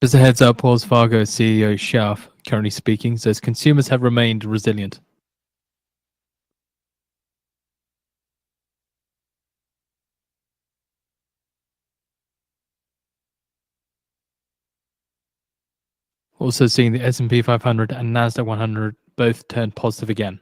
Just a heads up, Wells Fargo CEO Schaff, currently speaking, says consumers have remained resilient. Also seeing the S&P 500 and Nasdaq 100 both turn positive again.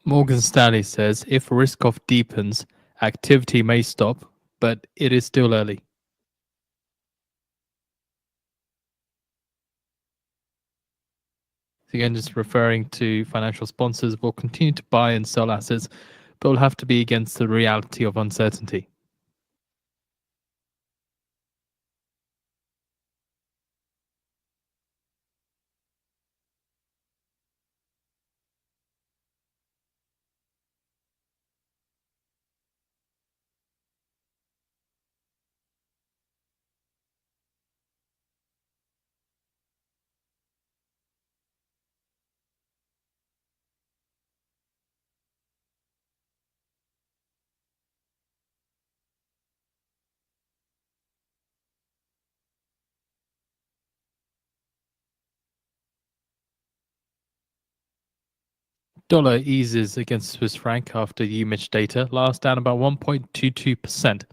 Morgan Stanley says if risk-off deepens, activity may stop, but it is still early. Again, just referring to financial sponsors will continue to buy and sell assets, but will have to be against the reality of uncertainty. Dollar eases against Swiss franc after the UMIH data, last down about 1.22%.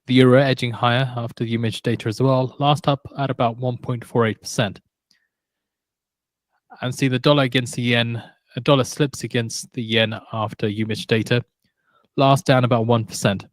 The euro edging higher after the UMIH data as well, last up at about 1.48%. And see the dollar against the yen, a dollar slips against the yen after UMIH data, last down about 1%.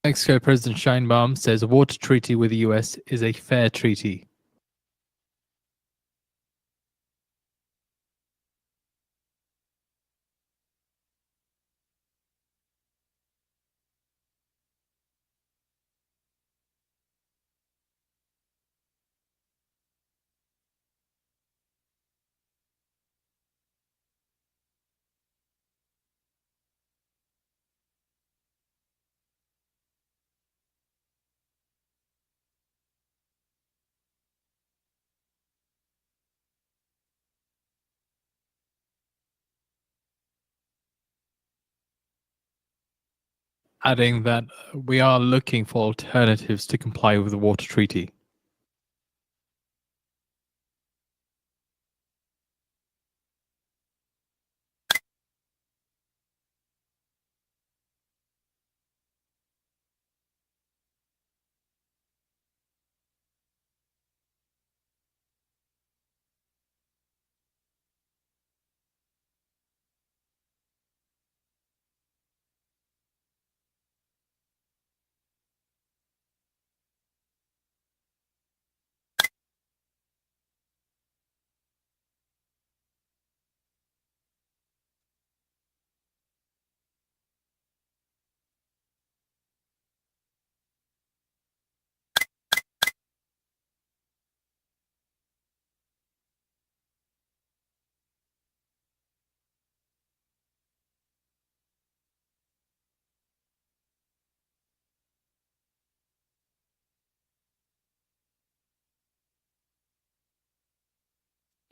Mexico President Sheinbaum says a water treaty with the US is a fair treaty, adding that we are looking for alternatives to comply with the water treaty.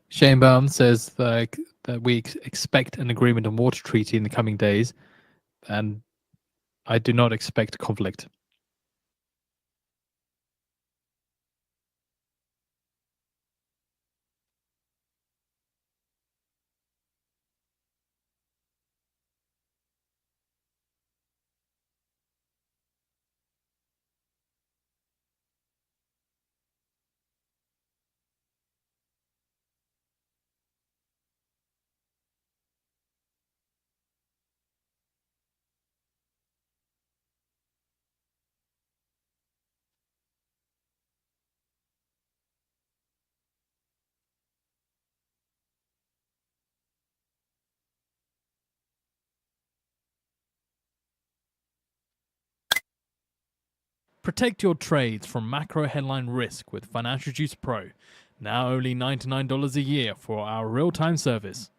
Sheinbaum says that we expect an agreement on water treaty in the coming days, and I do not expect conflict. Protect your trades from macro headline risk with Financial Juice Pro. Now only $99 a year for our real-time service.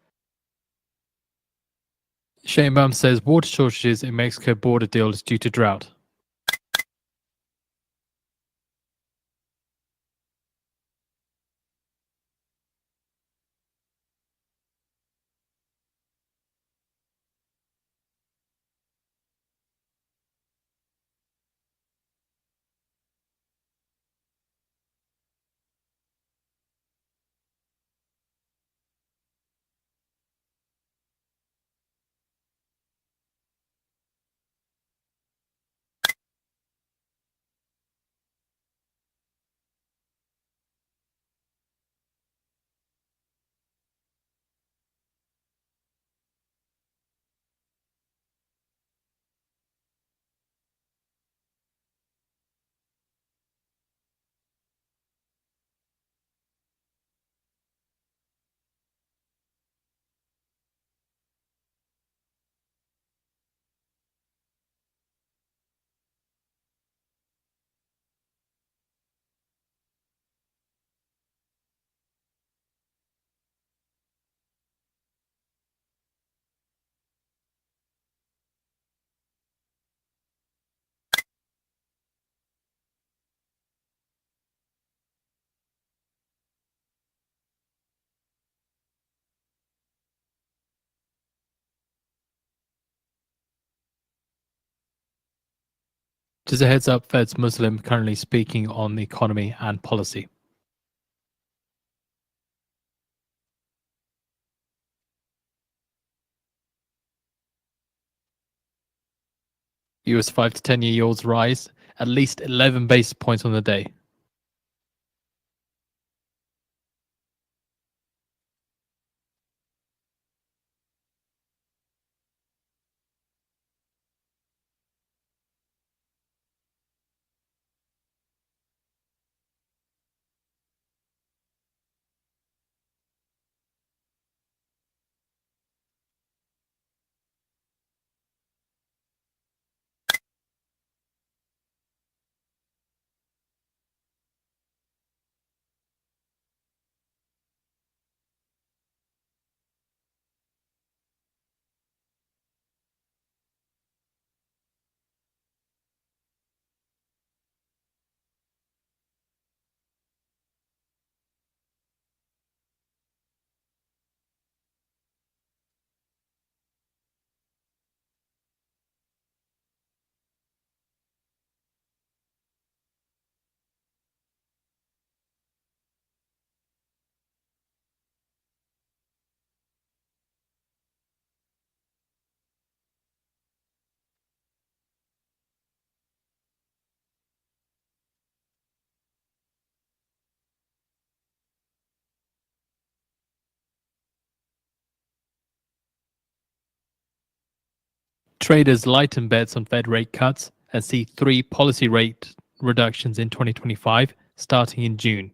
Sheinbaum says water shortages in Mexico border deal is due to drought. Just a heads up, Fed's Muslim currently speaking on the economy and policy. US 5 to 10-year yields rise at least 11 basis points on the day. Traders lighten bets on Fed rate cuts and see 3 policy rate reductions in 2025, starting in June.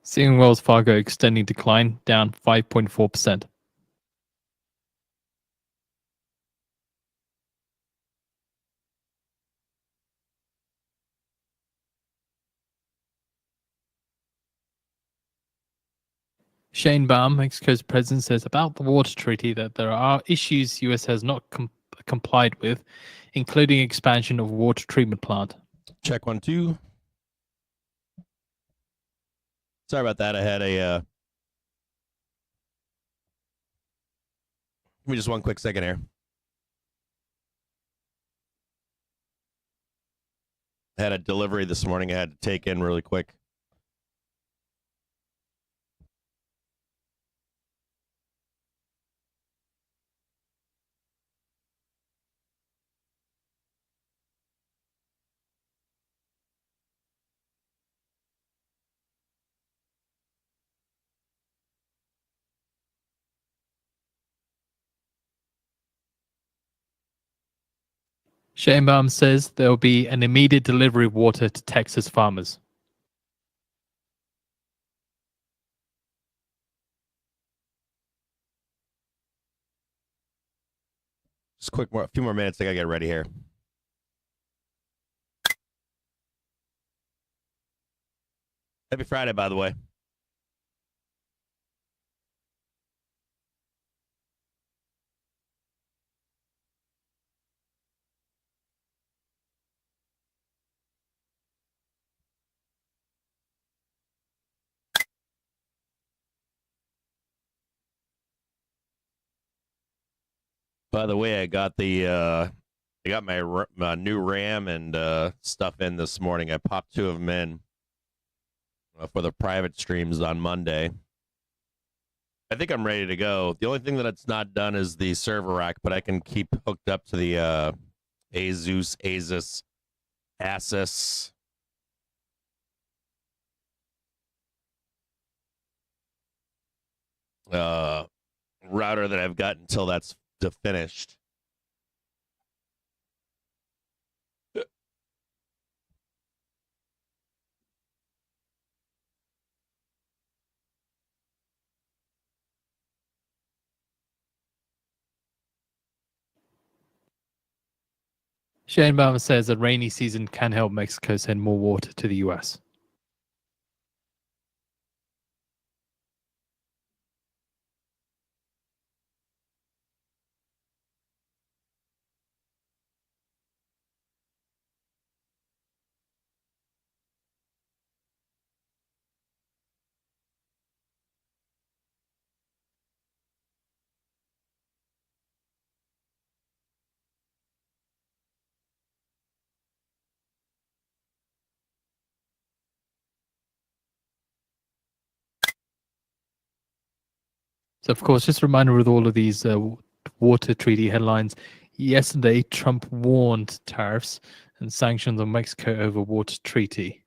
Seeing Wells Fargo extending decline, down 5.4%. Shane Baum, Mexico's president, says about the water treaty that there are issues US has not complied with, including expansion of water treatment plant. Check 1, 2. Sorry about that. I had a. Give me just one quick second here. I had a delivery this morning I had to take in really quick. Sheinbaum says there will be an immediate delivery of water to Texas farmers. Just a few more minutes. I gotta get ready here. Happy Friday, by the way. By the way, I got the I got my new RAM and stuff in this morning. I popped 2 of them in for the private streams on Monday. I think I'm ready to go. The only thing that it's not done is the server rack, but I can keep hooked up to the Asus router that I've got until that's finished. Shane Bauer says a rainy season can help Mexico send more water to the US. So, of course, just a reminder with all of these water treaty headlines. Yesterday, Trump warned tariffs and sanctions on Mexico over water treaty.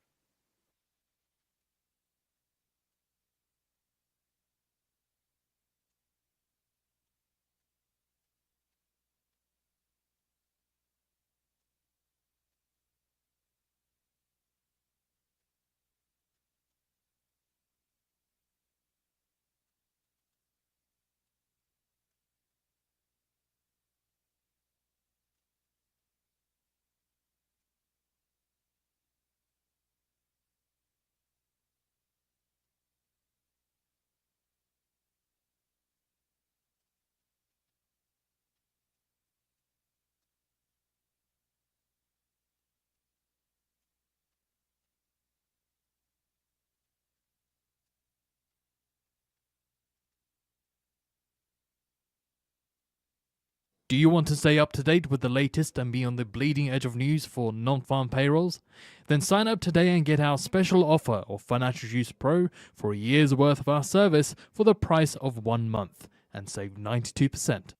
Do you want to stay up to date with the latest and be on the bleeding edge of news for non-farm payrolls? Then sign up today and get our special offer of Financial Juice Pro for a year's worth of our service for the price of 1 month and save 92%.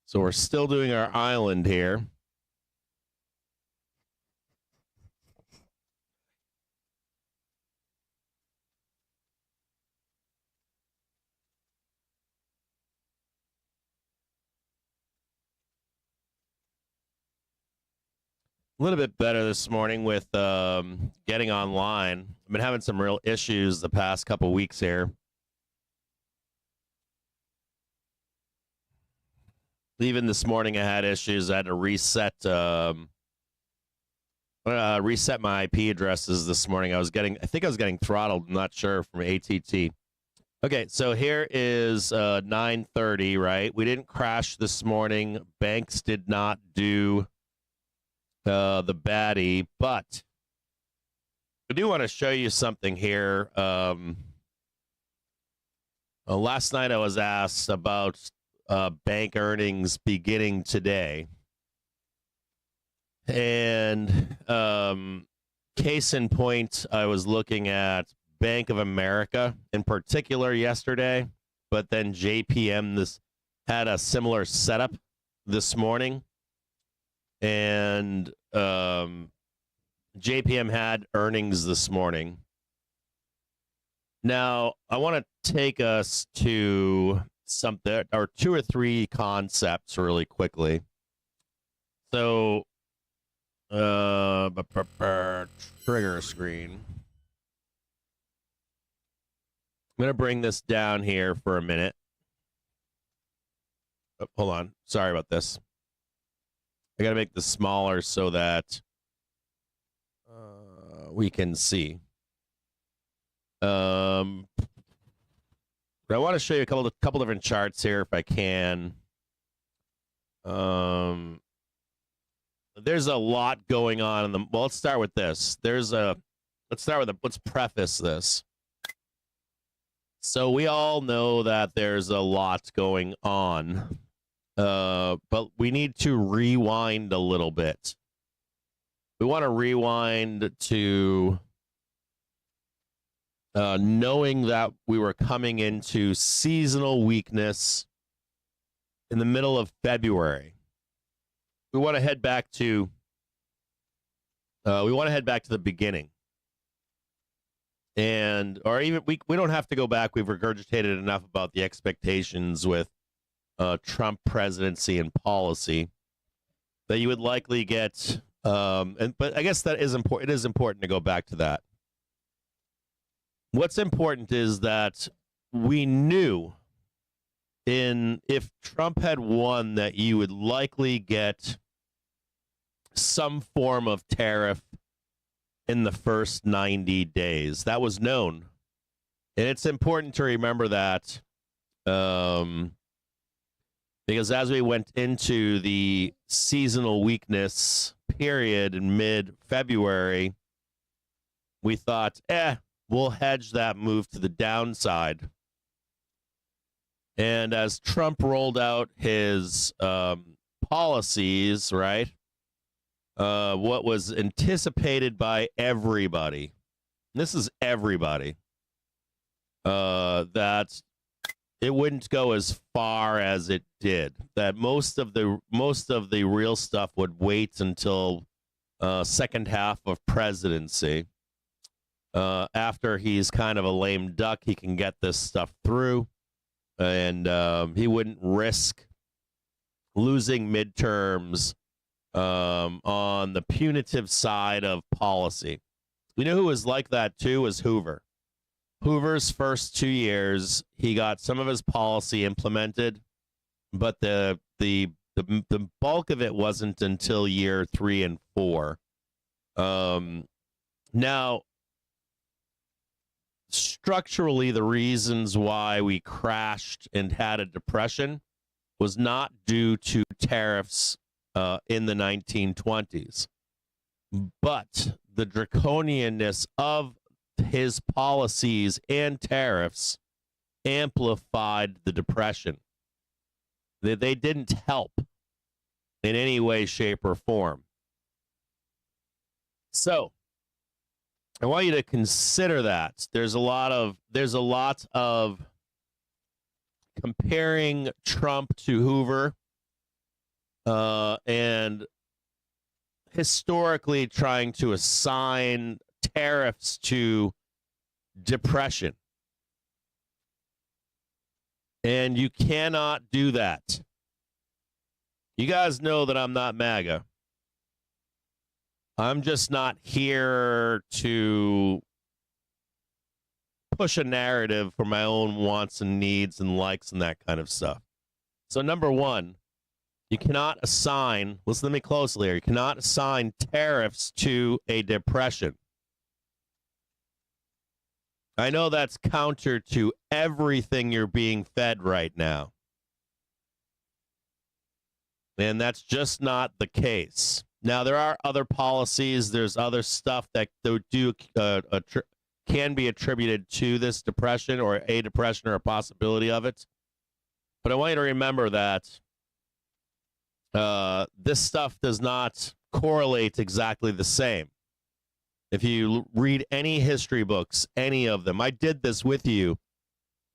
So we're still doing our island here. A little bit better this morning with getting online. I've been having some real issues the past couple weeks here. Even this morning, I had issues. I had to reset my IP addresses this morning. I think I was getting throttled. I'm not sure, from ATT. Okay, so here is 9:30. Right, we didn't crash this morning. Banks did not do the baddie, but I do want to show you something here. Last night I was asked about bank earnings beginning today. And case in point, I was looking at Bank of America in particular yesterday, but then JPM had a similar setup this morning. And JPM had earnings this morning. Now, I want to take us to something, or 2 or 3 concepts really quickly. So, trigger screen. I'm going to bring this down here for a minute. Oh, hold on. Sorry about this. I got to make this smaller so that we can see. But I want to show you a couple different charts here if I can. There's a lot going on in the. Well, let's start with this. Let's preface this. So we all know that there's a lot going on, but we need to rewind a little bit. We want to rewind to knowing that we were coming into seasonal weakness in the middle of February. We want to head back to the beginning. Or even we don't have to go back. We've regurgitated enough about the expectations with Trump presidency and policy that you would likely get. But I guess that is important. It is important to go back to that. What's important is that we knew if Trump had won that you would likely get some form of tariff in the first 90 days. That was known. And it's important to remember that because as we went into the seasonal weakness period in mid-February, we thought, we'll hedge that move to the downside. And as Trump rolled out his policies, right, what was anticipated by everybody, this is everybody, that it wouldn't go as far as it did. That most of the real stuff would wait until second half of presidency. After he's kind of a lame duck, he can get this stuff through, and he wouldn't risk losing midterms on the punitive side of policy. You know who was like that too was Hoover. Hoover's first 2 years, he got some of his policy implemented, but the bulk of it wasn't until year 3 and 4. Now, structurally, the reasons why we crashed and had a depression was not due to tariffs in the 1920s, but the draconianness of his policies and tariffs amplified the depression. They didn't help in any way, shape, or form. So I want you to consider that. There's a lot of comparing Trump to Hoover, and historically trying to assign tariffs to depression. And you cannot do that. You guys know that I'm not MAGA. I'm just not here to push a narrative for my own wants and needs and likes and that kind of stuff. So number one, you cannot assign, listen to me closely here, you cannot assign tariffs to a depression. I know that's counter to everything you're being fed right now. And that's just not the case. Now, there are other policies, there's other stuff that can be attributed to this depression or a depression or a possibility of it. But I want you to remember that this stuff does not correlate exactly the same. If you read any history books, any of them, I did this with you.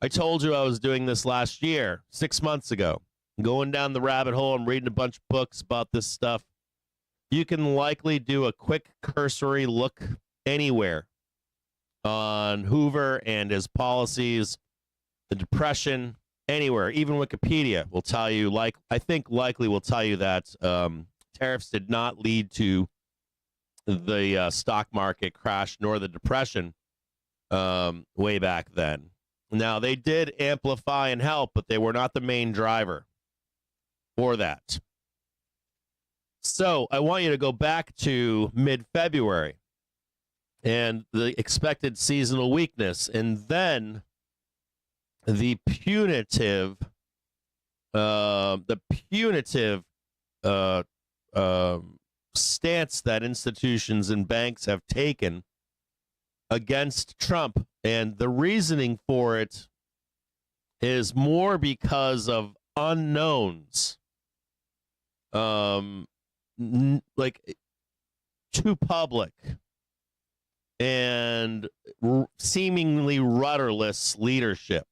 I told you I was doing this last year, 6 months ago. I'm going down the rabbit hole. I'm reading a bunch of books about this stuff. You can likely do a quick cursory look anywhere on Hoover and his policies, the Depression, anywhere. Even Wikipedia will tell you, likely will tell you that tariffs did not lead to the stock market crash nor the Depression way back then. Now, they did amplify and help, but they were not the main driver for that. So I want you to go back to mid-February and the expected seasonal weakness, and then the punitive uh, stance that institutions and banks have taken against Trump. And the reasoning for it is more because of unknowns, like too public and seemingly rudderless leadership.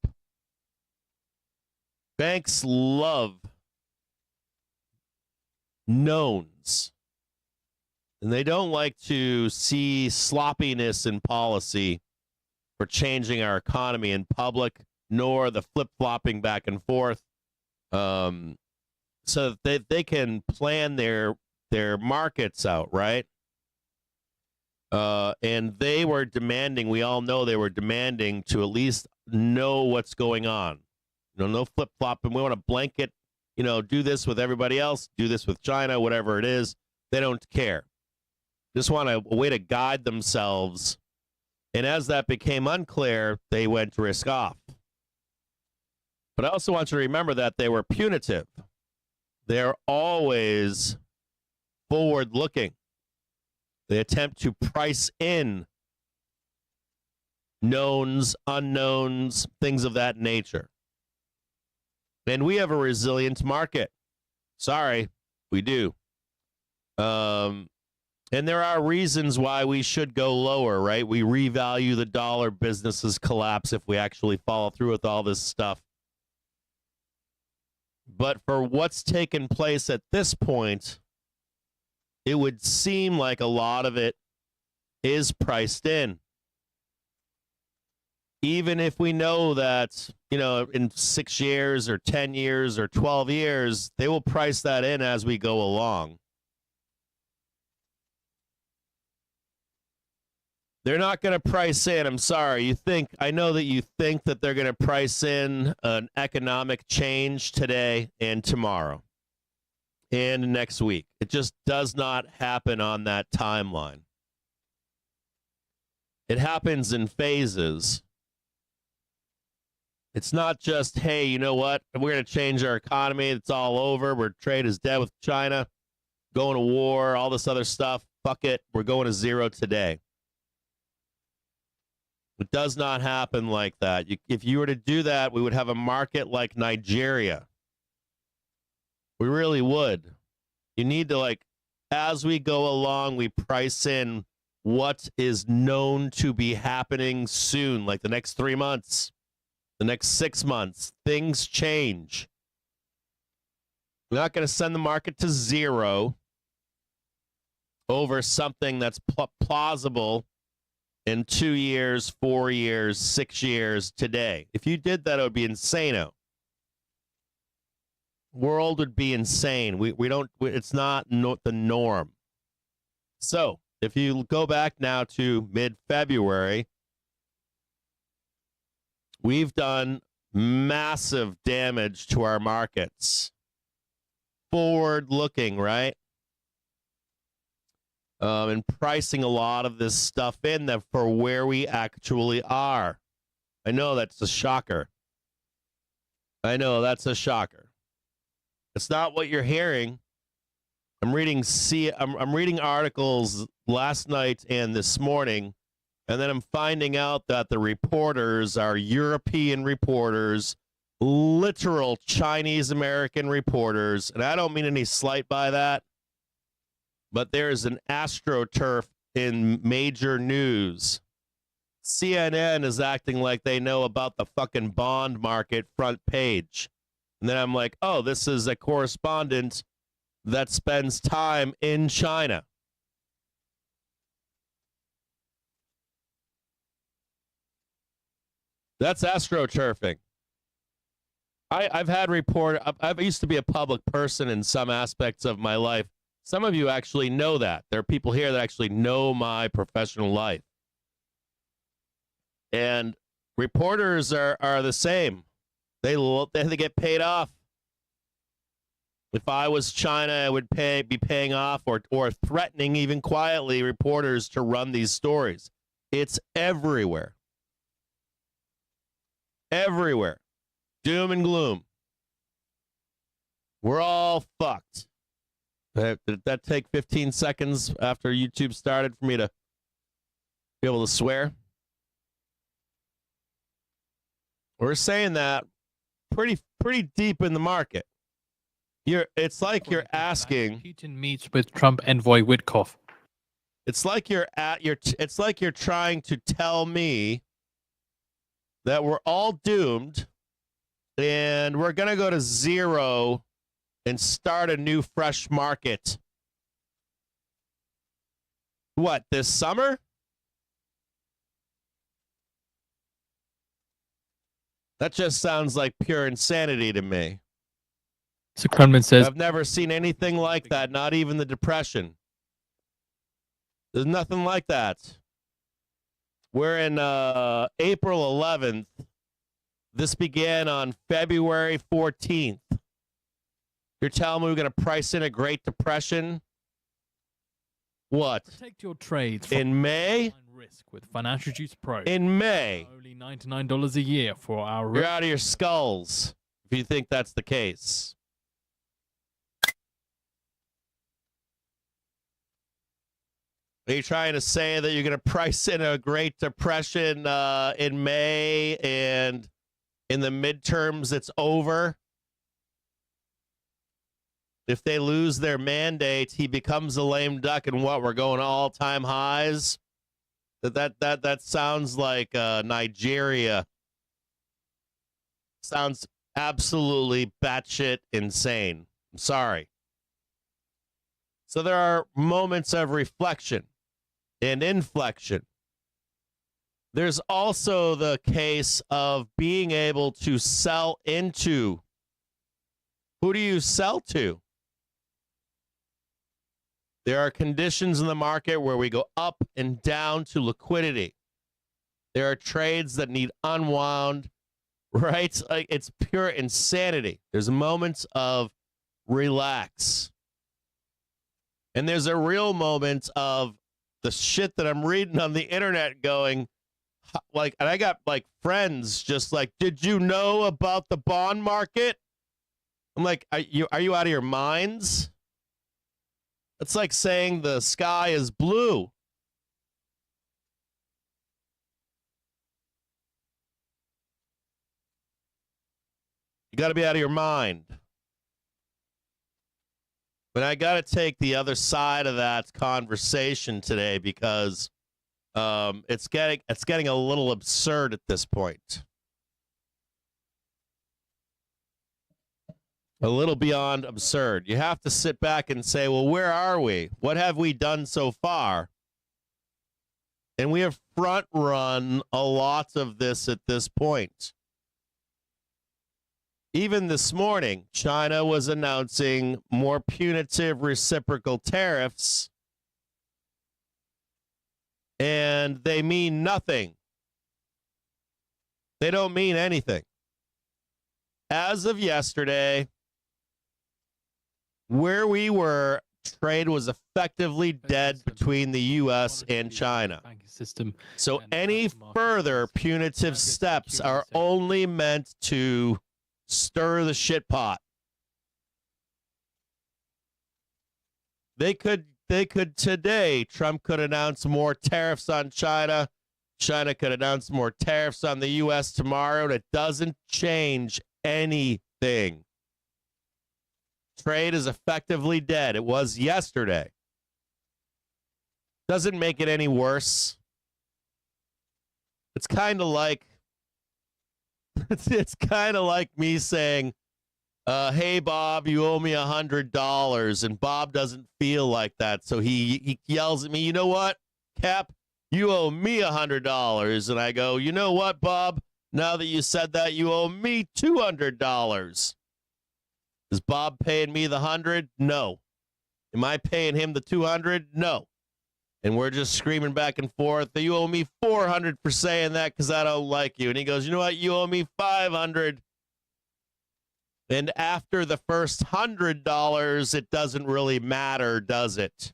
Banks love knowns, and they don't like to see sloppiness in policy for changing our economy in public, nor the flip-flopping back and forth, so that they can plan their markets out, right? And they were demanding, we all know they were demanding to at least know what's going on. No flip-flopping. We want to blanket, do this with everybody else, do this with China, whatever it is. They don't care. Just want a way to guide themselves. And as that became unclear, they went risk off. But I also want you to remember that they were punitive. They're always forward-looking. They attempt to price in knowns, unknowns, things of that nature. And we have a resilient market. Sorry, we do. And there are reasons why we should go lower, right? We revalue the dollar, businesses collapse if we actually follow through with all this stuff. But for what's taken place at this point, it would seem like a lot of it is priced in. Even if we know that, in 6 years or 10 years or 12 years, they will price that in as we go along. They're not going to price in. I'm sorry. I know that you think that they're going to price in an economic change today and tomorrow and next week. It just does not happen on that timeline. It happens in phases. It's not just, hey, you know what? We're going to change our economy. It's all over. Trade is dead with China, going to war, all this other stuff. Fuck it. We're going to zero today. It does not happen like that. If you were to do that, we would have a market like Nigeria. We really would. You need to, as we go along, we price in what is known to be happening soon, like the next 3 months. The next 6 months, things change. We're not going to send the market to zero over something that's plausible in 2 years, 4 years, 6 years today. If you did that, it would be insane-o. World would be insane. It's not the norm. So if you go back now to mid-February, we've done massive damage to our markets. Forward-looking, right? And pricing a lot of this stuff in for where we actually are. I know that's a shocker. It's not what you're hearing. I'm reading articles last night and this morning, and then I'm finding out that the reporters are European reporters, literal Chinese American reporters, and I don't mean any slight by that, but there is an AstroTurf in major news. CNN is acting like they know about the fucking bond market front page. And then I'm like, oh, this is a correspondent that spends time in China. That's AstroTurfing. I've had I used to be a public person in some aspects of my life. Some of you actually know that. There are people here that actually know my professional life. And reporters are the same. They get paid off. If I was China, I would be paying off or threatening even quietly reporters to run these stories. It's everywhere. Everywhere. Doom and gloom. We're all fucked. Did that take 15 seconds after YouTube started for me to be able to swear? We're saying that pretty deep in the market. It's like you're asking. Putin meets with Trump envoy Witkoff. It's like it's like you're trying to tell me that we're all doomed and we're going to go to zero and start a new fresh market. What, this summer? That just sounds like pure insanity to me. So Kremlin says, I've never seen anything like that, not even the Depression. There's nothing like that. We're in April 11th. This began on February 14th. You're telling me we're going to price in a Great Depression? What? protect your trades from In May? risk with Financial Juice Pro. In May. Only $99 a year for our... You're out of your skulls if you think that's the case. Are you trying to say that you're going to price in a Great Depression in May and in the midterms it's over? If they lose their mandate, he becomes a lame duck, and what, we're going all-time highs? That sounds like Nigeria. Sounds absolutely batshit insane. I'm sorry. So there are moments of reflection and inflection. There's also the case of being able to sell into. Who do you sell to? There are conditions in the market where we go up and down to liquidity. There are trades that need unwound, right? Like, it's pure insanity. There's moments of relax. And there's a real moment of the shit that I'm reading on the internet going, like, and I got like friends just like, did you know about the bond market? I'm like, are you out of your minds? It's like saying the sky is blue. You got to be out of your mind. But I got to take the other side of that conversation today because it's getting a little absurd at this point. A little beyond absurd. You have to sit back and say, well, where are we? What have we done so far? And we have front run a lot of this at this point. Even this morning, China was announcing more punitive reciprocal tariffs, and they mean nothing. They don't mean anything. As of yesterday, where we were, trade was effectively dead between the U.S. and China. So any further punitive steps are only meant to stir the shit pot. They could today, Trump could announce more tariffs on China. China could announce more tariffs on the U.S. tomorrow. That doesn't change anything. Trade is effectively dead. It was yesterday. Doesn't make it any worse. It's kind of like it's kind of like me saying, hey, Bob, you owe me $100. And Bob doesn't feel like that. So he yells at me, you know what, Cap, you owe me $100. And I go, you know what, Bob, now that you said that, you owe me $200. Is Bob paying me the 100? No. Am I paying him the 200? No. And we're just screaming back and forth. You owe me 400 for saying that because I don't like you. And he goes, you know what? You owe me 500. And after the first $100, it doesn't really matter, does it?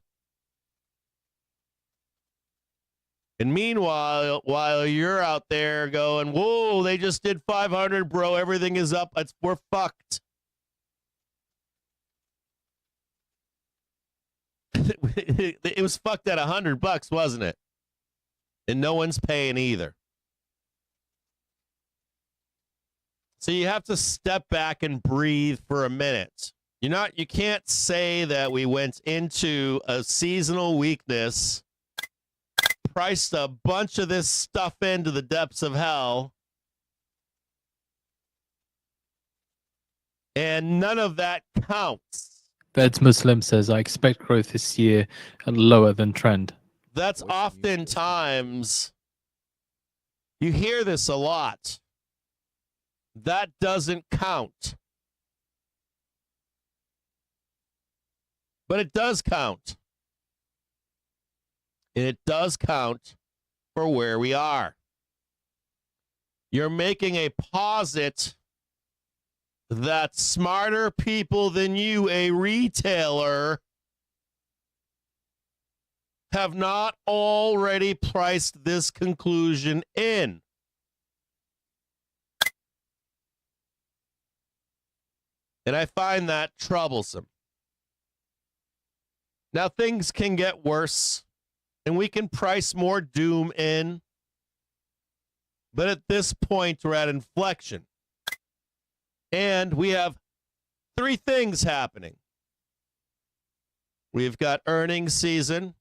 And meanwhile, while you're out there going, whoa, they just did 500, bro, everything is up, we're fucked. It was fucked at $100, wasn't it? And no one's paying either. So you have to step back and breathe for a minute. You can't say that we went into a seasonal weakness, priced a bunch of this stuff into the depths of hell, and none of that counts. That's Muslim says, I expect growth this year at lower than trend. That's oftentimes, you hear this a lot. That doesn't count. But it does count. And it does count for where we are. You're making a posit that smarter people than you, a retailer, have not already priced this conclusion in. And I find that troublesome. Now, things can get worse, and we can price more doom in. But at this point, we're at inflection. And we have three things happening. We've got earnings season,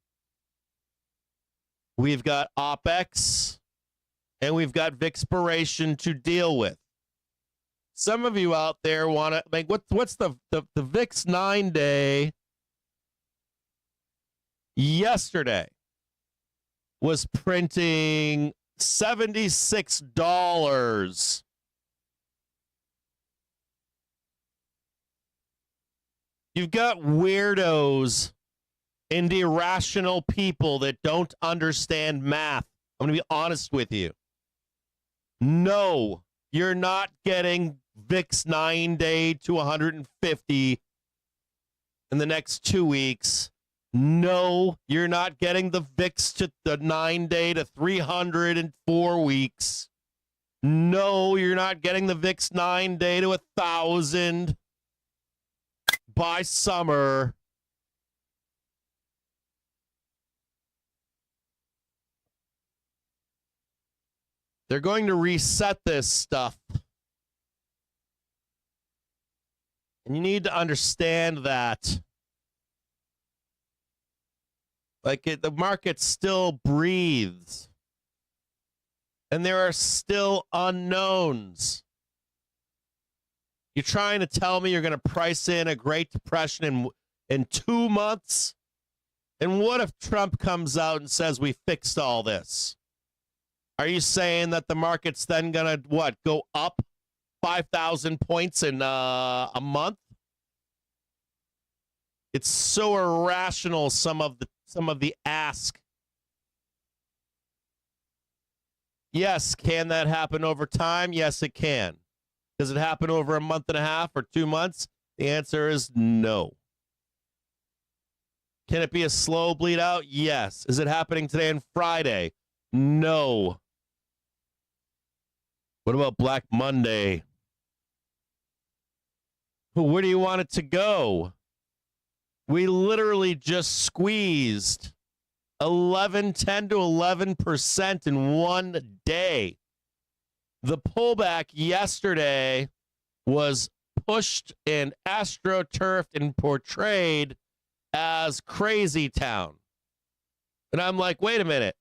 we've got OPEX, and we've got Vixpiration to deal with. Some of you out there want to, like, what's the VIX 9-day yesterday was printing $76. You've got weirdos and irrational people that don't understand math. I'm going to be honest with you. No, you're not getting VIX 9-day to 150 in the next 2 weeks. No, you're not getting the VIX to the 9-day to 300 in 4 weeks. No, you're not getting the VIX 9-day to 1,000 by summer. They're going to reset this stuff. And you need to understand that. The market still breathes. And there are still unknowns. You're trying to tell me you're going to price in a Great Depression in 2 months? And what if Trump comes out and says we fixed all this? Are you saying that the market's then going to, go up 5,000 points in a month? It's so irrational, some of the ask. Yes, can that happen over time? Yes, it can. Does it happen over a month and a half or 2 months? The answer is no. Can it be a slow bleed out? Yes. Is it happening today and Friday? No. What about Black Monday? Where do you want it to go? We literally just squeezed 10 to 11% in 1 day. The pullback yesterday was pushed and astroturfed and portrayed as crazy town. And I'm like, wait a minute.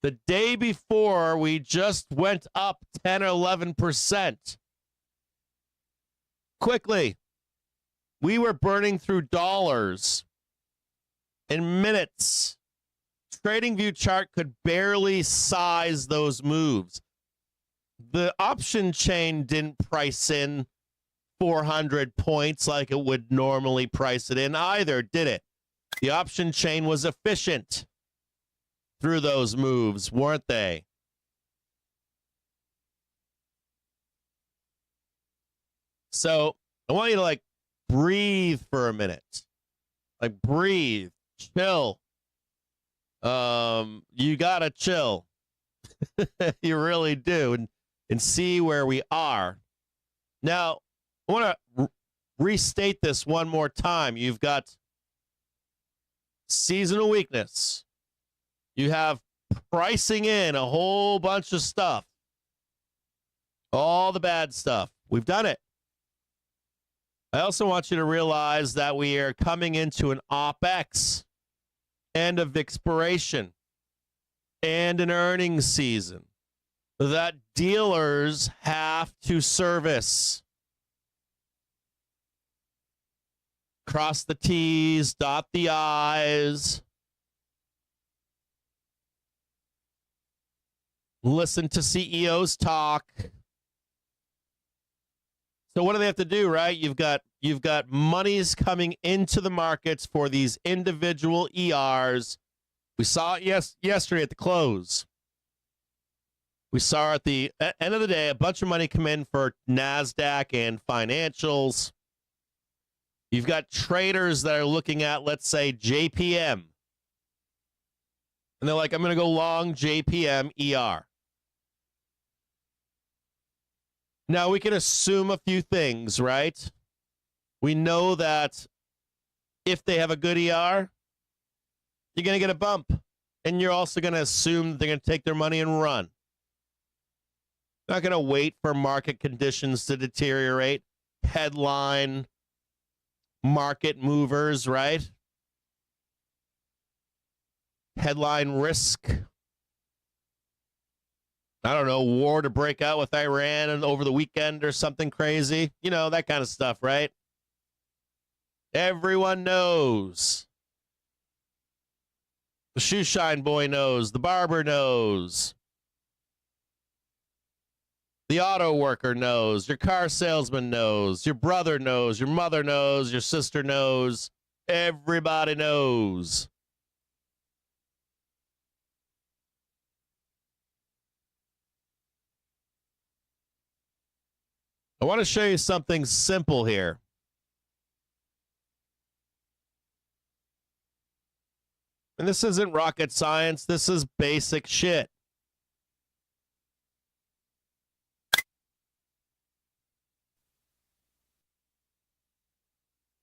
The day before, we just went up 10 or 11%. Quickly. We were burning through dollars in minutes. TradingView chart could barely size those moves. The option chain didn't price in 400 points like it would normally price it in either, did it? The option chain was efficient through those moves, weren't they? So I want you to like breathe for a minute. Like breathe, chill. You gotta chill. You really do, and see where we are. Now, I want to restate this one more time. You've got seasonal weakness. You have pricing in a whole bunch of stuff. All the bad stuff. We've done it. I also want you to realize that we are coming into an OPEX, end of expiration, and an earnings season that dealers have to service. Cross the T's, dot the I's. Listen to CEOs talk. So what do they have to do, right? You've got monies coming into the markets for these individual ERs. We saw it yesterday at the close. We saw at the end of the day a bunch of money come in for NASDAQ and financials. You've got traders that are looking at, let's say, JPM. And they're like, I'm going to go long JPM ER. Now, we can assume a few things, right? We know that if they have a good ER, you're going to get a bump. And you're also going to assume that they're going to take their money and run. Not going to wait for market conditions to deteriorate. Headline, market movers, right? Headline risk. I don't know, war to break out with Iran and over the weekend or something crazy. You know, that kind of stuff, right? Everyone knows. The shoe shine boy knows. The barber knows. The auto worker knows. Your car salesman knows. Your brother knows. Your mother knows. Your sister knows. Everybody knows. I want to show you something simple here. And this isn't rocket science. This is basic shit.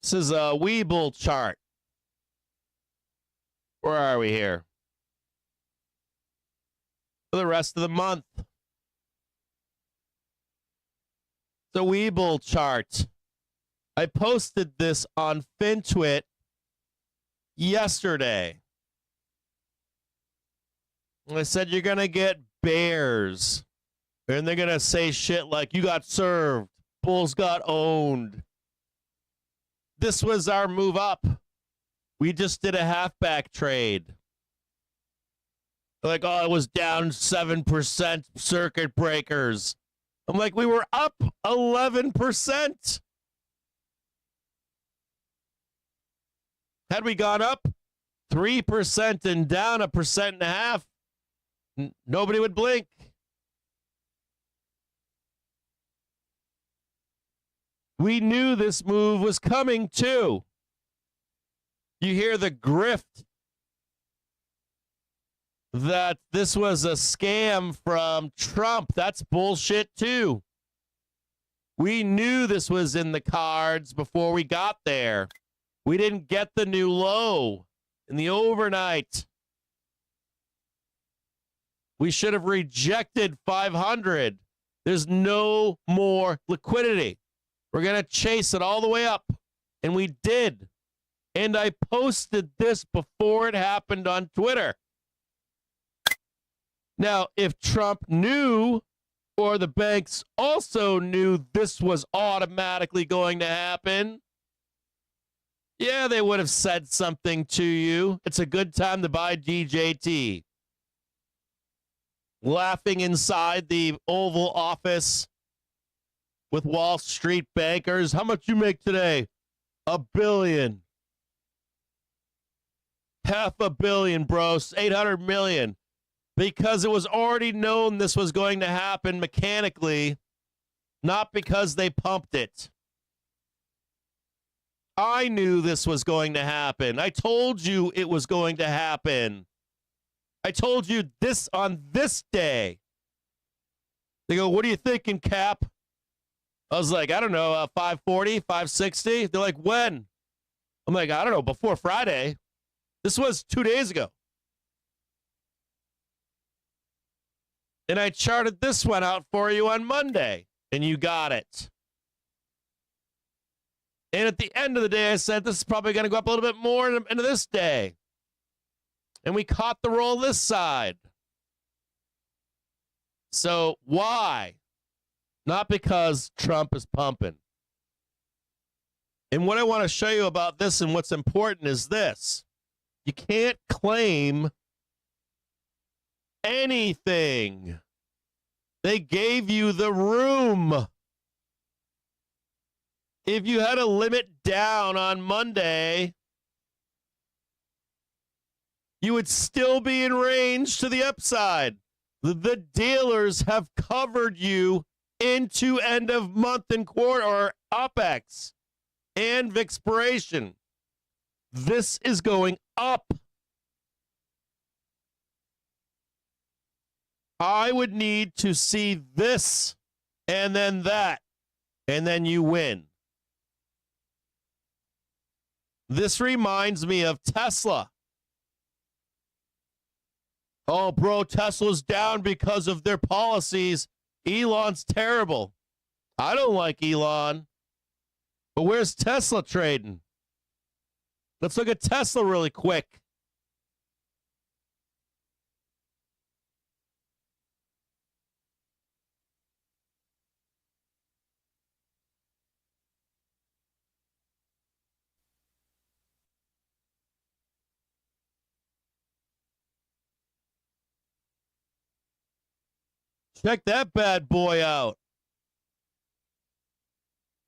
This is a Webull chart. Where are we here? For the rest of the month. The Webull chart. I posted this on FinTwit yesterday. I said you're going to get bears. And they're going to say shit like, you got served. Bulls got owned. This was our move up. We just did a halfback trade. Like, oh, it was down 7%, circuit breakers. I'm like, we were up 11%. Had we gone up 3% and down 1.5%, nobody would blink. We knew this move was coming too. You hear the grift that this was a scam from Trump. That's bullshit too. We knew this was in the cards before we got there. We didn't get the new low in the overnight. We should have rejected 500. There's no more liquidity. We're going to chase it all the way up. And we did. And I posted this before it happened on Twitter. Now, if Trump knew, or the banks also knew this was automatically going to happen, yeah, they would have said something to you. It's a good time to buy DJT. Laughing inside the Oval Office with Wall Street bankers. How much you make today? $1 billion. $500 million, bro. $800 million. Because it was already known this was going to happen mechanically, not because they pumped it. I knew this was going to happen. I told you it was going to happen. I told you this on this day. They go, what are you thinking, Cap? I was like, I don't know, 540, 560. They're like, when? I'm like, I don't know, before Friday. This was 2 days ago. And I charted this one out for you on Monday, and you got it. And at the end of the day, I said, this is probably going to go up a little bit more into this day. And we caught the roll this side. So why? Not because Trump is pumping. And what I want to show you about this and what's important is this. You can't claim anything. They gave you the room. If you had a limit down on Monday, you would still be in range to the upside. The dealers have covered you into end of month and quarter or OPEX and expiration. This is going up. I would need to see this and then that, and then you win. This reminds me of Tesla. Oh, bro, Tesla's down because of their policies. Elon's terrible. I don't like Elon. But where's Tesla trading? Let's look at Tesla really quick. Check that bad boy out.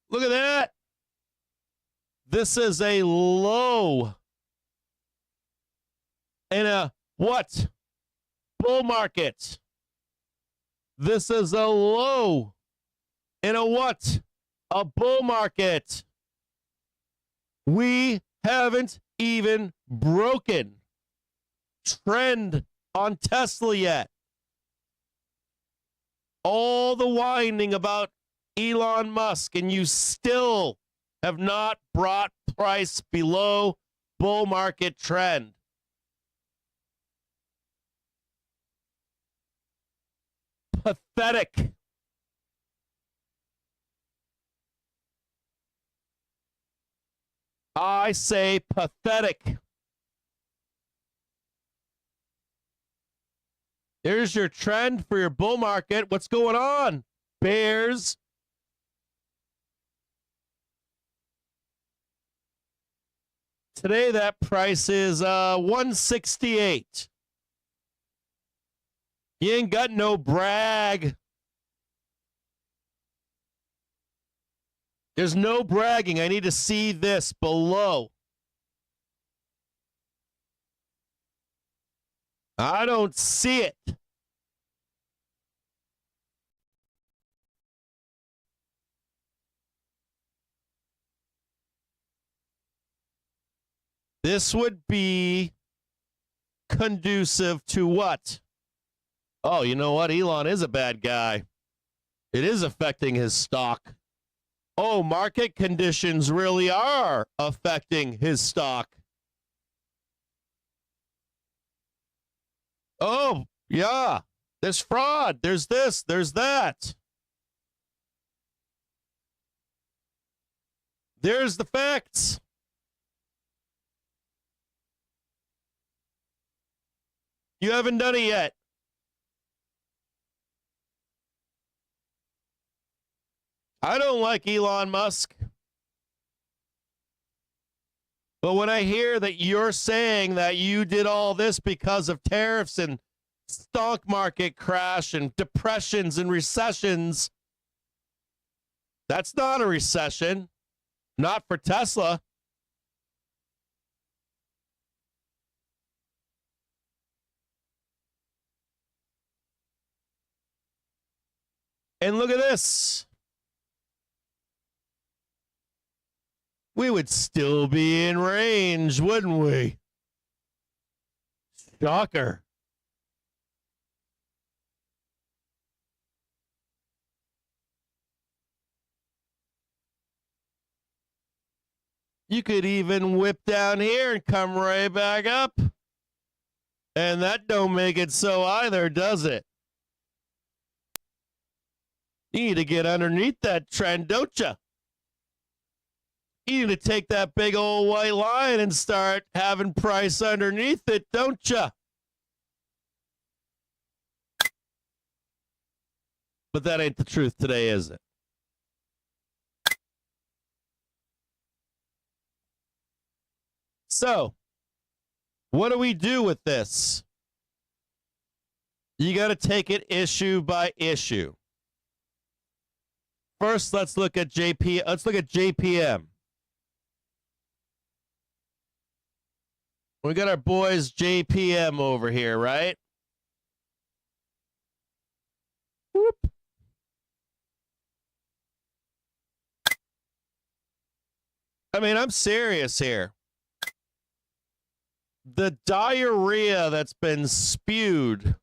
Look at that. This is a low in a what? Bull market. This is a low in a what? A bull market. We haven't even broken trend on Tesla yet. All the whining about Elon Musk, and you still have not brought price below bull market trend. Pathetic. I say pathetic. There's your trend for your bull market. What's going on? Bears. Today that price is 168. You ain't got no brag. There's no bragging. I need to see this below. I don't see it. This would be conducive to what? Oh, you know what? Elon is a bad guy. It is affecting his stock. Oh, market conditions really are affecting his stock. Oh, yeah. There's fraud. There's this. There's that. There's the facts. You haven't done it yet. I don't like Elon Musk. But when I hear that you're saying that you did all this because of tariffs and stock market crash and depressions and recessions, that's not a recession. Not for Tesla. And look at this. we would still be in range, wouldn't we? Shocker. You could even whip down here and come right back up. And that don't make it so either, does it? You need to get underneath that trend, don't you? You need to take that big old white line and start having price underneath it, don't you? But that ain't the truth today, is it? So, what do we do with this? You got to take it issue by issue. First, let's look at JPM. We got our boys JPM over here, right? Whoop. I mean, I'm serious here. The diarrhea that's been spewed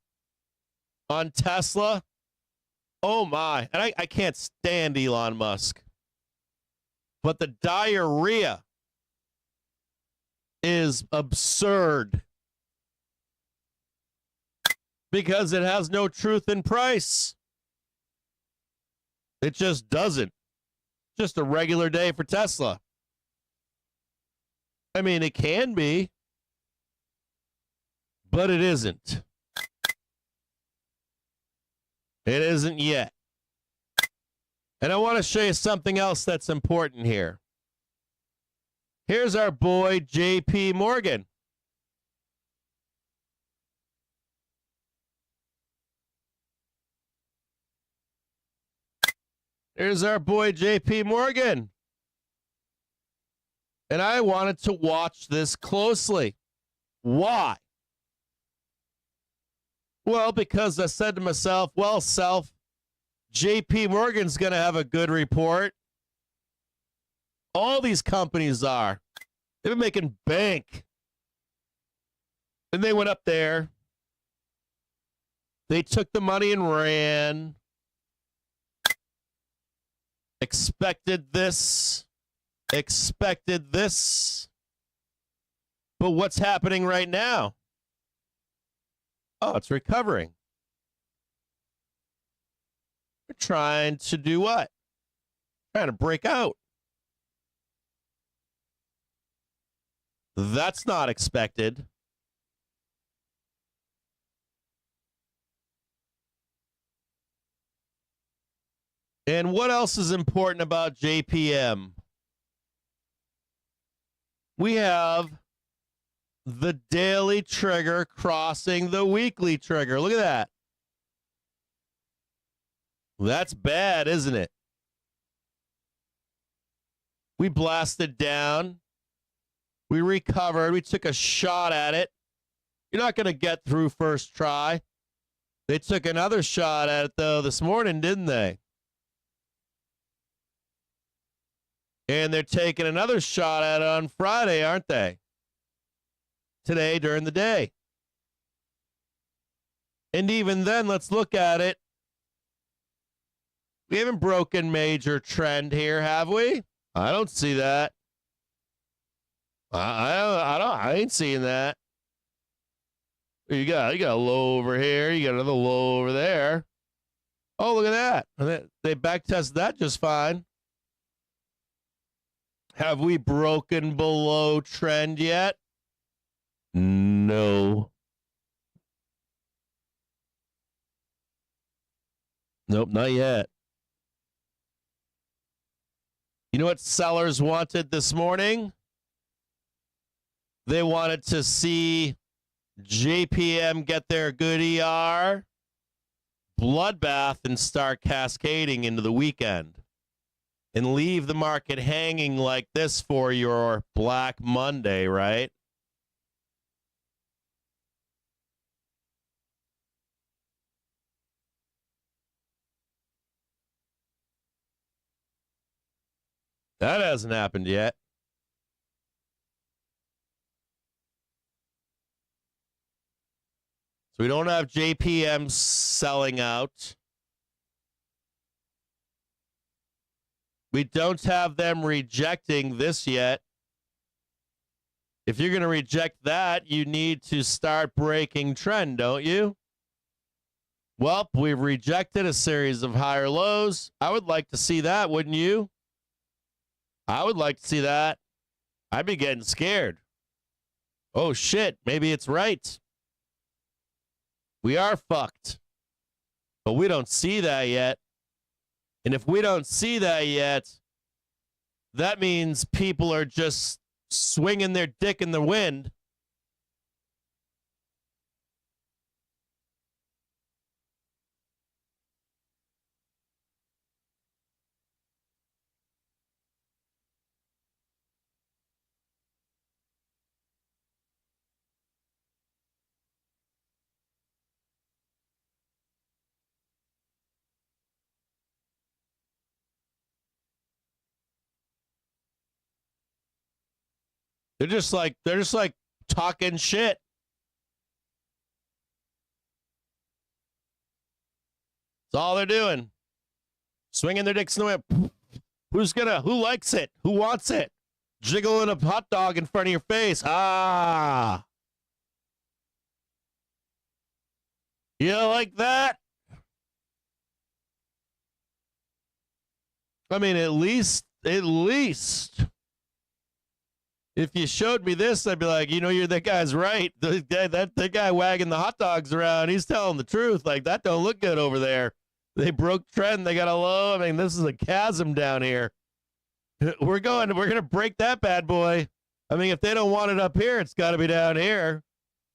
on Tesla, oh my. And I can't stand Elon Musk. But the diarrhea is absurd because it has no truth in price. It just doesn't. Just a regular day for Tesla. I mean, it can be, but it isn't. It isn't yet. And I want to show you something else that's important here. Here's our boy, JP Morgan. Here's our boy, JP Morgan. And I wanted to watch this closely. Why? Well, because I said to myself, well, JP Morgan's going to have a good report. All these companies are. They've been making bank. And they went up there. They took the money and ran. Expected this. But what's happening right now? Oh, it's recovering. We're trying to do what? Trying to break out. That's not expected. And what else is important about JPM? We have the daily trigger crossing the weekly trigger. Look at that. That's bad, isn't it? We blasted down. We recovered. We took a shot at it. You're not going to get through first try. They took another shot at it, though, this morning, didn't they? And they're taking another shot at it on Friday, aren't they? Today, during the day. And even then, let's look at it. We haven't broken major trend here, have we? I don't see that. I ain't seeing that. You got a low over here. You got another low over there. Oh, look at that. They back tested that just fine. Have we broken below trend yet? No. Nope, not yet. You know what sellers wanted this morning? They wanted to see JPM get their good ER, bloodbath, and start cascading into the weekend. And leave the market hanging like this for your Black Monday, right? That hasn't happened yet. So we don't have JPM selling out. We don't have them rejecting this yet. If you're going to reject that, you need to start breaking trend, don't you? Well, we've rejected a series of higher lows. I would like to see that, wouldn't you? I would like to see that. I'd be getting scared. Oh, shit. Maybe it's right. We are fucked. But we don't see that yet. And if we don't see that yet, that means people are just swinging their dick in the wind. They're just like talking shit. That's all they're doing. Swinging their dicks in the wind. Who likes it? Who wants it? Jiggling a hot dog in front of your face. Ah. You like that? I mean, at least, if you showed me this, I'd be like, that guy's right. That guy wagging the hot dogs around, he's telling the truth. Like, that don't look good over there. They broke trend. They got a low. I mean, this is a chasm down here. We're going to break that bad boy. I mean, if they don't want it up here, it's got to be down here.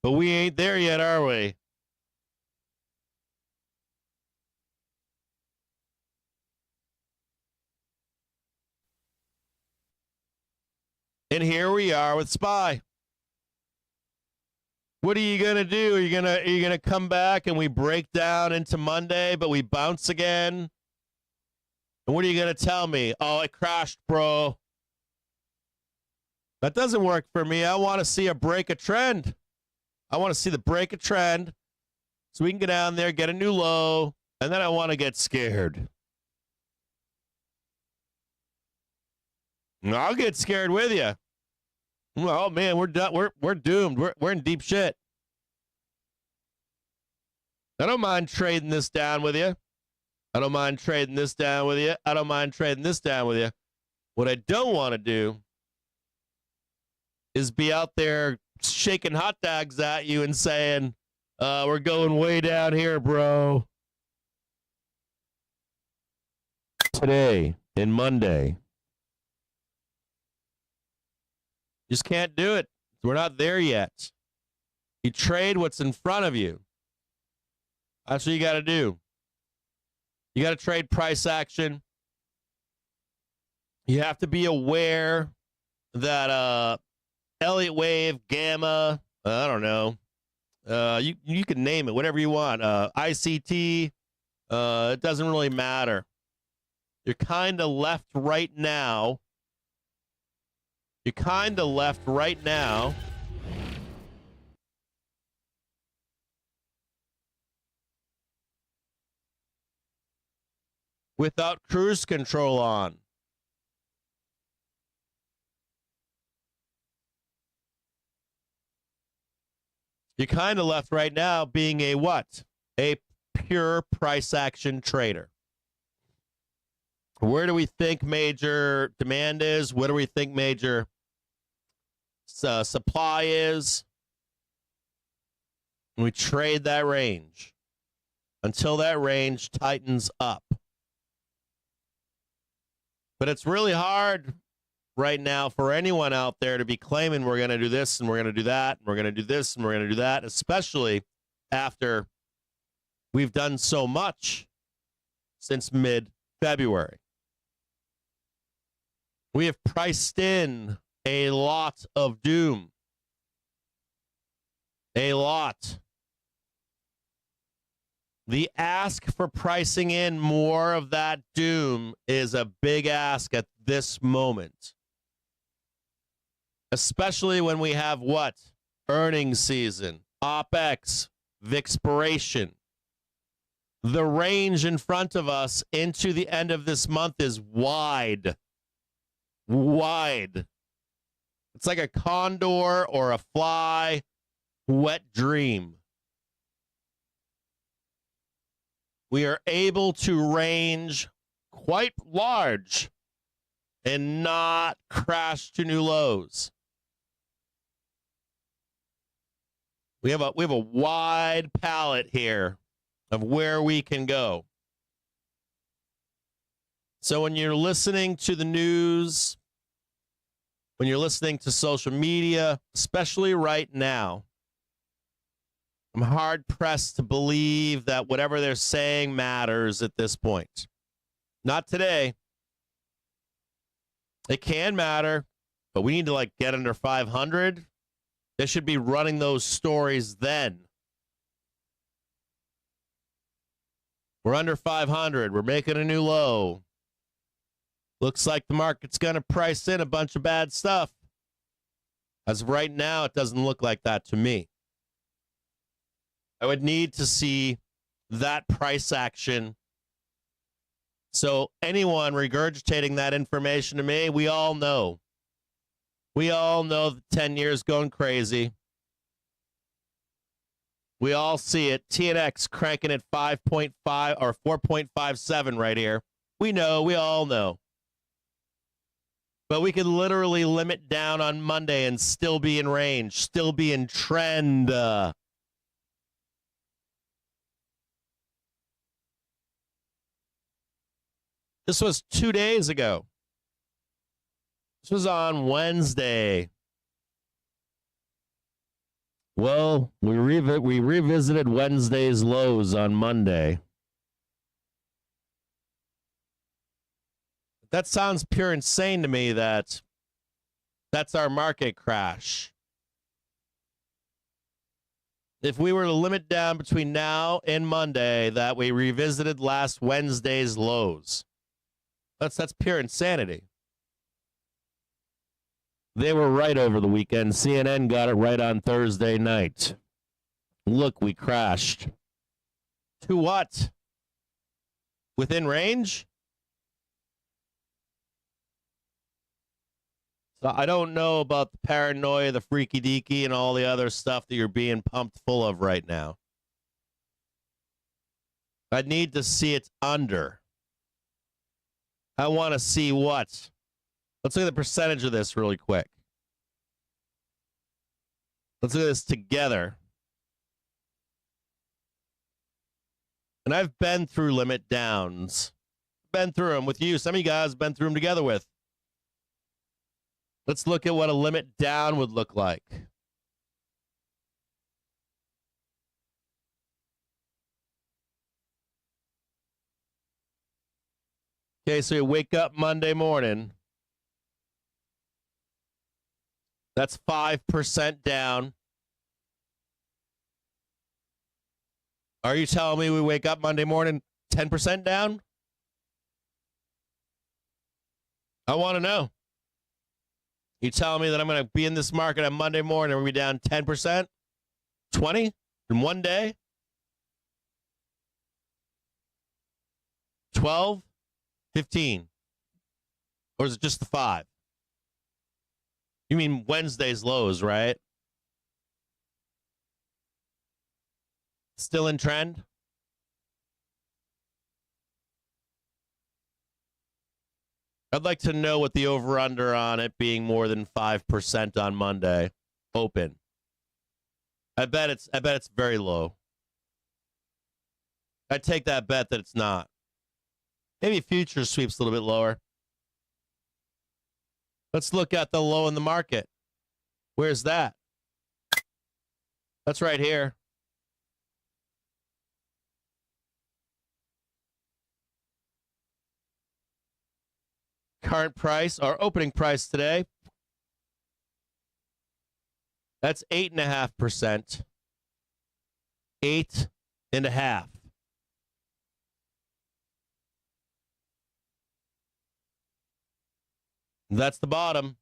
But we ain't there yet, are we? And here we are with SPY. What are you gonna do? Are you gonna come back and we break down into Monday, but we bounce again? And what are you gonna tell me? Oh, it crashed, bro. That doesn't work for me. I want to see a break a trend. I want to see the break a trend so we can get down there, get a new low, and then I want to get scared. I'll get scared with you. Oh man, we're done. We're doomed. We're in deep shit. I don't mind trading this down with you. I don't mind trading this down with you. I don't mind trading this down with you. What I don't want to do is be out there shaking hot dogs at you and saying, we're going way down here, bro. Today and Monday. Just can't do it. We're not there yet. You trade what's in front of you. That's what you got to do. You got to trade price action. You have to be aware that Elliott wave, gamma, I don't know. You can name it, whatever you want. ICT, it doesn't really matter. You're kind of left right now. Without cruise control on. You're kind of left right now being a what? A pure price action trader. Where do we think major demand is? What do we think major supply is? We trade that range until that range tightens up. But it's really hard right now for anyone out there to be claiming we're going to do this and we're going to do that and we're going to do this and we're going to do that, especially after we've done so much since mid-February. We have priced in a lot of doom. A lot. The ask for pricing in more of that doom is a big ask at this moment. Especially when we have what? Earnings season, OPEX, of expiration. The range in front of us into the end of this month is wide. Wide. It's like a condor or a fly wet dream. We are able to range quite large and not crash to new lows. We have a wide palette here of where we can go. So when you're listening to the news, when you're listening to social media, especially right now, I'm hard pressed to believe that whatever they're saying matters at this point. Not today. It can matter, but we need to get under 500. They should be running those stories then. We're under 500. We're making a new low. Looks like the market's going to price in a bunch of bad stuff. As of right now, it doesn't look like that to me. I would need to see that price action. So anyone regurgitating that information to me, we all know. We all know the 10 years going crazy. We all see it. TNX cranking at 5.5 or 4.57 right here. We know. We all know. But we could literally limit down on Monday and still be in range, still be in trend. This was 2 days ago. This was on Wednesday. Well, we revisited Wednesday's lows on Monday. That sounds pure insane to me that that's our market crash. If we were to limit down between now and Monday that we revisited last Wednesday's lows, that's pure insanity. They were right over the weekend. CNN got it right on Thursday night. Look, we crashed. To what? Within range? So I don't know about the paranoia, the freaky deaky, and all the other stuff that you're being pumped full of right now. I need to see it under. I want to see what? Let's look at the percentage of this really quick. Let's look at this together. And I've been through limit downs. Been through them with you. Some of you guys have been through them together with. Let's look at what a limit down would look like. Okay, so you wake up Monday morning. That's 5% down. Are you telling me we wake up Monday morning 10% down? I want to know. You telling me that I'm going to be in this market on Monday morning and we're going to be down 10%? 20 in one day? 12? 15? Or is it just the 5? You mean Wednesday's lows, right? Still in trend? I'd like to know what the over-under on it being more than 5% on Monday open. I bet it's very low. I'd take that bet that it's not. Maybe futures sweeps a little bit lower. Let's look at the low in the market. Where's that? That's right here. Current price, our opening price today. That's 8.5%. 8.5%. That's the bottom.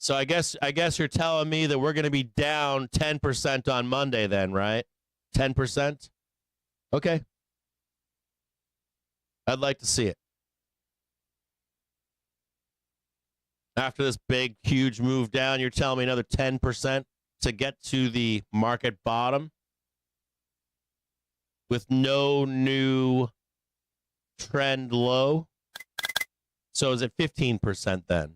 So I guess you're telling me that we're going to be down 10% on Monday then, right? 10%? Okay. I'd like to see it. After this big, huge move down, you're telling me another 10% to get to the market bottom with no new trend low? So is it 15% then?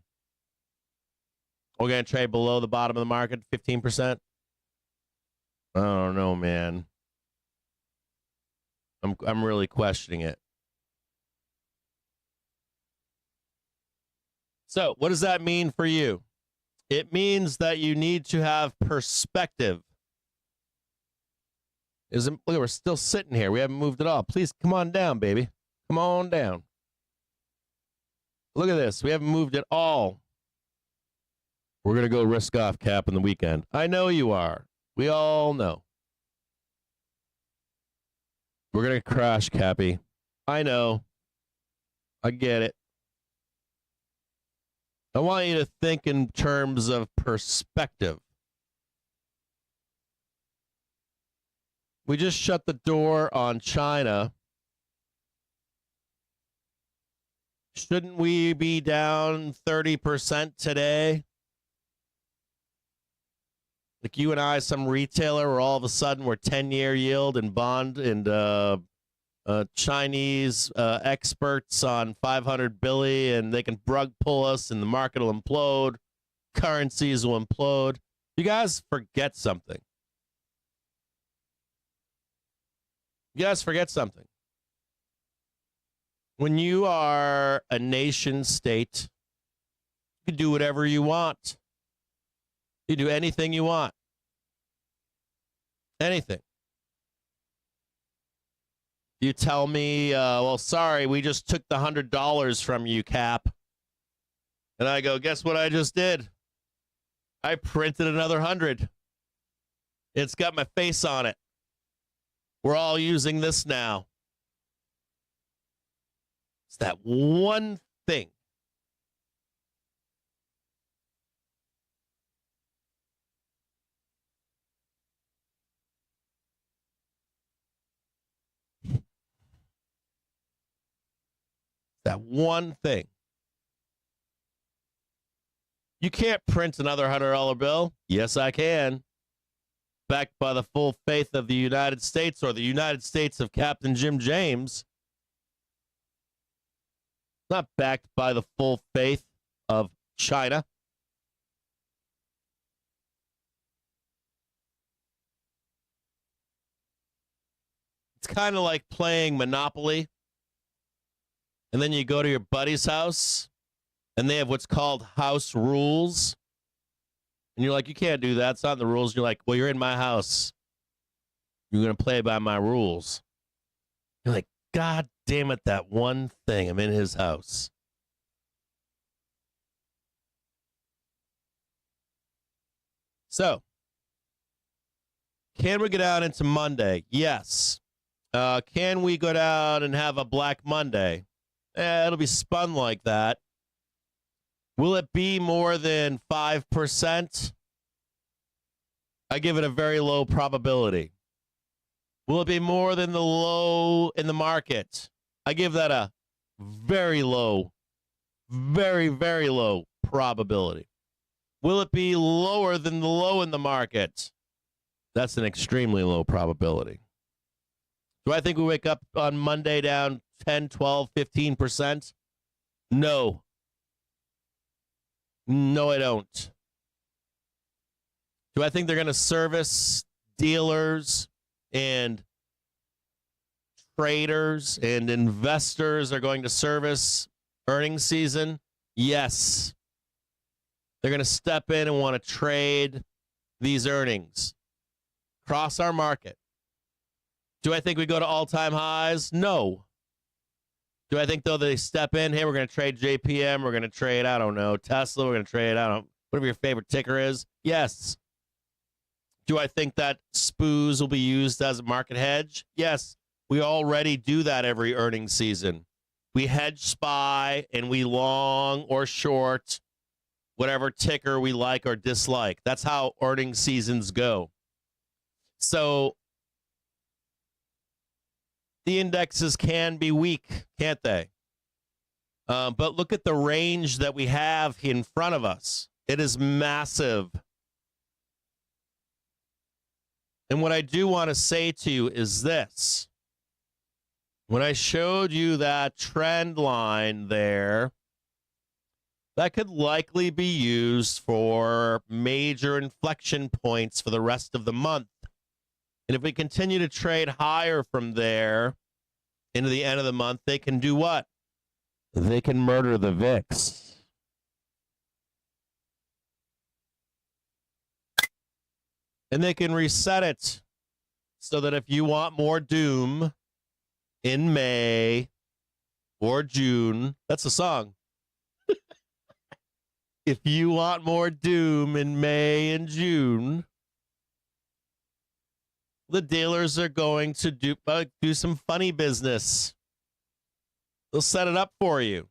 We're going to trade below the bottom of the market, 15%? I don't know, man. I'm really questioning it. So, what does that mean for you? It means that you need to have perspective. Look, we're still sitting here. We haven't moved at all. Please come on down, baby. Come on down. Look at this. We haven't moved at all. We're going to go risk off cap in the weekend. I know you are. We all know. We're going to crash, Cappy. I know. I get it. I want you to think in terms of perspective. We just shut the door on China. Shouldn't we be down 30% today? Like you and I, some retailer, where all of a sudden we're 10-year yield and bond and Chinese experts on 500 billion, and they can rug pull us and the market will implode. Currencies will implode. You guys forget something. You guys forget something. When you are a nation state, you can do whatever you want. You do anything you want. Anything. You tell me, well, sorry, we just took the $100 from you, Cap. And I go, guess what I just did? I printed another 100. It's got my face on it. We're all using this now. It's that one thing. That one thing. You can't print another $100 bill. Yes, I can. Backed by the full faith of the United States or the United States of Captain Jim James. Not backed by the full faith of China. It's kind of like playing Monopoly. And then you go to your buddy's house, and they have what's called house rules. And you're like, you can't do that. It's not in the rules. You're like, well, you're in my house. You're going to play by my rules. You're like, God damn it, that one thing. I'm in his house. So, can we get out into Monday? Yes. Can we go down and have a Black Monday? It'll be spun like that. Will it be more than 5%? I give it a very low probability. Will it be more than the low in the market? I give that a very low, very, very low probability. Will it be lower than the low in the market? That's an extremely low probability. Do I think we wake up on Monday down 10, 12, 15%? No. No, I don't. Do I think they're going to service dealers and traders and investors are going to service earnings season? Yes. They're going to step in and want to trade these earnings across our market. Do I think we go to all-time highs? No. Do I think, though, they step in, hey, we're going to trade JPM, we're going to trade, I don't know, Tesla, we're going to trade, I don't know, whatever your favorite ticker is? Yes. Do I think that SPOOs will be used as a market hedge? Yes. We already do that every earnings season. We hedge SPY and we long or short whatever ticker we like or dislike. That's how earnings seasons go. So the indexes can be weak, can't they? But look at the range that we have in front of us. It is massive. And what I do want to say to you is this. When I showed you that trend line there, that could likely be used for major inflection points for the rest of the month. And if we continue to trade higher from there into the end of the month, they can do what? They can murder the VIX. And they can reset it so that if you want more doom in May or June, that's a song. If you want more doom in May and June, the dealers are going to do some funny business. They'll set it up for you.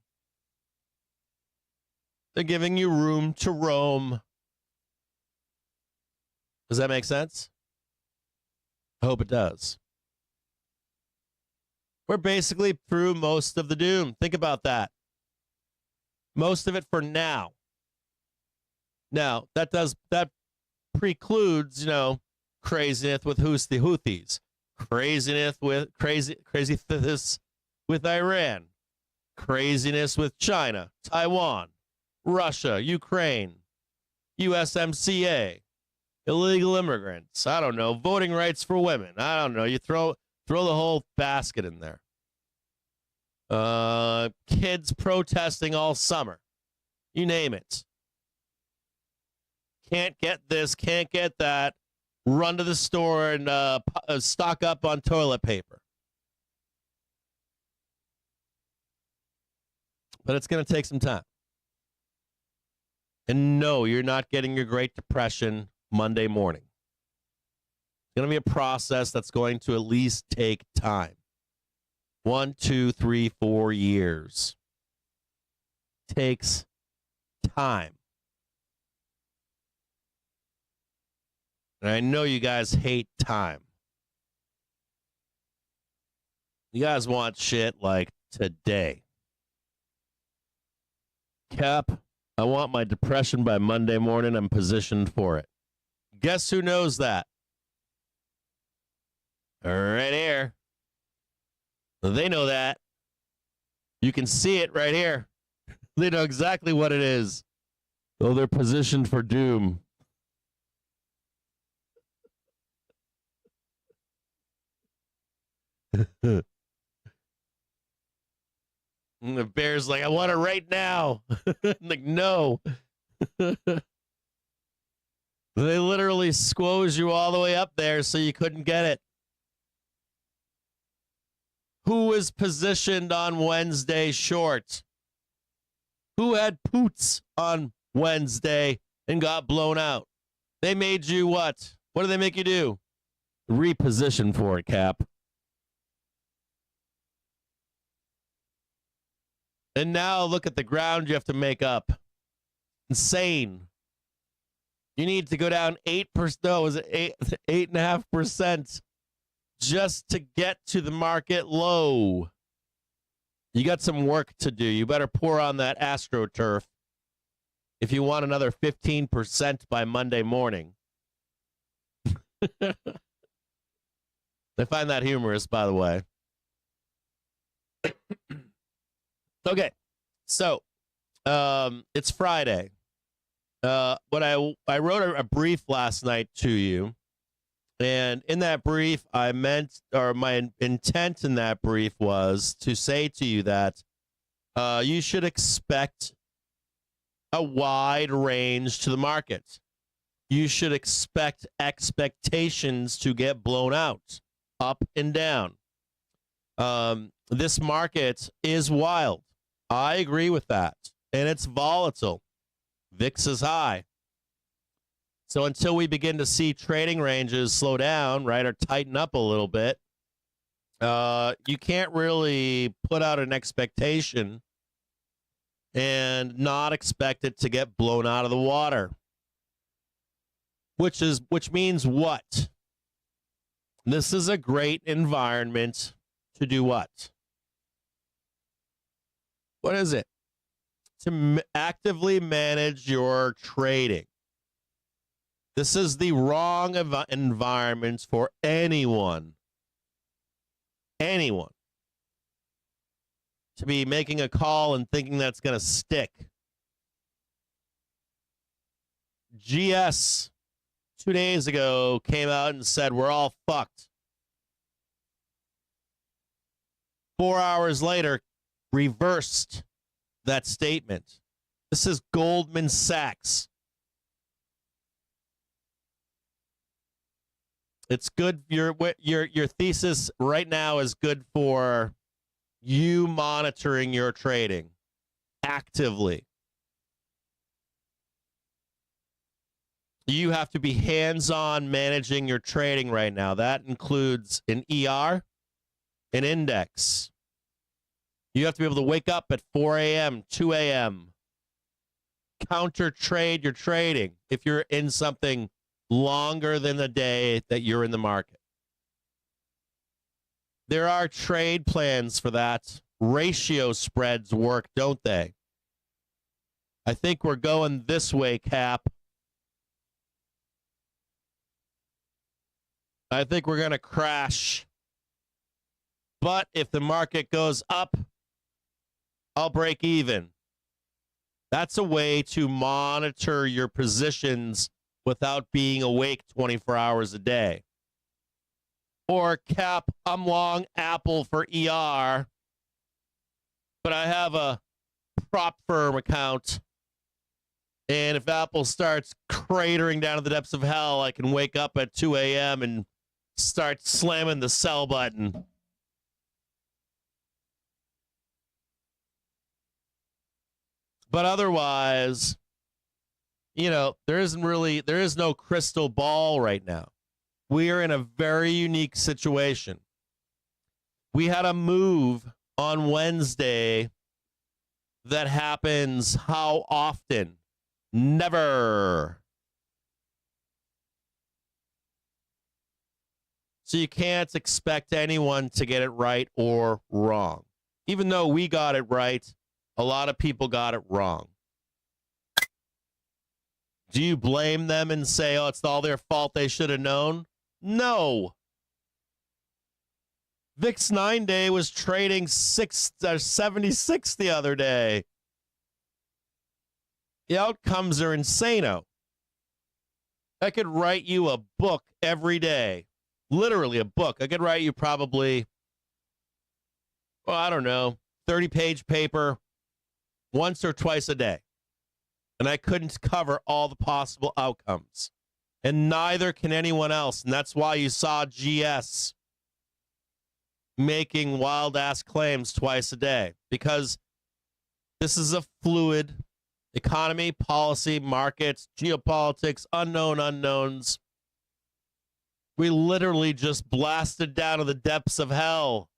They're giving you room to roam. Does that make sense? I hope it does. We're basically through most of the doom. Think about that. Most of it for now. Now, that precludes, craziness with the Houthis, craziness with Iran, craziness with China, Taiwan, Russia, Ukraine, USMCA, illegal immigrants, I don't know, voting rights for women. I don't know. You throw the whole basket in there. Kids protesting all summer. You name it. Can't get this, can't get that. Run to the store and stock up on toilet paper. But it's going to take some time. And no, you're not getting your Great Depression Monday morning. It's going to be a process that's going to at least take time. 1, 2, 3, 4 years. Takes time. And I know you guys hate time. You guys want shit like today. Cap, I want my depression by Monday morning. I'm positioned for it. Guess who knows that? Right here. They know that. You can see it right here. They know exactly what it is. Oh, they're positioned for doom. And the bear's like, I want it right now. Like, no. They literally squoze you all the way up there so you couldn't get it. Who was positioned on Wednesday short? Who had poots on Wednesday and got blown out? They made you what? What did they make you do? Reposition for it, Cap. And now look at the ground you have to make up. Insane. You need to go down 8%. No, was it 8.5% just to get to the market low? You got some work to do. You better pour on that AstroTurf if you want another 15% by Monday morning. I find that humorous, by the way. Okay, so it's Friday. What I wrote a brief last night to you, and in that brief, my intent in that brief was to say to you that you should expect a wide range to the market. You should expect expectations to get blown out, up and down. This market is wild. I agree with that. And it's volatile. VIX is high. So until we begin to see trading ranges slow down, right, or tighten up a little bit, you can't really put out an expectation and not expect it to get blown out of the water. Which means what? This is a great environment to do what? What is it? To actively manage your trading. This is the wrong environment for anyone to be making a call and thinking that's going to stick. GS 2 days ago came out and said we're all fucked. 4 hours later, reversed that statement. This is Goldman Sachs. It's good. Your thesis right now is good for you monitoring your trading actively. You have to be hands-on managing your trading right now. That includes an ER, an index. You have to be able to wake up at 4 a.m., 2 a.m., counter trade your trading if you're in something longer than the day that you're in the market. There are trade plans for that. Ratio spreads work, don't they? I think we're going this way, Cap. I think we're going to crash. But if the market goes up, I'll break even. That's a way to monitor your positions without being awake 24 hours a day. Or Cap, I'm long Apple for ER, but I have a prop firm account. And if Apple starts cratering down to the depths of hell, I can wake up at 2 a.m. and start slamming the sell button. But otherwise, there is no crystal ball right now. We are in a very unique situation. We had a move on Wednesday that happens how often? Never. So you can't expect anyone to get it right or wrong. Even though we got it right, a lot of people got it wrong. Do you blame them and say, oh, it's all their fault, they should have known? No. VIX 9-day was trading 76 the other day. The outcomes are insano. I could write you a book every day. Literally a book. I could write you probably, 30-page paper once or twice a day. And I couldn't cover all the possible outcomes. And neither can anyone else. And that's why you saw GS making wild-ass claims twice a day. Because this is a fluid economy, policy, markets, geopolitics, unknown unknowns. We literally just blasted down to the depths of hell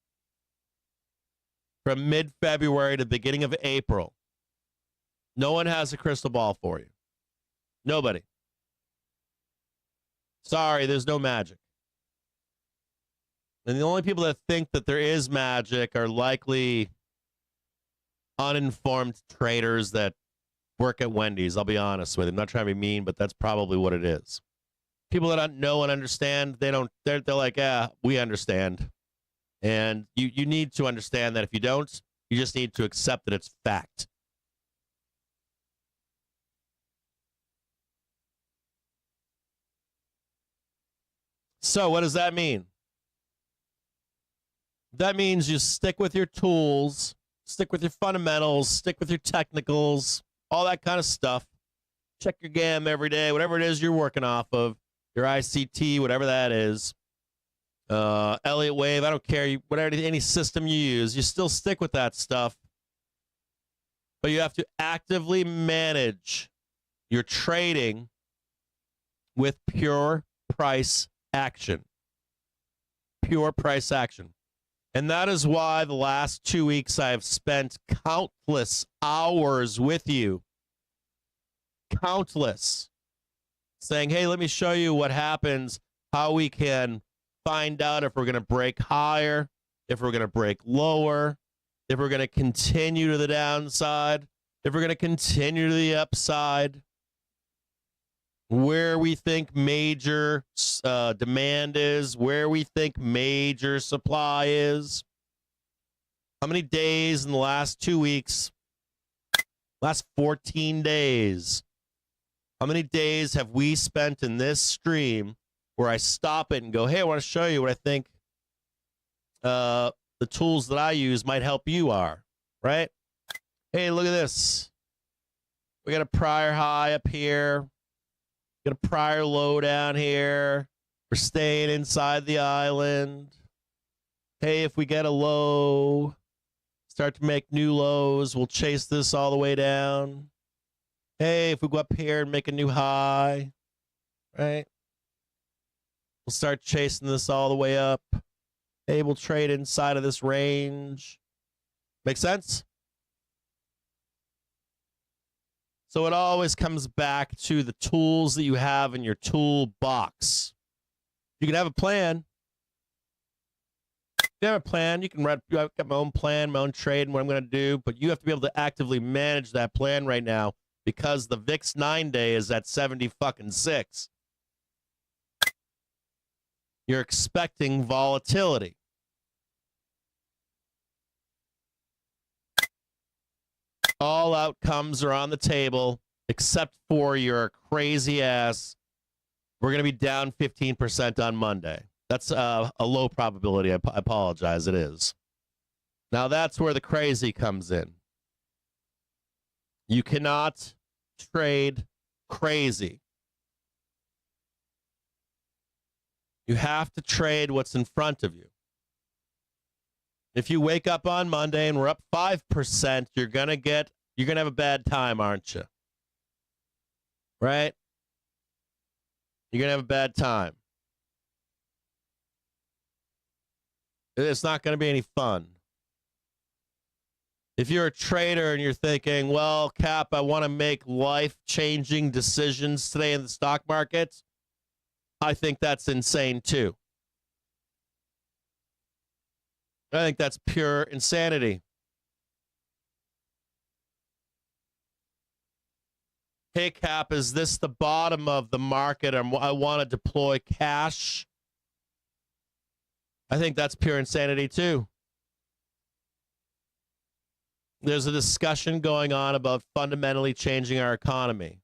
from mid-February to the beginning of April. No one has a crystal ball for you. Nobody. Sorry, there's no magic. And the only people that think that there is magic are likely uninformed traders that work at Wendy's. I'll be honest with you. I'm not trying to be mean, but that's probably what it is. People that don't know and understand, they're like, yeah, we understand. And you need to understand that if you don't, you just need to accept that it's fact. So what does that mean? That means you stick with your tools, stick with your fundamentals, stick with your technicals, all that kind of stuff. Check your GAM every day, whatever it is you're working off of, your ICT, whatever that is. Elliott Wave, I don't care, whatever any system you use, you still stick with that stuff. But you have to actively manage your trading with pure price action. Pure price action. And that is why the last 2 weeks I have spent countless hours with you. Countless. Saying, hey, let me show you what happens, how we can find out if we're going to break higher, if we're going to break lower, if we're going to continue to the downside, if we're going to continue to the upside, where we think major demand is, where we think major supply is. How many days in the last 2 weeks, last 14 days, how many days have we spent in this stream where I stop it and go, hey, I want to show you what I think the tools that I use might help you are, right? Hey, look at this. We got a prior high up here. Got a prior low down here. We're staying inside the island. Hey, if we get a low, start to make new lows, we'll chase this all the way down. Hey, if we go up here and make a new high, right? We'll start chasing this all the way up. Hey, we'll trade inside of this range. Make sense? So it always comes back to the tools that you have in your toolbox. You can have a plan. If you have a plan, you can write, I've got my own plan, my own trade, and what I'm going to do, but you have to be able to actively manage that plan right now because the VIX 9-day is at 76. You're expecting volatility. All outcomes are on the table, except for your crazy ass. We're going to be down 15% on Monday. That's a low probability. I apologize. It is. Now, that's where the crazy comes in. You cannot trade crazy. You have to trade what's in front of you. If you wake up on Monday and we're up 5%, you're going to have a bad time, aren't you? Right? You're going to have a bad time. It's not going to be any fun. If you're a trader and you're thinking, well, Cap, I want to make life-changing decisions today in the stock market, I think that's insane too. I think that's pure insanity. Hey, Cap, is this the bottom of the market? I want to deploy cash. I think that's pure insanity too. There's a discussion going on about fundamentally changing our economy.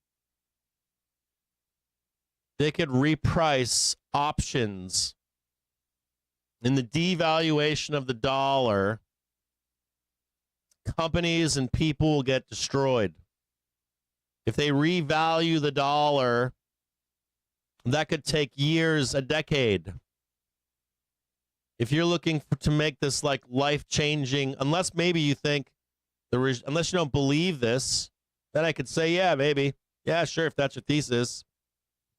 They could reprice options. In the devaluation of the dollar, companies and people will get destroyed. If they revalue the dollar, that could take years, a decade. If you're looking to make this like life-changing, unless maybe you think, unless you don't believe this, then I could say, yeah, maybe. Yeah, sure, if that's your thesis.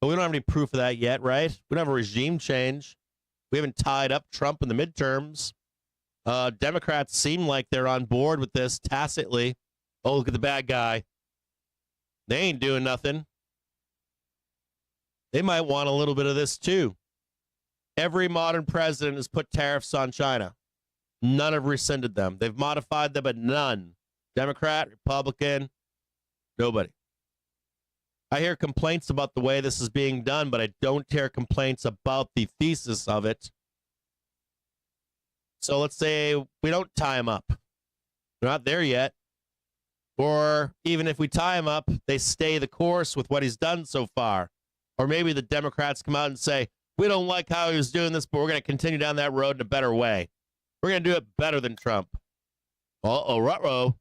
But we don't have any proof of that yet, right? We don't have a regime change. We haven't tied up Trump in the midterms. Democrats seem like they're on board with this tacitly. Oh, look at the bad guy. They ain't doing nothing. They might want a little bit of this too. Every modern president has put tariffs on China. None have rescinded them. They've modified them, but none. Democrat, Republican, nobody. I hear complaints about the way this is being done, but I don't hear complaints about the thesis of it. So let's say we don't tie them up. They're not there yet. Or even if we tie him up, they stay the course with what he's done so far. Or maybe the Democrats come out and say, we don't like how he was doing this, but we're going to continue down that road in a better way. We're going to do it better than Trump. Uh-oh.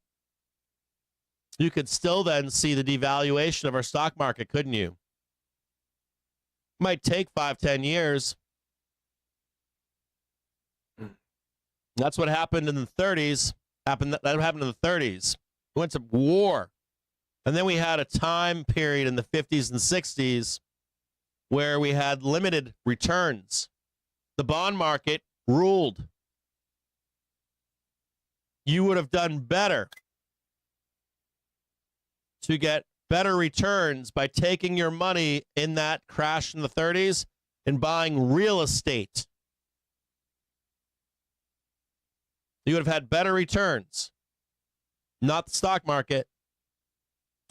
You could still then see the devaluation of our stock market, couldn't you? It might take 5-10 years. That's what happened in the 30s. That happened in the 30s. We went to war. And then we had a time period in the 50s and 60s where we had limited returns. The bond market ruled. you would have done better to get better returns by taking your money in that crash in the 30s and buying real estate. You would have had better returns. Not the stock market.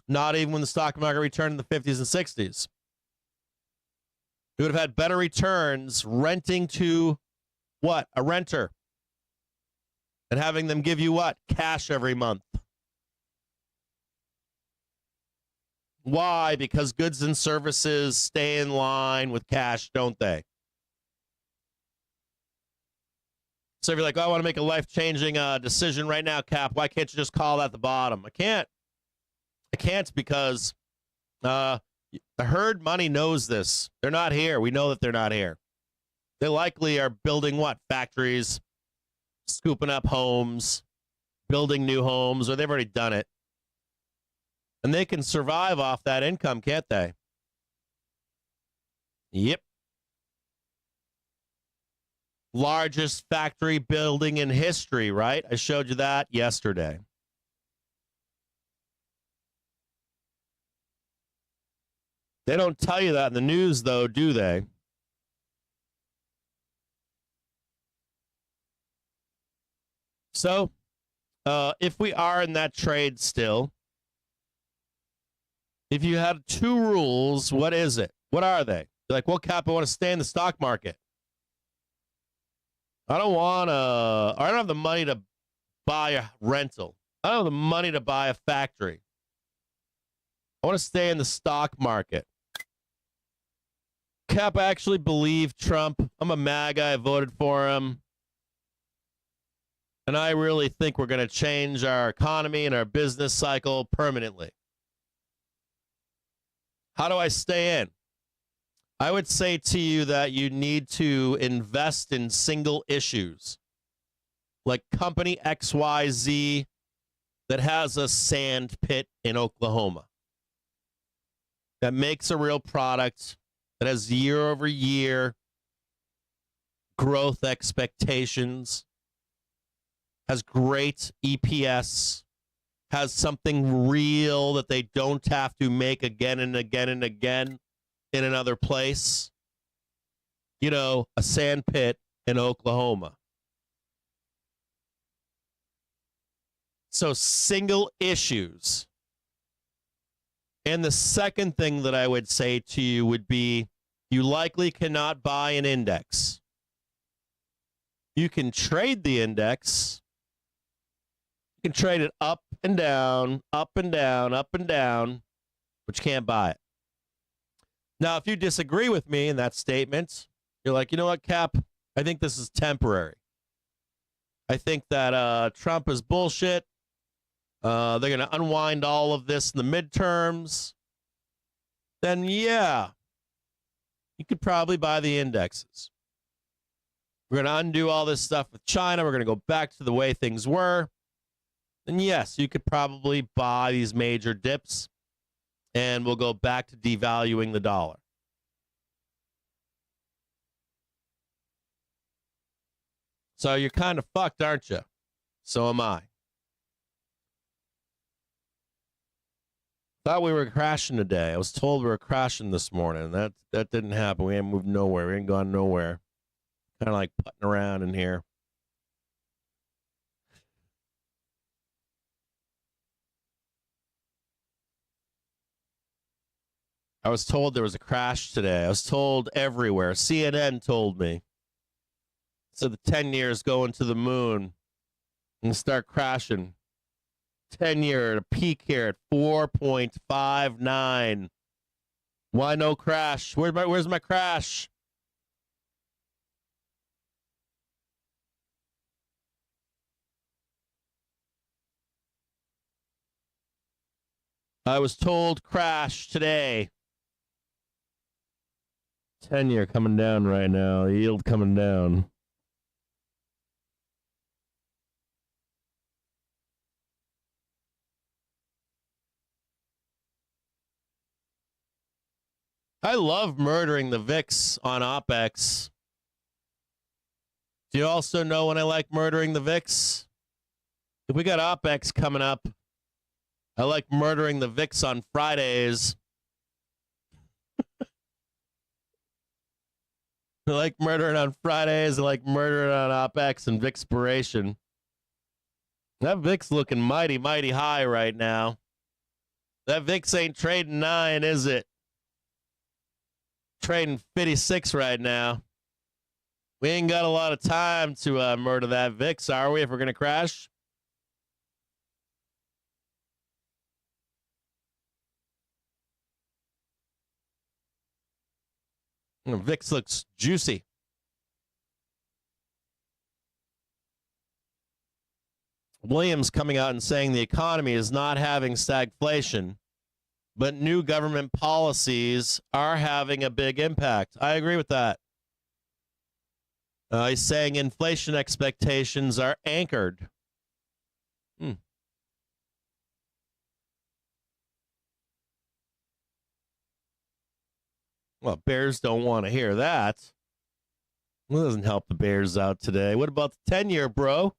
Not even when the stock market returned in the 50s and 60s. You would have had better returns renting to what? A renter. And having them give you what? Cash every month. Why? Because goods and services stay in line with cash, don't they? So if you're like, oh, I want to make a life-changing decision right now, Cap, why can't you just call that the bottom? I can't. I can't because the herd money knows this. They're not here. We know that they're not here. They likely are building what? Factories, scooping up homes, building new homes, or they've already done it. And they can survive off that income, can't they? Yep. Largest factory building in history, right? I showed you that yesterday. They don't tell you that in the news, though, do they? So, if we are in that trade still, if you had two rules, what is it? What are they? You're like, well, Cap, I want to stay in the stock market. I don't have the money to buy a rental. I don't have the money to buy a factory. I want to stay in the stock market. Cap, I actually believe Trump. I'm a MAGA. I voted for him. And I really think we're going to change our economy and our business cycle permanently. How do I stay in? I would say to you that you need to invest in single issues, like company XYZ that has a sand pit in Oklahoma, that makes a real product, that has year-over-year growth expectations, has great EPS, has something real that they don't have to make again and again and again in another place. You know, a sand pit in Oklahoma. So single issues. And the second thing that I would say to you would be, you likely cannot buy an index. You can trade the index. You can trade it up and down, up and down, up and down, but you can't buy it. Now, if you disagree with me in that statement, you're like, you know what, Cap? I think this is temporary. I think that Trump is bullshit. They're going to unwind all of this in the midterms. Then, yeah, you could probably buy the indexes. We're going to undo all this stuff with China. We're going to go back to the way things were. Then, yes, you could probably buy these major dips, and we'll go back to devaluing the dollar. So you're kind of fucked, aren't you? So am I. Thought we were crashing today. I was told we were crashing this morning. That didn't happen. We ain't moved nowhere. We ain't gone nowhere. Kind of like putting around in here. I was told there was a crash today. I was told everywhere. CNN told me. So the 10 years going to the moon and start crashing. 10-year at a peak here at 4.59. Why no crash? Where's my crash? I was told crash today. 10-year coming down right now. Yield coming down. I love murdering the VIX on OPEX. Do you also know when I like murdering the VIX? If we got OPEX coming up, I like murdering the VIX on Fridays. I like murdering on Fridays. I like murdering on OPEX and VIXpiration. That VIX looking mighty, mighty high right now. That VIX ain't trading 9, is it? Trading 56 right now. We ain't got a lot of time to murder that VIX, are we, if we're going to crash? VIX looks juicy. Williams coming out and saying the economy is not having stagflation, but new government policies are having a big impact. I agree with that. He's saying inflation expectations are anchored. Well, bears don't want to hear that. Well, doesn't help the bears out today. What about the 10-year, bro?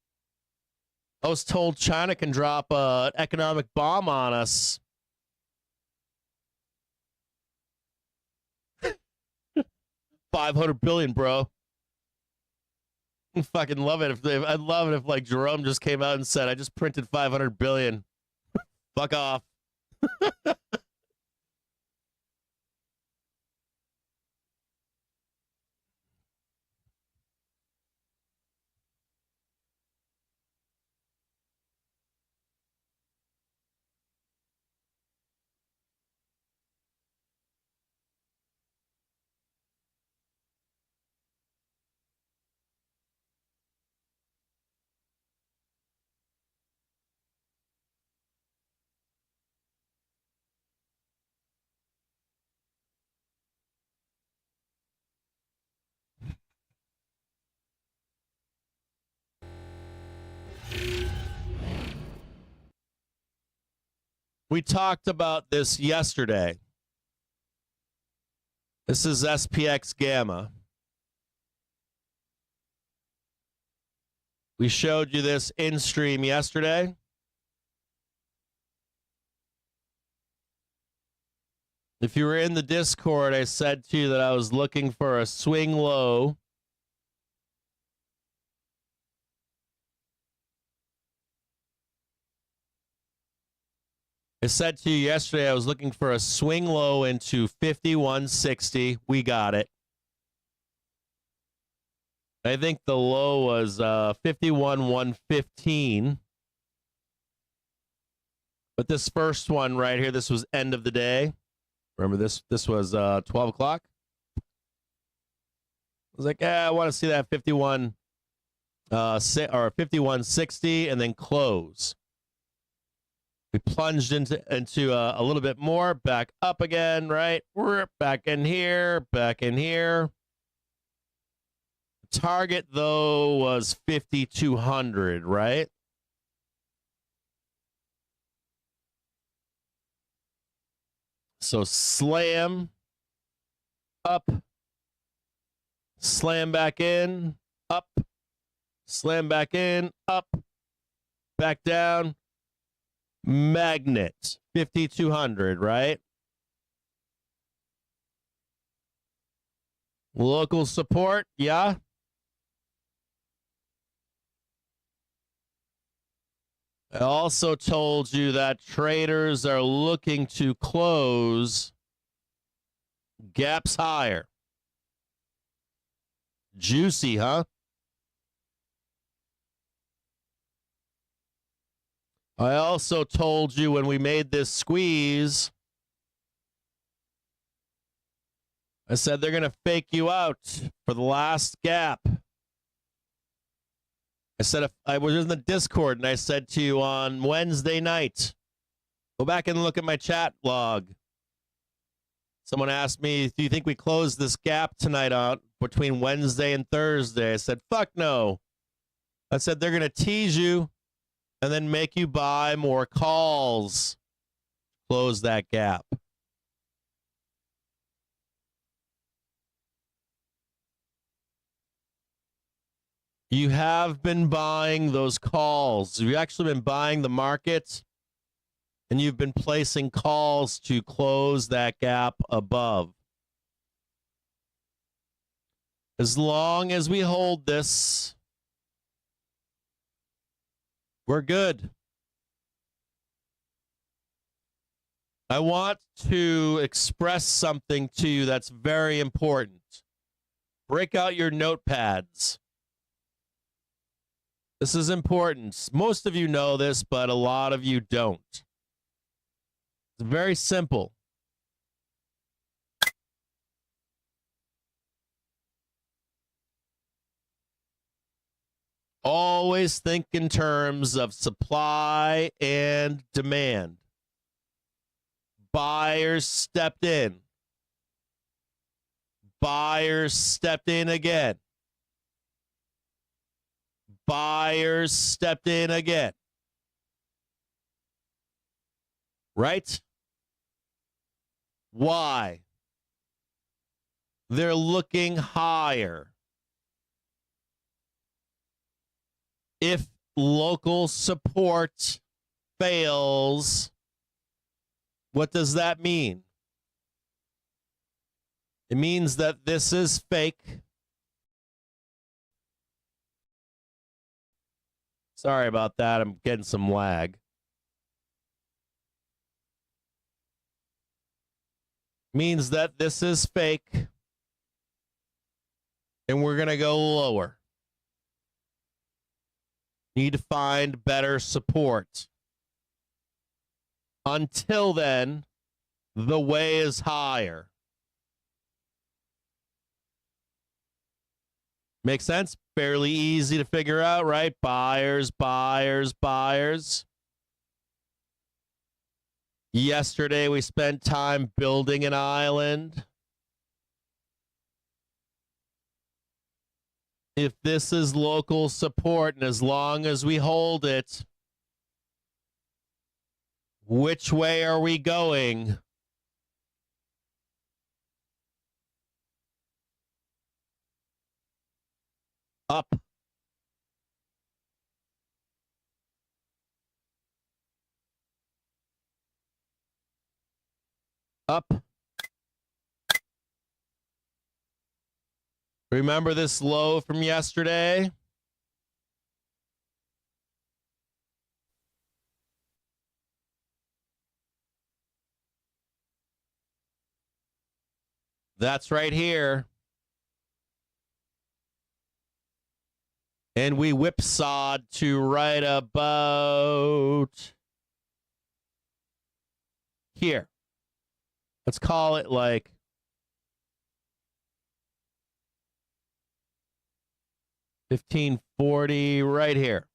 I was told China can drop an economic bomb on us. $500 billion, bro. I fucking love it. I'd love it if like Jerome just came out and said, "I just printed 500 billion." Fuck off. We talked about this yesterday. This is SPX Gamma. We showed you this in stream yesterday. If you were in the Discord, I said to you that I was looking for a swing low. I said to you yesterday I was looking for a swing low into 51.60. We got it. I think the low was 51.115. But this first one right here, this was end of the day. Remember this? This was 12 o'clock. I was like, I want to see that 51 or 51.60 and then close. We plunged into a little bit more, back up again, right? We're back in here, back in here. Target, though, was 5,200, right? So slam, up, slam back in, up, slam back in, up, back down. Magnet, 5,200, right? Local support, yeah. I also told you that traders are looking to close gaps higher. Juicy, huh? I also told you when we made this squeeze, I said they're going to fake you out for the last gap. I said if I was in the Discord and I said to you on Wednesday night, go back and look at my chat log. Someone asked me, do you think we close this gap tonight out between Wednesday and Thursday? I said, fuck no. I said they're going to tease you and then make you buy more calls. Close that gap. You have been buying those calls. You've actually been buying the market, and you've been placing calls to close that gap above. As long as we hold this, we're good. I want to express something to you that's very important. Break out your notepads. This is important. Most of you know this, but a lot of you don't. It's very simple. Always think in terms of supply and demand. Buyers stepped in. Buyers stepped in again. Buyers stepped in again. Right? Why? They're looking higher. If local support fails, what does that mean? It means that this is fake. Sorry about that. I'm getting some lag. Means that this is fake. And we're going to go lower. Need to find better support. Until then, the way is higher. Makes sense? Fairly easy to figure out, right? Buyers, buyers, buyers. Yesterday, we spent time building an island. If this is local support, and as long as we hold it, which way are we going? Up. Up. Remember this low from yesterday? That's right here. And we whipsawed to right about here. Let's call it like 1540 right here.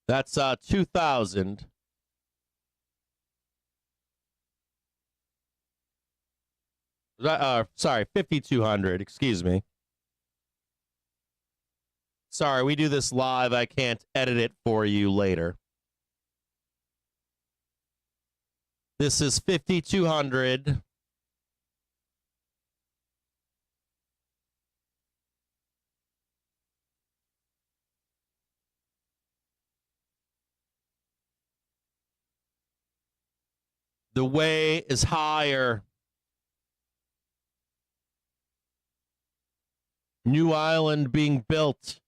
That's 2,000. Sorry, 5,200. Excuse me. Sorry, we do this live. I can't edit it for you later. This is 5,200. The way is higher. New island being built.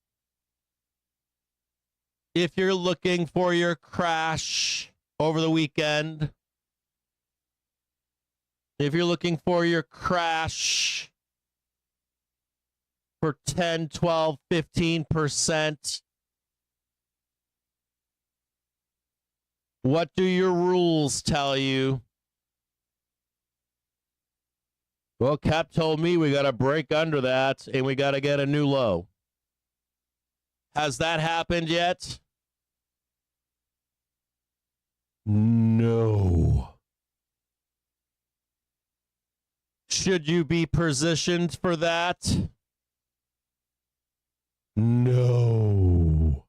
If you're looking for your crash over the weekend, if you're looking for your crash for 10, 12, 15%, what do your rules tell you? Well, Cap told me we got to break under that and we got to get a new low. Has that happened yet? No. Should you be positioned for that? No.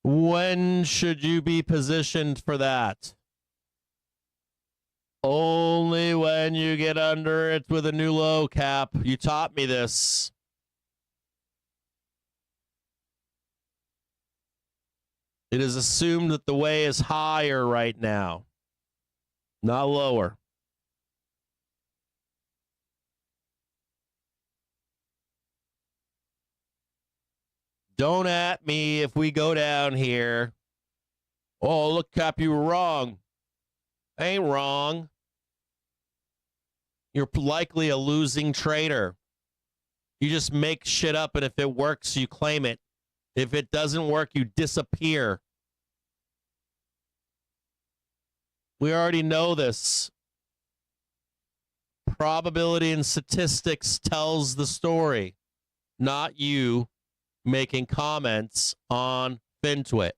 When should you be positioned for that? Only when you get under it with a new low, Cap. You taught me this. It is assumed that the way is higher right now, not lower. Don't at me if we go down here. Oh, look, Cap, you were wrong. I ain't wrong. You're likely a losing trader. You just make shit up, and if it works, you claim it. If it doesn't work, you disappear. We already know this. Probability and statistics tells the story, not you making comments on FinTwit.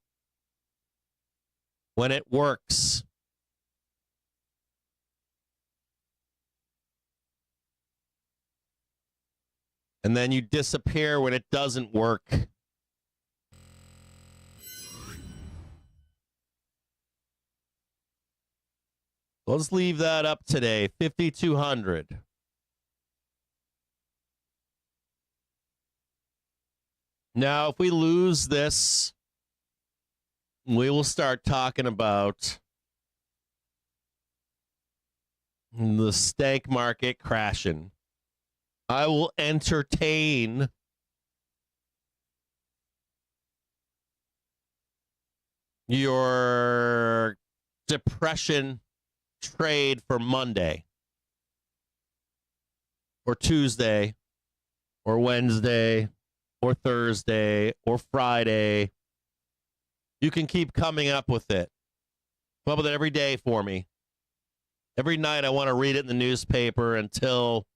When it works. And then you disappear when it doesn't work. Let's leave that up today. 5,200. Now, if we lose this, we will start talking about the stank market crashing. I will entertain your depression trade for Monday or Tuesday or Wednesday or Thursday or Friday. You can keep coming up with it. Come up with it every day for me. Every night I want to read it in the newspaper until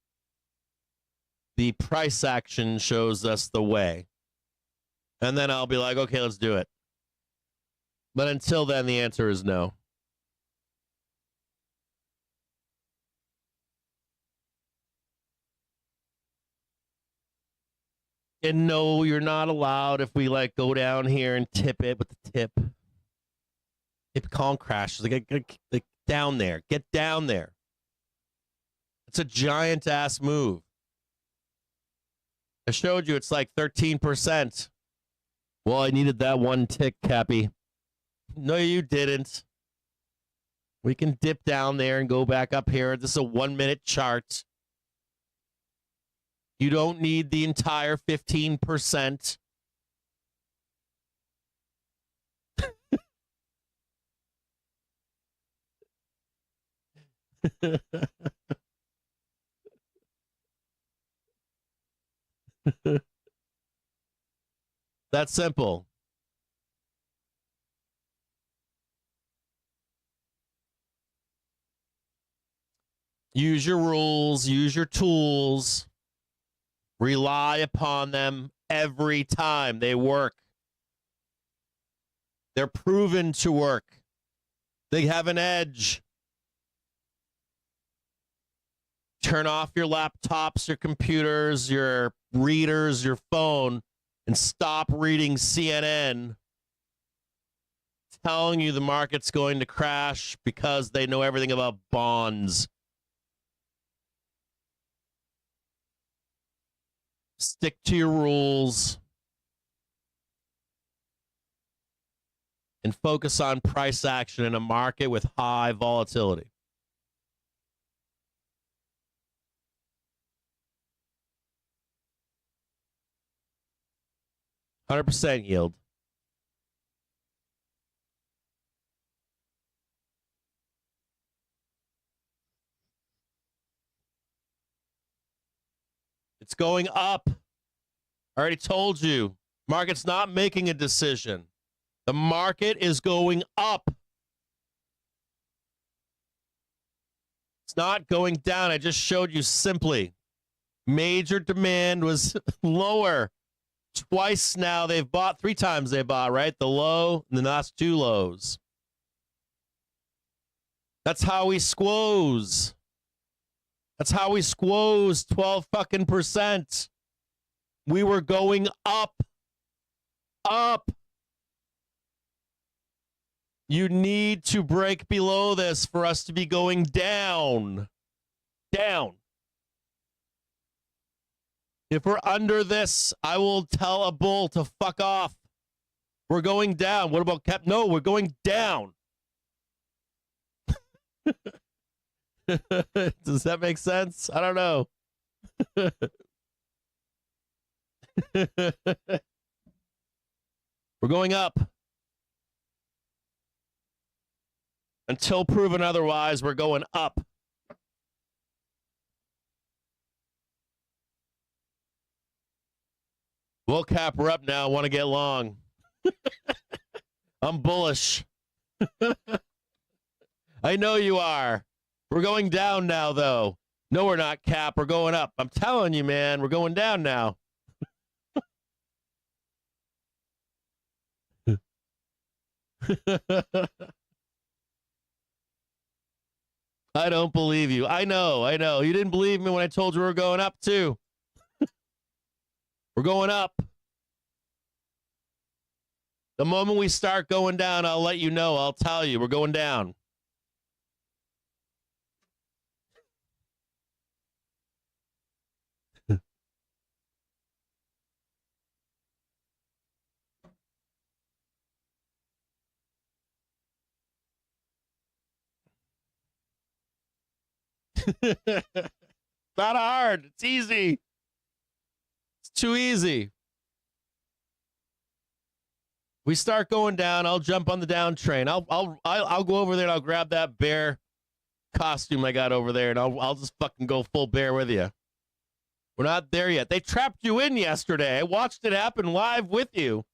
the price action shows us the way. And then I'll be like, okay, let's do it. But until then, the answer is no. And no, you're not allowed if we like go down here and tip it with the tip. Tip con crashes. Like down there. Get down there. It's a giant ass move. I showed you it's like 13%. Well, I needed that one tick, Cappy. No, you didn't. We can dip down there and go back up here. This is a 1 minute chart. You don't need the entire 15%. That's simple. Use your rules, use your tools. Rely upon them every time. They work. They're proven to work. They have an edge. Turn off your laptops, your computers, your readers, your phone, and stop reading CNN telling you the market's going to crash because they know everything about bonds. Stick to your rules and focus on price action in a market with high volatility. %, yield. It's going up. I already told you. Market's not making a decision. The market is going up. It's not going down. I just showed you simply. Major demand was lower. Twice now they've bought. 3 times they bought, right? The low and the last 2 lows. That's how we squoze. That's how we squoze 12%. We were going up. Up. You need to break below this for us to be going down. Down. If we're under this, I will tell a bull to fuck off. We're going down. What about cap? No, we're going down. Does that make sense? I don't know. We're going up. Until proven otherwise, we're going up. Bull cap, we're up now. Want to get long. I'm bullish. I know you are. We're going down now, though. No, we're not, Cap. We're going up. I'm telling you, man. We're going down now. I don't believe you. I know. You didn't believe me when I told you we were going up, too. We're going up. The moment we start going down, I'll let you know. I'll tell you. We're going down. Not hard. It's easy. It's too easy. We start going down. I'll jump on the down train. I'll go over there and I'll grab that bear costume I got over there and I'll just fucking go full bear with you. We're not there yet. They trapped you in yesterday. I watched it happen live with you.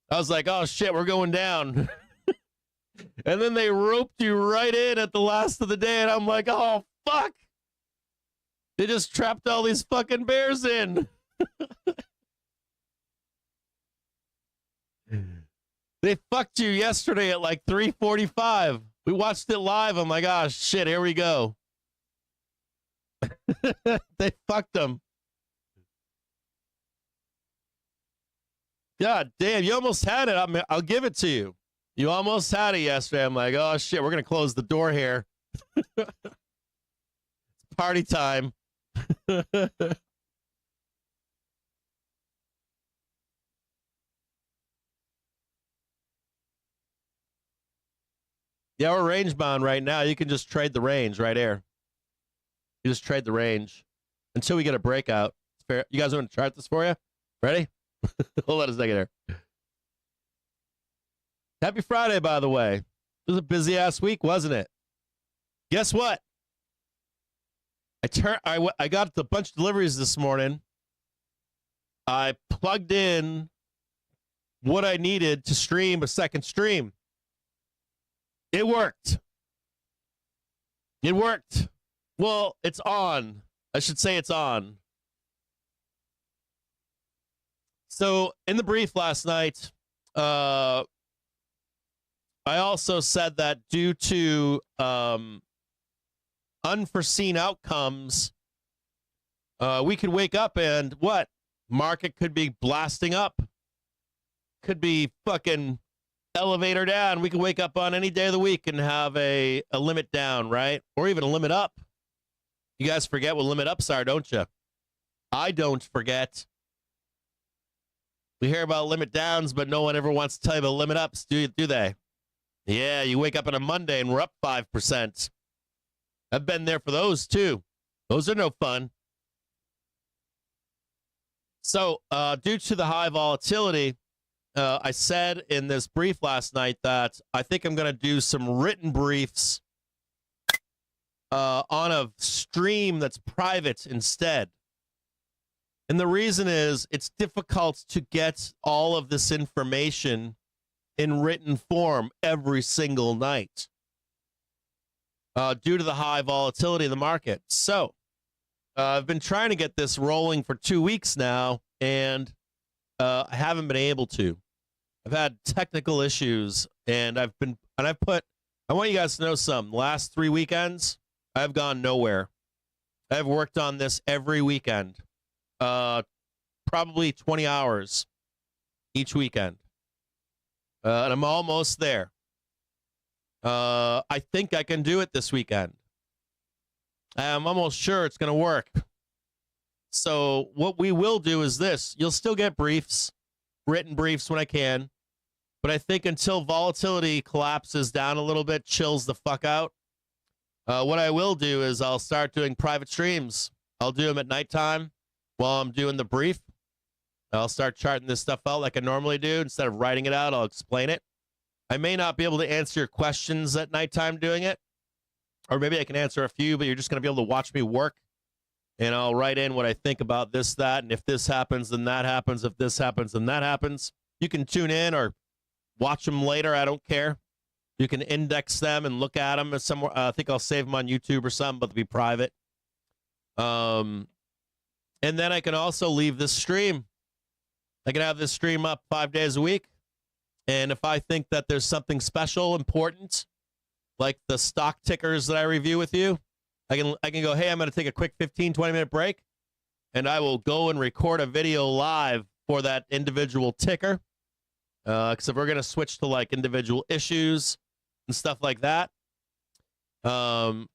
I was like, oh shit, we're going down. And then they roped you right in at the last of the day, and I'm like, oh, fuck. They just trapped all these fucking bears in. They fucked you yesterday at like 3:45. We watched it live. I'm like, oh, shit, here we go. They fucked them. God damn, you almost had it. I'll give it to you. You almost had it yesterday. I'm like, oh, shit, we're going to close the door here. It's party time. Yeah, we're range bound right now. You can just trade the range right here. You just trade the range until we get a breakout. It's fair. You guys want to chart this for you? Ready? Hold on a second here. Happy Friday, by the way. It was a busy-ass week, wasn't it? Guess what? I got a bunch of deliveries this morning. I plugged in what I needed to stream a second stream. It worked. It worked. Well, it's on. I should say it's on. So, in the brief last night, I also said that due to unforeseen outcomes, we could wake up and what? Market could be blasting up. Could be fucking elevator down. We could wake up on any day of the week and have a limit down, right? Or even a limit up. You guys forget what limit ups are, don't you? I don't forget. We hear about limit downs, but no one ever wants to tell you about limit ups, do they? Yeah, you wake up on a Monday and we're up 5%. I've been there for those too. Those are no fun. So, due to the high volatility, I said in this brief last night that I think I'm going to do some written briefs on a stream that's private instead. And the reason is it's difficult to get all of this information in written form every single night due to the high volatility of the market. So I've been trying to get this rolling for 2 weeks now, and I haven't been able to. I've had technical issues, and I want you guys to know something. The last 3 weekends, I've gone nowhere. I've worked on this every weekend, probably 20 hours each weekend. And I'm almost there. I think I can do it this weekend. I'm almost sure it's going to work. So what we will do is this. You'll still get briefs, written briefs when I can. But I think until volatility collapses down a little bit, chills the fuck out, what I will do is I'll start doing private streams. I'll do them at nighttime while I'm doing the brief. I'll start charting this stuff out like I normally do. Instead of writing it out, I'll explain it. I may not be able to answer your questions at nighttime doing it. Or maybe I can answer a few, but you're just going to be able to watch me work. And I'll write in what I think about this, that, and if this happens, then that happens. If this happens, then that happens. You can tune in or watch them later. I don't care. You can index them and look at them somewhere. I think I'll save them on YouTube or something, but they'll be private. And then I can also leave this stream. I can have this stream up 5 days a week. And if I think that there's something special, important, like the stock tickers that I review with you, I can go, hey, I'm going to take a quick 15, 20-minute break, and I will go and record a video live for that individual ticker. Because if we're going to switch to like individual issues and stuff like that, it'll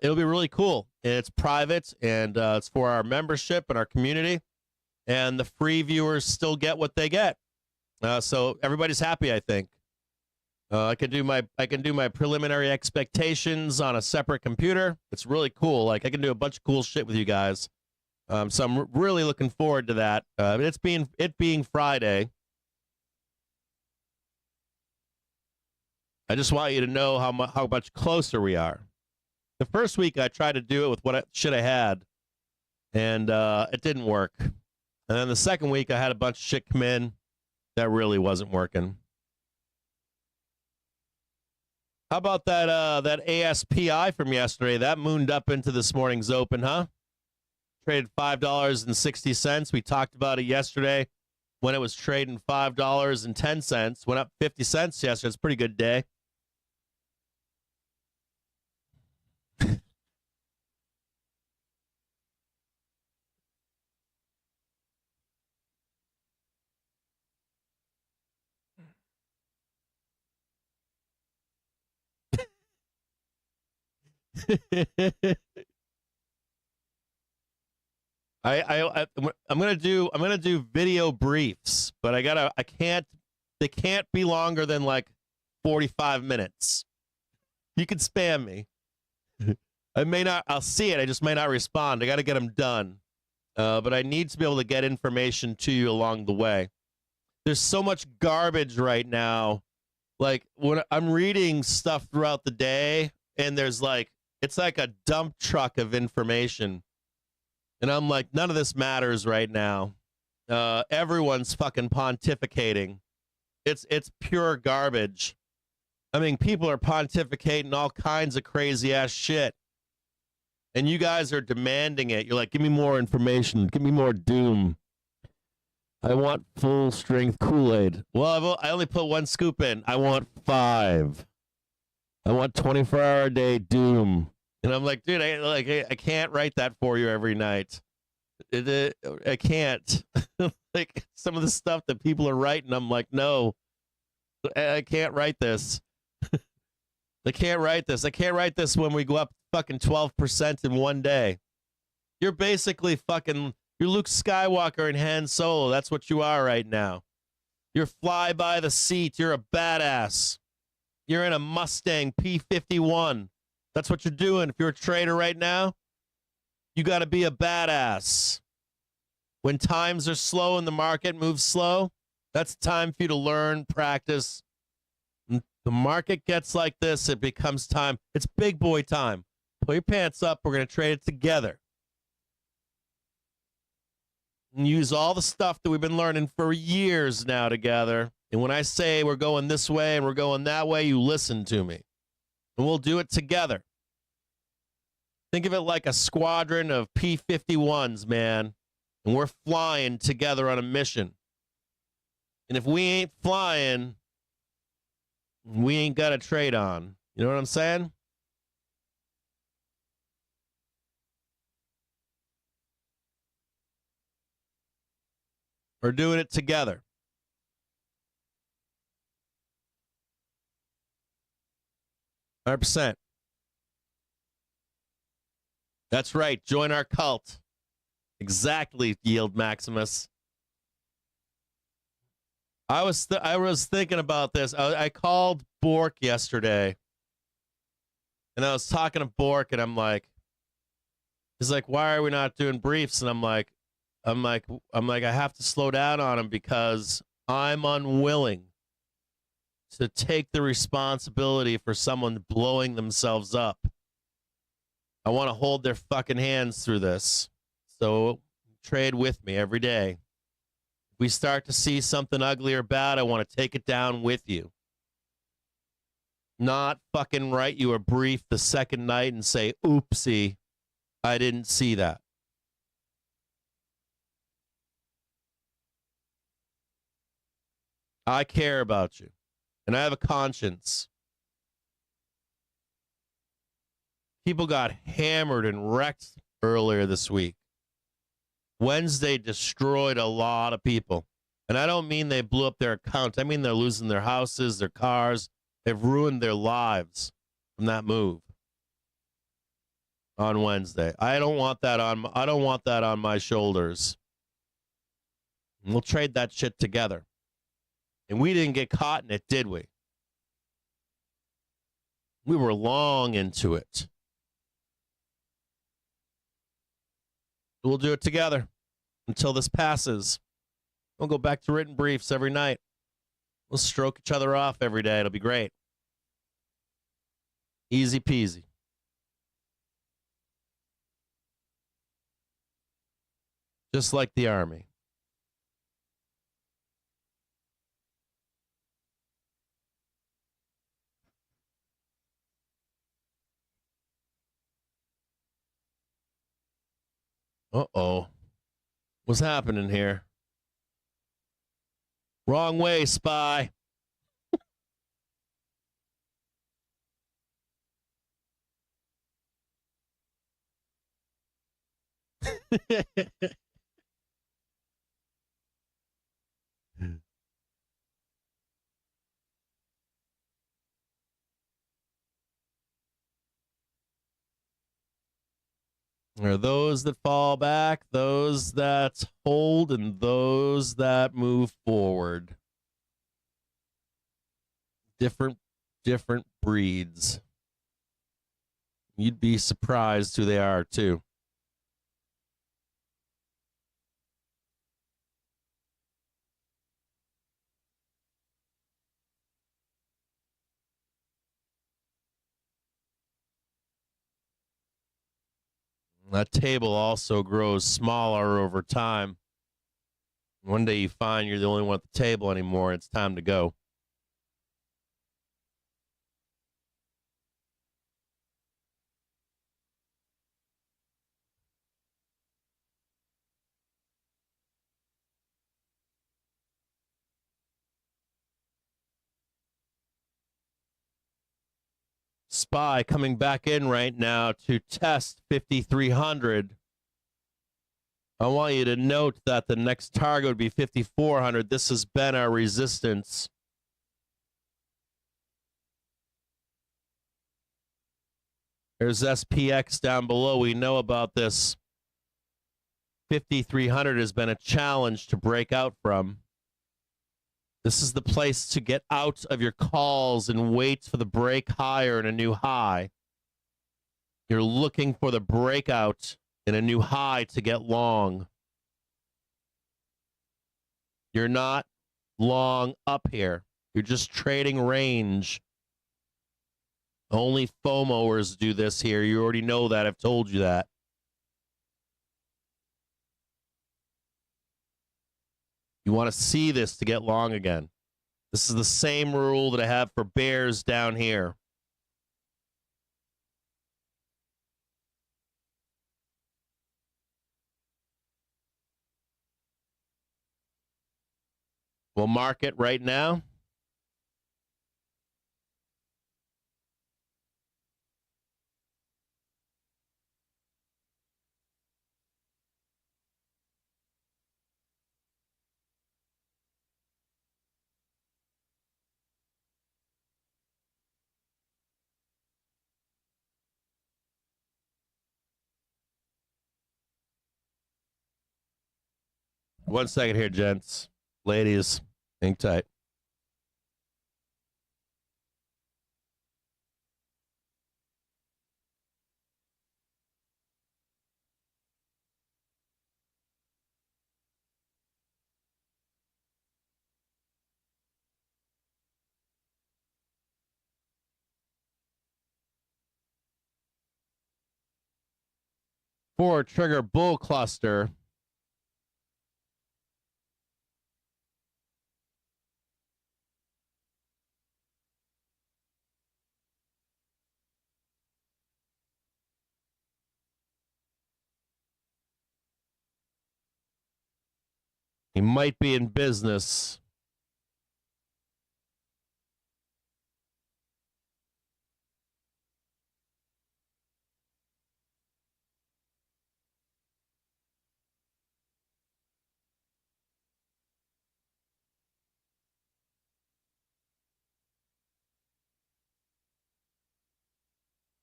be really cool. It's private, and it's for our membership and our community, and the free viewers still get what they get. So everybody's happy, I think. I can do my preliminary expectations on a separate computer. It's really cool. Like I can do a bunch of cool shit with you guys. So I'm really looking forward to that. It being Friday. I just want you to know how much closer we are. The first week I tried to do it with what shit I had, and it didn't work. And then the second week I had a bunch of shit come in that really wasn't working. How about that ASPI from yesterday? That mooned up into this morning's open, huh? Traded $5.60. We talked about it yesterday when it was trading $5.10. Went up 50 cents yesterday. It's a pretty good day. I'm gonna do video briefs, but they can't be longer than like 45 minutes. You can spam me. I'll see it. I just may not respond. I got to get them done. But I need to be able to get information to you along the way. There's so much garbage right now. Like when I'm reading stuff throughout the day, and it's like a dump truck of information. And I'm like, none of this matters right now. Everyone's fucking pontificating. It's pure garbage. I mean, people are pontificating all kinds of crazy ass shit. And you guys are demanding it. You're like, give me more information. Give me more doom. I want full strength Kool-Aid. Well, I only put one scoop in. I want 5. I want 24-hour a day doom. And I'm like, dude, I can't write that for you every night. I can't. Like some of the stuff that people are writing, I'm like, no, I can't write this. I can't write this. I can't write this when we go up fucking 12% in one day. You're basically you're Luke Skywalker and Han Solo. That's what you are right now. You're fly by the seat. You're a badass. You're in a Mustang P-51. That's what you're doing. If you're a trader right now, you got to be a badass. When times are slow and the market moves slow, that's time for you to learn, practice. When the market gets like this, it becomes time. It's big boy time. Pull your pants up. We're going to trade it together. And use all the stuff that we've been learning for years now together. And when I say we're going this way and we're going that way, you listen to me. And we'll do it together. Think of it like a squadron of P-51s, man. And we're flying together on a mission. And if we ain't flying, we ain't got a trade on. You know what I'm saying? We're doing it together. 100%. That's right. Join our cult. Exactly, Yield Maximus. I was thinking about this. I called Bork yesterday, and I was talking to Bork, and I'm like, he's like, why are we not doing briefs? And I'm like, I have to slow down on him because I'm unwilling to take the responsibility for someone blowing themselves up. I want to hold their fucking hands through this. So trade with me every day. If we start to see something ugly or bad, I want to take it down with you. Not fucking write you a brief the second night and say, oopsie, I didn't see that. I care about you, and I have a conscience. People got hammered and wrecked earlier this week. Wednesday destroyed a lot of people. And I don't mean they blew up their accounts. I mean they're losing their houses, their cars. They've ruined their lives from that move on Wednesday. I don't want that on my shoulders. And we'll trade that shit together. And we didn't get caught in it, did we? We were long into it. We'll do it together until this passes. We'll go back to written briefs every night. We'll stroke each other off every day. It'll be great. Easy peasy. Just like the Army. Uh-oh. What's happening here? Wrong way, spy. There are those that fall back, those that hold, and those that move forward. Different breeds. You'd be surprised who they are, too. That table also grows smaller over time. One day you find you're the only one at the table anymore. It's time to go. SPY coming back in right now to test 5,300. I want you to note that the next target would be 5,400. This has been our resistance. There's SPX down below. We know about this. 5,300 has been a challenge to break out from. This is the place to get out of your calls and wait for the break higher and a new high. You're looking for the breakout and a new high to get long. You're not long up here. You're just trading range. Only FOMOers do this here. You already know that. I've told you that. You want to see this to get long again. This is the same rule that I have for bears down here. We'll mark it right now. 1 second here, gents. Ladies, hang tight. For trigger bull cluster. He might be in business.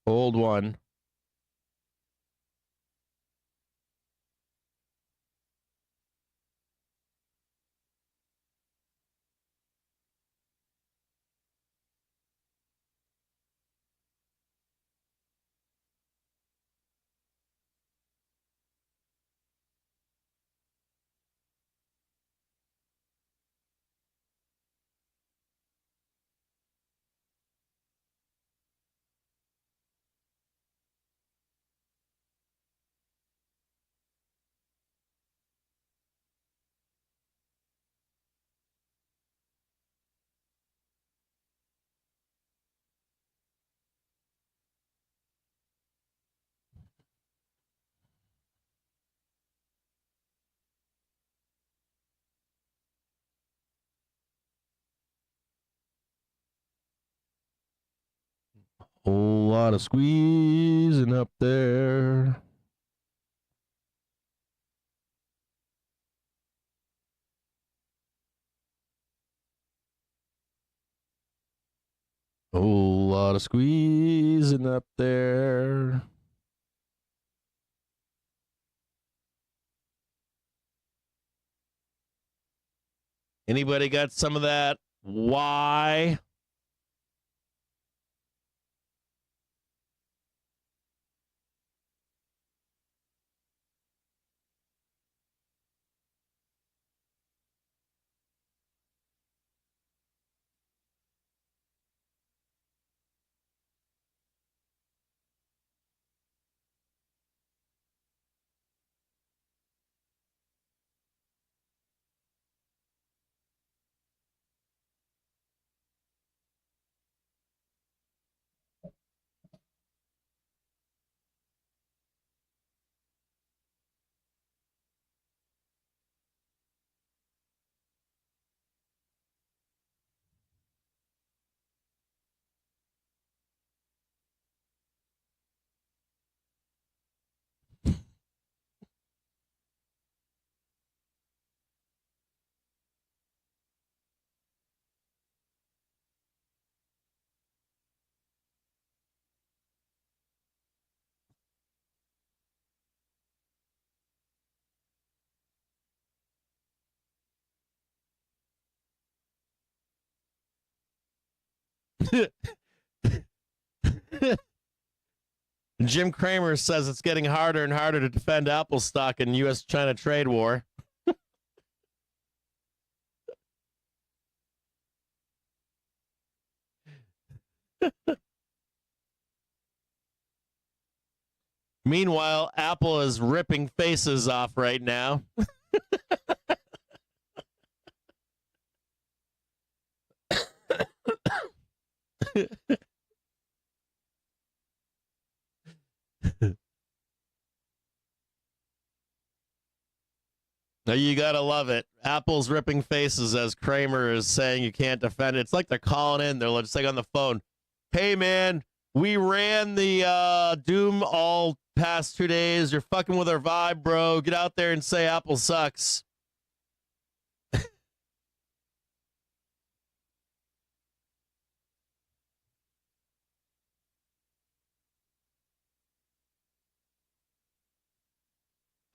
Old one. Whole lot of squeezing up there. Whole lot of squeezing up there. Anybody got some of that? Why? Jim Cramer says it's getting harder and harder to defend Apple stock in U.S.-China trade war. Meanwhile, Apple is ripping faces off right now. Now you gotta love it. Apple's ripping faces as Kramer is saying you can't defend it. It's like they're calling in. They're just like on the phone. Hey man, we ran the Doom all past 2 days. You're fucking with our vibe, bro. Get out there and say Apple sucks.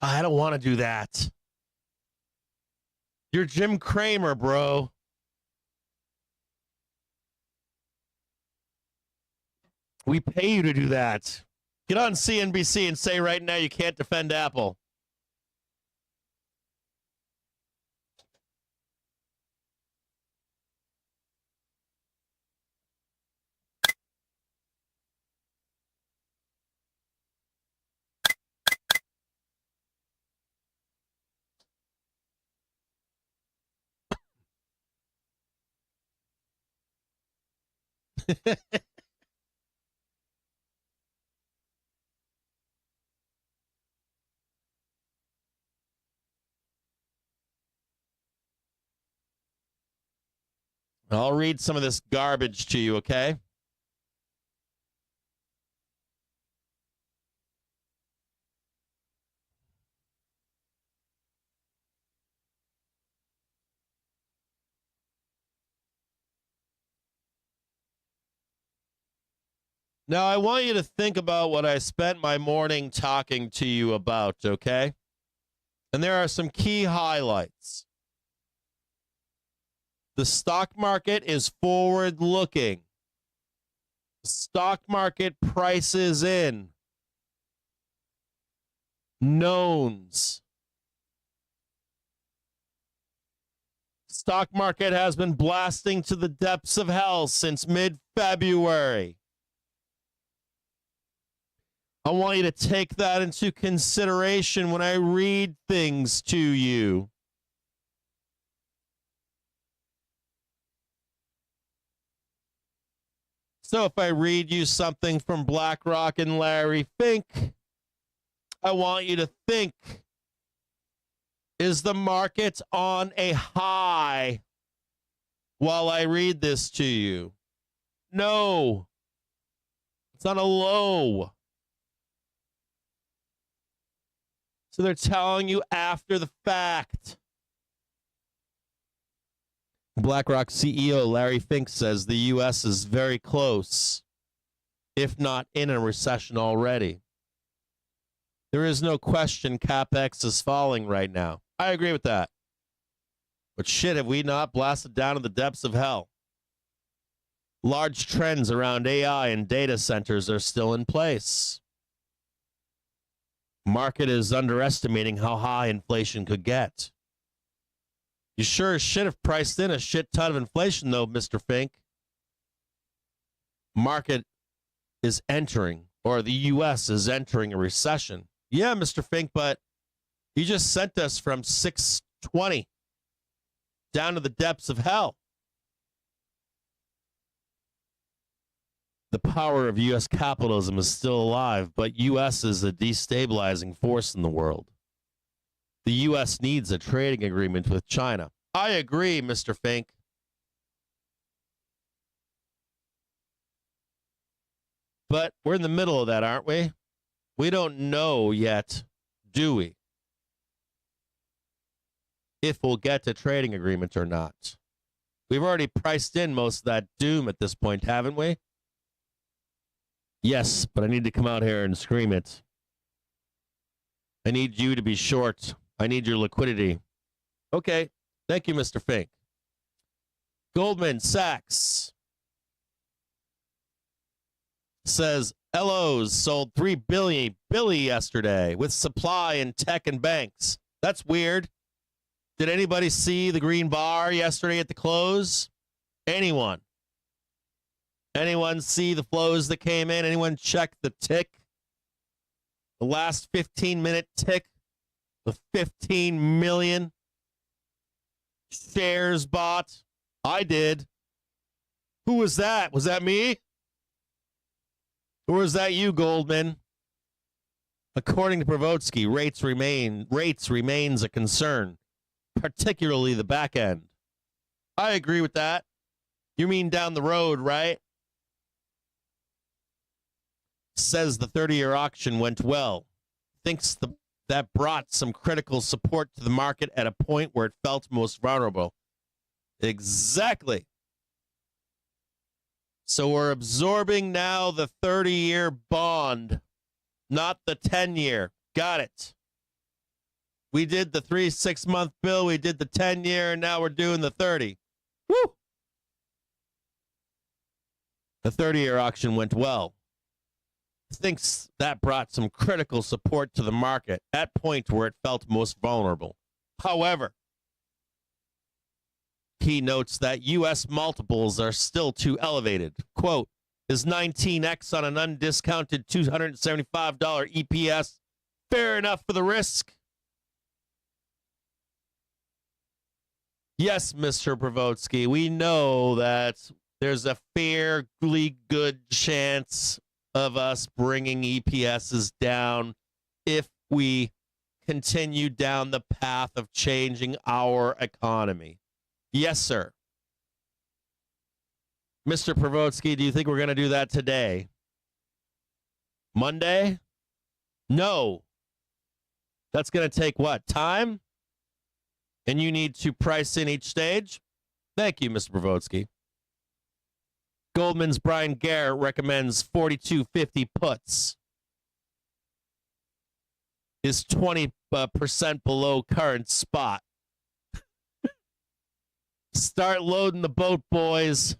I don't want to do that. You're Jim Cramer, bro. We pay you to do that. Get on CNBC and say right now you can't defend Apple. I'll read some of this garbage to you, okay? Now, I want you to think about what I spent my morning talking to you about, okay? And there are some key highlights. The stock market is forward looking. The stock market prices in knowns. Stock market has been blasting to the depths of hell since mid-February. I want you to take that into consideration when I read things to you. So if I read you something from BlackRock and Larry Fink, I want you to think, is the market on a high while I read this to you? No. It's on a low. So they're telling you after the fact. BlackRock CEO Larry Fink says the U.S. is very close, if not in a recession already. There is no question CapEx is falling right now. I agree with that. But shit, have we not blasted down to the depths of hell? Large trends around AI and data centers are still in place. Market is underestimating how high inflation could get. You sure as shit have priced in a shit ton of inflation, though, Mr. Fink. Market is entering, or the U.S. is entering a recession. Yeah, Mr. Fink, but you just sent us from 620 down to the depths of hell. The power of U.S. capitalism is still alive, but U.S. is a destabilizing force in the world. The U.S. needs a trading agreement with China. I agree, Mr. Fink. But we're in the middle of that, aren't we? We don't know yet, do we? If we'll get a trading agreement or not. We've already priced in most of that doom at this point, haven't we? Yes, but I need to come out here and scream it. I need you to be short. I need your liquidity. Okay. Thank you, Mr. Fink. Goldman Sachs says LOs sold $3 billion yesterday with supply in tech and banks. That's weird. Did anybody see the green bar yesterday at the close? Anyone? Anyone see the flows that came in? Anyone check the tick? The last 15-minute tick with 15 million shares bought? I did. Who was that? Was that me? Or was that you, Goldman? According to Pravotsky, rates remains a concern, particularly the back end. I agree with that. You mean down the road, right? Says the 30-year auction went well. Thinks that brought some critical support to the market at a point where it felt most vulnerable. Exactly. So we're absorbing now the 30-year bond, not the 10-year. Got it. We did the 6-month bill. We did the 10-year, and now we're doing the 30. Woo! The 30-year auction went well. Thinks that brought some critical support to the market at points where it felt most vulnerable. However, he notes that U.S. multiples are still too elevated. Quote, is 19x on an undiscounted $275 EPS fair enough for the risk? Yes, Mr. Pravotsky, we know that there's a fairly good chance of us bringing EPSs down if we continue down the path of changing our economy. Yes, sir. Mr. Pravotsky, do you think we're going to do that today? Monday? No. That's going to take what? Time? And you need to price in each stage? Thank you, Mr. Pravotsky. Goldman's Brian Garrett recommends 42.50 puts. Is 20% below current spot. Start loading the boat, boys.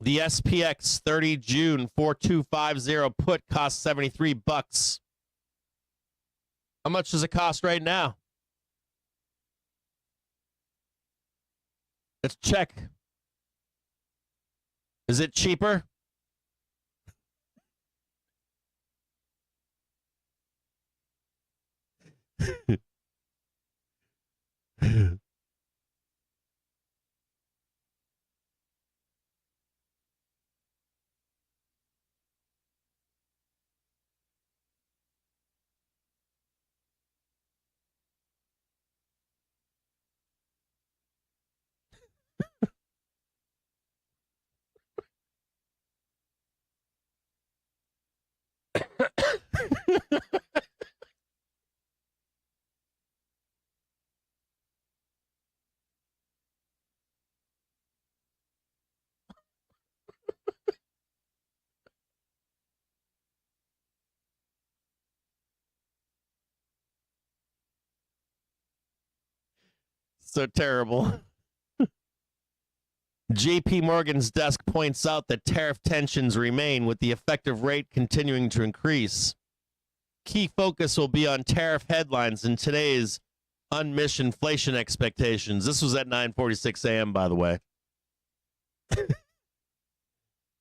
The SPX 30 June 4250 put costs $73. How much does it cost right now? Let's check. Is it cheaper? So terrible. JP Morgan's desk points out that tariff tensions remain with the effective rate continuing to increase. Key focus will be on tariff headlines in today's unmissed inflation expectations. This was at 9:46 a.m., by the way.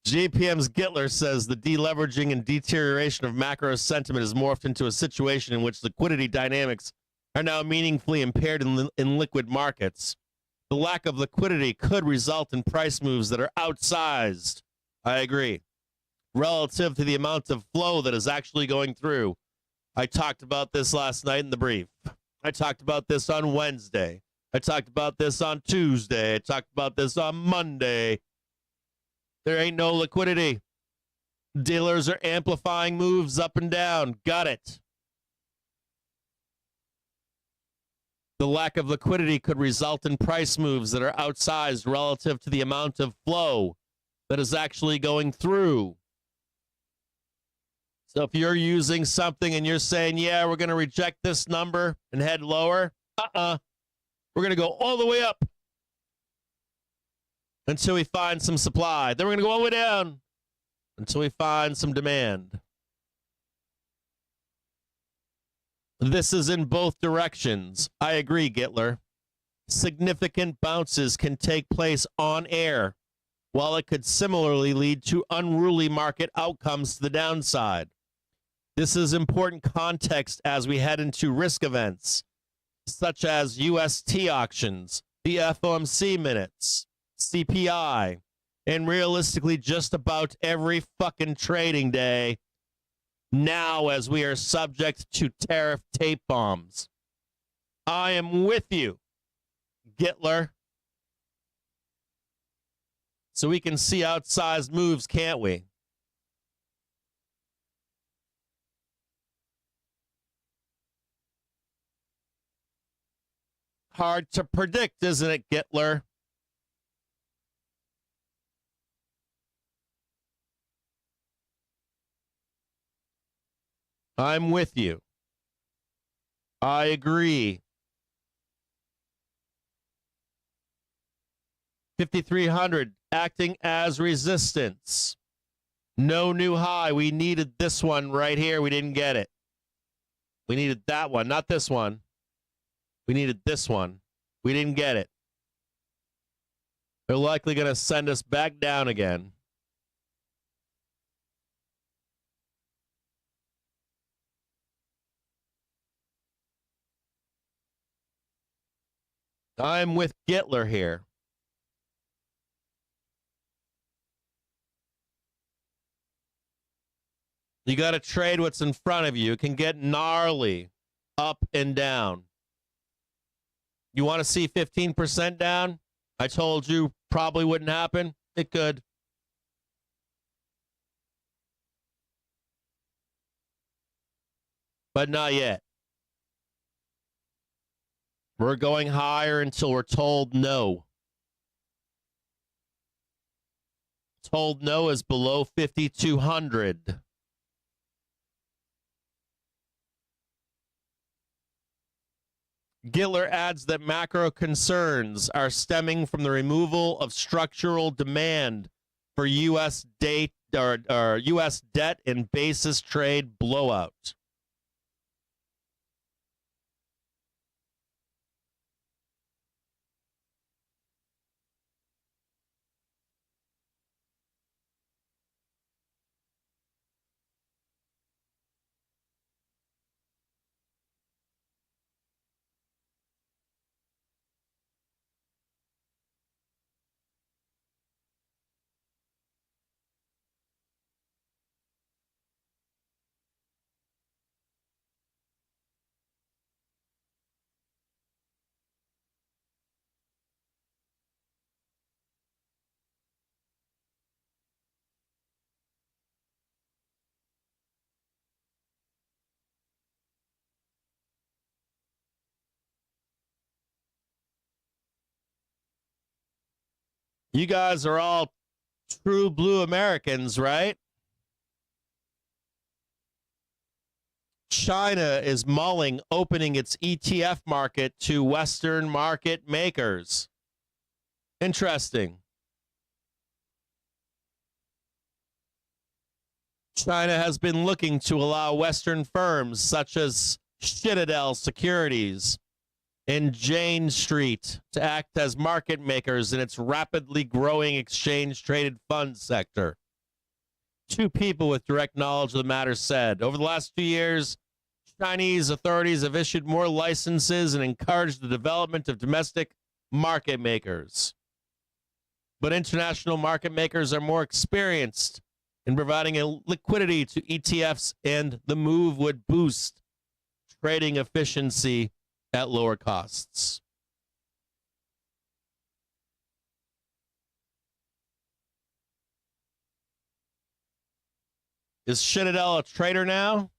JPM's Gittler says the deleveraging and deterioration of macro sentiment has morphed into a situation in which liquidity dynamics are now meaningfully impaired in liquid markets. The lack of liquidity could result in price moves that are outsized. I agree. Relative to the amount of flow that is actually going through. I talked about this last night in the brief. I talked about this on Wednesday. I talked about this on Tuesday. I talked about this on Monday. There ain't no liquidity. Dealers are amplifying moves up and down. Got it. The lack of liquidity could result in price moves that are outsized relative to the amount of flow that is actually going through. So if you're using something and you're saying, yeah, we're going to reject this number and head lower, we're going to go all the way up until we find some supply. Then we're going to go all the way down until we find some demand. This is in both directions. I agree, Gittler. Significant bounces can take place on air, while it could similarly lead to unruly market outcomes to the downside. This is important context as we head into risk events, such as UST auctions, the FOMC minutes, CPI, and realistically just about every fucking trading day now as we are subject to tariff tape bombs. I am with you, Gitler. So we can see outsized moves, can't we? Hard to predict, isn't it, Gitler? I'm with you. I agree. 5,300 acting as resistance. No new high. We needed this one right here. We didn't get it. We needed that one, not this one. We needed this one. We didn't get it. They're likely going to send us back down again. I'm with Gitler here. You got to trade what's in front of you. It can get gnarly up and down. You want to see 15% down? I told you probably wouldn't happen. It could. But not yet. We're going higher until we're told no. Told no is below 5,200. Gitler adds that macro concerns are stemming from the removal of structural demand for U.S. debt or U.S. debt and basis trade blowout. You guys are all true blue Americans, right? China is mulling opening its ETF market to Western market makers. Interesting. China has been looking to allow Western firms such as Citadel Securities and Jane Street to act as market makers in its rapidly growing exchange-traded fund sector. Two people with direct knowledge of the matter said, over the last 2 years, Chinese authorities have issued more licenses and encouraged the development of domestic market makers. But international market makers are more experienced in providing a liquidity to ETFs, and the move would boost trading efficiency at lower costs. Is Citadel a trader now?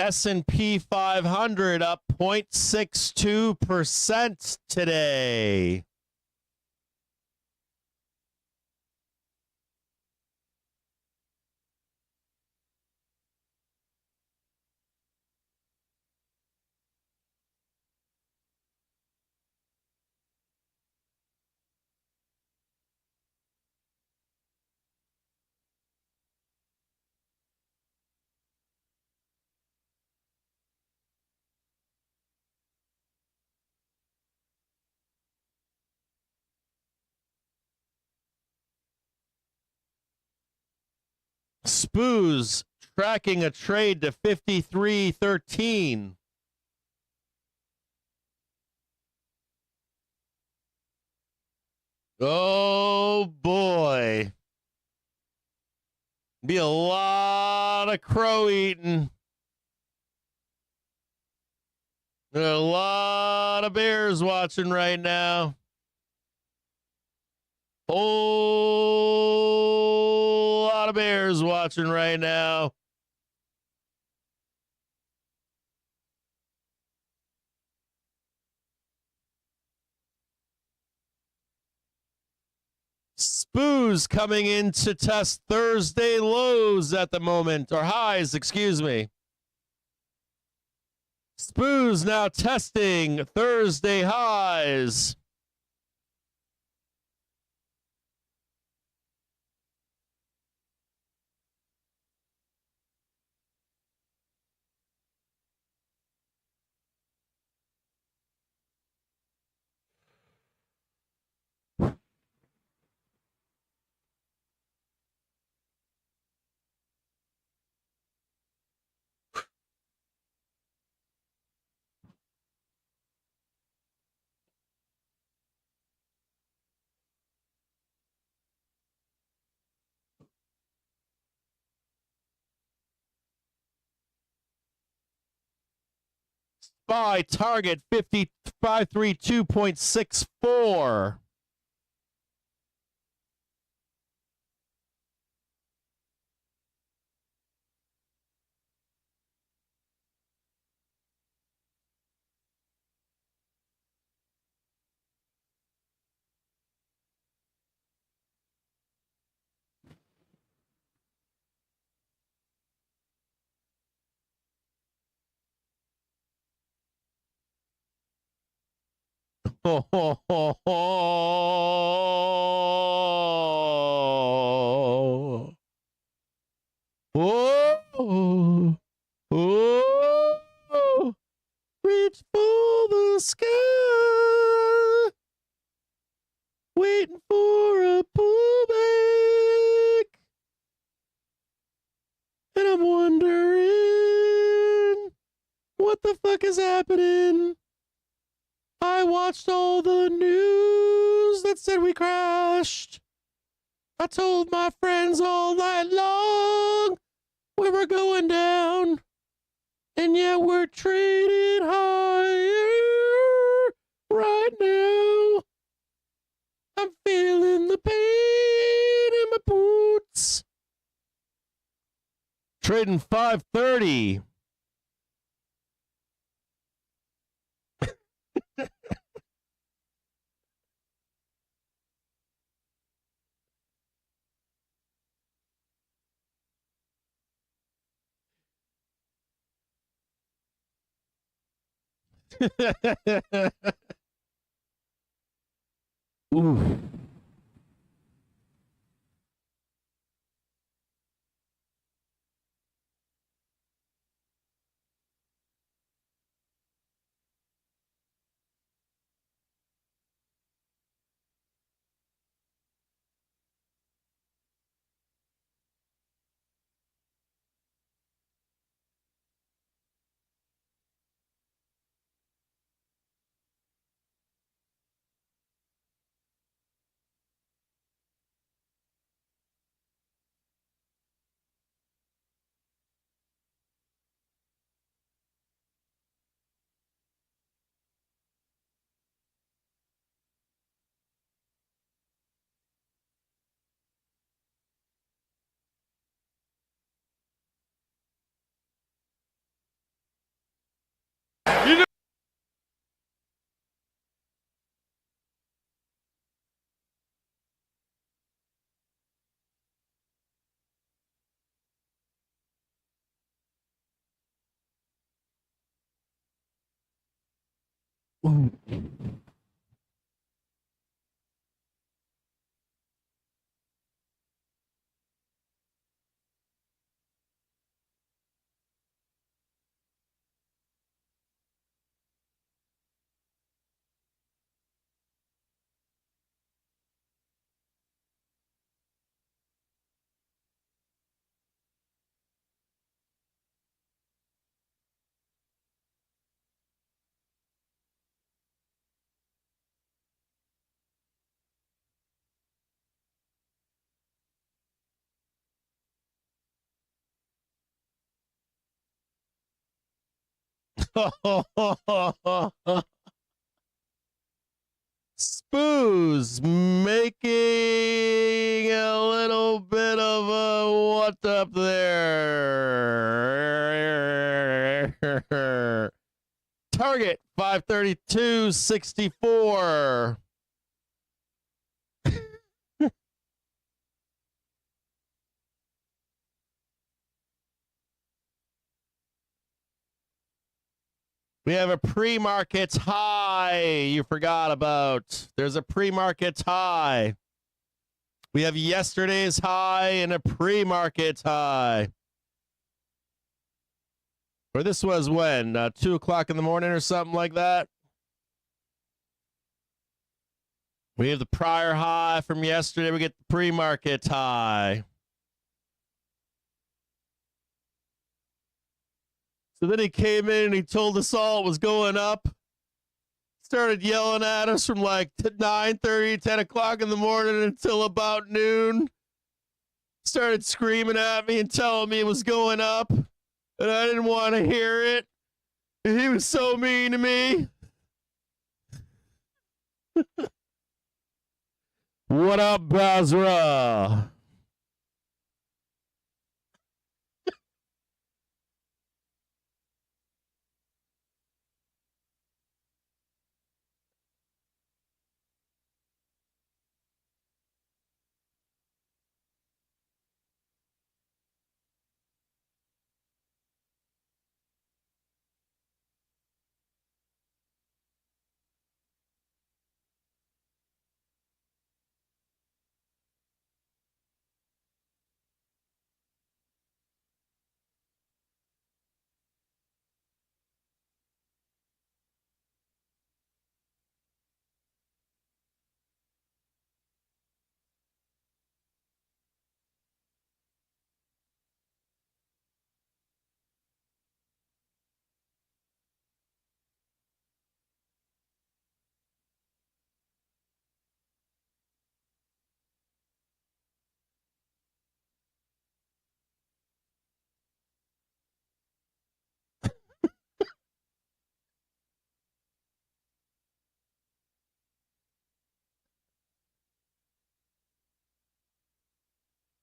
S&P 500 up 0.62% today. SPOOs tracking a trade to 53.13. Oh boy. Be a lot of crow eating. There are a lot of bears watching right now. Whole lot of bears watching right now. SPOOs coming in to test Thursday lows at the moment, or highs, excuse me. SPOOs now testing Thursday highs. SPY target 532.64. Ho, ho, ho, ho. Whoa. Whoa. Reach for the sky. Waiting for a pullback. And I'm wondering what the fuck is happening. I watched all the news that said we crashed. I told my friends all night long we were going down. And yet we're trading higher right now. I'm feeling the pain in my boots. Trading 530. Ooh. Spoos making a little bit of a what up there. Target 532.64. We have a pre-market high you forgot about. There's a pre-market high. We have yesterday's high and a pre-market high. Or this was when? 2 o'clock in the morning or something like that? We have the prior high from yesterday. We get the pre-market high. So then he came in and he told us all it was going up. Started yelling at us from like 9:30, 10 o'clock in the morning until about noon. Started screaming at me and telling me it was going up. And I didn't want to hear it. And he was so mean to me. What up, Basra?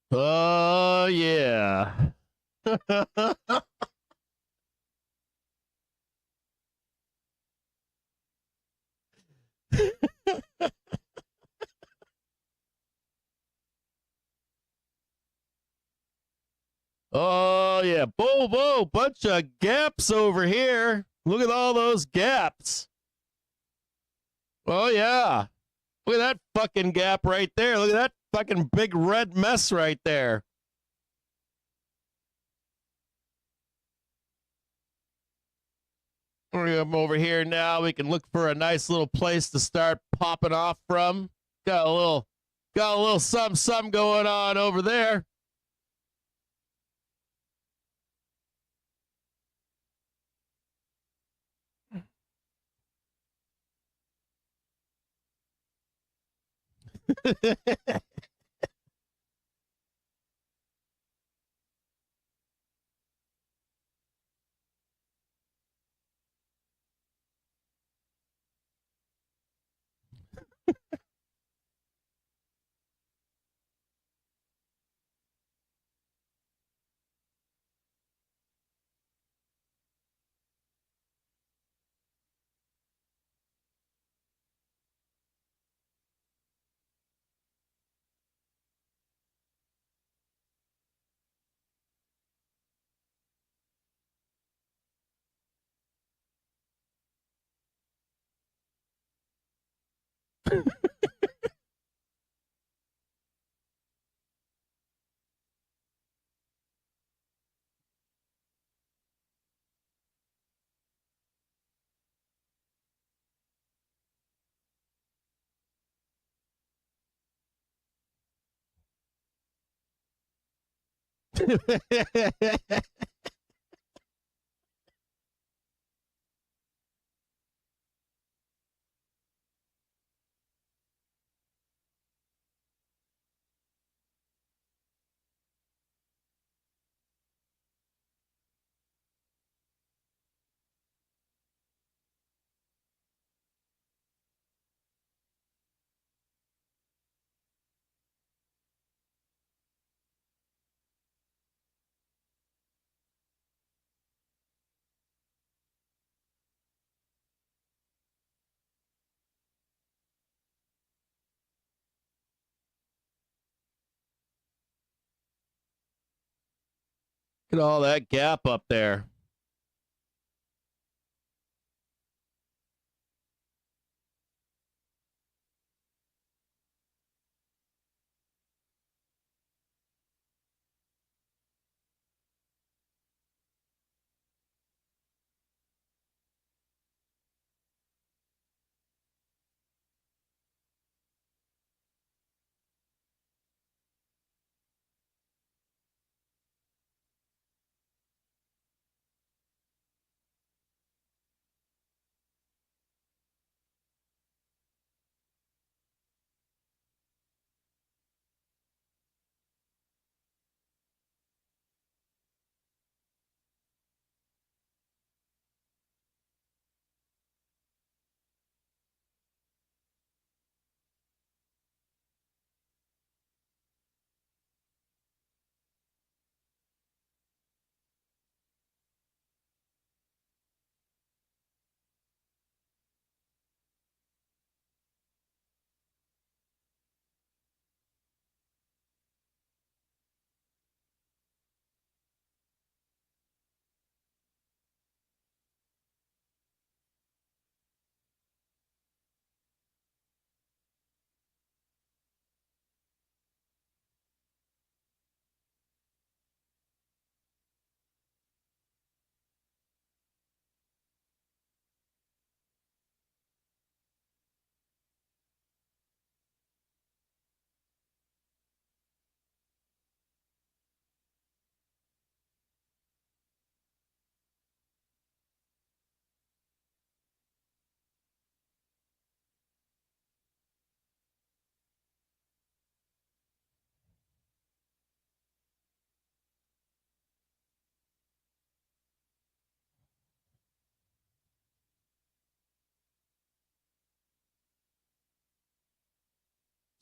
Oh, yeah. Oh, yeah. Whoa, whoa. Bunch of gaps over here. Look at all those gaps. Oh, yeah. Look at that fucking gap right there. Look at that fucking big red mess right there. We're over here now. We can look for a nice little place to start popping off from. Got a little something going on over there. Look at all that gap up there.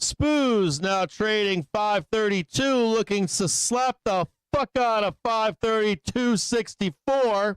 Spoos now trading 532, looking to slap the fuck out of 532.64.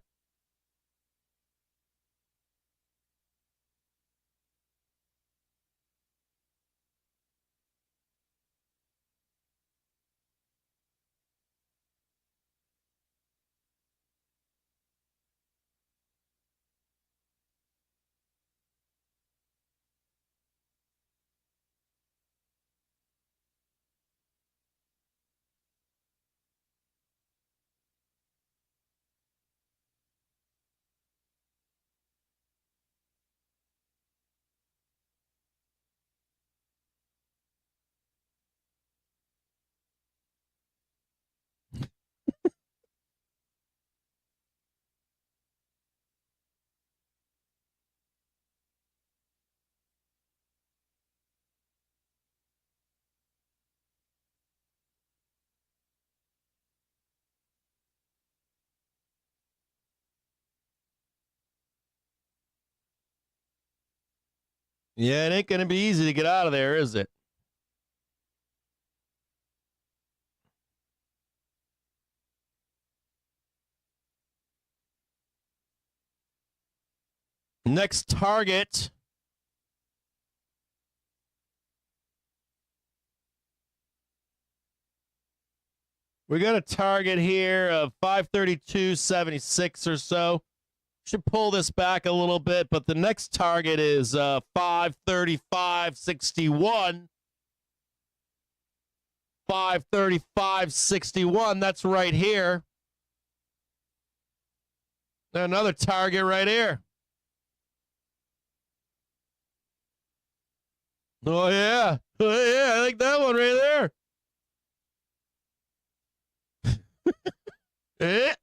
Yeah, it ain't going to be easy to get out of there, is it? Next target. We got a target here of 532.76 or so. Should pull this back a little bit, but the next target is 535.61. 535.61. That's right here. Another target right here. Oh, yeah. Oh, yeah. I like that one right there. Eh.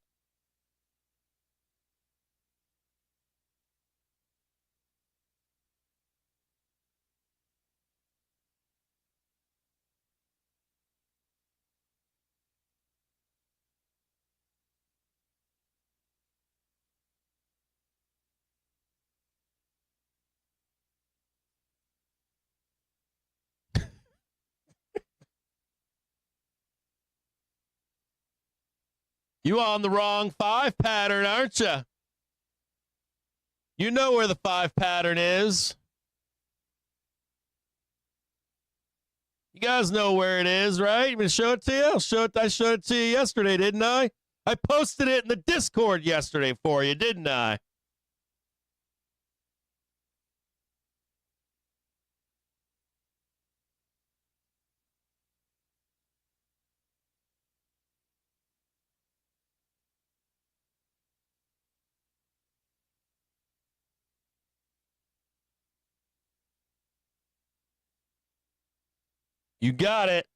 You on the wrong 5 pattern, aren't you? You know where the 5 pattern is. You guys know where it is, right? You want to show it to you? I showed it to you yesterday, didn't I? I posted it in the Discord yesterday for you, didn't I? You got it.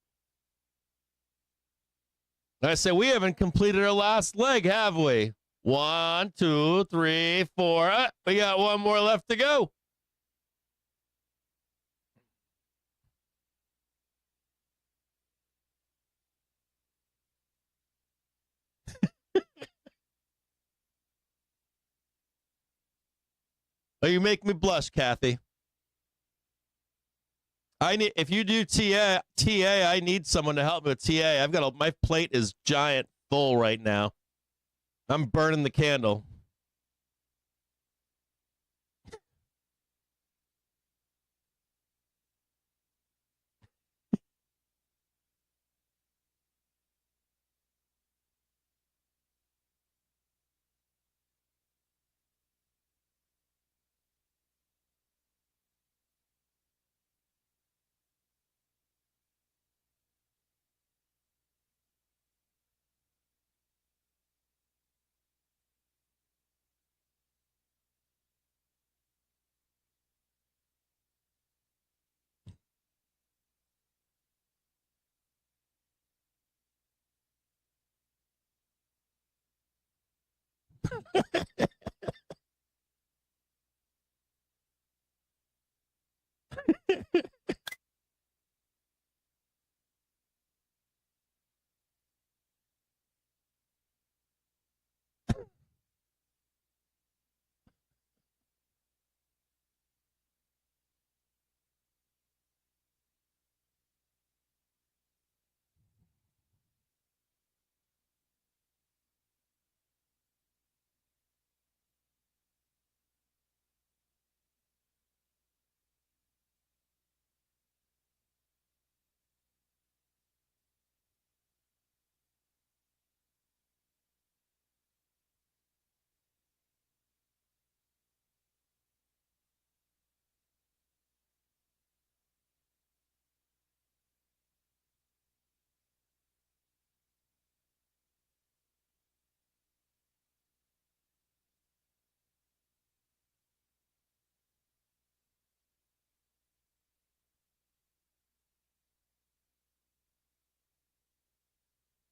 I said, we haven't completed our last leg, have we? 1, 2, 3, 4. We got one more left to go. Oh, you make me blush, Kathy. If you do TA, I need someone to help me with TA. My plate is giant full right now. I'm burning the candle.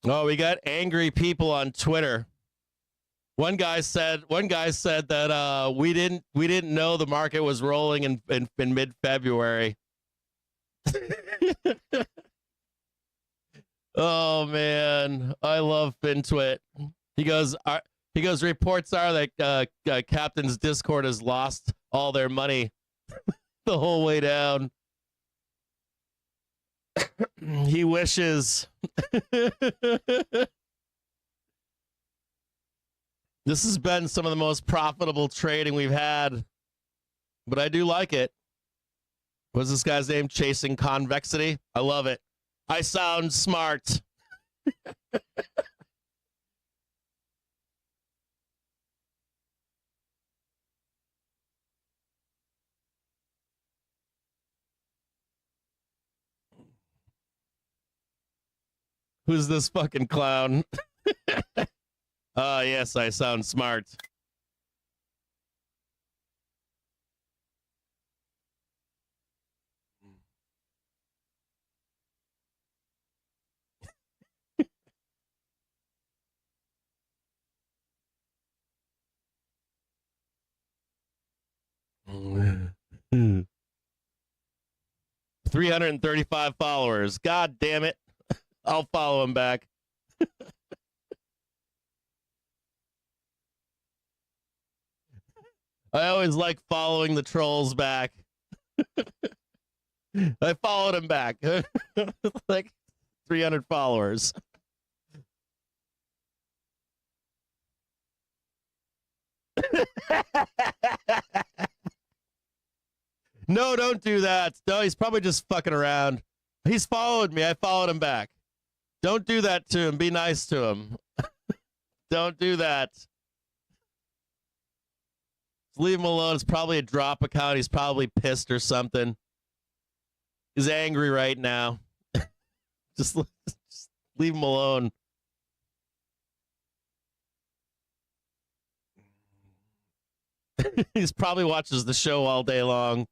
Oh, we got angry people on Twitter. One guy said that we didn't know the market was rolling in mid-February. Oh man, I love FinTwit. He goes, reports are that Captain's Discord has lost all their money the whole way down. He wishes. This has been some of the most profitable trading we've had, but I do like it. What's this guy's name? Chasing Convexity? I love it. I sound smart. Who's this fucking clown? Yes, I sound smart. Hmm. 335 followers. God damn it. I'll follow him back. I always like following the trolls back. I followed him back. Like 300 followers. No, don't do that. No, he's probably just fucking around. He's followed me. I followed him back. Don't do that to him. Be nice to him. Don't do that. Just leave him alone. It's probably a drop account. He's probably pissed or something. He's angry right now. just leave him alone. He's probably watches the show all day long.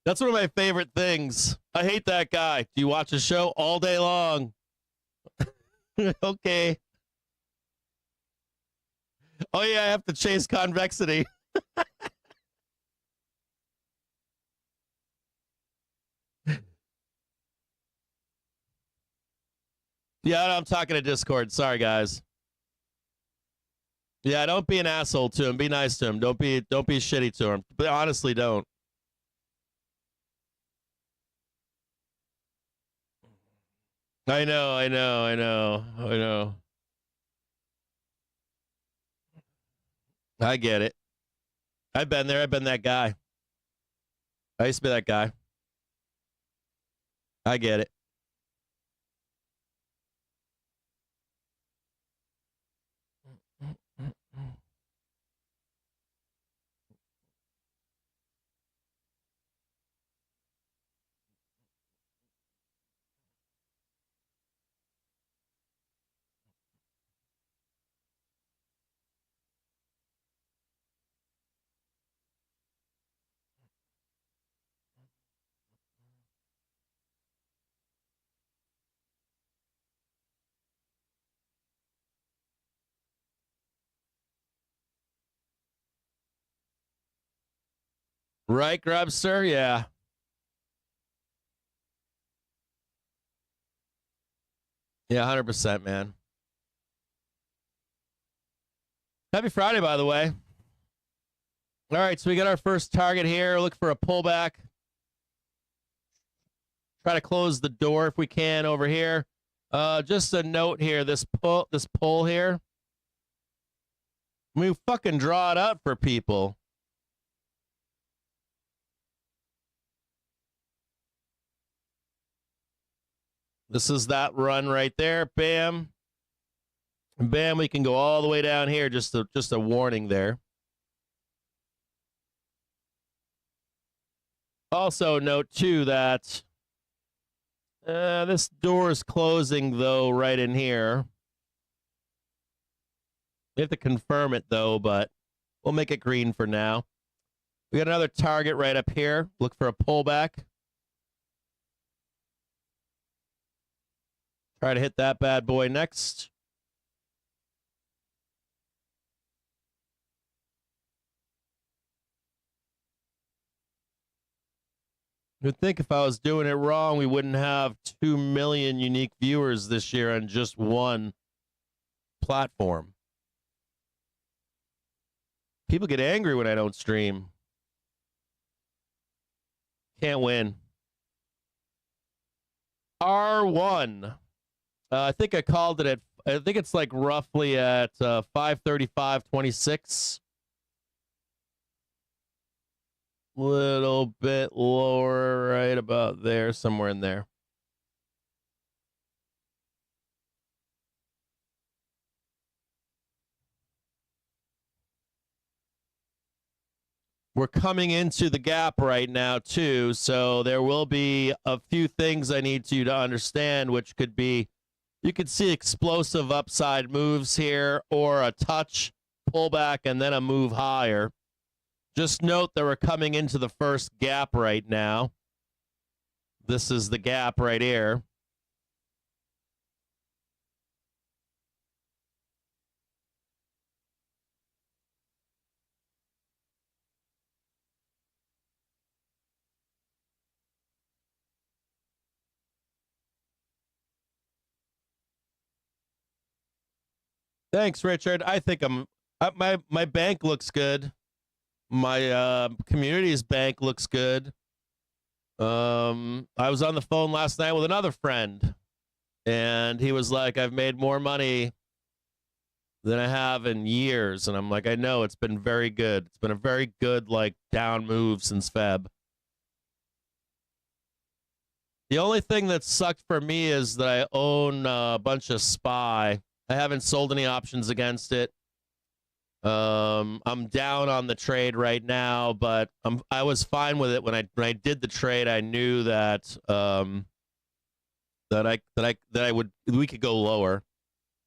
That's one of my favorite things. I hate that guy. Do you watch a show all day long? Okay. Oh, yeah, I have to chase convexity. Yeah, I'm talking to Discord. Sorry, guys. Yeah, don't be an asshole to him. Be nice to him. Don't be shitty to him. But honestly, don't. I know. I get it. I've been there. I've been that guy. I used to be that guy. I get it. Right, Grubster? Yeah. Yeah, 100%, man. Happy Friday, by the way. All right, so we got our first target here. Look for a pullback. Try to close the door if we can over here. Just a note here. This pull here. We fucking draw it up for people. This is that run right there. Bam. And bam, we can go all the way down here. Just a warning there. Also note, too, that this door is closing, though, right in here. We have to confirm it, though, but we'll make it green for now. We got another target right up here. Look for a pullback. Try to hit that bad boy next. You'd think if I was doing it wrong, we wouldn't have 2 million unique viewers this year on just one platform. People get angry when I don't stream. Can't win. R1. I think I called it I think it's like roughly at 535.26. Little bit lower, right about there, somewhere in there. We're coming into the gap right now, too, so there will be a few things I need you to understand, which could be You could see explosive upside moves here or a touch pullback and then a move higher. Just note that we're coming into the first gap right now. This is the gap right here. Thanks, Richard. I think my bank looks good. My community's bank looks good. I was on the phone last night with another friend, and he was like, I've made more money than I have in years. And I'm like, I know, it's been very good. It's been a very good, like, down move since Feb. The only thing that sucked for me is that I own a bunch of SPY. I haven't sold any options against it. I'm down on the trade right now, but I was fine with it when I did the trade. I knew that we could go lower.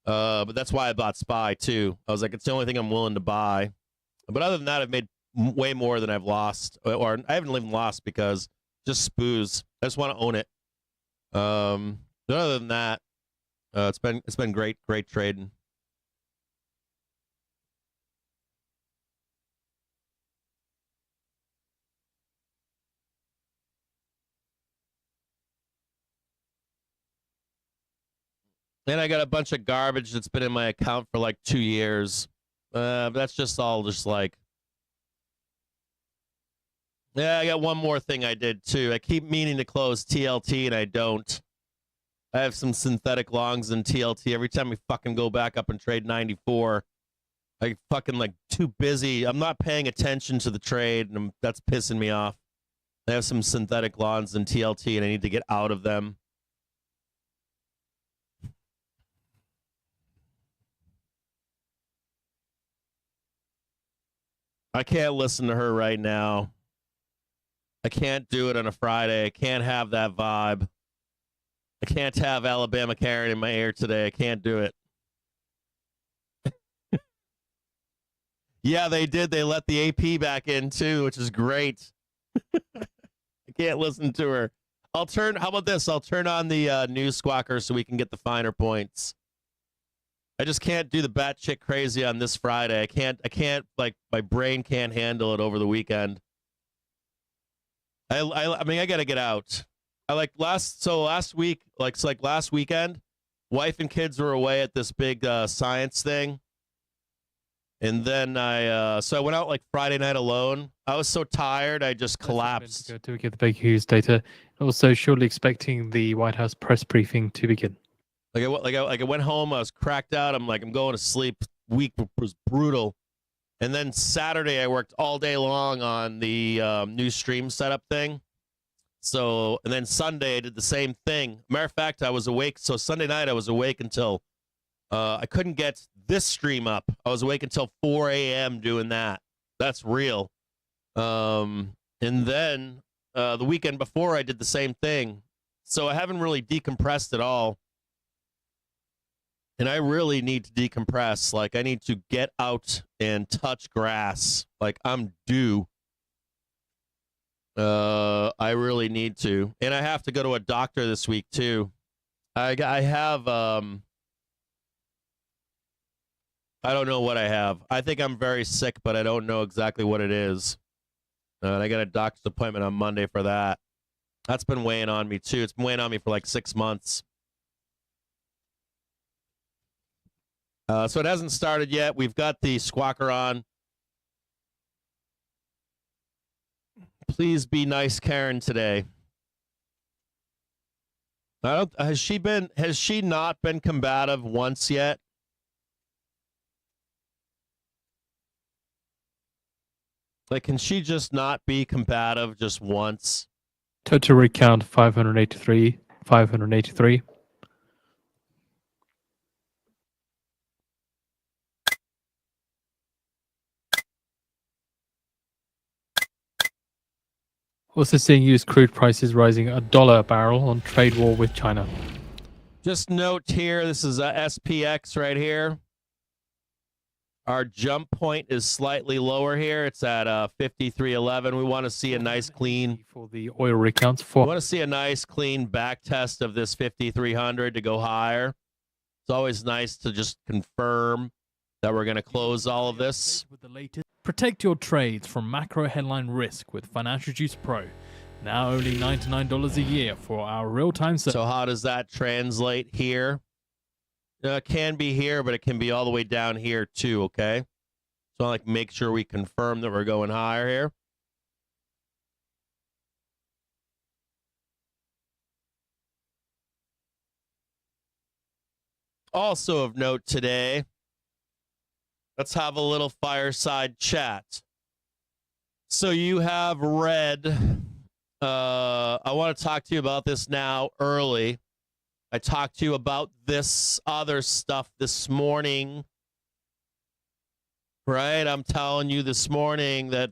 But that's why I bought SPY too. I was like, it's the only thing I'm willing to buy. But other than that, I've made way more than I've lost, or I haven't even lost because just spoos. I just want to own it. But other than that, it's been great trading. And I got a bunch of garbage that's been in my account for like 2 years. But that's just all just like. Yeah, I got one more thing I did too. I keep meaning to close TLT and I don't. I have some synthetic longs in TLT. Every time we fucking go back up and trade 94, I fucking like too busy. I'm not paying attention to the trade, and that's pissing me off. I have some synthetic longs in TLT and I need to get out of them. I can't listen to her right now. I can't do it on a Friday. I can't have that vibe. I can't have Alabama Karen in my ear today. I can't do it. Yeah, they did. They let the AP back in too, which is great. I can't listen to her. How about this? I'll turn on the news squawker so we can get the finer points. I just can't do the batshit crazy on this Friday. I can't, like, my brain can't handle it over the weekend. I mean, I got to get out. Last week, last weekend, wife and kids were away at this big science thing. And then I went out like Friday night alone. I was so tired, I just collapsed. To get the Baker Hughes data. Also, shortly expecting the White House press briefing to begin. I went home. I was cracked out. I'm going to sleep. Week was brutal. And then Saturday, I worked all day long on the new stream setup thing. So, and then Sunday, I did the same thing. Matter of fact, I was awake. So Sunday night, I was awake until I couldn't get this stream up. I was awake until 4 a.m. doing that. That's real. And then the weekend before, I did the same thing. So I haven't really decompressed at all. And I really need to decompress. Like, I need to get out and touch grass. Like, I'm due. I really need to. And I have to go to a doctor this week, too. I have, I don't know what I have. I think I'm very sick, but I don't know exactly what it is. And I got a doctor's appointment on Monday for that. That's been weighing on me, too. It's been weighing on me for like 6 months. So it hasn't started yet. We've got the squawker on. Please be nice, Karen, today. Has she not been combative once yet? Like, can she just not be combative just once? Total recount 583. 583. Also seeing used crude prices rising $1 a barrel on trade war with China. Just note here, this is a SPX right here. Our jump point is slightly lower here. It's at 53.11. We want to see a nice clean for the oil rig counts. we For want to see a nice clean back test of this 5300 to go higher. It's always nice to just confirm that we're going to close all of this. Protect your trades from macro headline risk with Financial Juice Pro. Now only $99 a year for our real-time service. So how does that translate here? It can be here, but it can be all the way down here too, okay? So like make sure we confirm that we're going higher here. Also of note today, let's have a little fireside chat. So you have read, I want to talk to you about this now early. I talked to you about this other stuff this morning, right? I'm telling you this morning that,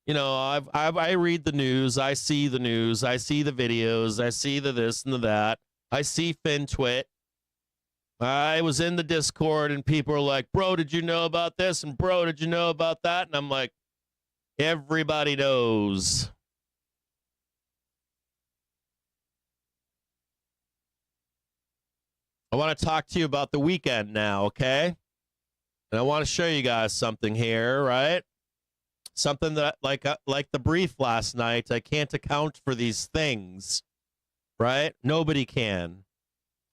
you know, I read the news, I see the news, I see the videos, I see the this and the that, I see FinTwit. I was in the Discord and people are like, bro, did you know about this? And bro, did you know about that? And I'm like, everybody knows. I want to talk to you about the weekend now, okay? And I want to show you guys something here, right? Something that, like the brief last night, I can't account for these things, right? Nobody can.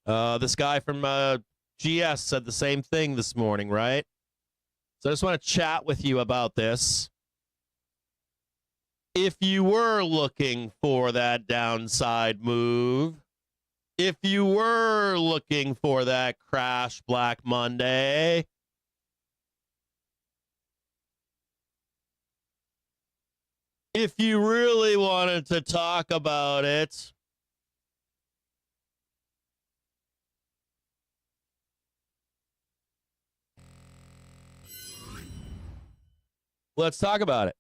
This guy from GS said the same thing this morning, right? So I just want to chat with you about this. If you were looking for that downside move, if you were looking for that crash Black Monday, if you really wanted to talk about it, let's talk about it.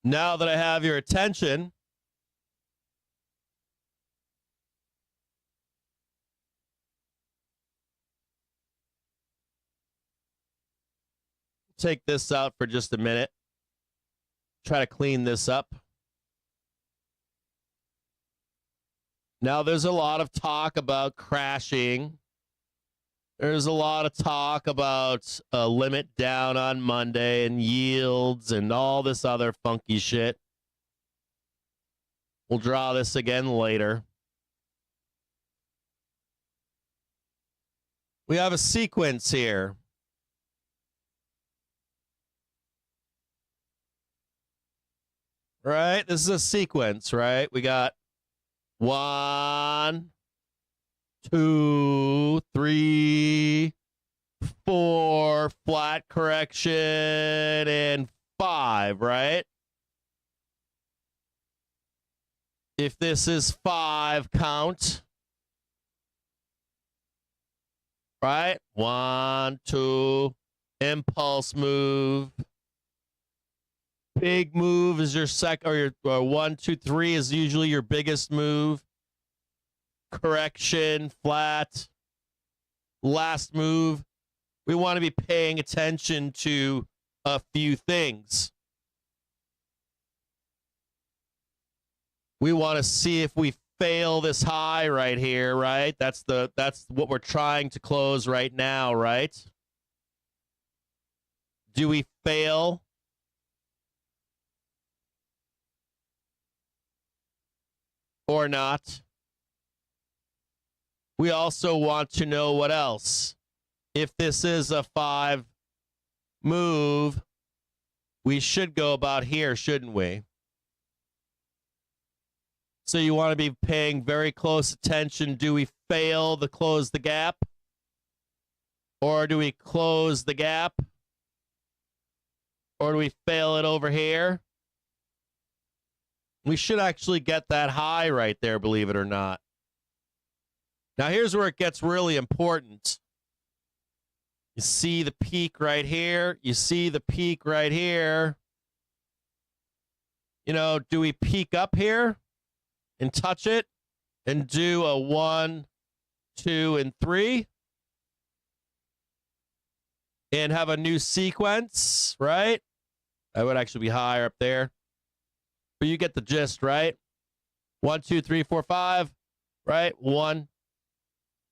Now that I have your attention, take this out for just a minute. Try to clean this up. Now, there's a lot of talk about crashing. There's a lot of talk about a limit down on Monday and yields and all this other funky shit. We'll draw this again later. We have a sequence here. Right? This is a sequence, right? We got 1, 2, 3, 4, flat correction, and 5, right? If this is 5 count, right? 1, 2, impulse move. Big move is your second, or your 1, 2, 3 is usually your biggest move. Correction, flat, last move. We want to be paying attention to a few things. We want to see if we fail this high right here, right? That's what we're trying to close right now, right? Do we fail? Or not? We also want to know what else. If this is a 5 move, we should go about here, shouldn't we? So you want to be paying very close attention. Do we fail to close the gap? Or do we close the gap? Or do we fail it over here? We should actually get that high right there, believe it or not. Now, here's where it gets really important. You see the peak right here. You see the peak right here. You know, do we peak up here and touch it and do a 1, 2, and 3 and have a new sequence, right? That would actually be higher up there. But you get the gist, right? 1, 2, 3, 4, 5, right? 1,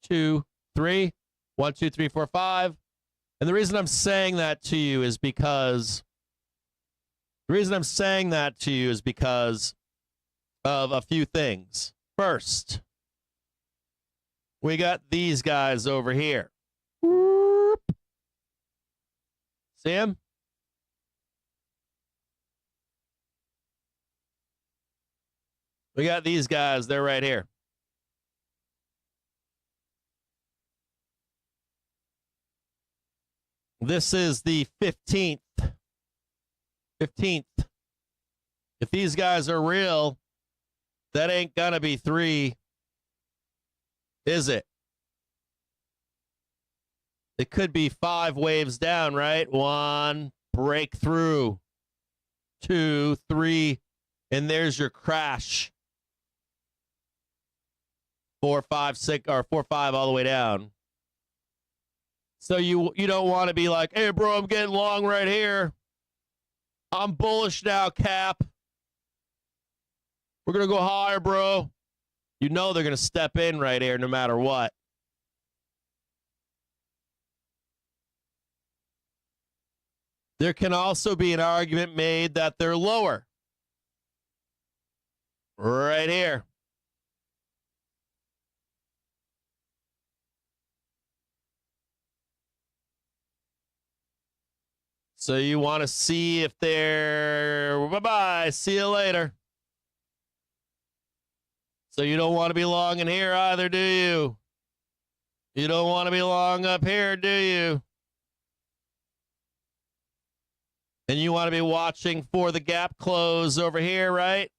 2, 3. 1, 2, 3, 4, 5. And the reason I'm saying that to you is because of a few things. First, we got these guys over here. See them? We got these guys. They're right here. This is the 15th. 15th. If these guys are real, that ain't gonna be 3, is it? It could be 5 waves down, right? 1, breakthrough. 2, 3, and there's your crash. 4, 5, 6, or 4, 5 all the way down. So you don't want to be like, hey, bro, I'm getting long right here. I'm bullish now, Cap. We're going to go higher, bro. You know they're going to step in right here no matter what. There can also be an argument made that they're lower. Right here. So you want to see if they're, bye-bye, see you later. So you don't want to be long in here either, do you? You don't want to be long up here, do you? And you want to be watching for the gap close over here, right?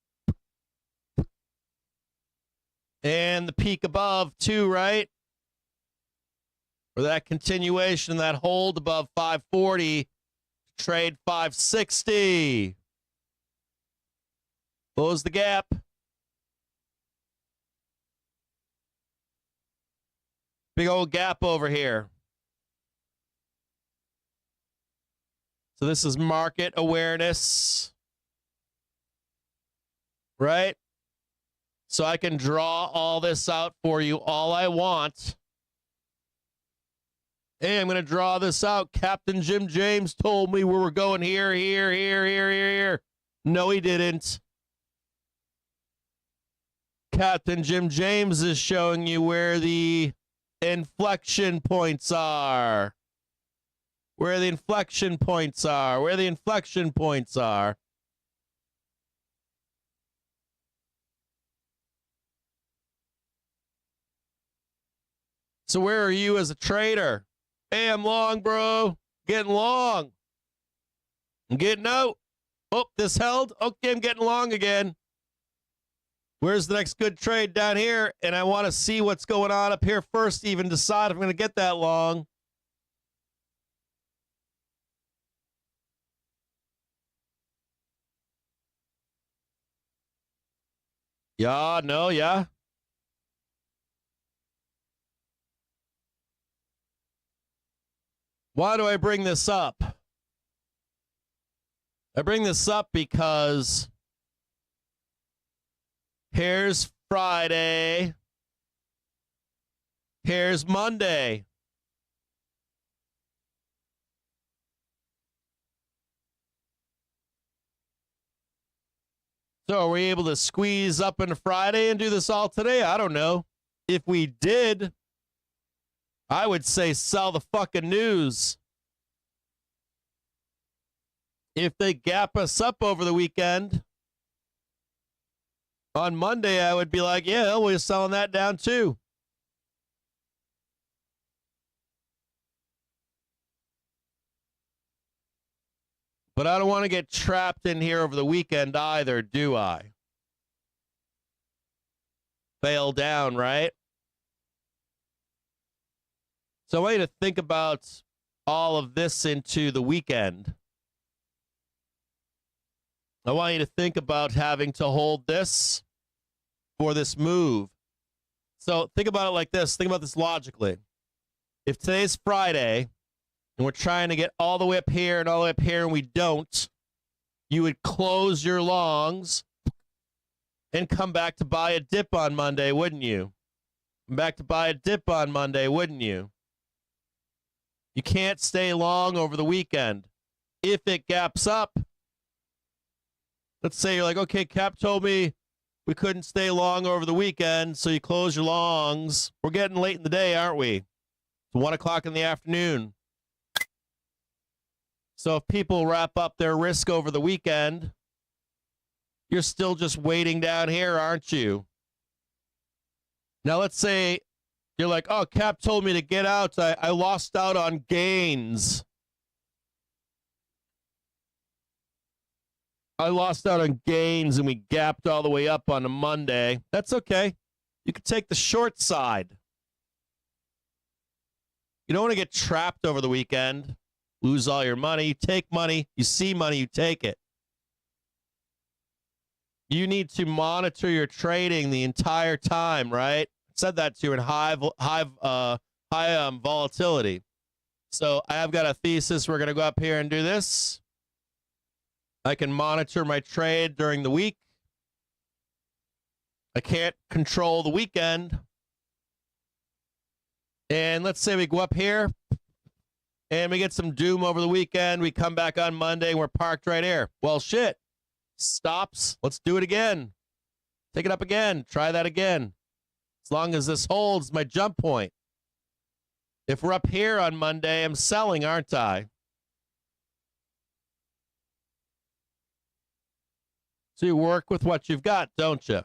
And the peak above too, right? For that continuation, that hold above 540. Trade 560. Close the gap. Big old gap over here. So this is market awareness. Right? So I can draw all this out for you all I want. Hey, I'm going to draw this out. Captain Jim James told me we were going here, here, here, here, here, here. No, he didn't. Captain Jim James is showing you where the inflection points are. Where the inflection points are. Where the inflection points are. So where are you as a trader? Hey, I'm long, bro. Getting long. I'm getting out. Oh, this held. Okay, I'm getting long again. Where's the next good trade? Down here? And I want to see what's going on up here first, even decide if I'm going to get that long. Yeah, no, yeah. Why do I bring this up? I bring this up because here's Friday. Here's Monday. So are we able to squeeze up into Friday and do this all today? I don't know. If we did, I would say sell the fucking news. If they gap us up over the weekend, on Monday, I would be like, yeah, we're selling that down too. But I don't want to get trapped in here over the weekend either, do I? fail down, right? So I want you to think about all of this into the weekend. I want you to think about having to hold this for this move. So think about it like this. Think about this logically. If today's Friday and we're trying to get all the way up here and all the way up here and we don't, you would close your longs and come back to buy a dip on Monday, wouldn't you? Come back to buy a dip on Monday, wouldn't you? You can't stay long over the weekend. If it gaps up, let's say you're like, okay, Cap told me we couldn't stay long over the weekend, so you close your longs. We're getting late in the day, aren't we? It's 1 o'clock in the afternoon. So if people wrap up their risk over the weekend, you're still just waiting down here, aren't you? Now, let's say you're like, oh, Cap told me to get out. I lost out on gains. I lost out on gains and we gapped all the way up on a Monday. That's okay. You can take the short side. You don't want to get trapped over the weekend, lose all your money. You take money, you see money, you take it. You need to monitor your trading the entire time, right? I said that to you in high volatility. So I have got a thesis. We're going to go up here and do this. I can monitor my trade during the week. I can't control the weekend. And let's say we go up here and we get some doom over the weekend. We come back on Monday and we're parked right here. Well, shit. Stops. Let's do it again. Take it up again. Try that again. As long as this holds my jump point. If we're up here on Monday, I'm selling, aren't I? So you work with what you've got, don't you?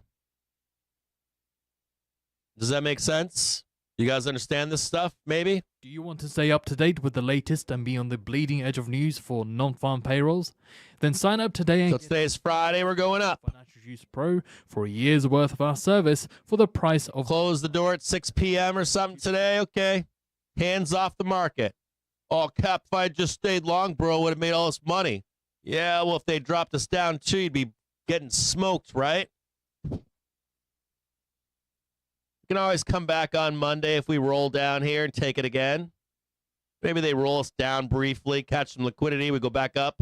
Does that make sense? You guys understand this stuff, maybe? Do you want to stay up to date with the latest and be on the bleeding edge of news for non-farm payrolls? Then sign up today and So today is Friday, we're going up. Financial Juice Pro for a year's worth of our service for the price of... Close the door at 6 p.m. or something today, okay? Hands off the market. Oh, Cap, if I just stayed long, bro, would have made all this money. Yeah, well, if they dropped us down too, you'd be getting smoked, right? You can always come back on Monday if we roll down here and take it again. Maybe they roll us down briefly, catch some liquidity, we go back up,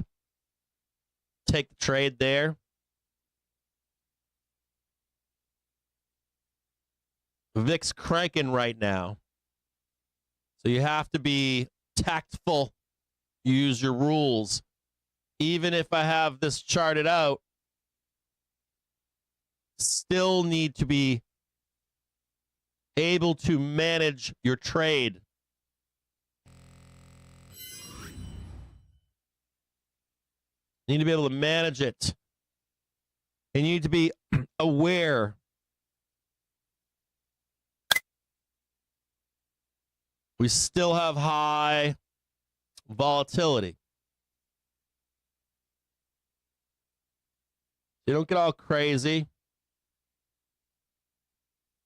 take the trade there. VIX cranking right now. So you have to be tactful, use your rules. Even if I have this charted out, still need to be able to manage your trade. You need to be able to manage it. And you need to be aware. We still have high volatility. You don't get all crazy.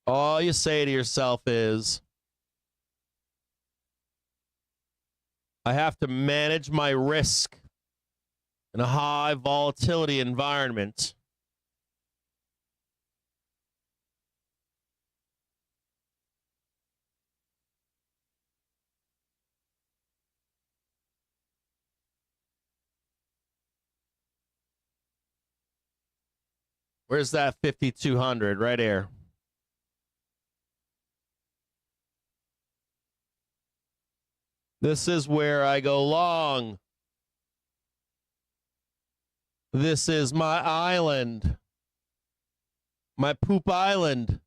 All you say to yourself is, I have to manage my risk in a high volatility environment. Where's that 5,200? Right here. This is where I go long. This is my island. My poop island.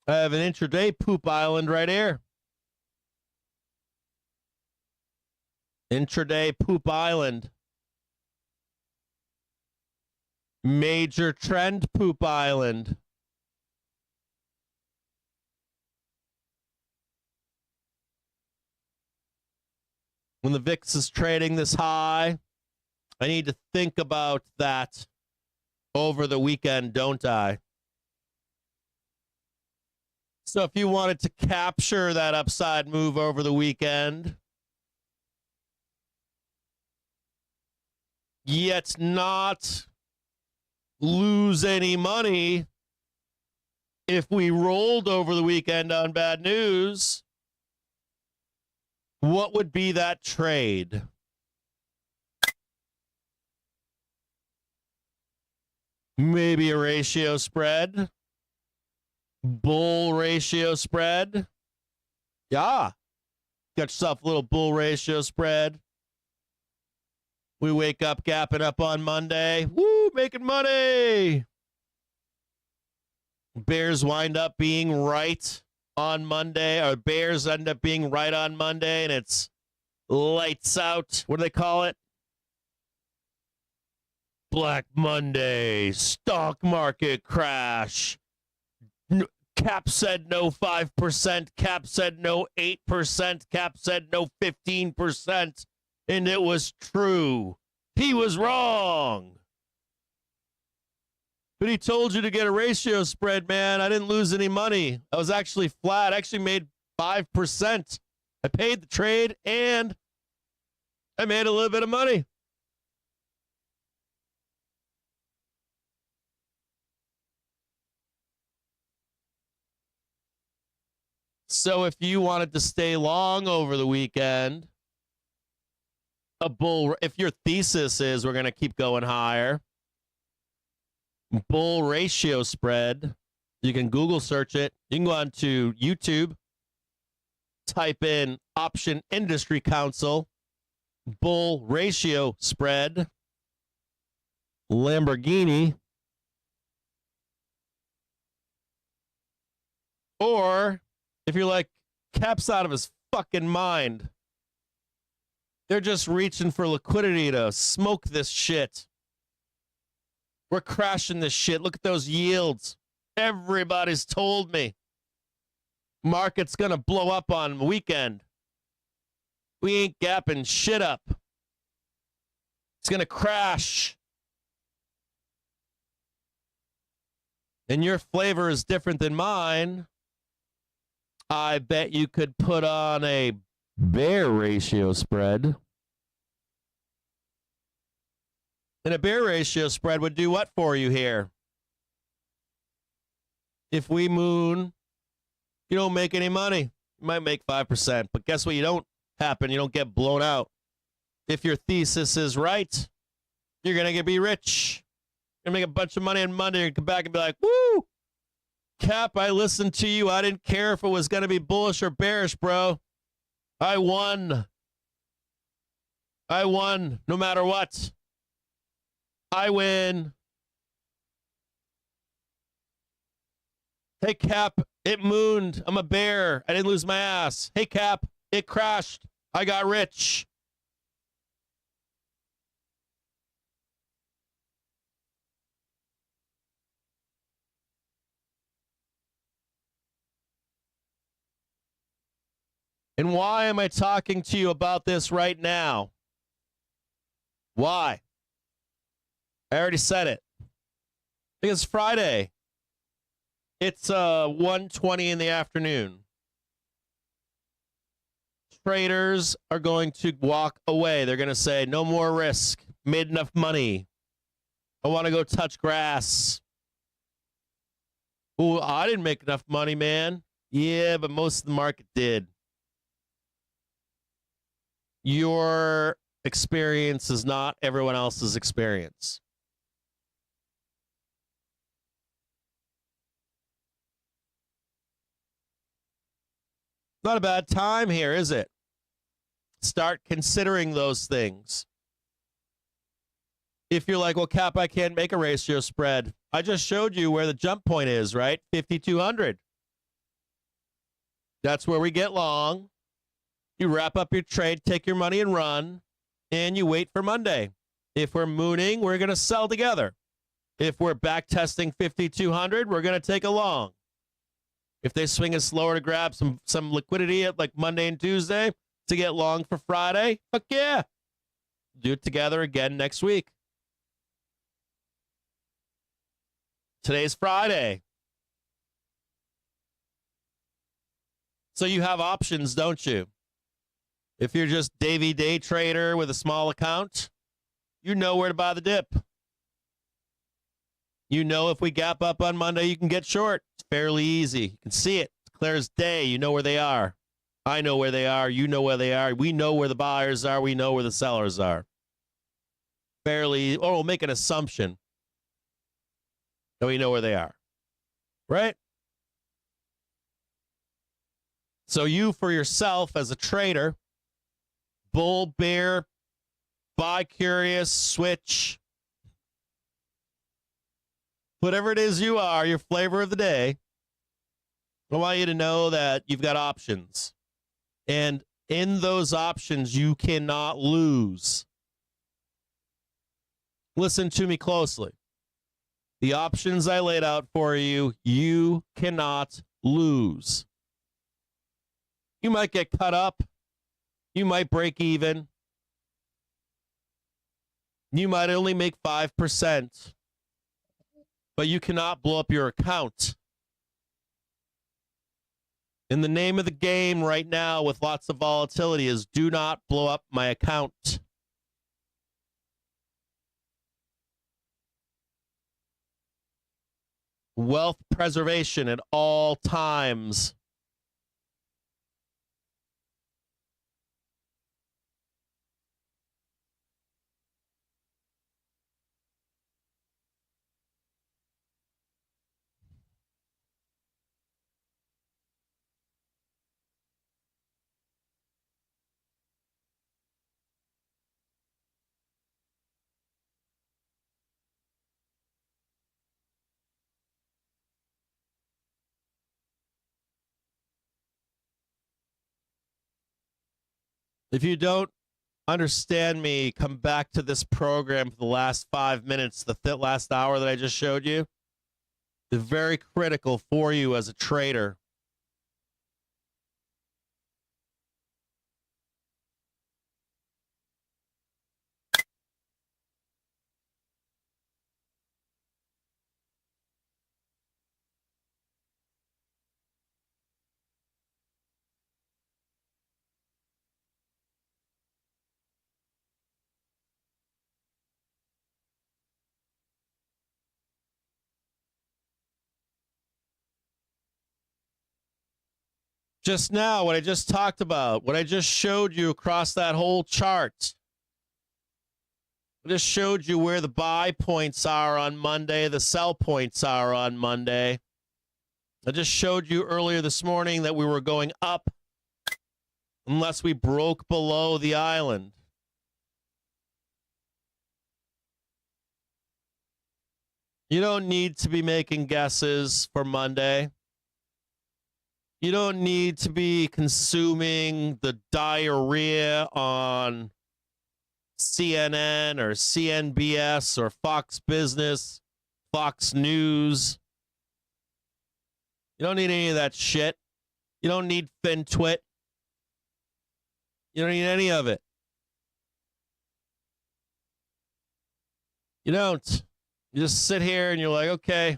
I have an intraday poop island right here. Intraday poop island. Major trend poop island. When the VIX is trading this high, I need to think about that over the weekend, don't I? So if you wanted to capture that upside move over the weekend, yet not lose any money if we rolled over the weekend on bad news, what would be that trade? Maybe a ratio spread? Bull ratio spread? Yeah. Got yourself a little bull ratio spread. We wake up gapping up on Monday. Woo, making money. Bears wind up being right on Monday, or Bears end up being right on Monday, and it's lights out. What do they call it? Black Monday, stock market crash. Cap said no 5%, Cap said no 8%, Cap said no 15%, and it was true. He was wrong. But he told you to get a ratio spread, man. I didn't lose any money. I was actually flat. I actually made 5%. I paid the trade, and I made a little bit of money. So if you wanted to stay long over the weekend, if your thesis is we're going to keep going higher, bull ratio spread, you can Google search it. You can go on to YouTube, type in Option Industry Council, bull ratio spread, Lamborghini, or if you're like, Cap's out of his fucking mind, they're just reaching for liquidity to smoke this shit. We're crashing this shit. Look at those yields. Everybody's told me market's going to blow up on the weekend. We ain't gapping shit up. It's going to crash. And your flavor is different than mine. I bet you could put on a bear ratio spread. And a bear ratio spread would do what for you here? If we moon, you don't make any money. You might make 5%, but guess what? You don't happen. You don't get blown out. If your thesis is right, you're going to be rich. You're going to make a bunch of money on Monday and come back and be like, woo, Cap, I listened to you. I didn't care if it was going to be bullish or bearish, bro. I won. I won no matter what. I win. Hey, Cap, it mooned. I'm a bear. I didn't lose my ass. Hey, Cap, it crashed. I got rich. And why am I talking to you about this right now? Why? I already said it. Because it's Friday. It's 1:20 in the afternoon. Traders are going to walk away. They're going to say, no more risk. Made enough money. I want to go touch grass. Ooh, I didn't make enough money, man. Yeah, but most of the market did. Your experience is not everyone else's experience. Not a bad time here, is it? Start considering those things. If you're like, well, Cap, I can't make a ratio spread. I just showed you where the jump point is, right? 5,200. That's where we get long. You wrap up your trade, take your money and run, and you wait for Monday. If we're mooning, we're going to sell together. If we're back testing 5,200, we're going to take a long. If they swing us slower to grab some liquidity at like Monday and Tuesday to get long for Friday, fuck yeah. do it together again next week. Today's Friday. So you have options, don't you? If you're just Davey day trader with a small account, you know where to buy the dip. You know if we gap up on Monday, you can get short. It's fairly easy. You can see it. It's clear as day. You know where they are. I know where they are. You know where they are. We know where the buyers are. We know where the sellers are. Fairly, or we'll make an assumption that we know where they are. Right? So you, for yourself as a trader, bull, bear, buy curious, switch, whatever it is you are, your flavor of the day, I want you to know that you've got options. And in those options, you cannot lose. Listen to me closely. The options I laid out for you, you cannot lose. You might get cut up. You might break even. You might only make 5%. But you cannot blow up your account. And the name of the game right now with lots of volatility is do not blow up my account. Wealth preservation at all times. If you don't understand me, come back to this program for the last 5 minutes, the last hour that I just showed you. It's very critical for you as a trader. Just now, what I just talked about, what I just showed you across that whole chart. I just showed you where the buy points are on Monday, the sell points are on Monday. I just showed you earlier this morning that we were going up unless we broke below the island. You don't need to be making guesses for Monday. You don't need to be consuming the diarrhea on CNN or CNBS or Fox Business, Fox News. You don't need any of that shit. You don't need FinTwit. You don't need any of it. You don't. You just sit here and you're like, okay,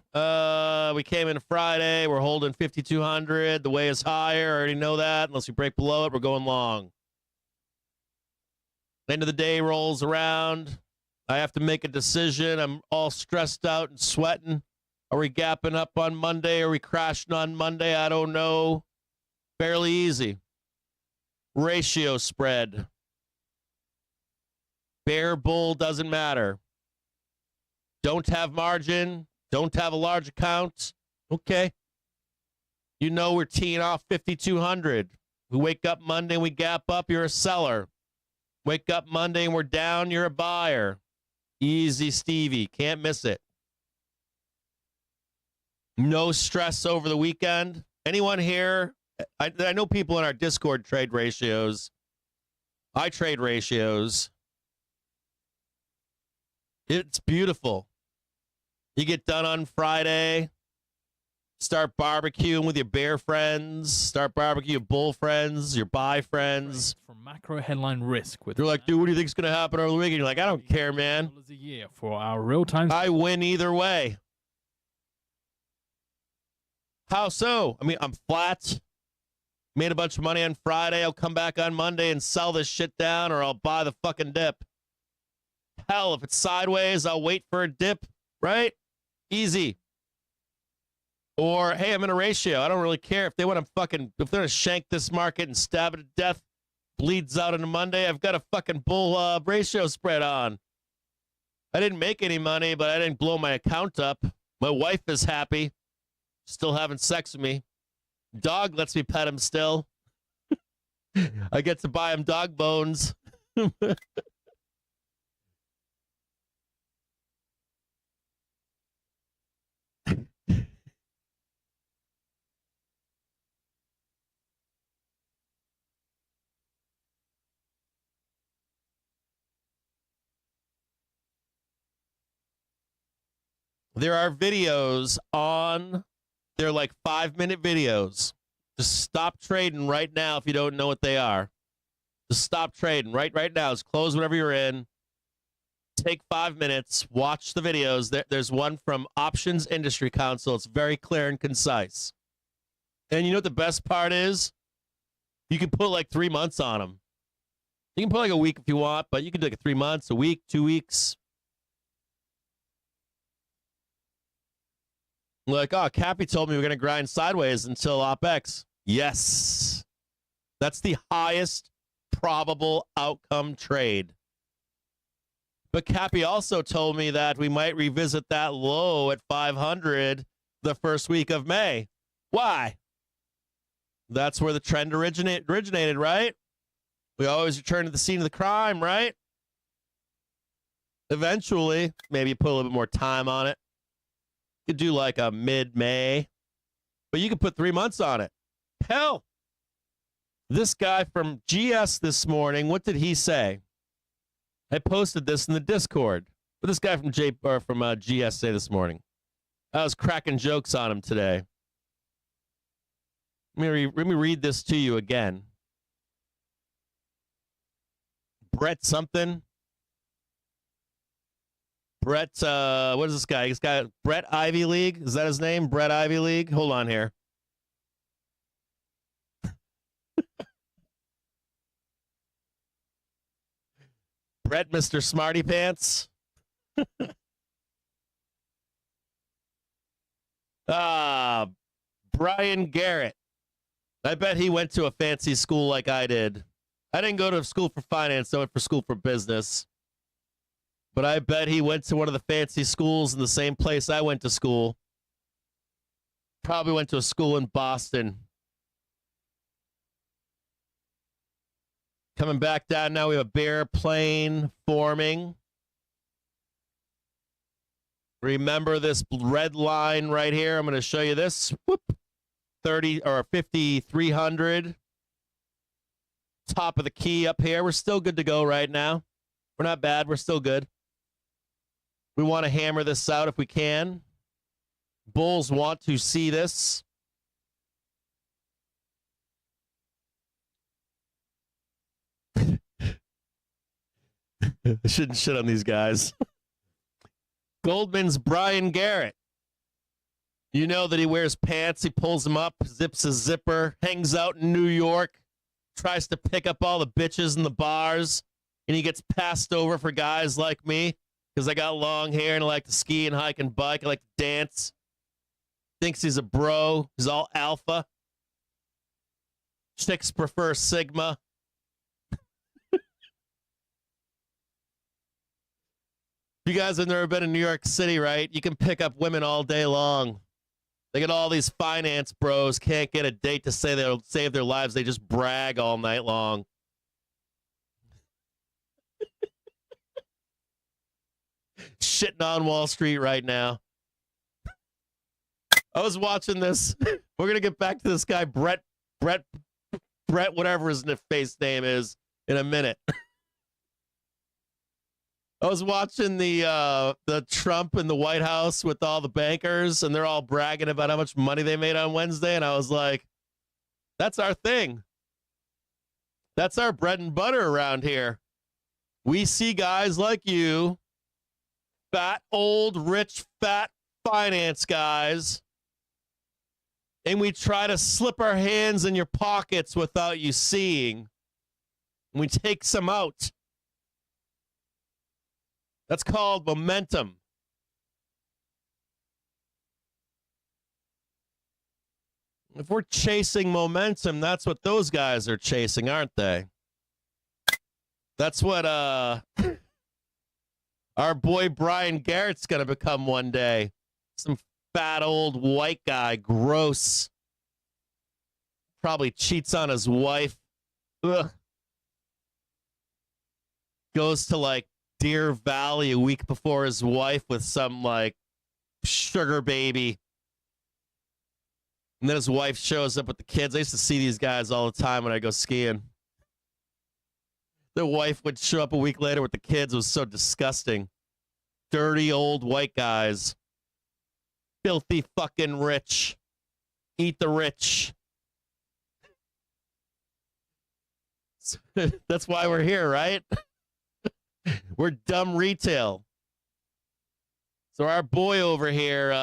we came in Friday. We're holding 5,200. The way is higher. I already know that. Unless we break below it, we're going long. End of the day rolls around. I have to make a decision. I'm all stressed out and sweating. Are we gapping up on Monday? Are we crashing on Monday? I don't know. Fairly easy. Ratio spread. Bear, bull, doesn't matter. Don't have margin. Don't have a large account. Okay. You know we're teeing off 5,200. We wake up Monday and we gap up, you're a seller. Wake up Monday and we're down, you're a buyer. Easy, Stevie. Can't miss it. No stress over the weekend. Anyone here? I know people in our Discord trade ratios. I trade ratios. It's beautiful. You get done on Friday, Start barbecuing with your bear friends. Start barbecuing your bull friends, your buy friends. From macro headline risk with They're like, dude, what do you think's gonna happen over the weekend? You're like, I don't care, man. a year for our real-time. I win either way. How so? I mean, I'm flat. Made a bunch of money on Friday. I'll come back on Monday and sell this shit down, or I'll buy the fucking dip. Hell, if it's sideways, I'll wait for a dip, right? Easy. Or, hey, I'm in a ratio. I don't really care if they want to if they're going to shank this market and stab it to death, bleeds out on a Monday, I've got a fucking bull ratio spread on. I didn't make any money, but I didn't blow my account up. My wife is happy, still having sex with me. Dog lets me pet him still. I get to buy him dog bones. There are videos on, they're like 5-minute videos. Just stop trading right now if you don't know what they are. Just stop trading right now. Just close whatever you're in. Take 5 minutes. Watch the videos. There's one from Options Industry Council. It's very clear and concise. And you know what the best part is? You can put like 3 months on them. You can put like a week if you want, but you can do like 3 months, a week, 2 weeks. Like, oh, Cappy told me we're going to grind sideways until OpEx. Yes. That's the highest probable outcome trade. But Cappy also told me that we might revisit that low at 500 the first week of May. Why? That's where the trend originated, right? We always return to the scene of the crime, right? Eventually, maybe you put a little bit more time on it. You could do like a mid-May, but you could put 3 months on it. Hell, this guy from GS this morning, what did he say? I posted this in the Discord. But this guy from GS say this morning. I was cracking jokes on him today. Let me read this to you again. Brett something. Brett, what is this guy? This guy, Brett Ivy League? Is that his name? Brett Ivy League? Hold on here. Brett, Mr. Smarty Pants. Brian Garrett. I bet he went to a fancy school like I did. I didn't go to school for finance. I went for school for business. But I bet he went to one of the fancy schools in the same place I went to school. Probably went to a school in Boston. Coming back down now, we have a bear plane forming. Remember this red line right here? I'm going to show you this. Whoop. 30 or 5,300. Top of the key up here. We're still good to go right now. We're not bad. We're still good. We want to hammer this out if we can. Bulls want to see this. I shouldn't shit on these guys. Goldman's Brian Garrett. You know that he wears pants, he pulls them up, zips his zipper, hangs out in New York, tries to pick up all the bitches in the bars, and he gets passed over for guys like me because I got long hair and I like to ski and hike and bike. I like to dance. Thinks he's a bro. He's all alpha. Chicks prefer Sigma. If you guys have never been in New York City, right, you can pick up women all day long. They get all these finance bros, can't get a date to say they'll save their lives. They just brag all night long. Shitting on Wall Street right now. I was watching this. We're going to get back to this guy, Brett, whatever his face name is, in a minute. I was watching the Trump in the White House with all the bankers, and they're all bragging about how much money they made on Wednesday, and I was like, that's our thing. That's our bread and butter around here. We see guys like you, fat, old, rich, fat finance guys, and we try to slip our hands in your pockets without you seeing. We take some out. That's called momentum. If we're chasing momentum, that's what those guys are chasing, aren't they? That's what our boy Brian Garrett's going to become one day. Some fat old white guy, gross. Probably cheats on his wife. Ugh. Goes to like Deer Valley a week before his wife with some like sugar baby. And then his wife shows up with the kids. I used to see these guys all the time when I go skiing. The wife would show up a week later with the kids. It was so disgusting. Dirty old white guys. Filthy fucking rich. Eat the rich. That's why we're here, right? We're dumb retail. So our boy over here,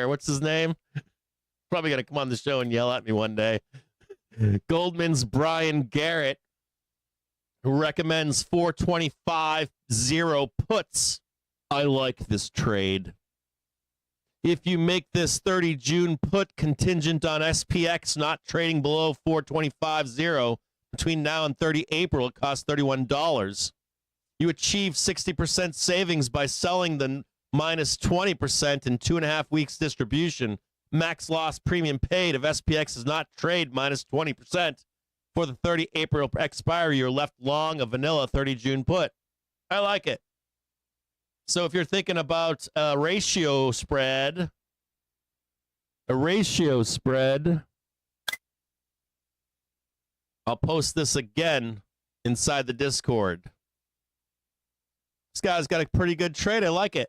what's his name? Probably going to come on the show and yell at me one day. Goldman's Brian Garrett, who recommends 425.0 puts. I like this trade. If you make this 30 June put contingent on SPX not trading below 425.0 between now and 30 April, it costs $31. You achieve 60% savings by selling the minus 20% in 2.5 weeks distribution. Max loss premium paid if SPX does not trade minus 20% for the 30 April expiry. You're left long a vanilla 30 June put. I like it. So if you're thinking about a ratio spread, I'll post this again inside the Discord. This guy's got a pretty good trade. I like it.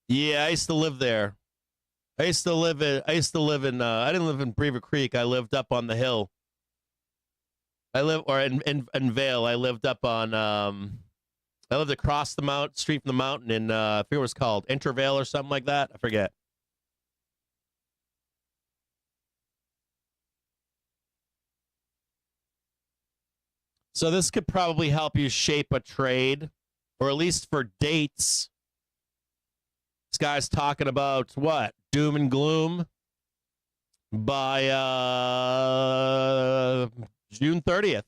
Yeah, I used to live there. I didn't live in Beaver Creek. I lived up on the hill. In Vale. I lived up on, I lived across the street from the mountain in, I forget what it's called, Intervale or something like that. I forget. So this could probably help you shape a trade, or at least for dates. This guy's talking about what? Doom and gloom by June 30th.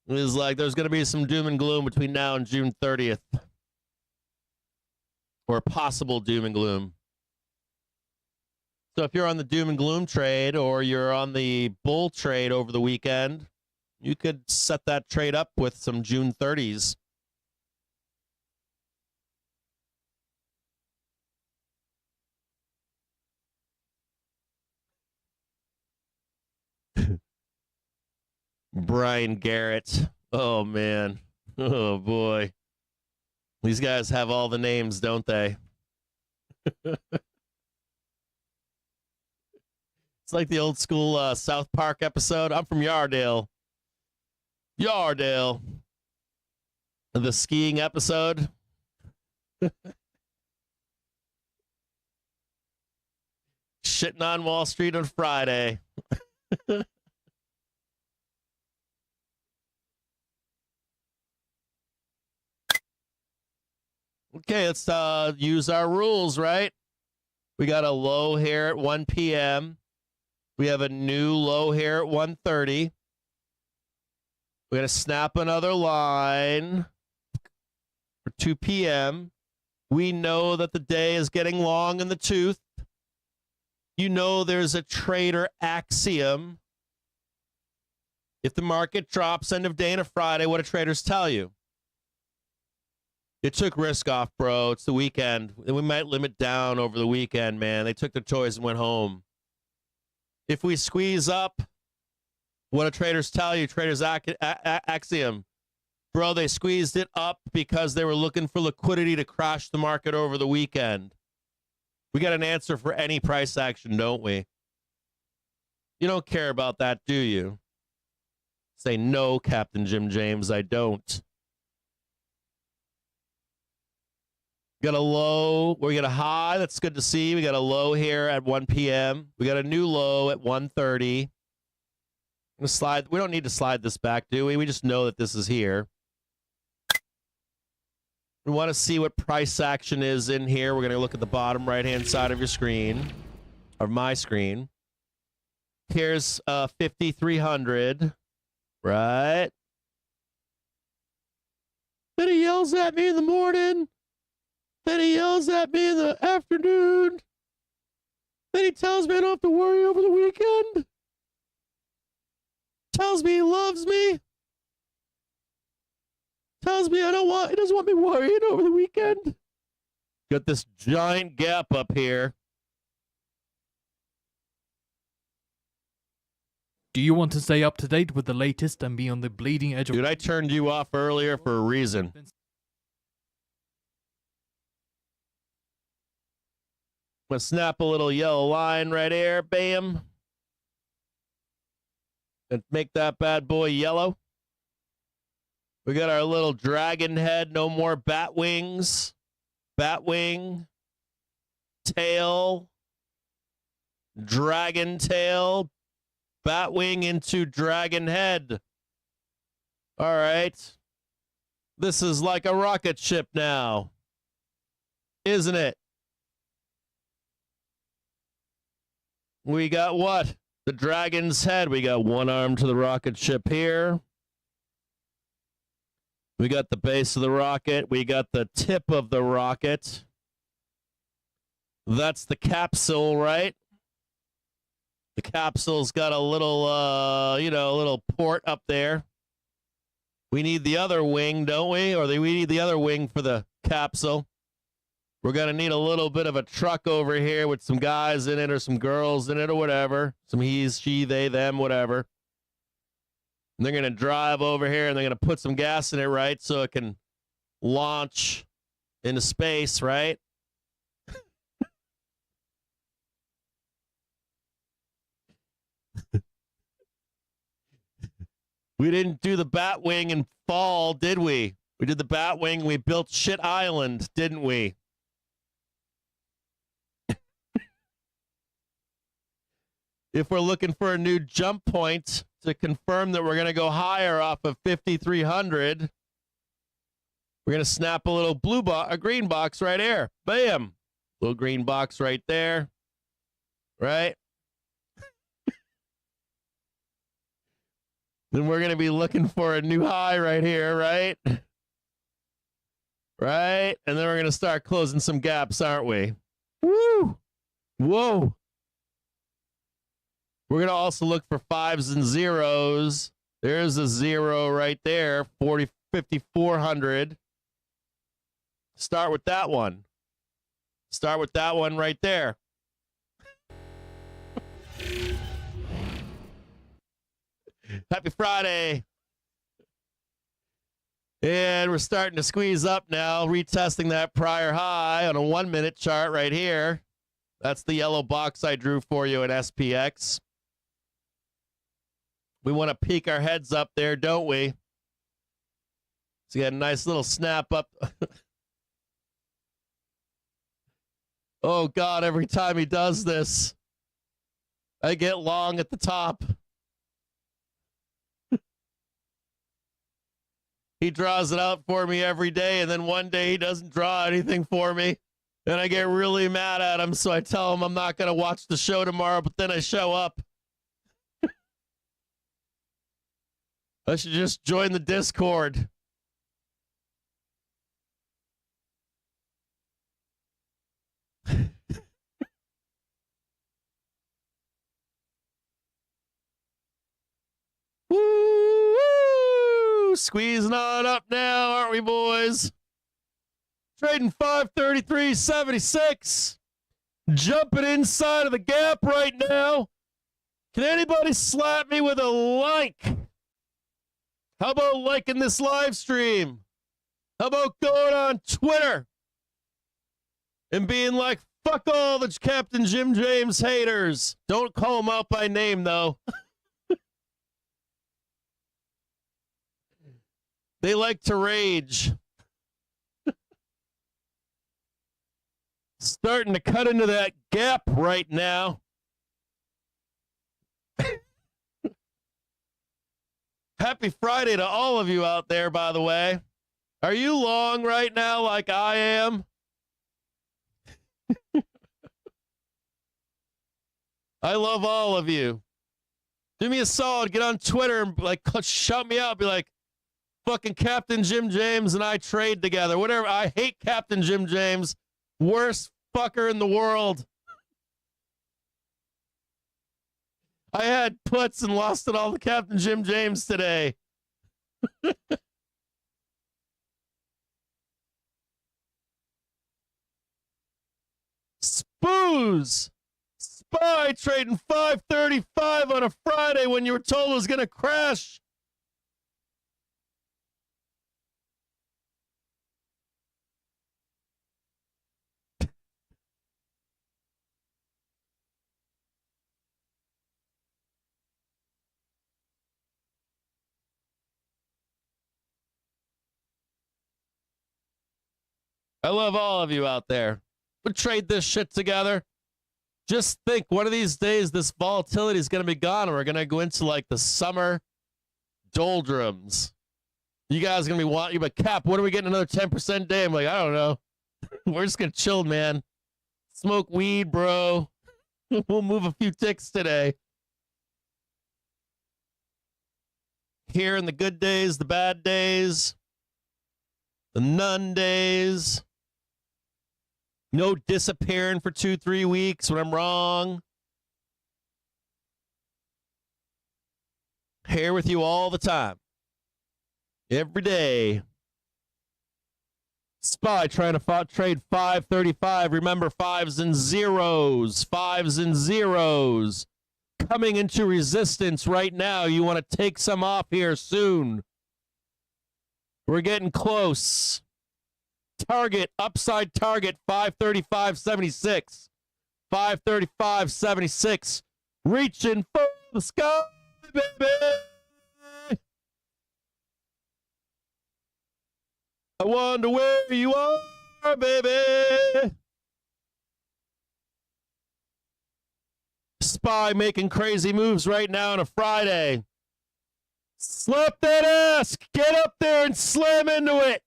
It was like there's going to be some doom and gloom between now and June 30th. Or possible doom and gloom. So if you're on the doom and gloom trade or you're on the bull trade over the weekend, you could set that trade up with some June 30s. Brian Garrett. Oh, man. Oh, boy. These guys have all the names, don't they? It's like the old school South Park episode. I'm from Yardale. The skiing episode. Shitting on Wall Street on Friday. Okay, let's use our rules, right? We got a low here at 1 p.m. We have a new low here at 1:30. We're going to snap another line for 2 p.m. We know that the day is getting long in the tooth. You know there's a trader axiom. If the market drops end of day on a Friday, what do traders tell you? It took risk off, bro. It's the weekend. We might limit down over the weekend, man. They took their choice and went home. If we squeeze up, What do traders tell you? Traders axiom. Bro, they squeezed it up because they were looking for liquidity to crash the market over the weekend. We got an answer for any price action, don't we? You don't care about that, do you? Say no, Captain Jim James, I don't. Got a low, we got a high, that's good to see. We got a low here at 1 p.m. We got a new low at 1:30. Slide. We don't need to slide this back, do we? We just know that this is here. We want to see what price action is in here. We're going to look at the bottom right-hand side of your screen, or my screen. Here's 5,300, right? Then he yells at me in the morning. Then he yells at me in the afternoon. Then he tells me I don't have to worry over the weekend. Tells me he loves me. Tells me he doesn't want me worrying over the weekend. Got this giant gap up here. Do you want to stay up to date with the latest and be on the bleeding edge of... Dude, I turned you off earlier for a reason. I'm going to snap a little yellow line right here. Bam. And make that bad boy yellow. We got our little dragon head. No more bat wings. Bat wing. Tail. Dragon tail. Bat wing into dragon head. All right. This is like a rocket ship now. Isn't it? We got what? The dragon's head. We got one arm to the rocket ship here. We got the base of the rocket. We got the tip of the rocket. That's the capsule, right? The capsule's got a little, a little port up there. We need the other wing, don't we? Or we need the other wing for the capsule. We're going to need a little bit of a truck over here with some guys in it or some girls in it or whatever. Some he's, she, they, them, whatever. And they're going to drive over here and they're going to put some gas in it, right? So it can launch into space, right? We didn't do the Batwing in fall, did we? We did the Batwing. We built Shit Island, didn't we? If we're looking for a new jump point to confirm that we're going to go higher off of 5,300, we're going to snap a little a green box right here. Bam. Little green box right there. Right? Then we're going to be looking for a new high right here, right? Right? And then we're going to start closing some gaps, aren't we? Woo! Whoa! We're going to also look for 5s and 0s. There's a 0 right there, 5,400. Start with that one. Start with that one right there. Happy Friday. And we're starting to squeeze up now, retesting that prior high on a 1-minute chart right here. That's the yellow box I drew for you in SPX. We want to peek our heads up there, don't we? So you got a nice little snap up. Oh, God, every time he does this, I get long at the top. He draws it out for me every day, and then one day he doesn't draw anything for me, and I get really mad at him, so I tell him I'm not going to watch the show tomorrow, but then I show up. I should just join the Discord. Woo! Squeezing on up now, aren't we, boys? Trading 533.76. Jumping inside of the gap right now. Can anybody slap me with a like? How about liking this live stream? How about going on Twitter and being like, fuck all the Captain Jim James haters. Don't call them out by name, though. They like to rage. Starting to cut into that gap right now. Happy Friday to all of you out there, by the way. Are you long right now like I am? I love all of you. Do me a solid. Get on Twitter and like shout me out. Be like, fucking Captain Jim James and I trade together. Whatever. I hate Captain Jim James. Worst fucker in the world. I had puts and lost it all to Captain Jim James today. Spoos. Spy trading 535 on a Friday when you were told it was going to crash. I love all of you out there. We'll trade this shit together. Just think, one of these days, this volatility is going to be gone, and we're going to go into, like, the summer doldrums. You guys are going to be wanting, but Cap, when are we getting another 10% day? I'm like, I don't know. We're just going to chill, man. Smoke weed, bro. We'll move a few ticks today. Here in the good days, the bad days, the none days. No disappearing for 2-3 weeks when I'm wrong. Here with you all the time. Every day. Spy trying to trade 535. Remember, fives and zeros. Fives and zeros. Coming into resistance right now. You want to take some off here soon. We're getting close. Target, upside target, 535.76. 535.76. Reaching for the sky, baby. I wonder where you are, baby. Spy making crazy moves right now on a Friday. Slap that ass. Get up there and slam into it.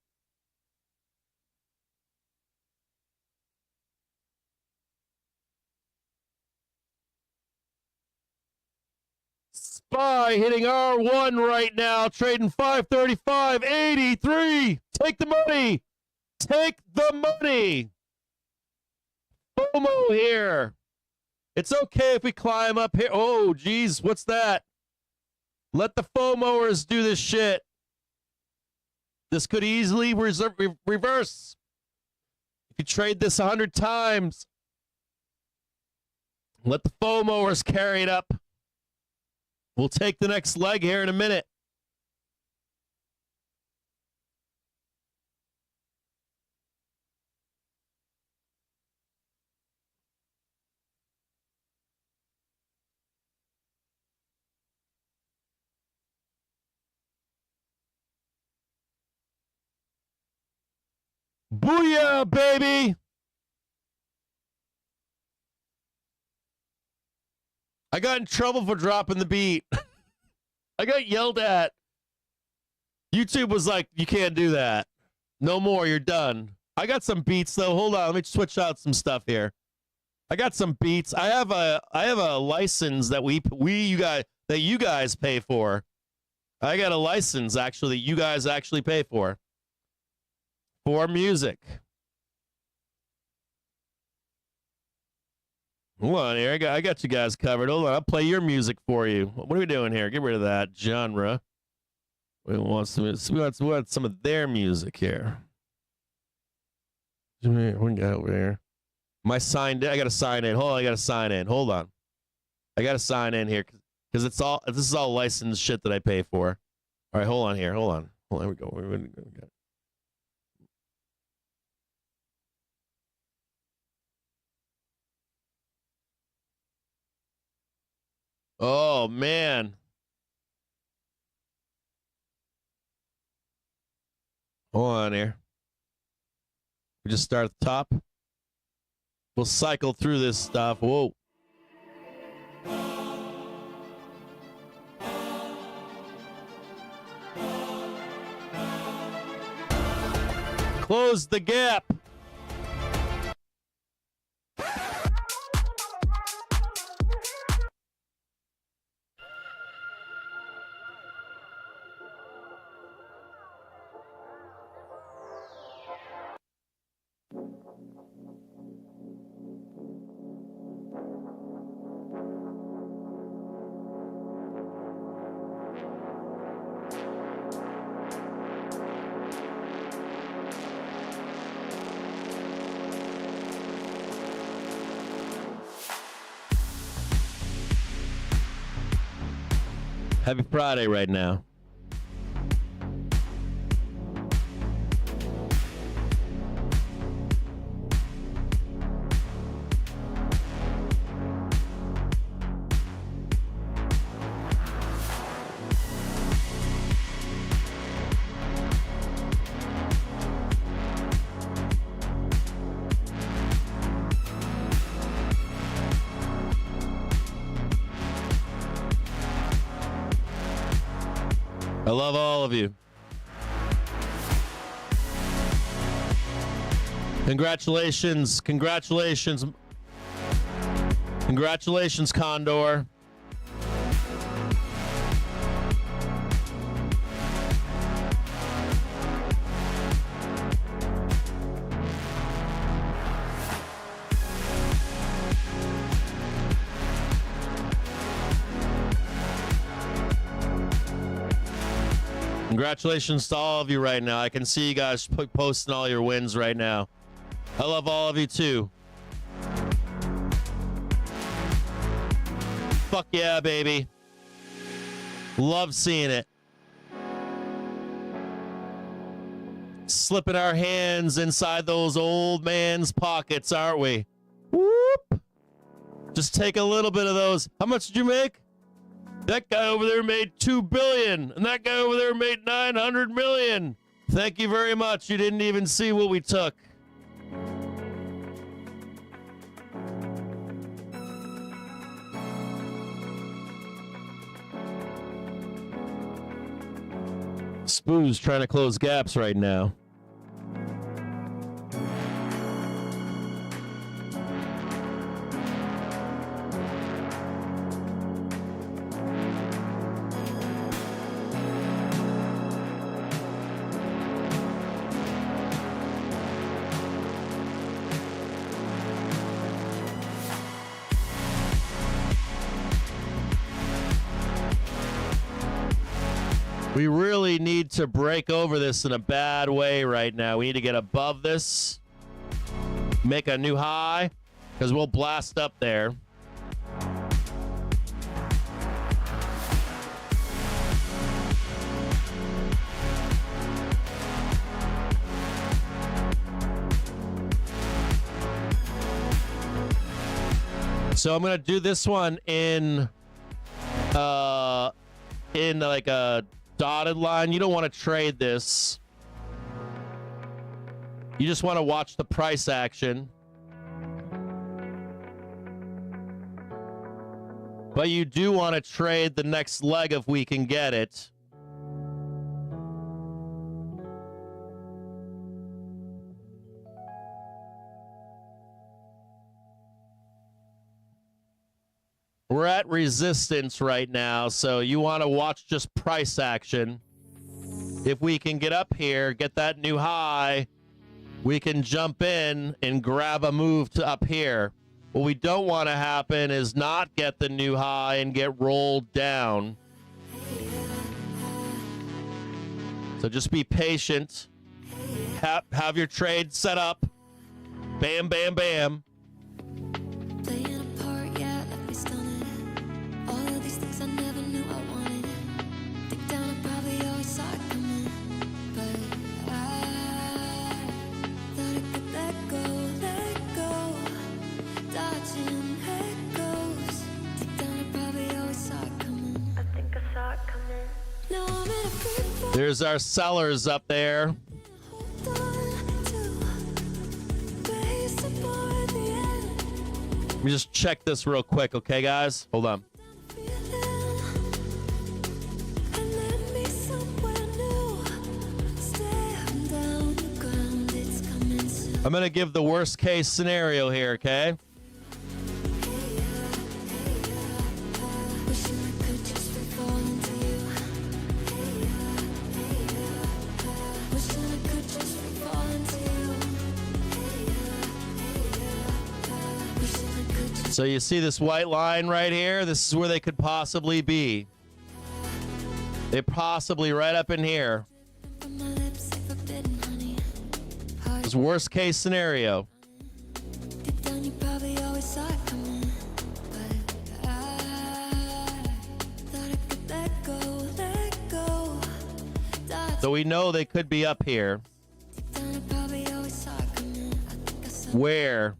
Spy hitting R1 right now, trading 535.83. Take the money. Take the money. FOMO here. It's okay if we climb up here. Oh, geez, what's that? Let the FOMOers do this shit. This could easily reverse. If you trade this 100 times, let the FOMOers carry it up. We'll take the next leg here in a minute. Booyah, baby! I got in trouble for dropping the beat. I got yelled at. YouTube was like, you can't do that. No more, you're done. I got some beats though. Hold on, let me switch out some stuff here. I got some beats. I have a license that you guys pay for. I got a license actually that you guys actually pay for music. Hold on here. I got you guys covered. Hold on. I'll play your music for you. What are we doing here? Get rid of that genre. We want some of their music here. What we got over here? I got to sign in. Hold on. I got to sign in. Hold on. I got to sign in here because this is all licensed shit that I pay for. All right, hold on here. Hold on. There we go. Oh, man. Hold on here. We just start at the top. We'll cycle through this stuff. Whoa. Close the gap. Happy Friday right now. I love all of you. Congratulations. Congratulations. Congratulations, Condor. Congratulations to all of you right now. I can see you guys posting all your wins right now. I love all of you too. Fuck yeah, baby. Love seeing it. Slipping our hands inside those old man's pockets, aren't we? Whoop. Just take a little bit of those. How much did you make? That guy over there made $2 billion, and that guy over there made $900 million. Thank you very much. You didn't even see what we took. Spoo's trying to close gaps right now. We really need to break over this in a bad way right now. We need to get above this, make a new high, because we'll blast up there. So I'm gonna do this one in like a dotted line. You don't want to trade this. You just want to watch the price action. But you do want to trade the next leg if we can get it. We're at resistance right now, so you want to watch just price action. If we can get up here, get that new high, we can jump in and grab a move to up here. What we don't want to happen is not get the new high and get rolled down. So just be patient. Have your trade set up. Bam, bam, bam. There's our sellers up there. Let me just check this real quick, okay, guys? Hold on. I'm going to give the worst case scenario here, okay? So you see this white line right here? This is where they could possibly be. They're possibly right up in here. This worst case scenario. So we know they could be up here. Where?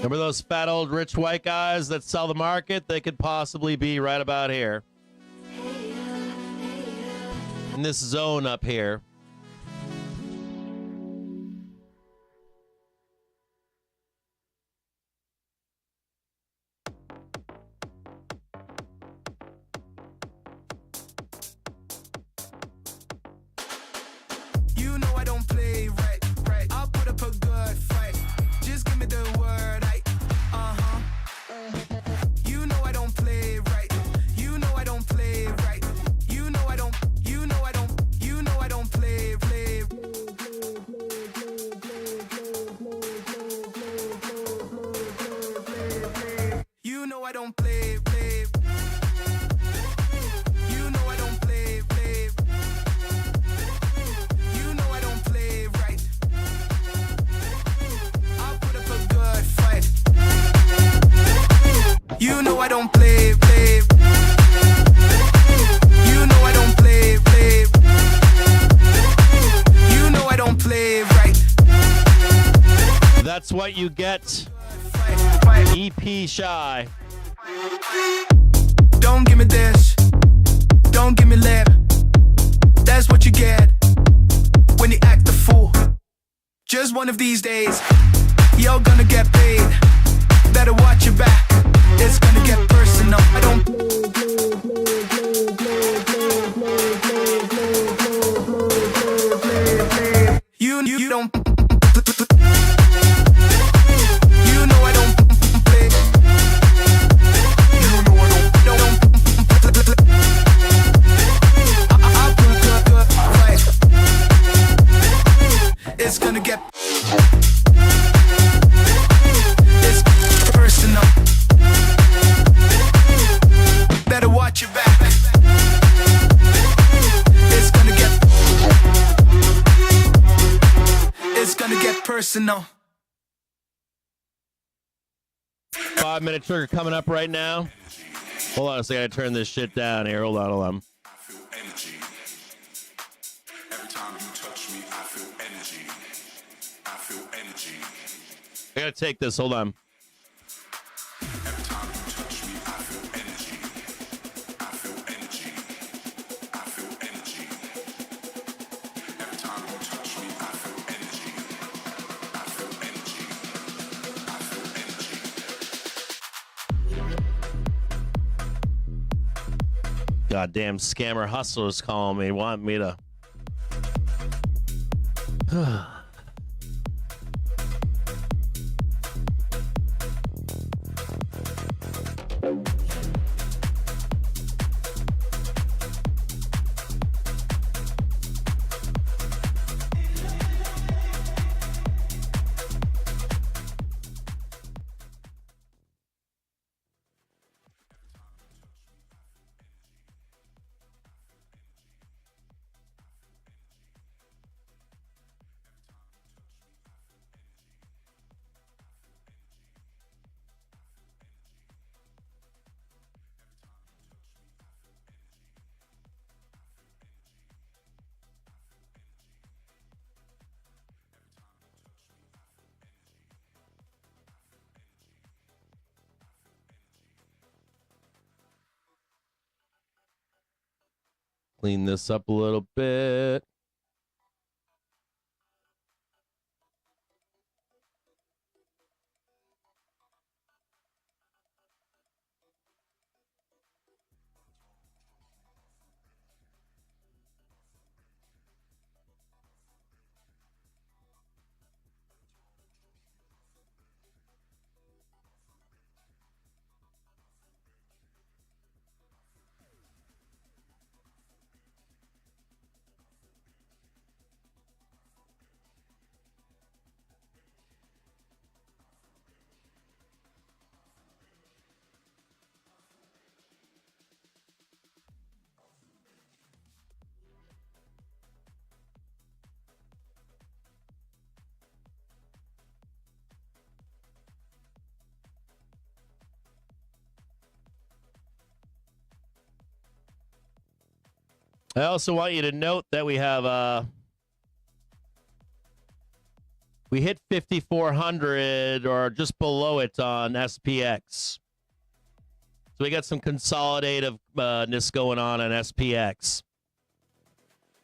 Remember those fat old rich white guys that sell the market? They could possibly be right about here. In this zone up here. You know I don't play right. I'll put up a good fight. Just give me the word. You know I don't play right. You know I don't play right. You know I don't play. You know I don't play. You know I don't play. You know I don't play right. I'll put up a good fight. You know I don't play. You know I don't play. You know I don't play right. That's what you get. EP shy. Don't give me this. Don't give me lip. That's what you get when you act the fool. Just one of these days, you're gonna get paid. Better watch your back. It's gonna get personal. I don't. You don't. You know I don't play. You know I don't. I'll put a good fight. It's gonna get. It's personal. Better watch your back. It's gonna get. It's gonna get personal. 5-minute trigger coming up right now. Hold on a second, I gotta turn this shit down here. Hold on. I feel energy. Every time you touch me, I feel energy. I feel energy. I gotta take this, hold on. Every time you touch me, I feel energy. I feel energy. I feel energy. Every time you touch me, I feel energy. I feel energy. Goddamn scammer hustlers calling me, want me to. Clean this up a little bit. I also want you to note that we have we hit 5,400 or just below it on SPX. So we got some consolidativeness going on SPX.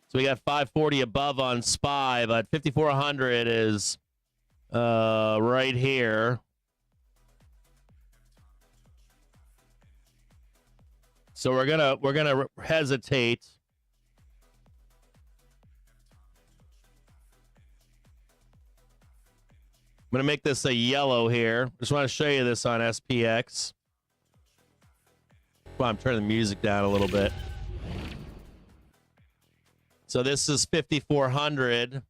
So we got 540 above on SPY, but 5,400 is right here. So we're gonna hesitate. I'm going to make this a yellow here. Just want to show you this on SPX. Well, I'm turning the music down a little bit. So this is 5,400.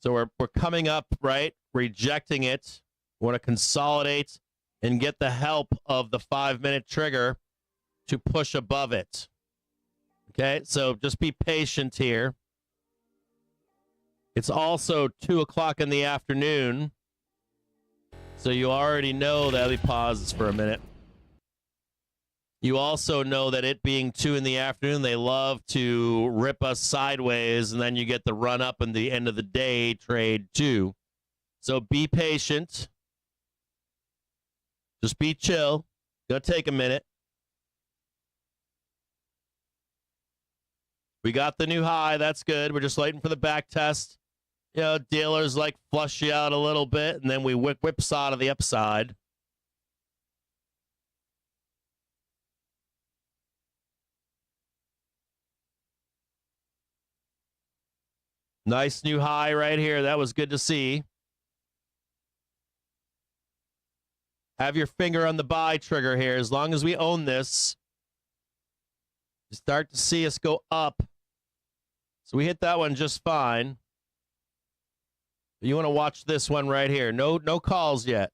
So we're coming up, right? Rejecting it. We want to consolidate and get the help of the 5-minute trigger to push above it. Okay, so just be patient here. It's also 2 o'clock in the afternoon. So you already know that. Let me pause this for a minute. You also know that it being 2 in the afternoon, they love to rip us sideways, and then you get the run up in the end of the day trade too. So be patient. Just be chill. Gonna take a minute. We got the new high. That's good. We're just waiting for the back test. You know, dealers like flush you out a little bit, and then we whipsaw to the upside. Nice new high right here. That was good to see. Have your finger on the buy trigger here. As long as we own this, you start to see us go up. So we hit that one just fine. You want to watch this one right here. No calls yet.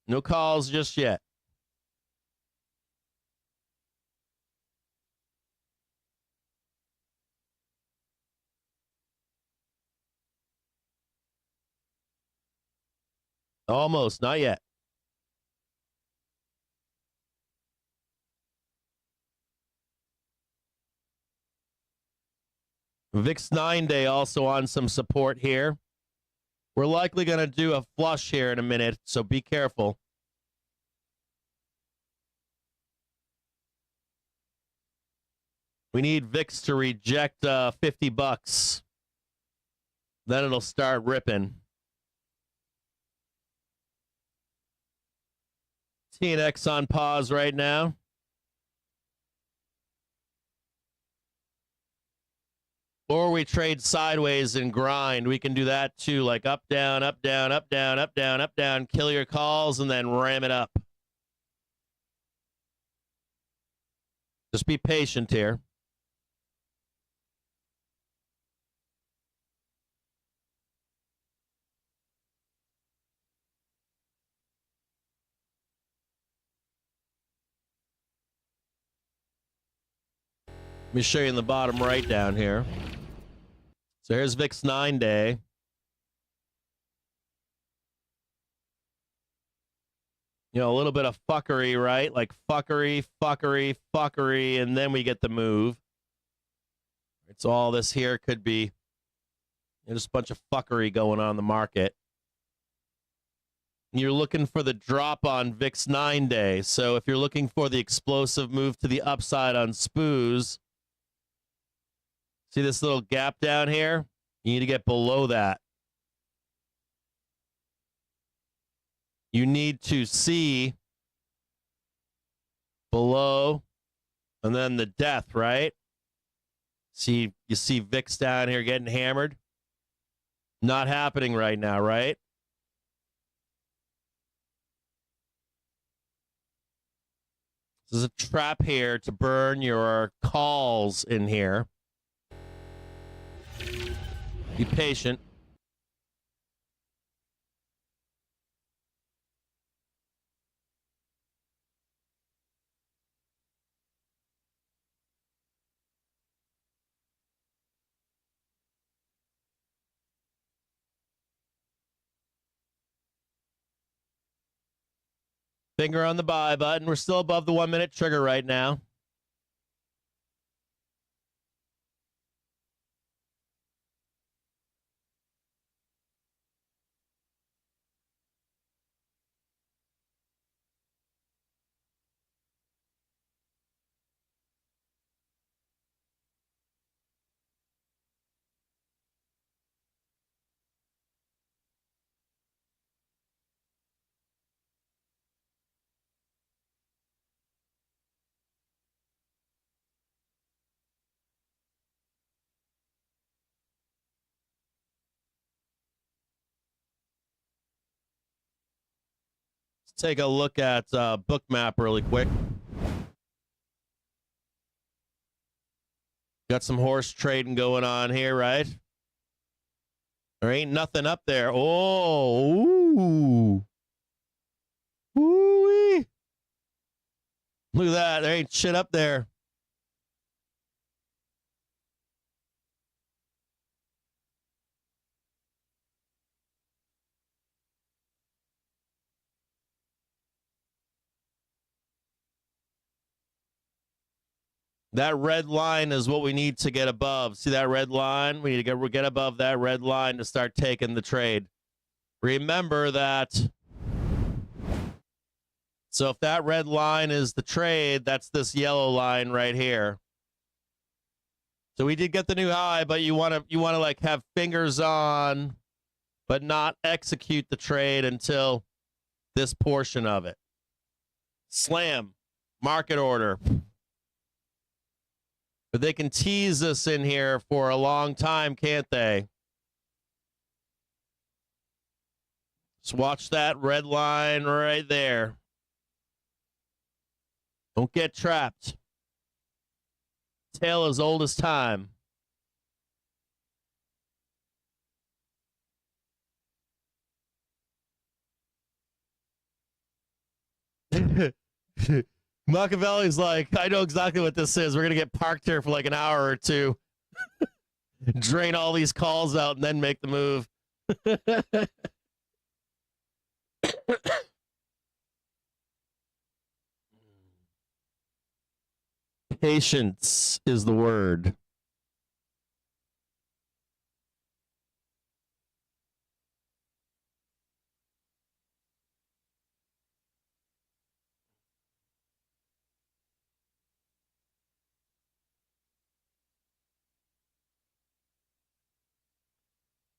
No calls just yet. Almost, not yet. VIX 9-day also on some support here. We're likely going to do a flush here in a minute, so be careful. We need VIX to reject $50. Then it'll start ripping. TNX on pause right now. Or we trade sideways and grind. We can do that too, like up, down, up, down, up, down, up, down, up, down. Kill your calls and then ram it up. Just be patient here. Let me show you in the bottom right down here. So here's VIX 9-day. You know, a little bit of fuckery, right? Like fuckery, fuckery, fuckery, and then we get the move. It's all this here could be just a bunch of fuckery going on in the market. You're looking for the drop on VIX 9-day. So if you're looking for the explosive move to the upside on SPOOs, see this little gap down here? You need to get below that. You need to see below and then the death, right? See, you see VIX down here getting hammered? Not happening right now, right? This is a trap here to burn your calls in here. Be patient. Finger on the buy button. We're still above the 1 minute trigger right now. Take a look at Bookmap really quick. Got some horse trading going on here, right? There ain't nothing up there. Oh, ooh. Ooh-wee. Look at that. There ain't shit up there. That red line is what we need to get above. See that red line? We need to get above that red line to start taking the trade. Remember that. So if that red line is the trade, that's this yellow line right here. So we did get the new high, but you want to like have fingers on, but not execute the trade until this portion of it. Slam, market order. But they can tease us in here for a long time, can't they? Just watch that red line right there. Don't get trapped. Tail as old as time. Machiavelli's like, I know exactly what this is. We're going to get parked here for like an hour or two. Drain all these calls out and then make the move. Patience is the word.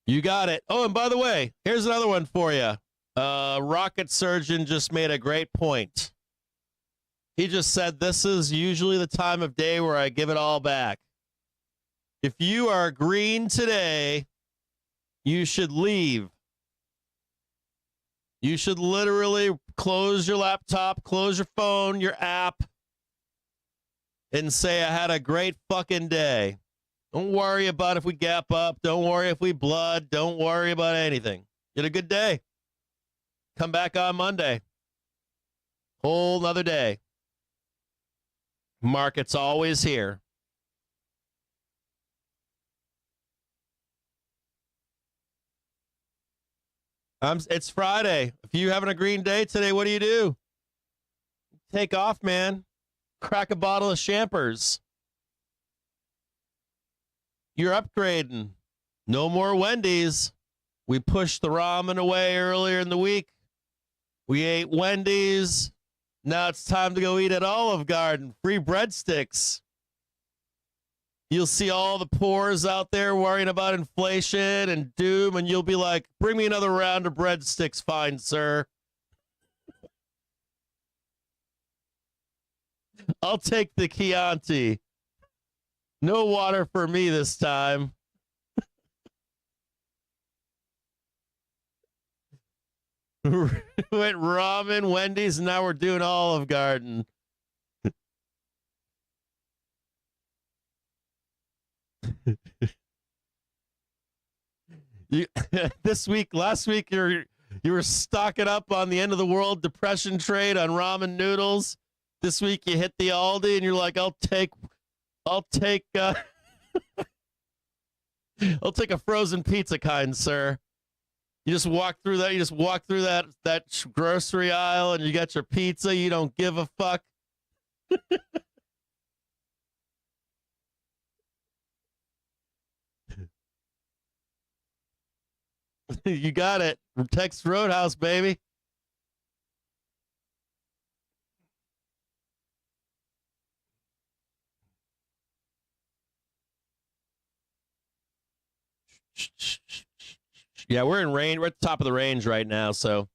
You got it. Oh, and by the way, here's another one for you. Rocket Surgeon just made a great point. He just said this is usually the time of day where I give it all back. If you are green today, you should leave. You should literally close your laptop, close your phone, your app, and say, I had a great fucking day. Don't worry about if we gap up. Don't worry if we blood. Don't worry about anything. You had a good day. Come back on Monday. Whole nother day. Market's always here. It's Friday. If you having a green day today, what do? Take off, man. Crack a bottle of Champers. You're upgrading. No more Wendy's. We pushed the ramen away earlier in the week. We ate Wendy's. Now it's time to go eat at Olive Garden. Free breadsticks. You'll see all the poors out there worrying about inflation and doom, and you'll be like, bring me another round of breadsticks, fine sir. I'll take the Chianti. No water for me this time. Went ramen, Wendy's, and now we're doing Olive Garden. Last week, you were stocking up on the end of the world depression trade on ramen noodles. This week you hit the Aldi and you're like, I'll take I'll take a frozen pizza, kind sir. You just walk through that. You just walk through that grocery aisle, and you got your pizza. You don't give a fuck. You got it. Texas Roadhouse, baby. Yeah, we're in range. We're at the top of the range right now. So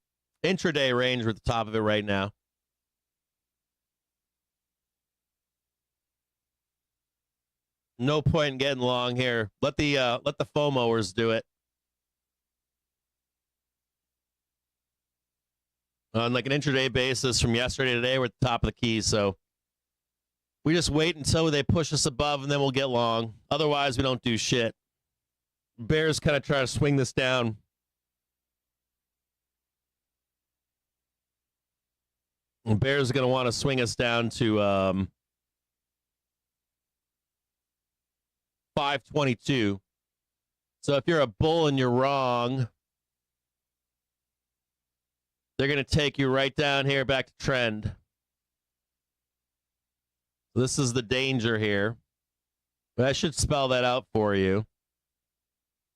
intraday range, we're at the top of it right now. No point in getting long here. Let the FOMOers do it. On like an intraday basis from yesterday to today, we're at the top of the keys. So we just wait until they push us above, and then we'll get long. Otherwise, we don't do shit. Bears kind of try to swing this down. And Bears are going to want to swing us down to 522. So if you're a bull and you're wrong, they're going to take you right down here back to trend. This is the danger here. But I should spell that out for you.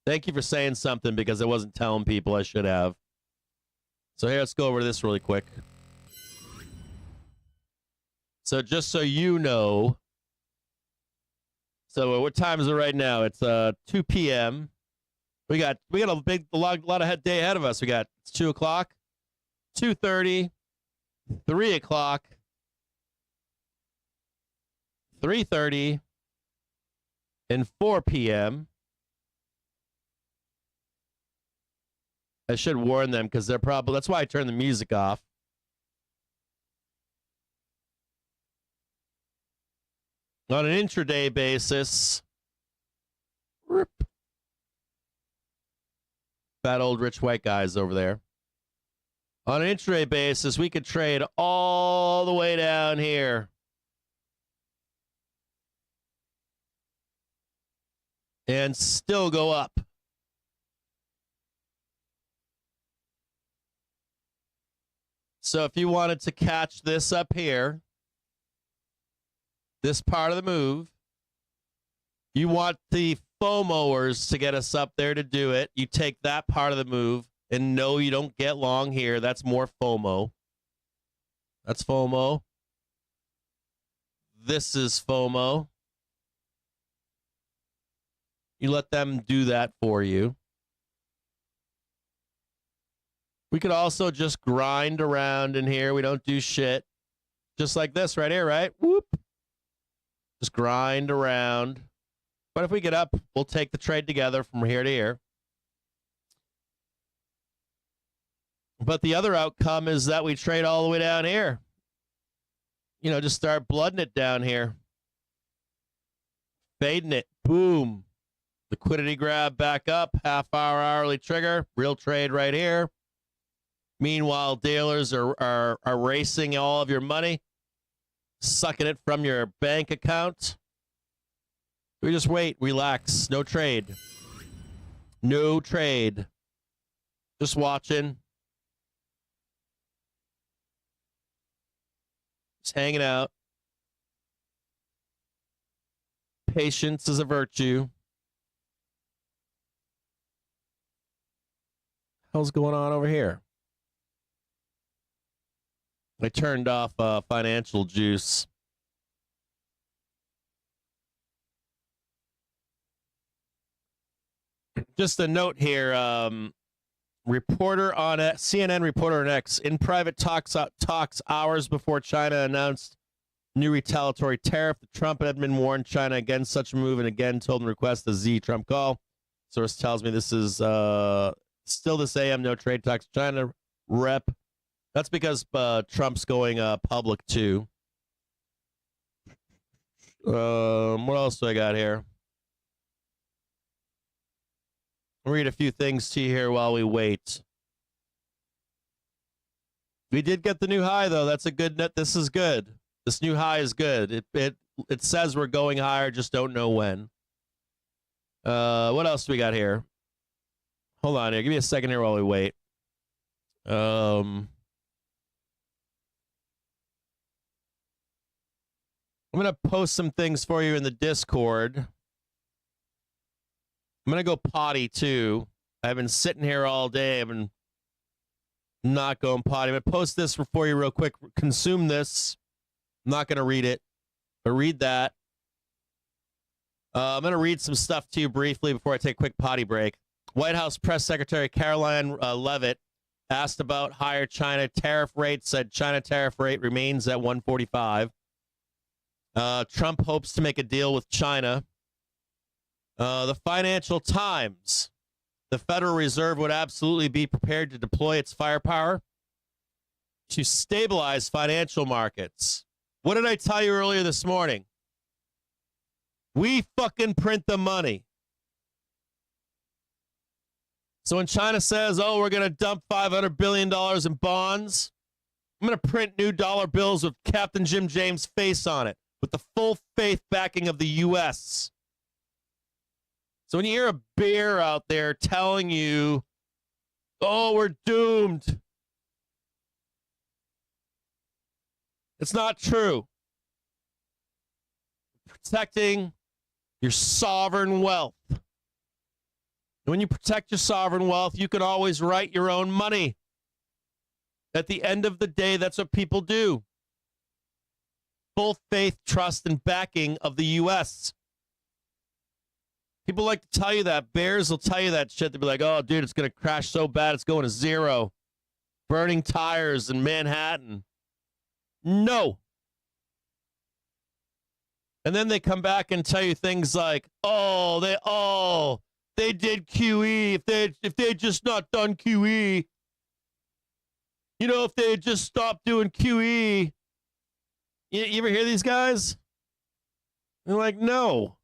Thank you for saying something, because I wasn't telling people. I should have. So here, let's go over this really quick. So just so you know, so what time is it right now? It's 2 p.m. We got a lot of day ahead of us. It's 2 o'clock, 2:30, 3 o'clock, 3:30, and 4 p.m. I should warn them, because that's why I turned the music off. On an intraday basis, fat old rich white guys over there. On an intraday basis, we could trade all the way down here. And still go up. So if you wanted to catch this up here, this part of the move, you want the FOMOers to get us up there to do it. You take that part of the move, and no, you don't get long here. That's more FOMO. That's FOMO. This is FOMO. You let them do that for you. We could also just grind around in here. We don't do shit. Just like this right here, right? Whoop. Just grind around. But if we get up, we'll take the trade together from here to here. But the other outcome is that we trade all the way down here. You know, just start blooding it down here. Fading it. Boom. Liquidity grab back up. Half-hour hourly trigger. Real trade right here. Meanwhile, dealers are erasing all of your money, sucking it from your bank account. We just wait, relax, no trade. No trade. Just watching. Just hanging out. Patience is a virtue. How's going on over here? I turned off financial juice. Just a note here. Reporter on CNN reporter on X in private talks hours before China announced new retaliatory tariff. The Trump admin warned China against such a move and again told them to request a Z Trump call. Source tells me this is still this AM no trade talks China rep. That's because Trump's going public too. What else do I got here? I'll read a few things to you here while we wait. We did get the new high though. That's a good net. This is good. This new high is good. It says we're going higher, just don't know when. What else do we got here? Hold on here. Give me a second here while we wait. I'm going to post some things for you in the Discord. I'm going to go potty, too. I've been sitting here all day. I've been not going potty. I'm going to post this for you real quick. Consume this. I'm not going to read it, but read that. I'm going to read some stuff to you briefly before I take a quick potty break. White House Press Secretary Caroline Leavitt asked about higher China tariff rate, said China tariff rate remains at 145. Trump hopes to make a deal with China. The Financial Times. The Federal Reserve would absolutely be prepared to deploy its firepower to stabilize financial markets. What did I tell you earlier this morning? We fucking print the money. So when China says, oh, we're going to dump $500 billion in bonds, I'm going to print new dollar bills with Captain Jim James' face on it, with the full faith backing of the U.S. So when you hear a bear out there telling you, oh, we're doomed, it's not true. Protecting your sovereign wealth. When you protect your sovereign wealth, you can always write your own money. At the end of the day, that's what people do. Full faith, trust, and backing of the U.S. People like to tell you that. Bears will tell you that shit. They'll be like, oh, dude, it's going to crash so bad, it's going to zero. Burning tires in Manhattan. No. And then they come back and tell you things like, oh, they did QE. If they had just not done QE, you know, if they had just stopped doing QE. You ever hear these guys? They're like, no.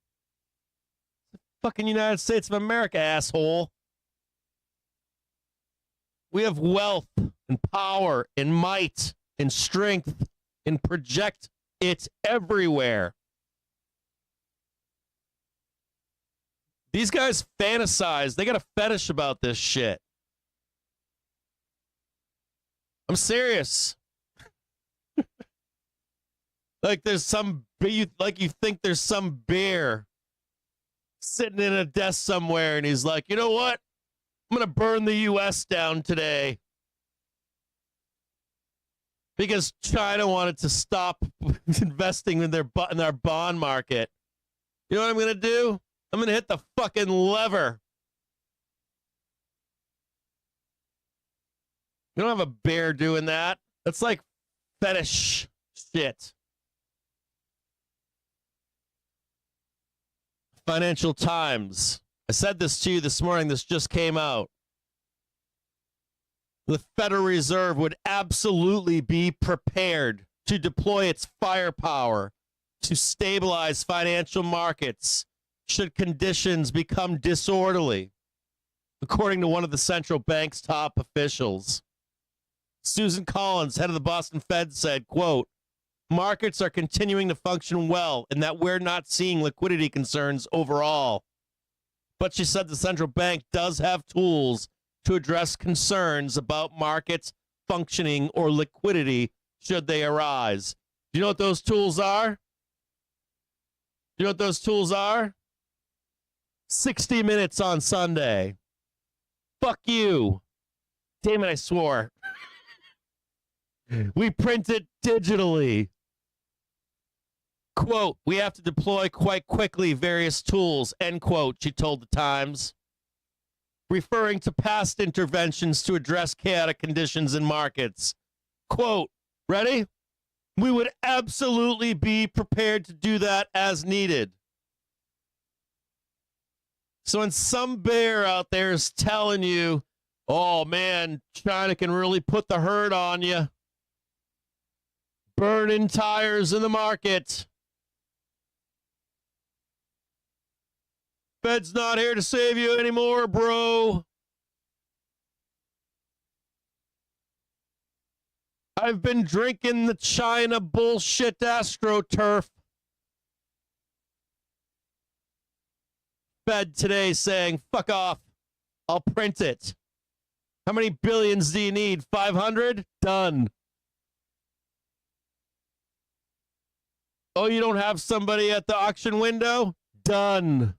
It's the fucking United States of America, asshole. We have wealth and power and might and strength and project it everywhere. These guys fantasize. They got a fetish about this shit. I'm serious. Like there's some, like you think there's some bear sitting in a desk somewhere and he's like, you know what? I'm going to burn the U.S. down today. Because China wanted to stop investing in their bond market. You know what I'm going to do? I'm going to hit the fucking lever. You don't have a bear doing that. That's like fetish Shit. Financial Times. I said this to you this morning. This just came out. The Federal Reserve would absolutely be prepared to deploy its firepower to stabilize financial markets should conditions become disorderly, according to one of the central bank's top officials. Susan Collins, head of the Boston Fed, said, quote, markets are continuing to function well and that we're not seeing liquidity concerns overall. But she said the central bank does have tools to address concerns about markets functioning or liquidity should they arise. Do you know what those tools are? Do you know what those tools are? 60 Minutes on Sunday. Fuck you. Damn it, I swore. We print it digitally. Quote, we have to deploy quite quickly various tools, end quote, she told the Times, referring to past interventions to address chaotic conditions in markets. Quote, ready? We would absolutely be prepared to do that as needed. So when some bear out there is telling you, oh man, China can really put the hurt on you, burning tires in the market, Fed's not here to save you anymore, bro. I've been drinking the China bullshit AstroTurf. Fed today saying, fuck off. I'll print it. How many billions do you need? 500? Done. Oh, you don't have somebody at the auction window? Done.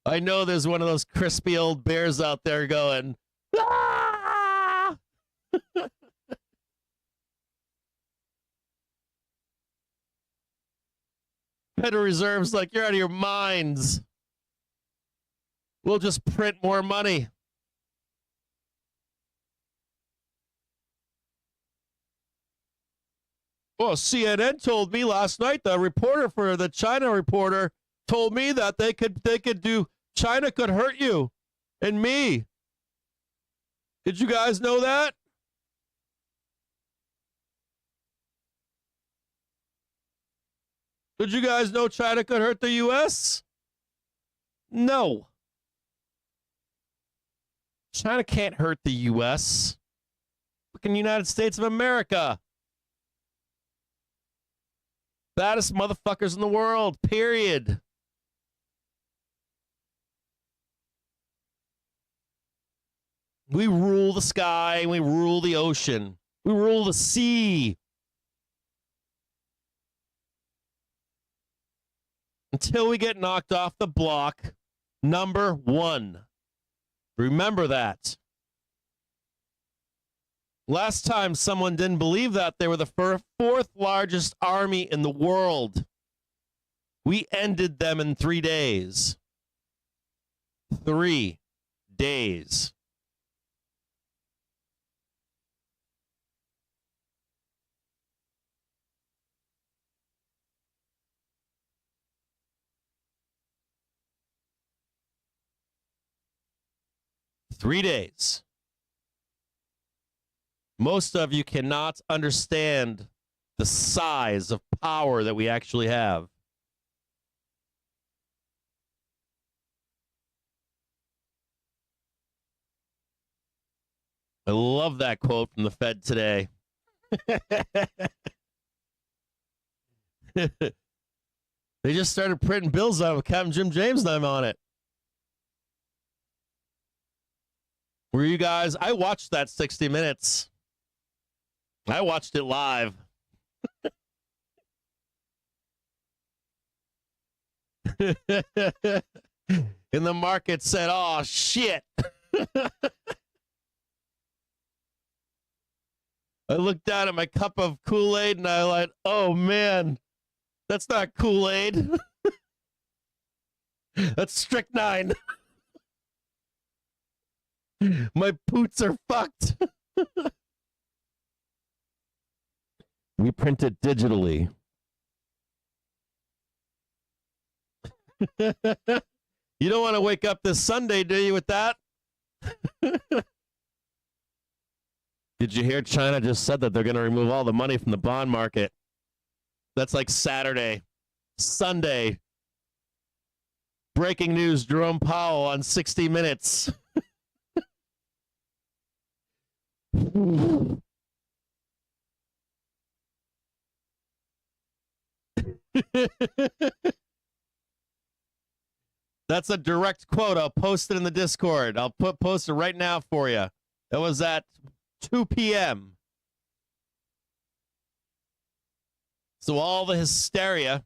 I know there's one of those crispy old bears out there going, ah! Federal Reserve's like, you're out of your minds. We'll just print more money. Well, CNN told me last night, the reporter for the China reporter told me that they could do, China could hurt you and me. Did you guys know that? Did you guys know China could hurt the U.S.? No. China can't hurt the U.S. Fucking United States of America. Baddest motherfuckers in the world, period. We rule the sky, we rule the ocean, we rule the sea. Until we get knocked off the block, number one. Remember that. Last time someone didn't believe that, they were the fourth largest army in the world. We ended them in 3 days. 3 days. Three days. Most of you cannot understand the size of power that we actually have. I love that quote from the Fed today. They just started printing bills out with Captain Jim James' name on it. Were you guys? I watched that 60 Minutes. I watched it live. And the market said, oh, shit. I looked down at my cup of Kool-Aid and I like, oh, man, that's not Kool-Aid. That's strychnine. My poots are fucked. We print it digitally. You don't want to wake up this Sunday, do you, with that? Did you hear China just said that they're going to remove all the money from the bond market? That's like Saturday. Sunday. Breaking news, Jerome Powell on 60 Minutes. That's a direct quote. I'll post it in the Discord. I'll post it right now for you. It was at 2 p.m. So all the hysteria.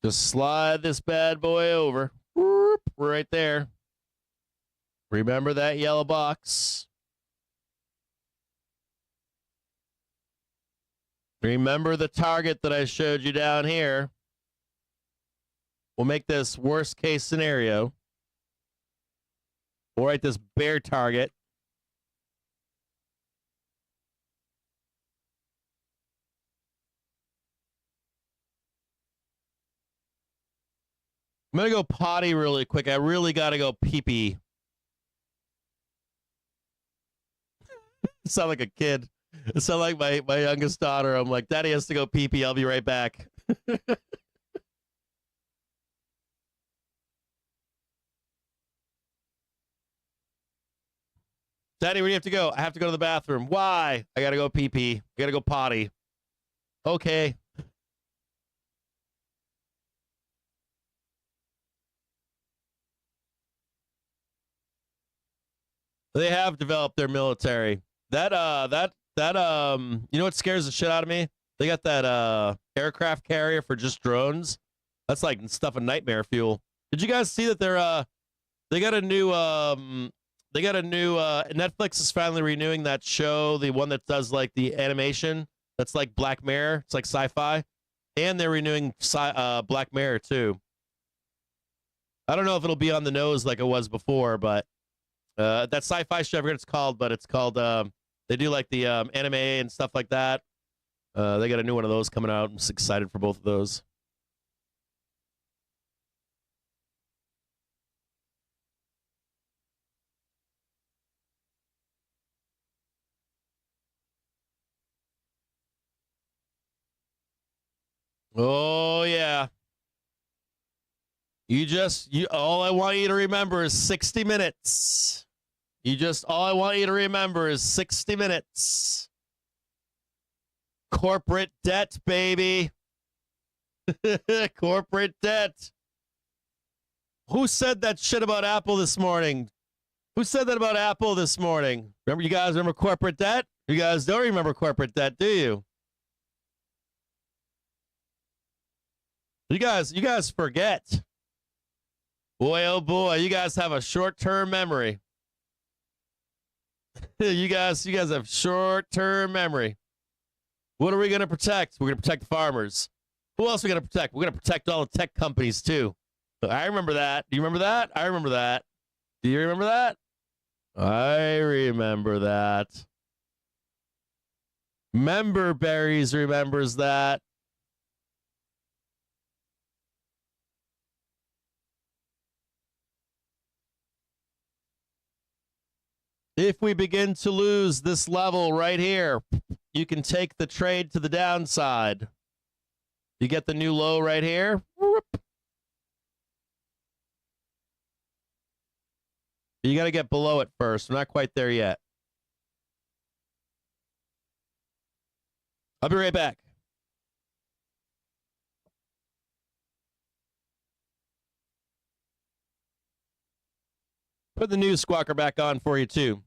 Just slide this bad boy over. Whoop, right there. Remember that yellow box. Remember the target that I showed you down here. We'll make this worst case scenario. We'll write this bear target. I'm going to go potty really quick. I really got to go pee-pee. Sound like a kid. It sound like my youngest daughter. I'm like, Daddy has to go pee-pee. I'll be right back. Daddy, where do you have to go? I have to go to the bathroom. Why? I got to go pee-pee. I got to go potty. Okay. They have developed their military. You know what scares the shit out of me? They got that aircraft carrier for just drones. That's like stuff of nightmare fuel. Did you guys see that they got a new Netflix is finally renewing that show, the one that does like the animation that's like Black Mirror. It's like sci-fi. And they're renewing Black Mirror too. I don't know if it'll be on the nose like it was before, but that sci-fi show, I forget what it's called, but it's called they do like the anime and stuff like that. They got a new one of those coming out. I'm just excited for both of those. Oh yeah. All I want you to remember is 60 minutes. All I want you to remember is 60 minutes. Corporate debt, baby. Corporate debt. Who said that shit about Apple this morning? Who said that about Apple this morning? You guys remember corporate debt? You guys don't remember corporate debt, do you? You guys forget. Boy, oh boy, you guys have a short-term memory. you guys have short-term memory. What are we going to protect? We're going to protect the farmers. Who else are we going to protect? We're going to protect all the tech companies, too. I remember that. Do you remember that? I remember that. Do you remember that? I remember that. Member Berries remembers that. If we begin to lose this level right here, you can take the trade to the downside. You get the new low right here. You got to get below it first. We're not quite there yet. I'll be right back. Put the news squawker back on for you, too.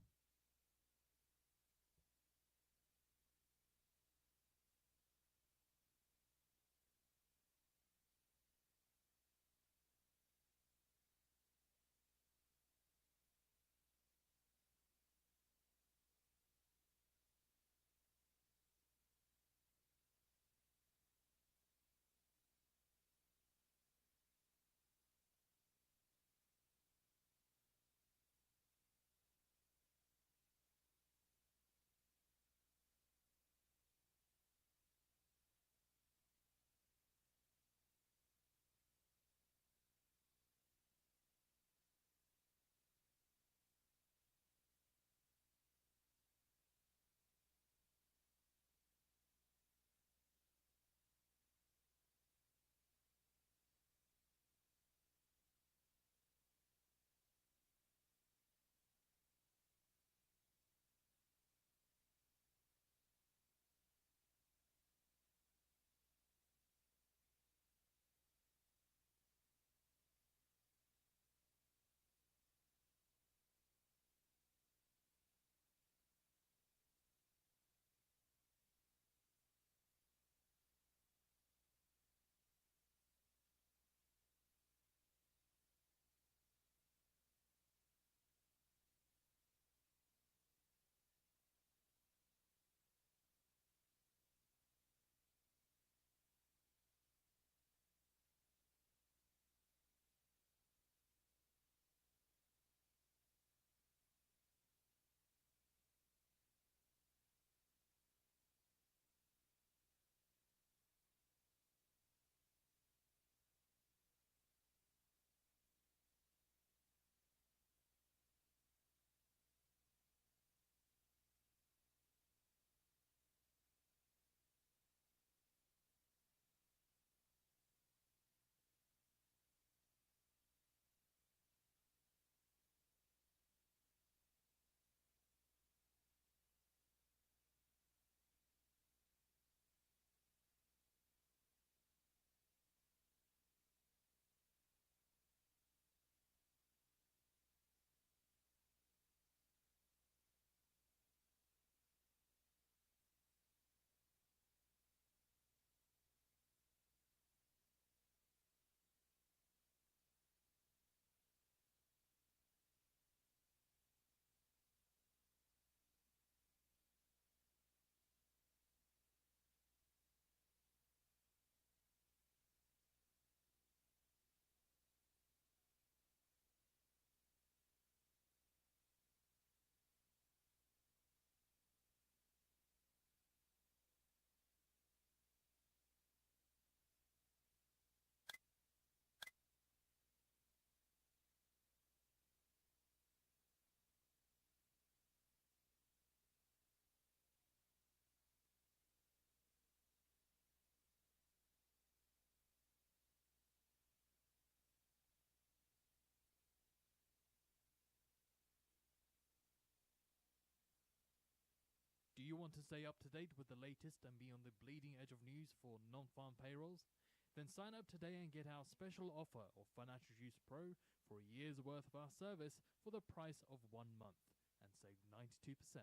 you want to stay up to date with the latest and be on the bleeding edge of news for non-farm payrolls? Then sign up today and get our special offer of Financial Juice Pro for a year's worth of our service for the price of 1 month and save 92%.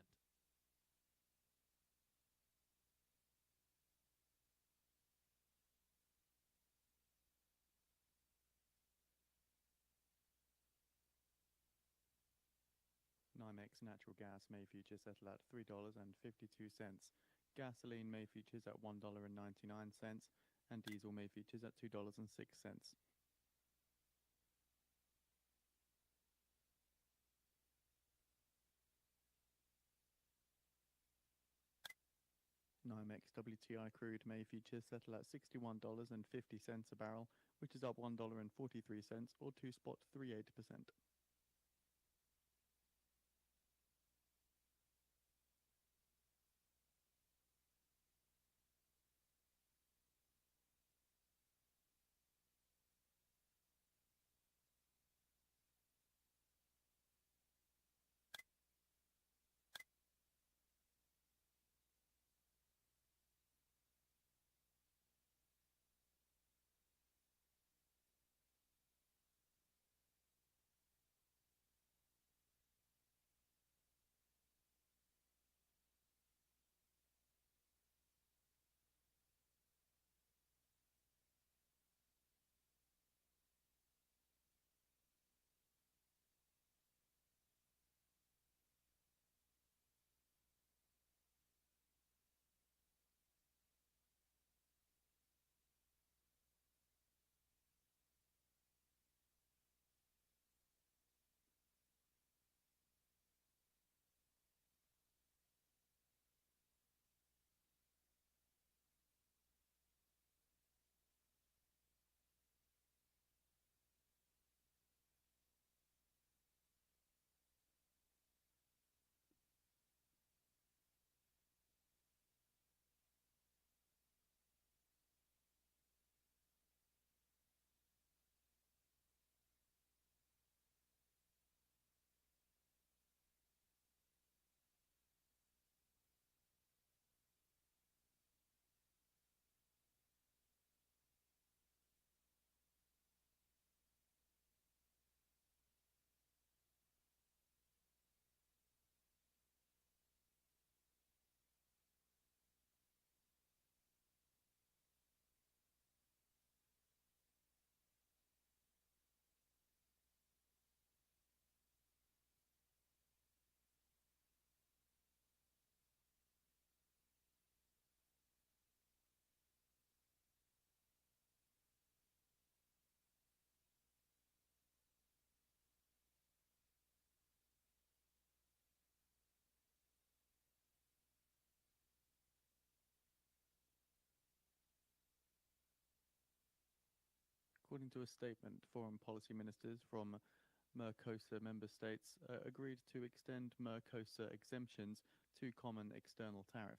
NYMEX natural gas May futures settle at $3.52. Gasoline May futures at $1.99 and diesel May futures at $2.06. NYMEX WTI crude May futures settle at $61.50 a barrel, which is up $1.43 or 2.38%. According to a statement, foreign policy ministers from Mercosur member states agreed to extend Mercosur exemptions to common external tariff.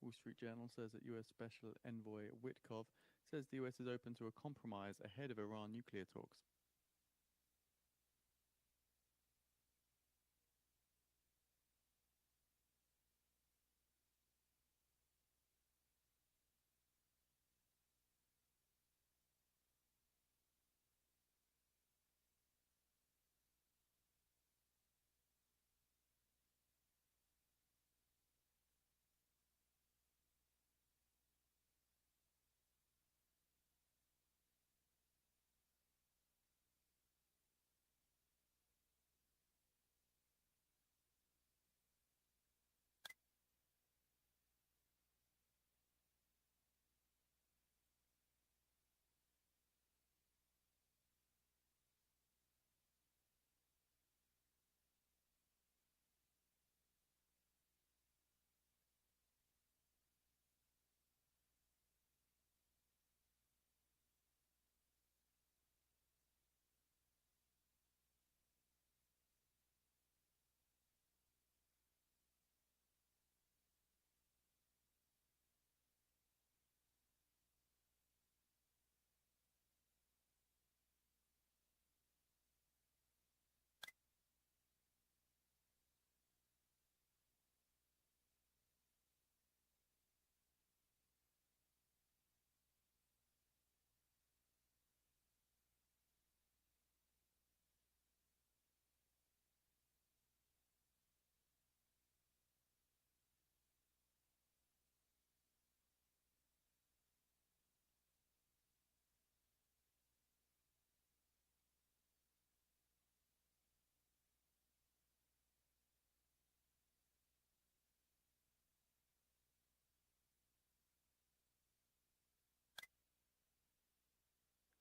Wall Street Journal says that US Special Envoy Witkoff says the US is open to a compromise ahead of Iran nuclear talks.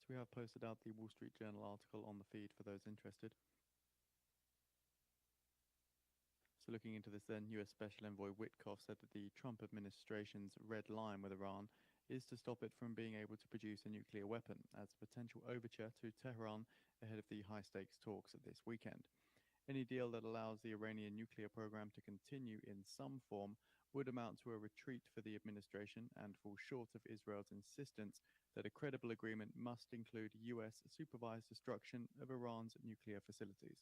So we have posted out the Wall Street Journal article on the feed for those interested. So looking into this then, US Special Envoy Witkoff said that the Trump administration's red line with Iran is to stop it from being able to produce a nuclear weapon as a potential overture to Tehran ahead of the high-stakes talks this weekend. Any deal that allows the Iranian nuclear program to continue in some form would amount to a retreat for the administration and fall short of Israel's insistence that a credible agreement must include US supervised destruction of Iran's nuclear facilities.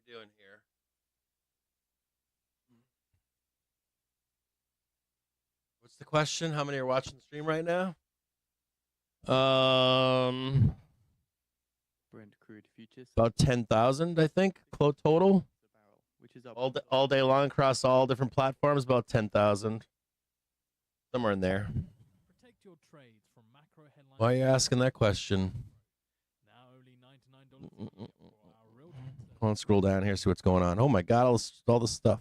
doing here? What's the question? How many are watching the stream right now? Brent crude futures About 10,000, I think, total. a barrel, which is up All day long across all different platforms, about 10,000. Somewhere in there. Protect your trades from macro headlines. Why are you asking that question? Now only $99 for our real time service. I'll scroll down here, see what's going on. Oh my God, all this stuff.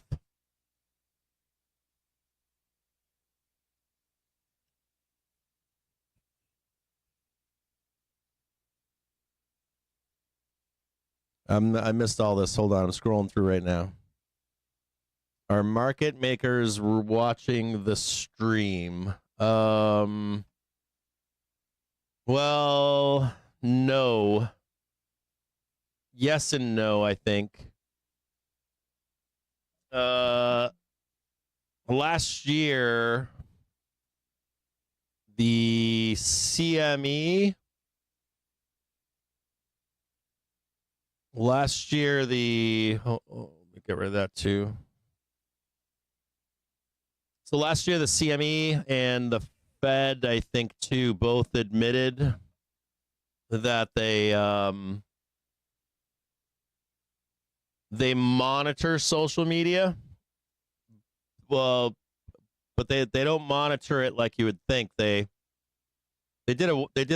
I missed all this. Hold on, I'm scrolling through right now. Are market makers watching the stream? Well, no. Yes and no, I think. Last year, the CME. Last year, let me get rid of that too. So last year, the CME and the Fed, I think, too, both admitted that they monitor social media. Well, but they don't monitor it like you would think. They did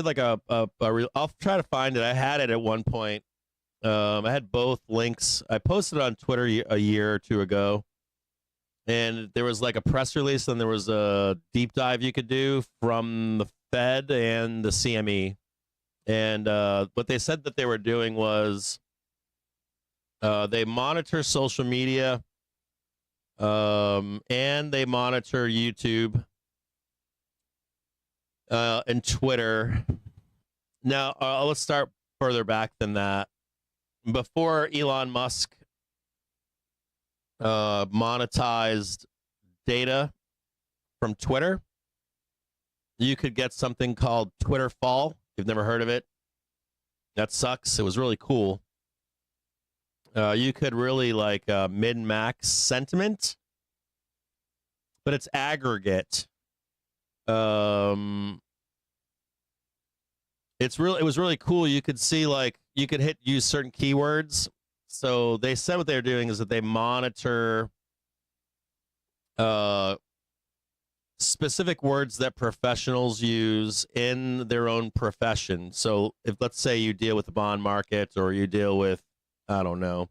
like I'll try to find it. I had it at one point. I had both links. I posted it on Twitter a year or two ago, and there was like a press release, and there was a deep dive you could do from the Fed and the CME. And what they said that they were doing was they monitor social media, and they monitor YouTube and Twitter. Now, let's start further back than that. Before Elon Musk monetized data from Twitter, you could get something called Twitter Fall. You've never heard of it? That sucks. It was really cool. You could really like min-max sentiment, but it's aggregate. It was really cool. You could see like you could use certain keywords. So they said what they're doing is that they monitor specific words that professionals use in their own profession. So if let's say you deal with the bond market or you deal with, I don't know,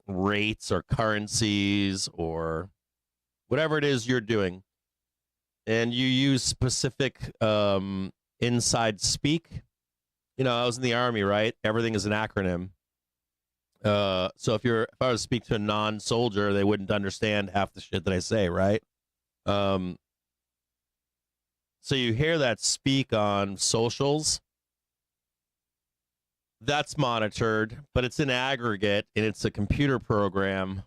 rates or currencies or whatever it is you're doing, and you use specific inside speak. You know, I was in the Army, right? Everything is an acronym. So if I was to speak to a non-soldier, they wouldn't understand half the shit that I say, right? So you hear that speak on socials. That's monitored, but it's in aggregate, and it's a computer program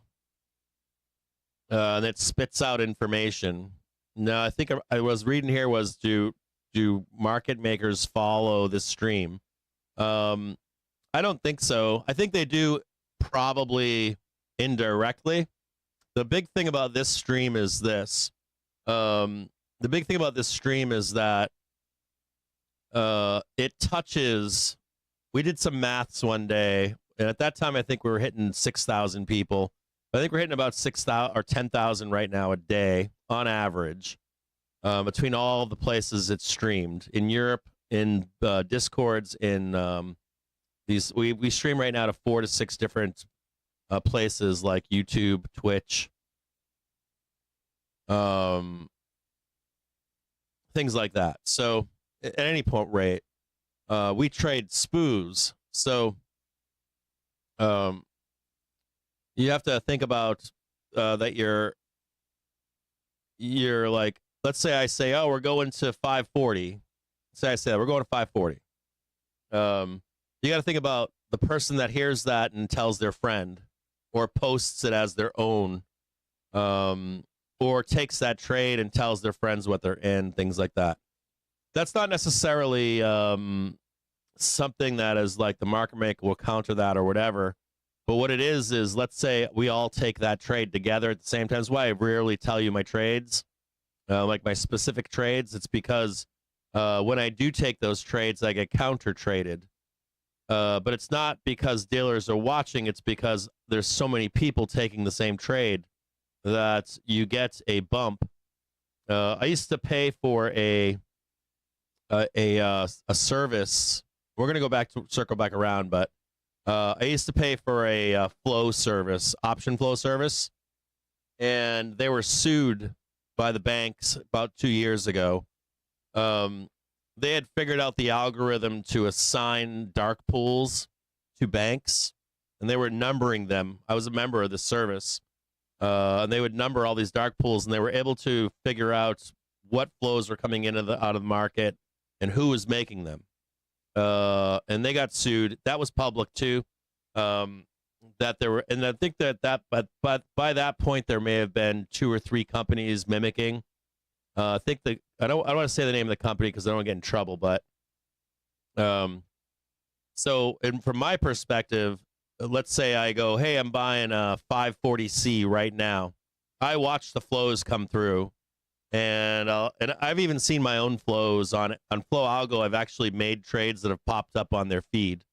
that spits out information. Now, I think I was reading here was do market makers follow this stream? I don't think so. I think they do probably indirectly. The big thing about this stream is this. The big thing about this stream is that it touches. We did some maths one day, and at that time, I think we were hitting 6,000 people. I think we're hitting about 6,000 or 10,000 right now a day on average. Between all the places it's streamed in Europe, in Discords, in we stream right now to 4 to 6 different places like YouTube, Twitch, things like that. So at any point rate, we trade spoos. So you have to think about that you're like, let's say I say, oh, we're going to 540. Say I say that we're going to 540. You got to think about the person that hears that and tells their friend, or posts it as their own, or takes that trade and tells their friends what they're in, things like that. That's not necessarily something that is like the market maker will counter that or whatever. But what it is let's say we all take that trade together at the same time. That's why I rarely tell you my trades, like my specific trades. It's because when I do take those trades, I get counter traded. But it's not because dealers are watching. It's because there's so many people taking the same trade that you get a bump. I used to pay for a service. We're gonna go back to circle back around, but I used to pay for a flow service, option flow service, and they were sued by the banks about 2 years ago. They had figured out the algorithm to assign dark pools to banks, and they were numbering them. I was a member of this service, and they would number all these dark pools, and they were able to figure out what flows were coming out of the market and who was making them. And they got sued. That was public too. That there were, and I think but by that point there may have been 2 or 3 companies mimicking. I think I don't want to say the name of the company because I don't want to get in trouble, but so and from my perspective, let's say I go, hey, I'm buying a 540C right now. I watch the flows come through, and I've even seen my own flows on Flow Algo. I've actually made trades that have popped up on their feed,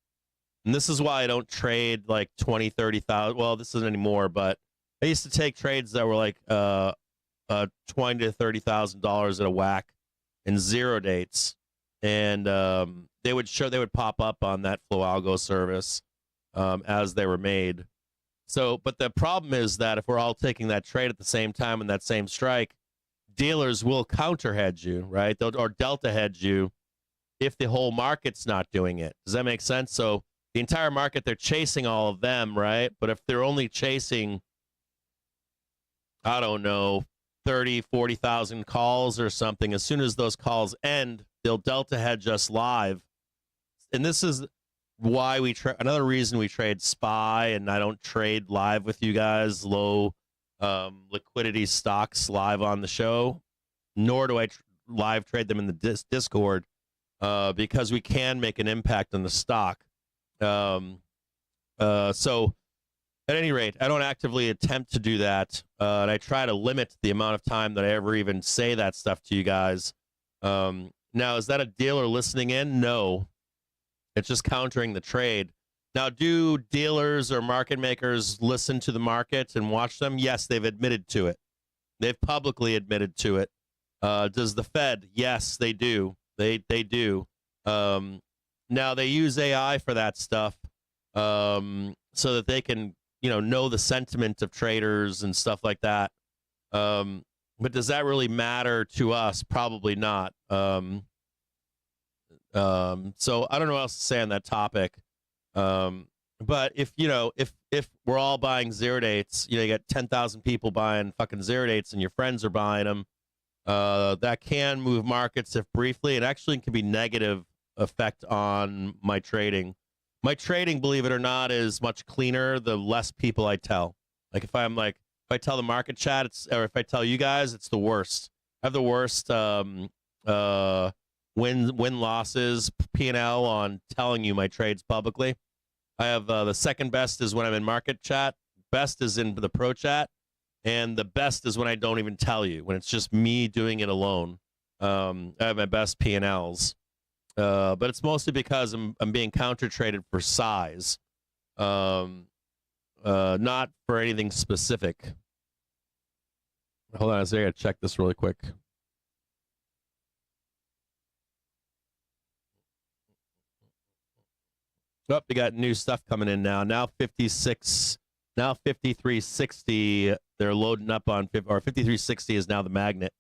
and this is why I don't trade like 20, 30,000. Well, this isn't anymore, but I used to take trades that were like $20,000 to $30,000 at a whack in 0 dates, and they would pop up on that Flow Algo service as they were made. So, but the problem is that if we're all taking that trade at the same time in that same strike, dealers will counter hedge you, right? Or delta hedge you if the whole market's not doing it. Does that make sense? So the entire market, they're chasing all of them, right? But if they're only chasing, I don't know, 30, 40,000 calls or something, as soon as those calls end, they'll delta hedge us live. And this is why another reason we trade SPY, and I don't trade live with you guys, low liquidity stocks live on the show, nor do I live trade them in the Discord, because we can make an impact on the stock. So at any rate, I don't actively attempt to do that, and I try to limit the amount of time that I ever even say that stuff to you guys. Now, is that a dealer listening in? No. It's just countering the trade. Now, do dealers or market makers listen to the market and watch them? Yes, they've admitted to it. They've publicly admitted to it. Does the Fed? Yes, they do. They do. Now, they use AI for that stuff so that they can know the sentiment of traders and stuff like that. But does that really matter to us? Probably not. So I don't know what else to say on that topic. But if we're all buying 0 dates, you get 10,000 people buying fucking 0 dates and your friends are buying them, that can move markets if briefly. It actually can be negative effect on my trading. My trading, believe it or not, is much cleaner the less people I tell. Like if I tell the market chat, or if I tell you guys, it's the worst. I have the worst win losses P&L on telling you my trades publicly. I have the second best is when I'm in market chat. Best is in the pro chat, and the best is when I don't even tell you, when it's just me doing it alone. I have my best P&Ls. But it's mostly because I'm being counter traded for size, not for anything specific. Hold on a second, I gotta check this really quick. Oh, we got new stuff coming in now. Now 5360. They're loading up on, or 5360 is now the magnet.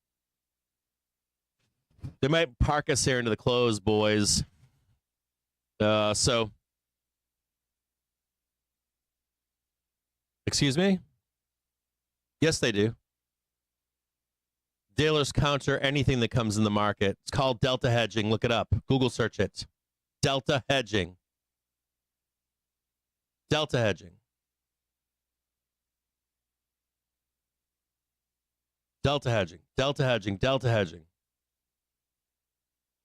They might park us here into the close, boys. So, excuse me? Yes, they do. Dealers counter anything that comes in the market. It's called delta hedging. Look it up. Google search it. Delta hedging. Delta hedging. Delta hedging. Delta hedging. Delta hedging.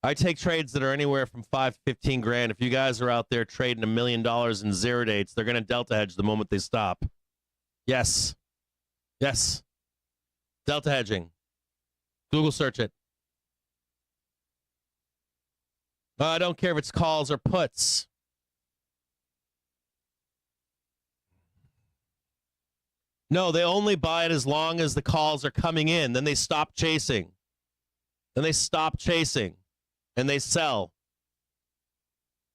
I take trades that are anywhere from 5 to 15 grand. If you guys are out there trading $1 million in 0 dates, they're going to delta hedge the moment they stop. Yes. Yes. Delta hedging. Google search it. I don't care if it's calls or puts. No, they only buy it as long as the calls are coming in. Then they stop chasing. And they sell.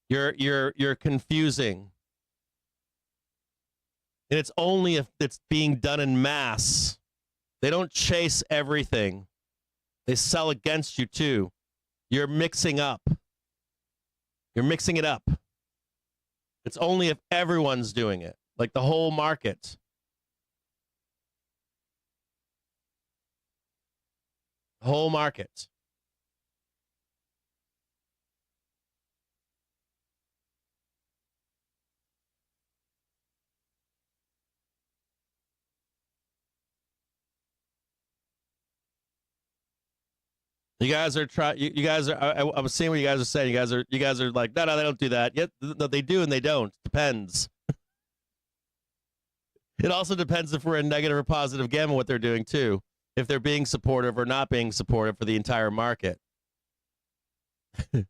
You're confusing. And it's only if it's being done in mass. They don't chase everything. They sell against you too. You're mixing up. You're mixing it up. It's only if everyone's doing it, like the whole market. Whole market. You guys are trying. You guys are. I was seeing what you guys are saying. You guys are like, no, they don't do that. Yet, no, they do and they don't. Depends. It also depends if we're in negative or positive gamma what they're doing too. If they're being supportive or not being supportive for the entire market. I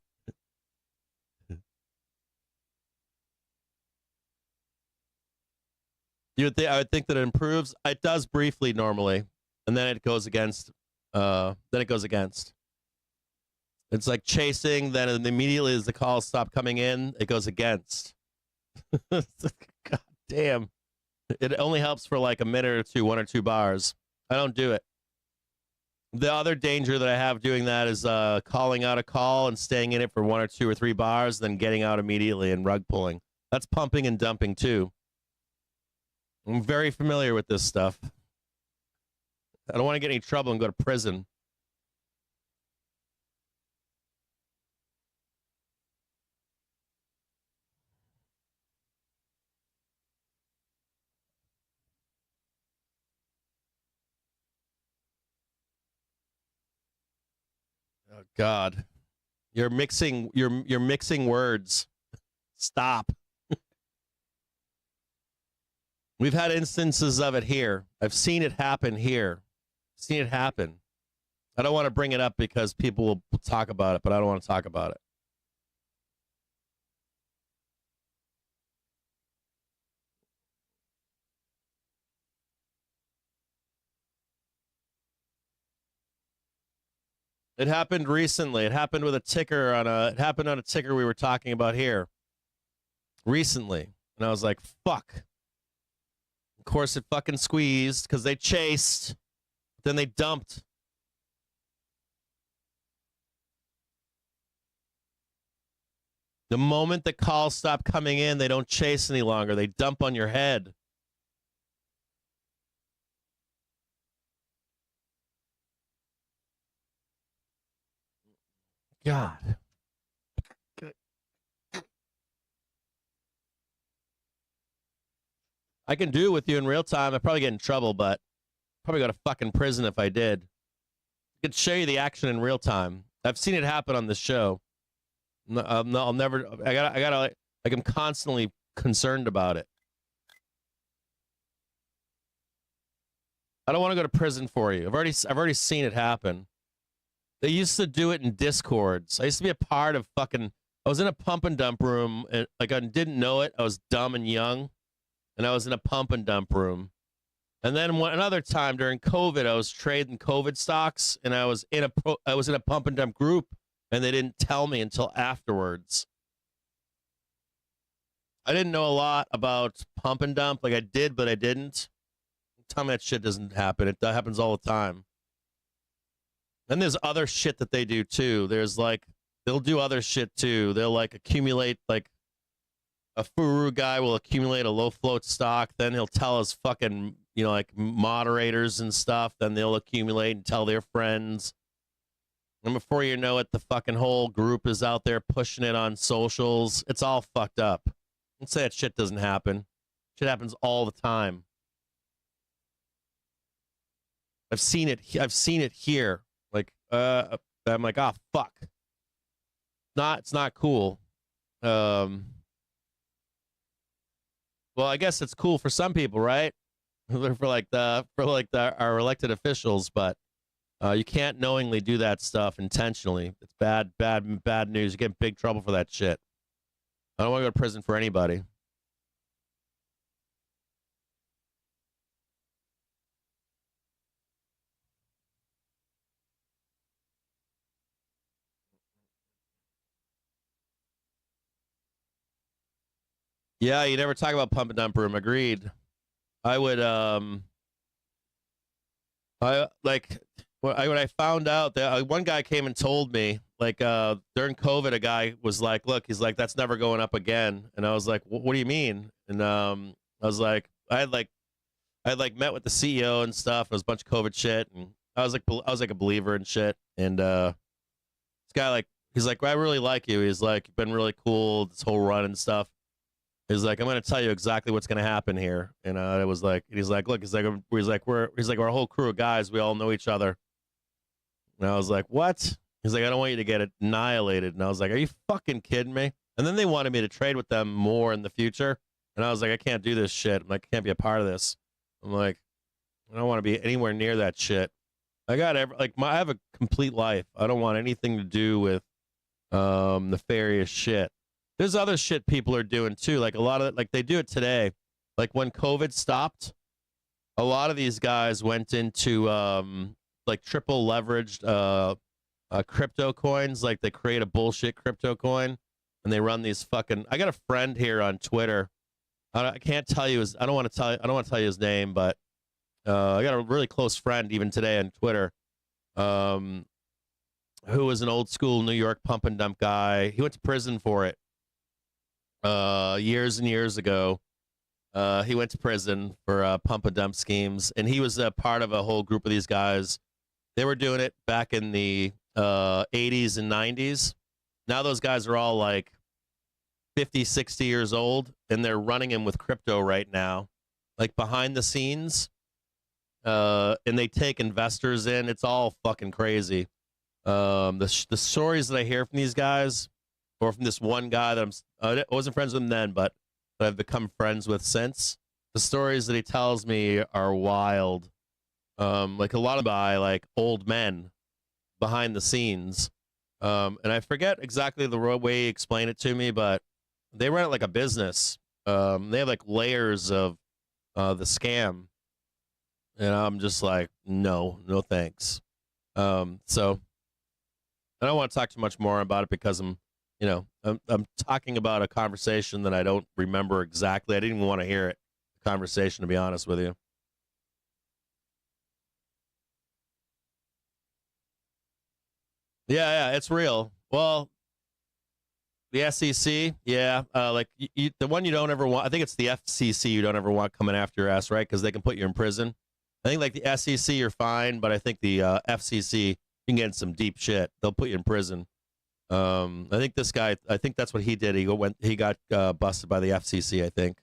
would think that it improves. It does briefly normally, and then it goes against. It's like chasing, then immediately as the calls stop coming in, it goes against. God damn. It only helps for like a minute or two, 1 or 2 bars. I don't do it. The other danger that I have doing that is calling out a call and staying in it for 1 or 2 or 3 bars, then getting out immediately and rug pulling. That's pumping and dumping too. I'm very familiar with this stuff. I don't want to get any trouble and go to prison. Oh God. You're mixing words. Stop. We've had instances of it here. I've seen it happen here. Seen it happen. I don't want to bring it up because people will talk about it, but I don't want to talk about it. It happened recently. It happened with a ticker it happened on a ticker we were talking about here recently. And I was like, fuck. Of course it fucking squeezed because they chased. Then they dumped. The moment the calls stop coming in, they don't chase any longer. They dump on your head. God. I can do it with you in real time. I'd probably get in trouble, but probably go to fucking prison if I did. I could show you the action in real time. I've seen it happen on this show. I'll never. I gotta. Like, I'm constantly concerned about it. I don't want to go to prison for you. I've already seen it happen. They used to do it in Discords. I used to be a part of fucking. I was in a pump and dump room, and like I didn't know it. I was dumb and young, and I was in a pump and dump room. And then another time during COVID, I was trading COVID stocks, and I was in a pump and dump group, and they didn't tell me until afterwards. I didn't know a lot about pump and dump. Like I did, but I didn't. Tell me that shit doesn't happen. It happens all the time. And there's other shit that they do too. There's like, they'll do other shit too. They'll like accumulate, like a Furu guy will accumulate a low float stock. Then he'll tell his fucking, like moderators and stuff. Then they'll accumulate and tell their friends. And before you know it, the fucking whole group is out there pushing it on socials. It's all fucked up. Don't say that shit doesn't happen. Shit happens all the time. I've seen it here. Like, I'm like, oh, fuck. It's not cool. Well, I guess it's cool for some people, right? for our elected officials, but you can't knowingly do that stuff intentionally. It's bad news. You get in big trouble for that shit. I don't want to go to prison for anybody. Yeah, you never talk about pump and dump room. Agreed. I would I like when I found out that one guy came and told me during COVID, a guy was like, "Look, he's like, that's never going up again," and I was like, "What do you mean?" And I was like, I had like met with the CEO and stuff. And it was a bunch of COVID shit, and I was like a believer and shit. And this guy he's like, "I really like you." He's like, "You've been really cool this whole run and stuff." He's like, "I'm going to tell you exactly what's going to happen here." And it was like, he's like, "Look," we're a whole crew of guys. We all know each other. And I was like, "What?" He's like, "I don't want you to get annihilated." And I was like, "Are you fucking kidding me?" And then they wanted me to trade with them more in the future. And I was like, "I can't do this shit. I'm like, I can't be a part of this." I'm like, I don't want to be anywhere near that shit. I have a complete life. I don't want anything to do with nefarious shit. There's other shit people are doing too. Like a lot of they do it today. Like when COVID stopped, a lot of these guys went into triple leveraged crypto coins. Like they create a bullshit crypto coin and they run these fucking. I got a friend here on Twitter. I can't tell you I don't want to tell you his name, but I got a really close friend even today on Twitter, who was an old school New York pump and dump guy. He went to prison for it years and years ago. He went to prison for pump and dump schemes, and he was a part of a whole group of these guys. They were doing it back in the 80s and 90s. Now those guys are all like 50, 60 years old, and they're running him with crypto right now, like behind the scenes. And they take investors in. It's all fucking crazy. The stories that I hear from these guys, or from this one guy that I wasn't friends with him then, but I've become friends with since. The stories that he tells me are wild. Like a lot of like old men behind the scenes. And I forget exactly the way he explained it to me, but they run it like a business. They have like layers of the scam. And I'm just like, no thanks. So I don't want to talk too much more about it because I'm talking about a conversation that I don't remember exactly. I didn't even want to hear it. Conversation, to be honest with you. Yeah, it's real. Well, the SEC, yeah, the one you don't ever want. I think it's the FCC you don't ever want coming after your ass, right? Because they can put you in prison. I think like the SEC, you're fine, but I think the FCC, you can get in some deep shit. They'll put you in prison. I think this guy, I think that's what he did. He got busted by the FCC, I think.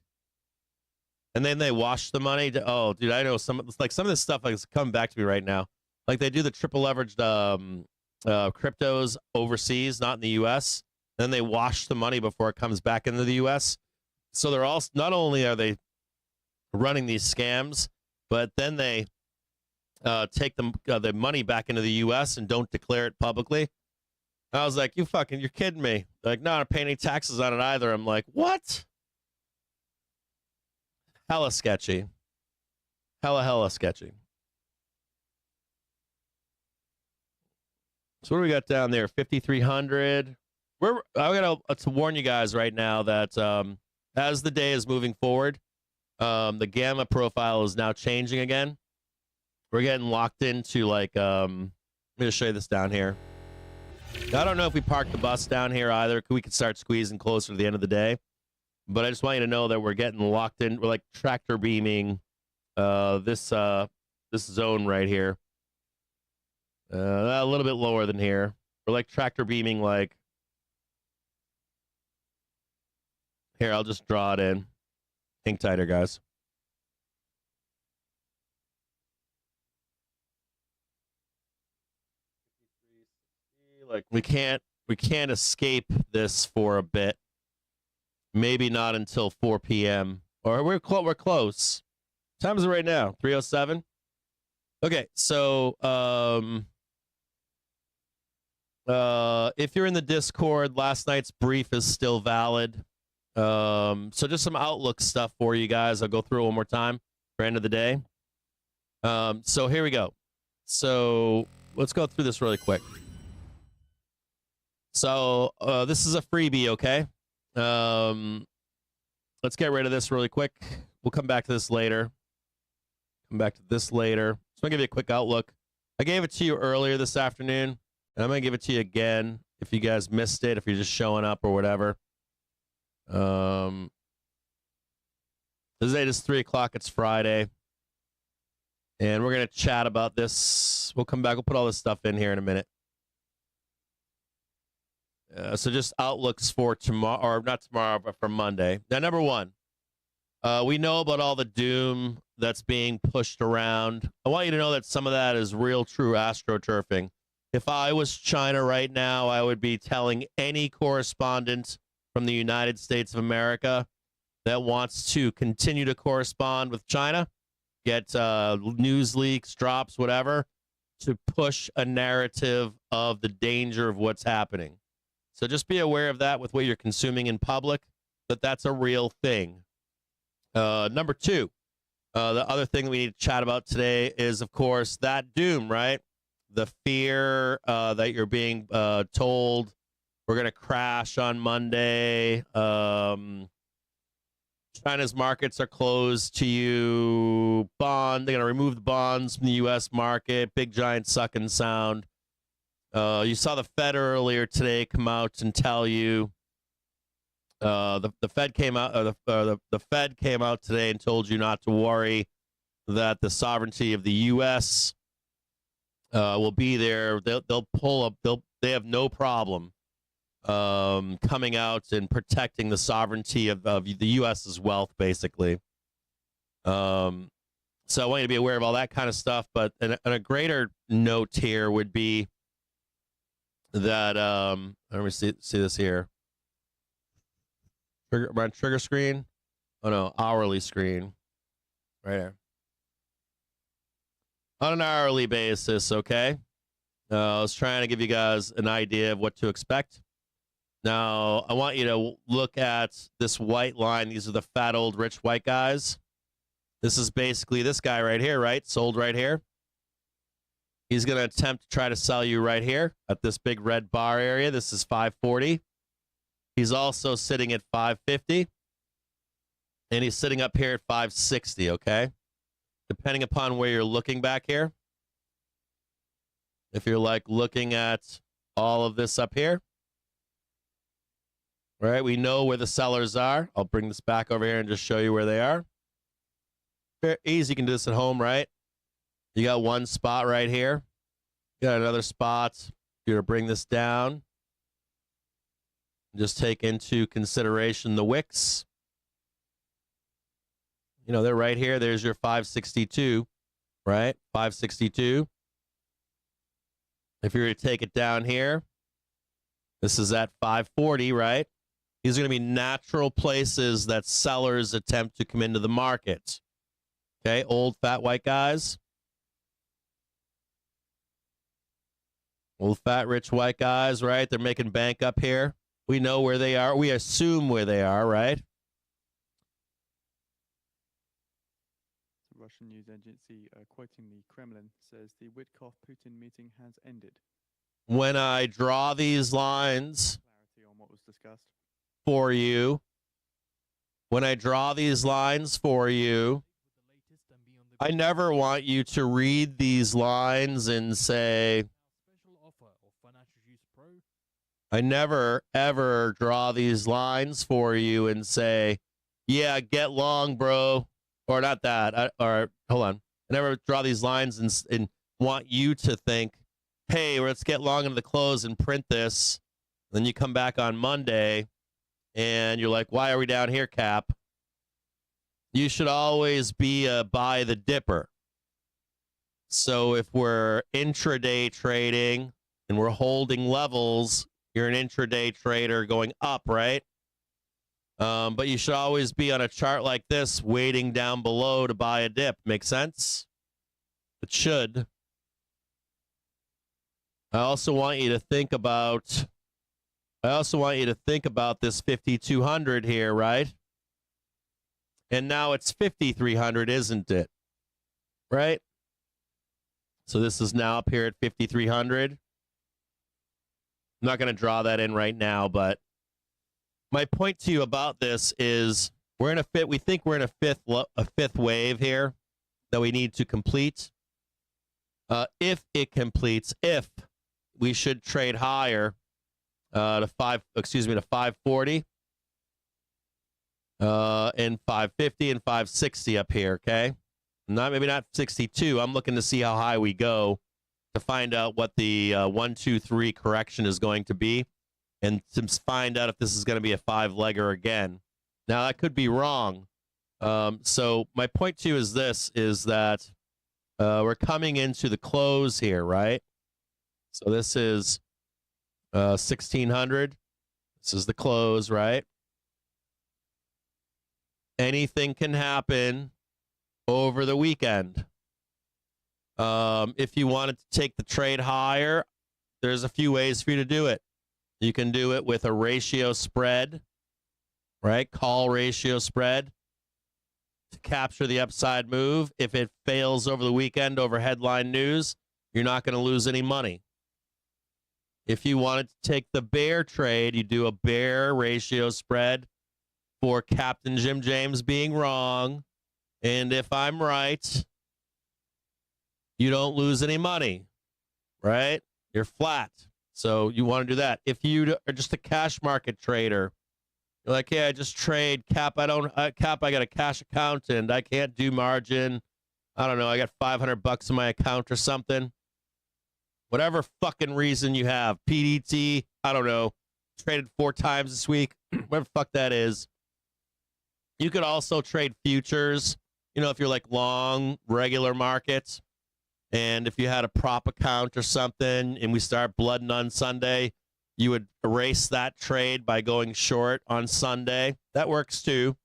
And then they washed the money. Oh, dude, I know some of this stuff is coming back to me right now. Like they do the triple leveraged cryptos overseas, not in the U.S. And then they wash the money before it comes back into the U.S. So they're all, not only are they running these scams, but then they take the money back into the U.S. and don't declare it publicly. I was like, you're kidding me. Like, no, I don't pay any taxes on it either. I'm like, what? Hella sketchy. Hella sketchy. So what do we got down there? 5,300. I got to warn you guys right now that as the day is moving forward, the gamma profile is now changing again. We're getting locked into like, let me just show you this down here. I don't know if we park the bus down here either. We could start squeezing closer to the end of the day. But I just want you to know that we're getting locked in. We're like tractor beaming this zone right here. A little bit lower than here. We're like tractor beaming like... Here, I'll just draw it in. Hang tighter, guys. Like we can't we can't escape this for a bit. Maybe not until 4 p.m. Or we're close. Time is it right now? 3:07. Okay, so if you're in the Discord, last night's brief is still valid. So just some outlook stuff for you guys. I'll go through it one more time for end of the day. So here we go. So let's go through this really quick. So this is a freebie, okay? Let's get rid of this really quick. We'll come back to this later. So I'm going to give you a quick outlook. I gave it to you earlier this afternoon, and I'm going to give it to you again if you guys missed it, if you're just showing up or whatever. Today is 3 o'clock. It's Friday. And we're going to chat about this. We'll come back. We'll put all this stuff in here in a minute. So just outlooks for tomorrow, or not tomorrow, but for Monday. Now, number one, we know about all the doom that's being pushed around. I want you to know that some of that is real, true astroturfing. If I was China right now, I would be telling any correspondent from the United States of America that wants to continue to correspond with China, get news leaks, drops, whatever, to push a narrative of the danger of what's happening. So just be aware of that with what you're consuming in public, that that's a real thing. Number two, the other thing that we need to chat about today is, of course, that doom, right? The fear that you're being told we're going to crash on Monday. China's markets are closed to you. They're going to remove the bonds from the U.S. market. Big, giant sucking sound. You saw the Fed earlier today come out and tell you the Fed came out. The Fed came out today and told you not to worry, that the sovereignty of the U.S. Will be there. They'll pull up. They have no problem coming out and protecting the sovereignty of the U.S.'s wealth, basically. So I want you to be aware of all that kind of stuff. But a greater note here would be that let me see this here. Trigger screen. Oh no, hourly screen. Right there. On an hourly basis, okay? I was trying to give you guys an idea of what to expect. Now, I want you to look at this white line. These are the fat, old, rich white guys. This is basically this guy right here, right? Sold right here. He's going to attempt to try to sell you right here at this big red bar area. This is 540. He's also sitting at 550. And he's sitting up here at 560, okay? Depending upon where you're looking back here. If you're like looking at all of this up here. Right, we know where the sellers are. I'll bring this back over here and just show you where they are. Very easy, you can do this at home, right? You got one spot right here. You got another spot. You're going to bring this down. Just take into consideration the wicks. You know, they're right here. There's your 562, right? 562. If you're going to take it down here, this is at 540, right? These are going to be natural places that sellers attempt to come into the market. Okay, old fat white guys. Old fat rich white guys, right? They're making bank up here. We know where they are. We assume where they are, right? The Russian news agency quoting the Kremlin says the Witkoff-Putin meeting has ended. When I draw these lines Clarity on what was discussed. for you, when I draw these lines for you, I never want you to read these lines and say, I never, ever draw these lines for you and say, yeah, get long, bro. Or not that. Or hold on. I never draw these lines and want you to think, hey, let's get long into the close and print this. Then you come back on Monday and you're like, why are we down here, Cap? You should always be a buy the dipper. So if we're intraday trading and we're holding levels, You're an intraday trader going up, right? But you should always be on a chart like this, waiting down below to buy a dip. Make sense? It should. I also want you to think about this 5,200 here, right? And now it's 5,300, isn't it? Right? So this is now up here at 5,300. I'm not going to draw that in right now, but my point to you about this is we think we're in a fifth wave here that we need to complete. If it completes, we should trade higher to 540 and 550 and 560 up here, okay? Maybe not 62. I'm looking to see how high we go to find out what the 1, 2, 3 correction is going to be, and to find out if this is going to be a 5-legger again. Now, that could be wrong. So my point to you is this, is that we're coming into the close here, right? So this is 1,600. This is the close, right? Anything can happen over the weekend. If you wanted to take the trade higher, there's a few ways for you to do it. You can do it with a ratio spread, right? Call ratio spread to capture the upside move. If it fails over the weekend over headline news, you're not going to lose any money. If you wanted to take the bear trade, you do a bear ratio spread for Captain Jim James being wrong. And if I'm right, you don't lose any money, right? You're flat. So you want to do that. If you are just a cash market trader, you're like, hey, I just trade Cap. I got a cash account and I can't do margin. I don't know. I got $500 in my account or something. Whatever fucking reason you have, PDT, I don't know, traded 4 times this week, whatever the fuck that is. You could also trade futures, if you're like long, regular markets, and if you had a prop account or something, and we start blooding on Sunday, you would erase that trade by going short on Sunday. That works too.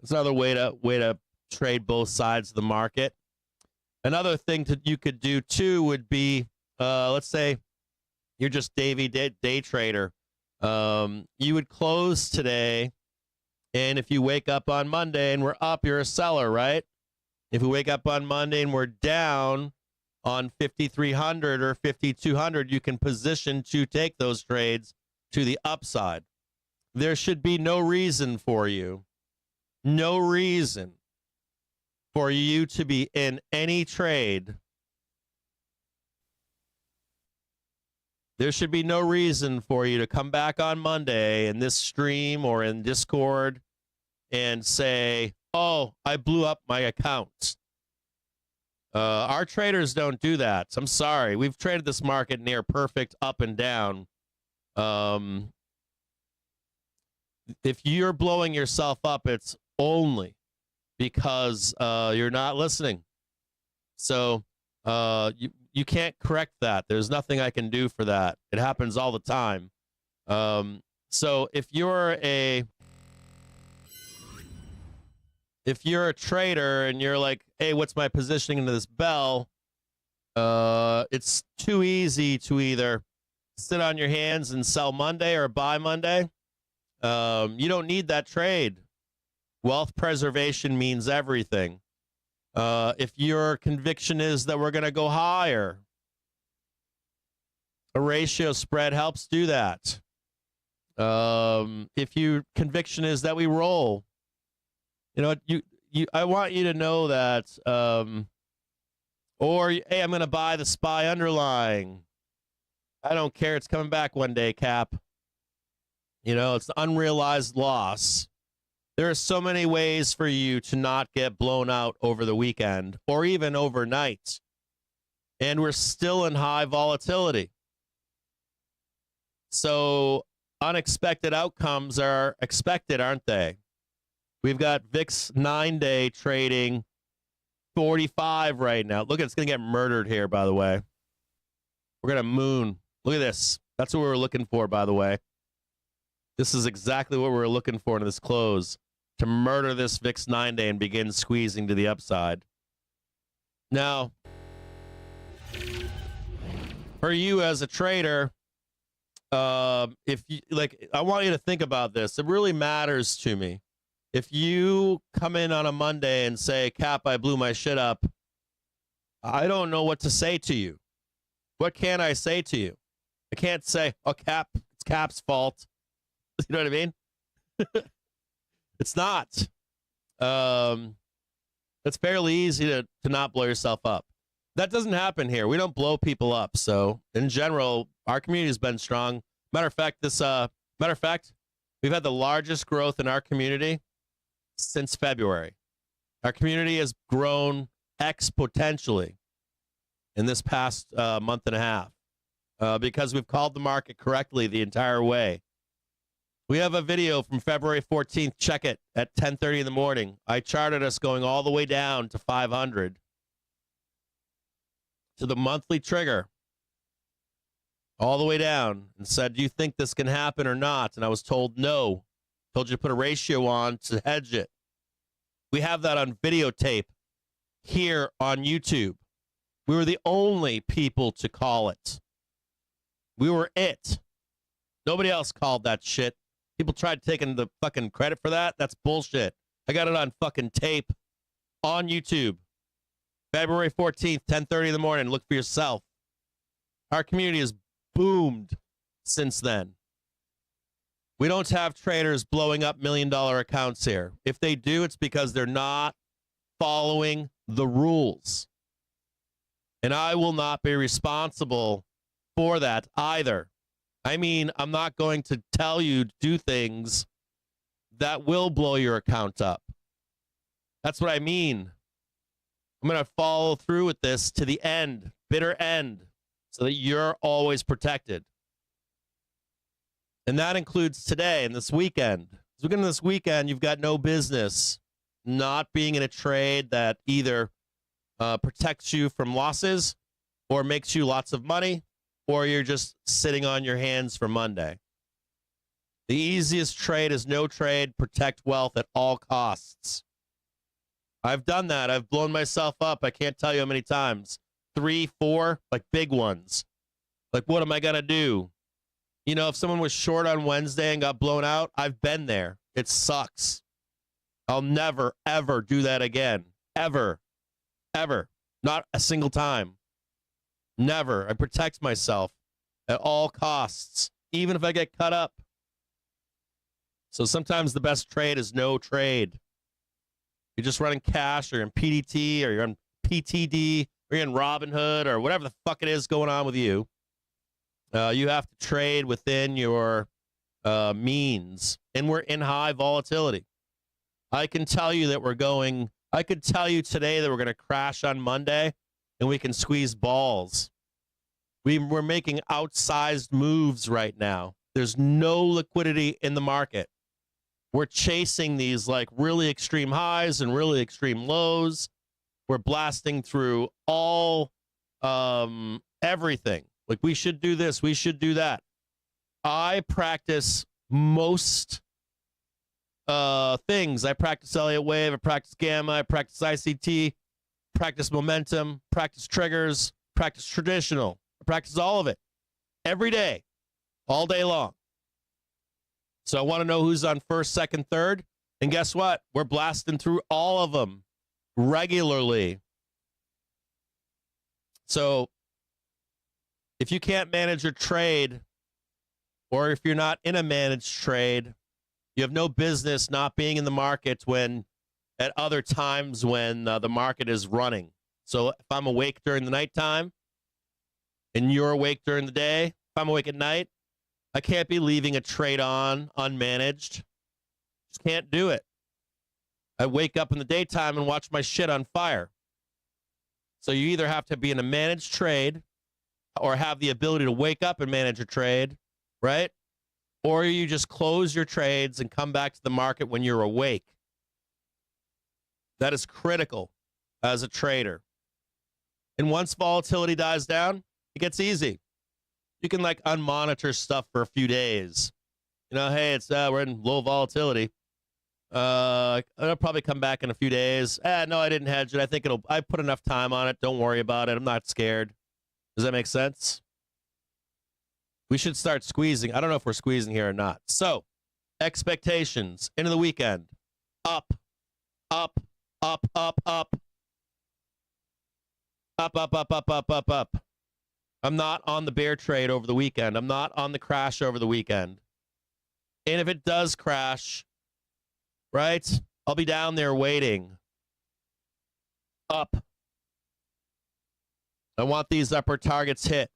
It's another way to trade both sides of the market. Another thing that you could do too would be, let's say you're just day trader. You would close today, and if you wake up on Monday and we're up, you're a seller, right? If we wake up on Monday and we're down on 5,300 or 5,200, you can position to take those trades to the upside. There should be no reason for you to be in any trade. There should be no reason for you to come back on Monday in this stream or in Discord and say, oh, I blew up my account. Our traders don't do that. I'm sorry. We've traded this market near perfect up and down. If you're blowing yourself up, it's only because you're not listening. So you can't correct that. There's nothing I can do for that. It happens all the time. So if you're a trader and you're like, hey, what's my positioning into this bell? It's too easy to either sit on your hands and sell Monday or buy Monday. You don't need that trade. Wealth preservation means everything. If your conviction is that we're going to go higher, a ratio spread helps do that. If your conviction is that we roll, I want you to know that, or, hey, I'm going to buy the SPY underlying. I don't care. It's coming back one day, Cap. It's the unrealized loss. There are so many ways for you to not get blown out over the weekend or even overnight. And we're still in high volatility. So unexpected outcomes are expected, aren't they? We've got VIX 9-day trading 45 right now. Look, it's going to get murdered here, by the way. We're going to moon. Look at this. That's what we were looking for, by the way. This is exactly what we were looking for in this close, to murder this VIX 9-day and begin squeezing to the upside. Now, for you as a trader, if you like, I want you to think about this. It really matters to me. If you come in on a Monday and say, Cap, I blew my shit up, I don't know what to say to you. What can I say to you? I can't say, oh, Cap, it's Cap's fault. You know what I mean? It's not. It's fairly easy to not blow yourself up. That doesn't happen here. We don't blow people up. So in general, our community has been strong. Matter of fact, we've had the largest growth in our community since February. Our community has grown exponentially in this past month and a half because we've called the market correctly the entire way. We have a video from February 14th. Check it at 10:30 in the morning. I charted us going all the way down to 500 to the monthly trigger, all the way down, and said, do you think this can happen or not? And I was told no. Told you to put a ratio on to hedge it. We have that on videotape here on YouTube. We were the only people to call it. We were it. Nobody else called that shit. People tried taking the fucking credit for that. That's bullshit. I got it on fucking tape on YouTube. February 14th, 10:30 in the morning. Look for yourself. Our community has boomed since then. We don't have traders blowing up $1 million accounts here. If they do, it's because they're not following the rules. And I will not be responsible for that either. I mean, I'm not going to tell you to do things that will blow your account up. That's what I mean. I'm going to follow through with this to the end, bitter end, so that you're always protected. And that includes today and this weekend. As we get into this weekend, you've got no business not being in a trade that either protects you from losses or makes you lots of money, or you're just sitting on your hands for Monday. The easiest trade is no trade, protect wealth at all costs. I've done that. I've blown myself up. I can't tell you how many times. 3, 4, like big ones. Like, what am I going to do? You know, if someone was short on Wednesday and got blown out, I've been there. It sucks. I'll never, ever do that again. Ever. Ever. Not a single time. Never. I protect myself at all costs, even if I get cut up. So sometimes the best trade is no trade. You're just running cash, or you're in PDT, or you're on PTD, or you're in Robinhood, or whatever the fuck it is going on with you. You have to trade within your means, and we're in high volatility. I can tell you that I could tell you today that we're going to crash on Monday, and we can squeeze balls. We're making outsized moves right now. There's no liquidity in the market. We're chasing these like really extreme highs and really extreme lows. We're blasting through all everything. Like, we should do this, we should do that. I practice most things. I practice Elliott Wave, I practice Gamma, I practice ICT, practice momentum, practice triggers, practice traditional. I practice all of it every day, all day long. So I want to know who's on first, second, third. And guess what? We're blasting through all of them regularly. So if you can't manage your trade, or if you're not in a managed trade, you have no business not being in the market when at other times when the market is running. So if I'm awake during the nighttime and you're awake during the day, if I'm awake at night, I can't be leaving a trade on unmanaged. Just can't do it. I wake up in the daytime and watch my shit on fire. So you either have to be in a managed trade or have the ability to wake up and manage a trade, right? Or you just close your trades and come back to the market when you're awake. That is critical as a trader. And once volatility dies down, it gets easy. You can like unmonitor stuff for a few days. You know, hey, it's we're in low volatility. It'll probably come back in a few days. No, I didn't hedge it. I put enough time on it. Don't worry about it. I'm not scared. Does that make sense? We should start squeezing. I don't know if we're squeezing here or not. So, expectations into the weekend. Up, up, up, up, up. Up, up, up, up, up, up, up. I'm not on the bear trade over the weekend. I'm not on the crash over the weekend. And if it does crash, right, I'll be down there waiting. Up. I want these upper targets hit.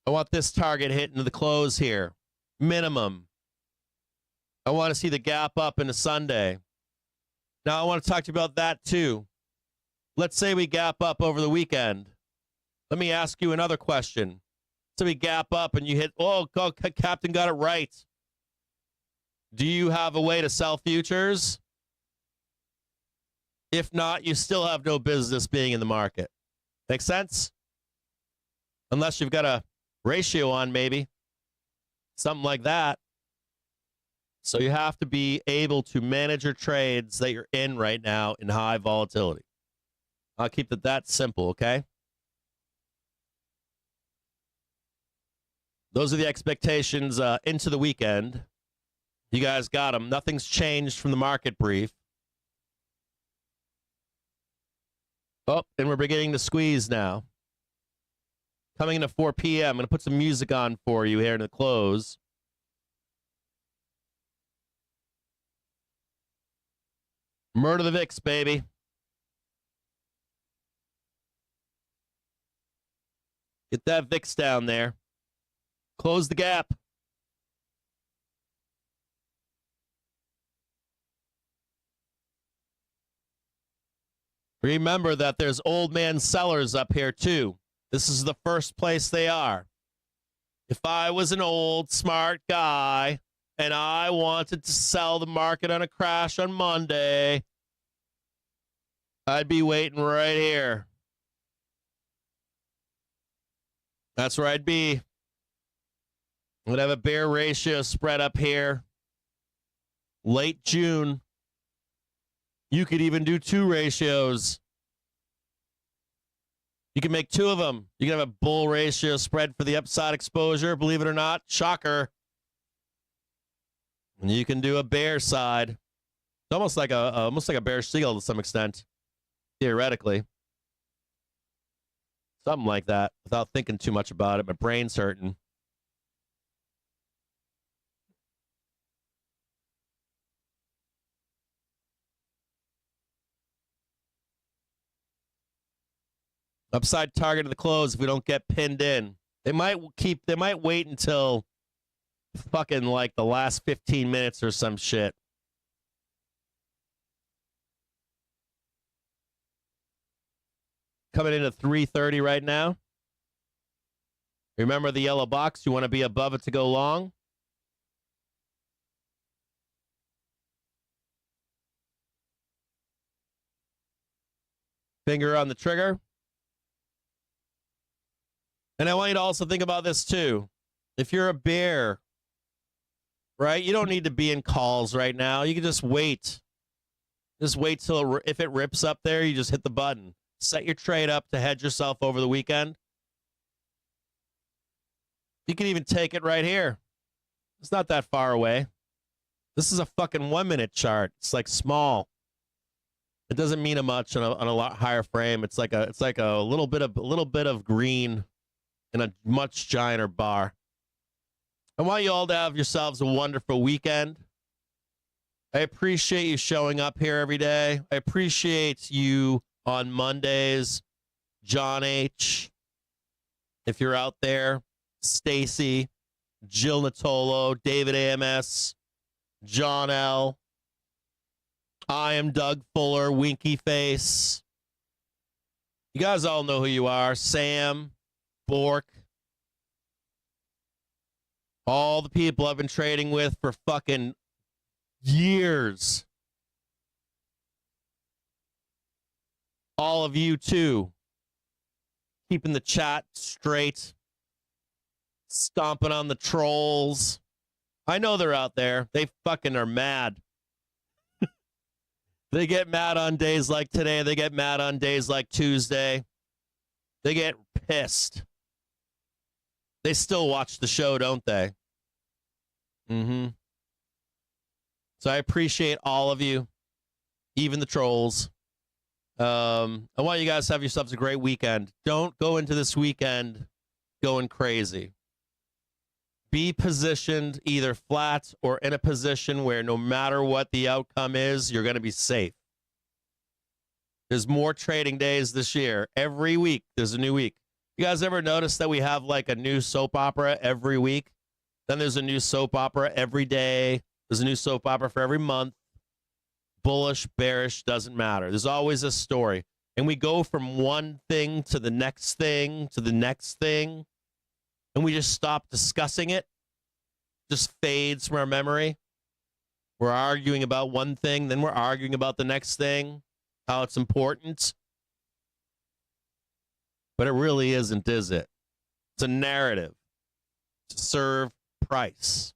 I want this target hit into the close here. Minimum. I want to see the gap up into Sunday. Now, I want to talk to you about that too. Let's say we gap up over the weekend. Let me ask you another question. So we gap up and you hit, Captain got it right. Do you have a way to sell futures? If not, you still have no business being in the market. Make sense? Unless you've got a ratio on, maybe. Something like that. So you have to be able to manage your trades that you're in right now in high volatility. I'll keep it that simple, okay? Those are the expectations into the weekend. You guys got them. Nothing's changed from the market brief. Oh, and we're beginning to squeeze now. Coming into 4 p.m. I'm going to put some music on for you here in the close. Murder the VIX, baby. Get that VIX down there. Close the gap. Remember that there's old man sellers up here too. This is the first place they are. If I was an old smart guy and I wanted to sell the market on a crash on Monday, I'd be waiting right here. That's where I'd be. I'm going to have a bear ratio spread up here. Late June. You could even do 2 ratios. You can make 2 of them. You can have a bull ratio spread for the upside exposure, believe it or not. Shocker. And you can do a bear side. It's almost like a bear seal to some extent, theoretically. Something like that, without thinking too much about it. My brain's hurting. Upside target to the close if we don't get pinned in. They might wait until fucking like the last 15 minutes or some shit. Coming into 3:30 right now. Remember the yellow box? You want to be above it to go long? Finger on the trigger. And I want you to also think about this too. If you're a bear, right, you don't need to be in calls right now. You can just wait. Just wait till if it rips up there, you just hit the button. Set your trade up to hedge yourself over the weekend. You can even take it right here. It's not that far away. This is a fucking 1-minute chart. It's like small. It doesn't mean much on a lot higher frame. It's like a little bit of green in a much gianter bar. I want you all to have yourselves a wonderful weekend. I appreciate you showing up here every day. I appreciate you on Mondays. John H., if you're out there, Stacy, Jill Natolo, David AMS, John L., I am Doug Fuller, Winky Face. You guys all know who you are. Sam, Bork, all the people I've been trading with for fucking years. All of you too. keeping the chat straight, stomping on the trolls. I know they're out there. They fucking are mad. They get mad on days like today. They get mad on days like Tuesday. They get pissed. They still watch the show, don't they? Mm-hmm. So I appreciate all of you, even the trolls. I want you guys to have yourselves a great weekend. Don't go into this weekend going crazy. Be positioned either flat or in a position where no matter what the outcome is, you're going to be safe. There's more trading days this year. Every week, there's a new week. You guys ever notice that we have like a new soap opera every week? Then there's a new soap opera every day. There's a new soap opera for every month. Bullish, bearish, doesn't matter. There's always a story. And we go from one thing to the next thing to the next thing. And we just stop discussing it. Just fades from our memory. We're arguing about one thing, then we're arguing about the next thing, how it's important. But it really isn't, is it? It's a narrative to serve price.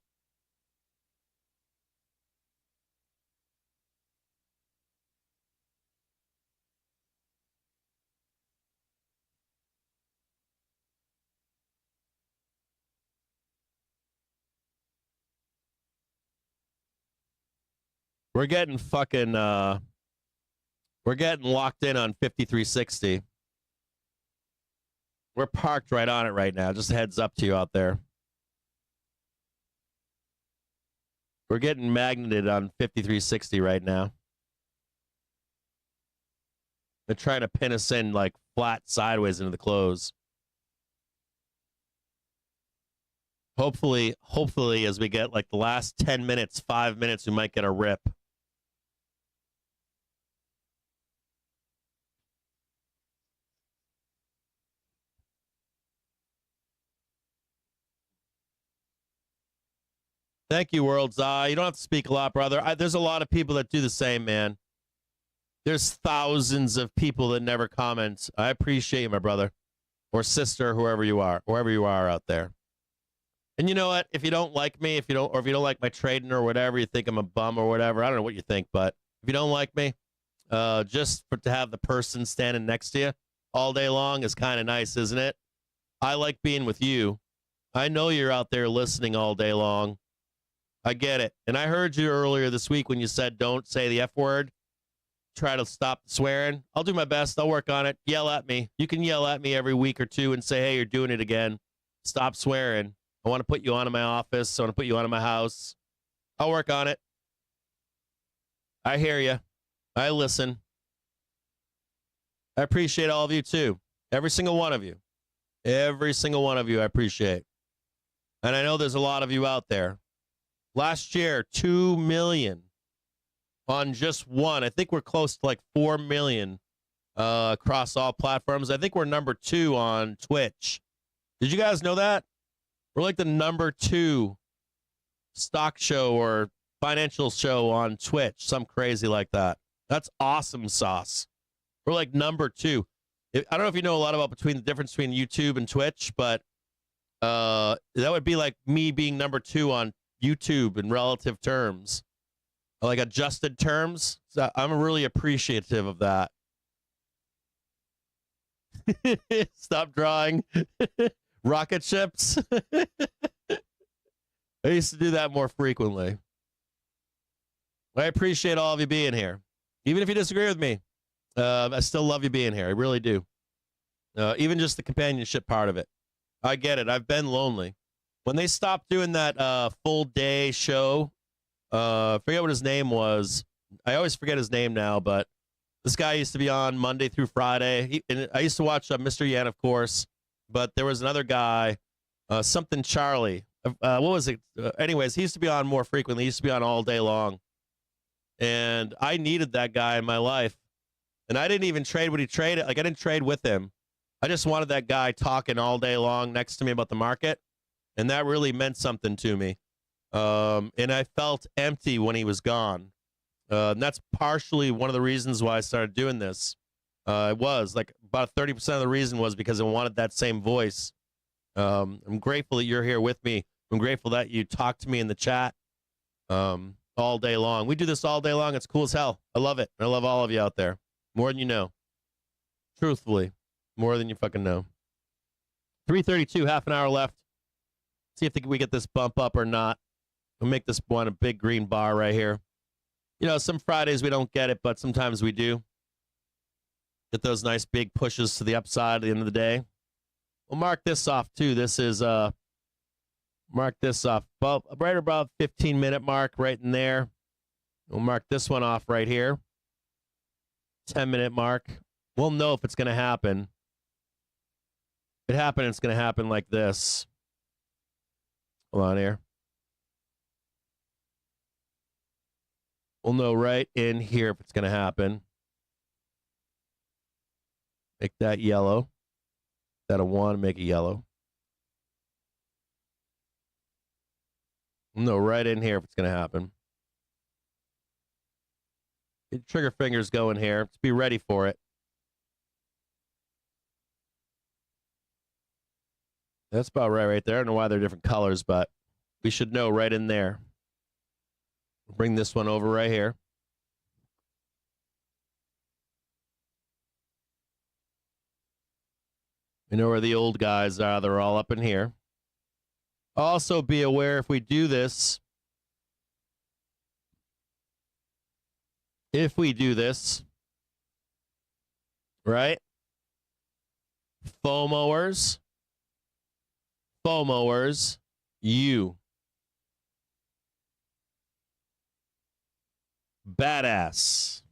We're getting locked in on 5360. We're parked right on it right now. Just a heads up to you out there. We're getting magneted on 5360 right now. They're trying to pin us in like flat sideways into the close. Hopefully, as we get like the last 10 minutes, 5 minutes, we might get a rip. Thank you, World's Eye. You don't have to speak a lot, brother. There's a lot of people that do the same, man. There's thousands of people that never comment. I appreciate you, my brother or sister, whoever you are out there. And you know what? If you don't like me, if you don't like my trading or whatever, you think I'm a bum or whatever. I don't know what you think, but if you don't like me, to have the person standing next to you all day long is kind of nice, isn't it? I like being with you. I know you're out there listening all day long. I get it. And I heard you earlier this week when you said don't say the F word. Try to stop swearing. I'll do my best. I'll work on it. Yell at me. You can yell at me every week or two and say, hey, you're doing it again. Stop swearing. I want to put you on in my office. I want to put you on in my house. I'll work on it. I hear you. I listen. I appreciate all of you too. Every single one of you. Every single one of you I appreciate. And I know there's a lot of you out there. Last year, 2 million on just one. I think we're close to like 4 million across all platforms. I think we're number 2 on Twitch. Did you guys know that? We're like the number 2 stock show or financial show on Twitch. Some crazy like that. That's awesome sauce. We're like number 2. I don't know if you know a lot about the difference between YouTube and Twitch, but that would be like me being number 2 on YouTube in relative terms, like adjusted terms. So I'm really appreciative of that. Stop drawing rocket ships. I used to do that more frequently. I appreciate all of you being here. Even if you disagree with me, I still love you being here. I really do. Even just the companionship part of it. I get it. I've been lonely. When they stopped doing that full day show, I forget what his name was. I always forget his name now, but this guy used to be on Monday through Friday. And I used to watch Mr. Yan, of course, but there was another guy, something Charlie. What was it? Anyways, he used to be on more frequently. He used to be on all day long. And I needed that guy in my life. And I didn't even trade what he traded. Like, I didn't trade with him. I just wanted that guy talking all day long next to me about the market. And that really meant something to me. And I felt empty when he was gone. And that's partially one of the reasons why I started doing this. It was like about 30% of the reason was because I wanted that same voice. I'm grateful that you're here with me. I'm grateful that you talk to me in the chat all day long. We do this all day long. It's cool as hell. I love it. I love all of you out there. More than you know. Truthfully, more than you fucking know. 3:32, half an hour left. See if we get this bump up or not. We'll make this one a big green bar right here. You know, some Fridays we don't get it, but sometimes we do. Get those nice big pushes to the upside at the end of the day. We'll mark this off too. This is mark this off right about 15-minute mark right in there. We'll mark this one off right here. 10-minute mark. We'll know if it's going to happen. If it happens, it's going to happen like this. Hold on here. We'll know right in here if it's going to happen. Make that yellow. That a 1, make it yellow. We'll know right in here if it's going to happen. Get your trigger fingers going here. Just be ready for it. That's about right there. I don't know why they're different colors, but we should know right in there. Bring this one over right here. We know where the old guys are. They're all up in here. Also be aware if we do this, right? FOMOers, you. Badass.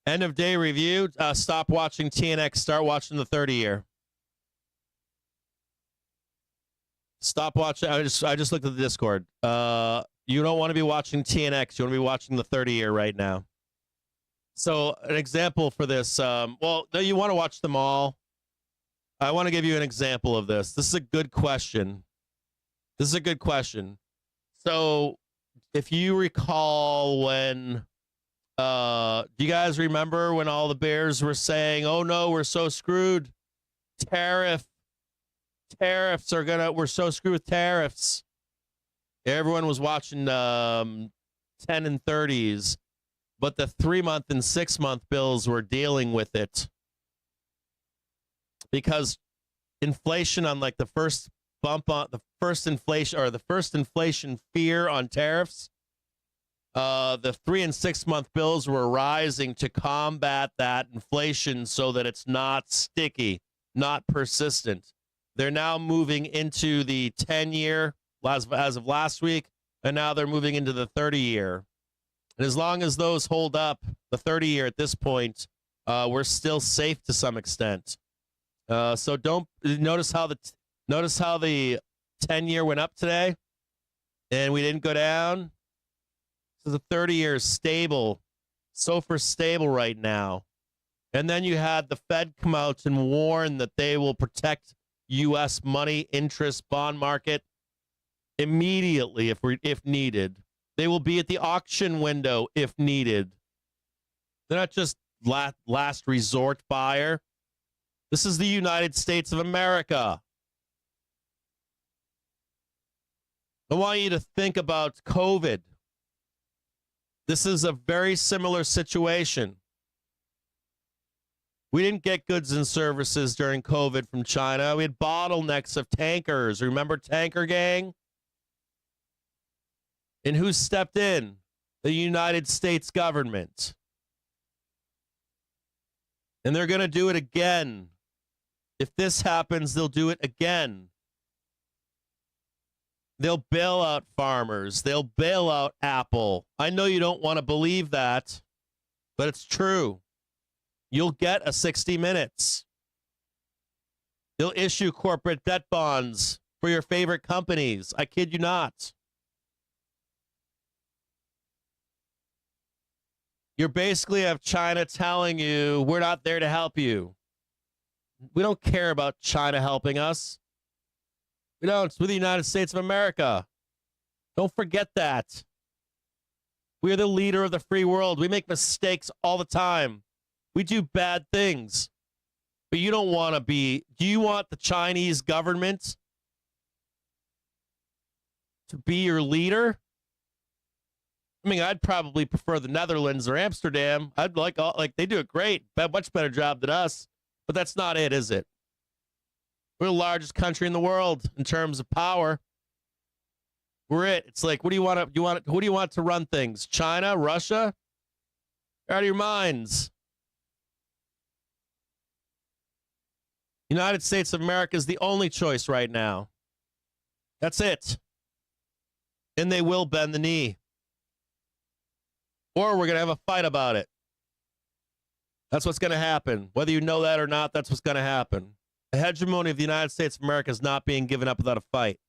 End of day review. Stop watching TNX. Start watching the 30-year. Stop watching. I just looked at the Discord. You don't want to be watching TNX. You want to be watching the 30-year right now. So an example for this. Well, no, you want to watch them all. I want to give you an example of this. This is a good question. So if you recall when, do you guys remember when all the bears were saying, oh no, we're so screwed. We're so screwed with tariffs. Everyone was watching 10 and 30s, but the 3-month and 6-month bills were dealing with it because inflation on like the first bump on the first inflation or the first inflation fear on tariffs, the 3 and 6 month bills were rising to combat that inflation so that it's not sticky, not persistent. They're now moving into the 10-year as of last week, and now they're moving into the 30-year. And as long as those hold up, the 30-year at this point, we're still safe to some extent. So don't notice how the 10-year went up today, and we didn't go down. So the 30-year is stable, SOFR stable right now. And then you had the Fed come out and warn that they will protect U.S. money interest bond market immediately if needed. They will be at the auction window if needed. They're not just last resort buyer. This is the United States of America. I want you to think about COVID. This is a very similar situation. We didn't get goods and services during COVID from China. We had bottlenecks of tankers. Remember Tanker Gang? And who stepped in? The United States government. And they're going to do it again. If this happens, they'll do it again. They'll bail out farmers. They'll bail out Apple. I know you don't want to believe that, but it's true. You'll get a 60 Minutes. They'll issue corporate debt bonds for your favorite companies. I kid you not. You basically have China telling you, we're not there to help you. We don't care about China helping us. We don't. It's with the United States of America. Don't forget that. We are the leader of the free world. We make mistakes all the time. We do bad things. But you don't want to be, do you want the Chinese government to be your leader? I mean, I'd probably prefer the Netherlands or Amsterdam. I'd like they do a great, much better job than us. But that's not it, is it? We're the largest country in the world in terms of power. We're it. It's like, what do you want to, who do you want to run things? China, Russia? You're out of your minds. United States of America is the only choice right now. That's it. And they will bend the knee. Or we're going to have a fight about it. That's what's going to happen. Whether you know that or not, that's what's going to happen. The hegemony of the United States of America is not being given up without a fight.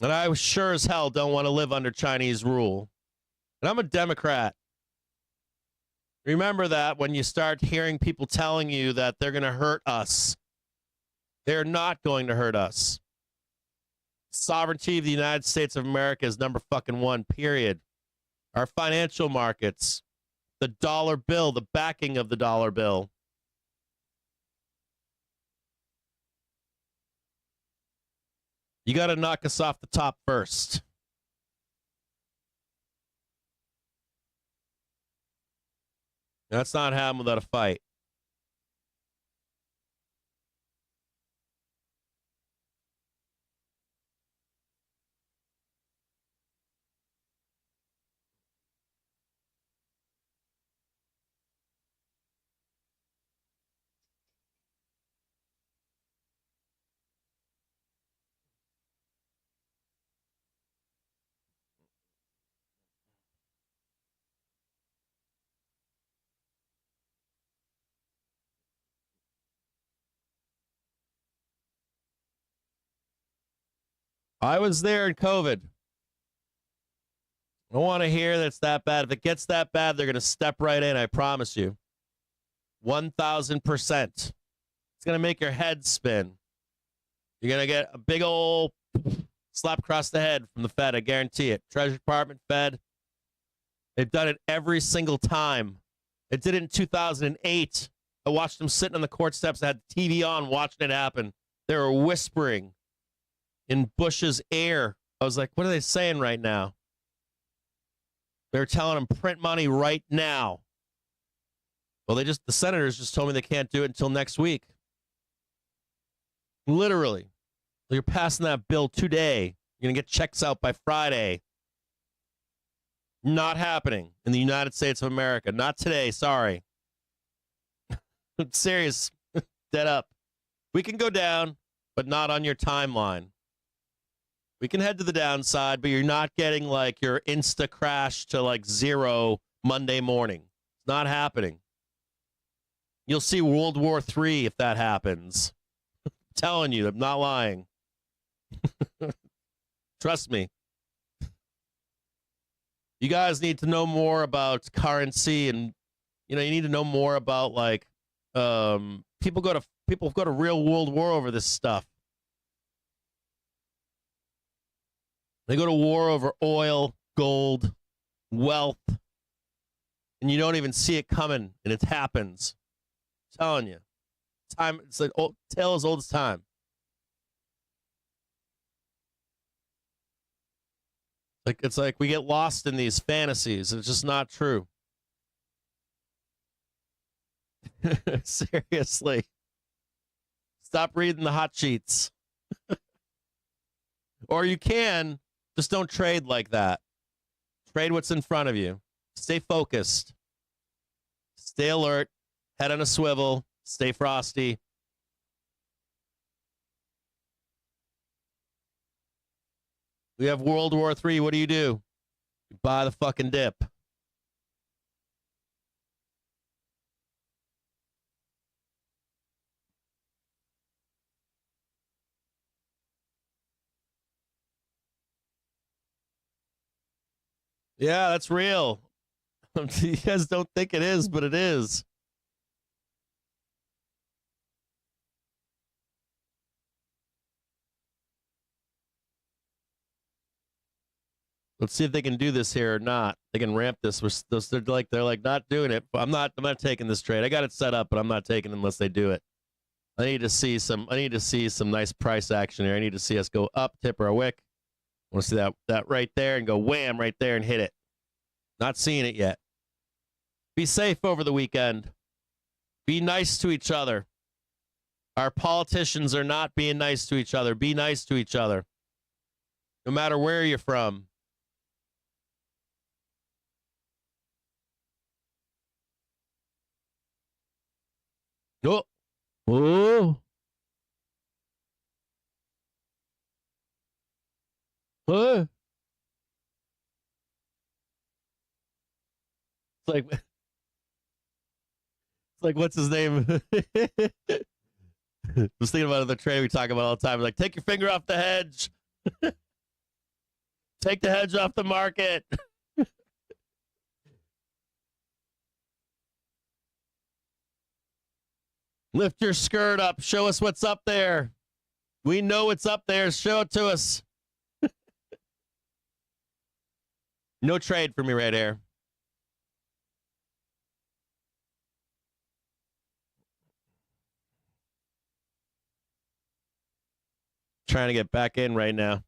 And I sure as hell don't want to live under Chinese rule. And I'm a Democrat. Remember that when you start hearing people telling you that they're going to hurt us. They're not going to hurt us. Sovereignty of the United States of America is number fucking one, period. Our financial markets, the dollar bill, the backing of the dollar bill. You got to knock us off the top first. That's not happening without a fight. I was there in COVID. I don't want to hear that it's that bad. If it gets that bad, they're going to step right in, I promise you. 1,000%. It's going to make your head spin. You're going to get a big old slap across the head from the Fed, I guarantee it. Treasury Department, Fed. They've done it every single time. They did it in 2008. I watched them sitting on the court steps. I had the TV on watching it happen. They were whispering in Bush's ear. I was like, what are they saying right now? They're telling him print money right now. Well, the senators just told me they can't do it until next week. Literally. You're passing that bill today. You're going to get checks out by Friday. Not happening in the United States of America. Not today. Sorry. I'm serious. Dead up. We can go down, but not on your timeline. We can head to the downside, but you're not getting like your insta crash to like zero Monday morning. It's not happening. You'll see World War III if that happens. I'm telling you, I'm not lying. Trust me. You guys need to know more about currency, and you need to know more about like people go to real world war over this stuff. They go to war over oil, gold, wealth, and you don't even see it coming, and it happens. I'm telling you. Time, it's like tale as old as time. It's like we get lost in these fantasies. It's just not true. Seriously. Stop reading the hot sheets. Or you can, just don't trade like that. Trade what's in front of you. Stay focused. Stay alert. Head on a swivel. Stay frosty. We have World War III. What do? You buy the fucking dip. Yeah, that's real. You guys don't think it is, but it is. Let's see if they can do this here or not. They can ramp this. They're like not doing it. I'm not taking this trade. I got it set up, but I'm not taking it unless they do it. I need to see some nice price action here. I need to see us go up, tip or a wick. I want to see that right there and go wham right there and hit it. Not seeing it yet. Be safe over the weekend. Be nice to each other. Our politicians are not being nice to each other. Be nice to each other. No matter where you're from. Oh. Oh. What? It's like what's his name? I was thinking about the trade we talk about all the time. Like, take your finger off the hedge. Take the hedge off the market. Lift your skirt up. Show us what's up there. We know what's up there. Show it to us. No trade for me right here. Trying to get back in right now.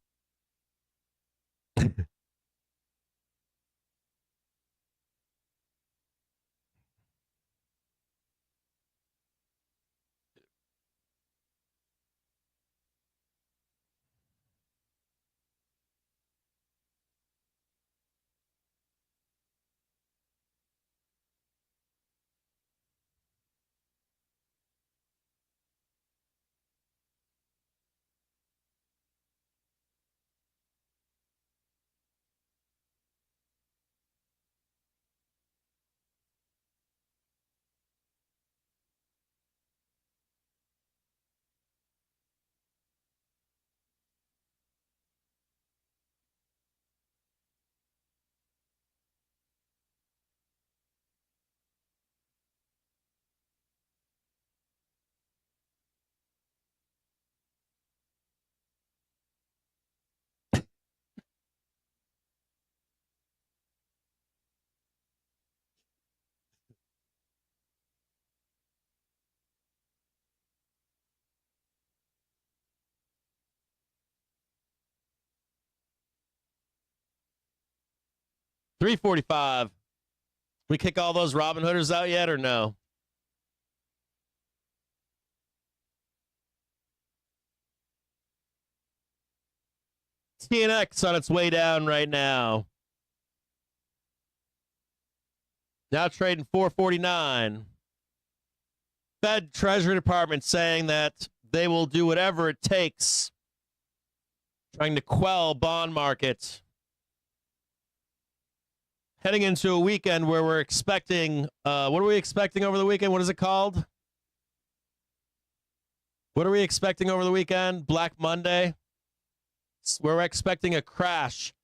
345. We kick all those Robin Hooders out yet or no? TNX on its way down right now. Now trading 449. Fed Treasury Department saying that they will do whatever it takes, trying to quell bond markets. Heading into a weekend where we're expecting, what are we expecting over the weekend? What is it called? What are we expecting over the weekend? Black Monday? Where we're expecting a crash.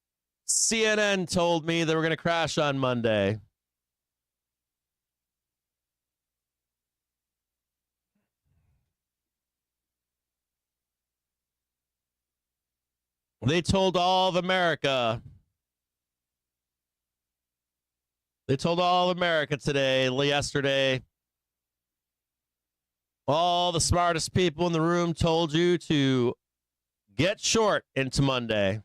CNN told me they were going to crash on Monday. They told all of America. They told all of America yesterday. All the smartest people in the room told you to get short into Monday.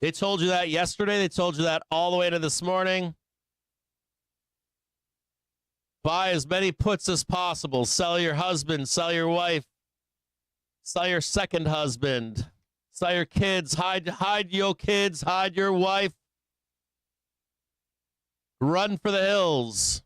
They told you that yesterday. They told you that all the way to this morning. Buy as many puts as possible. Sell your husband. Sell your wife. Sell your second husband. Sell your kids. Hide your kids. Hide your wife. Run for the hills.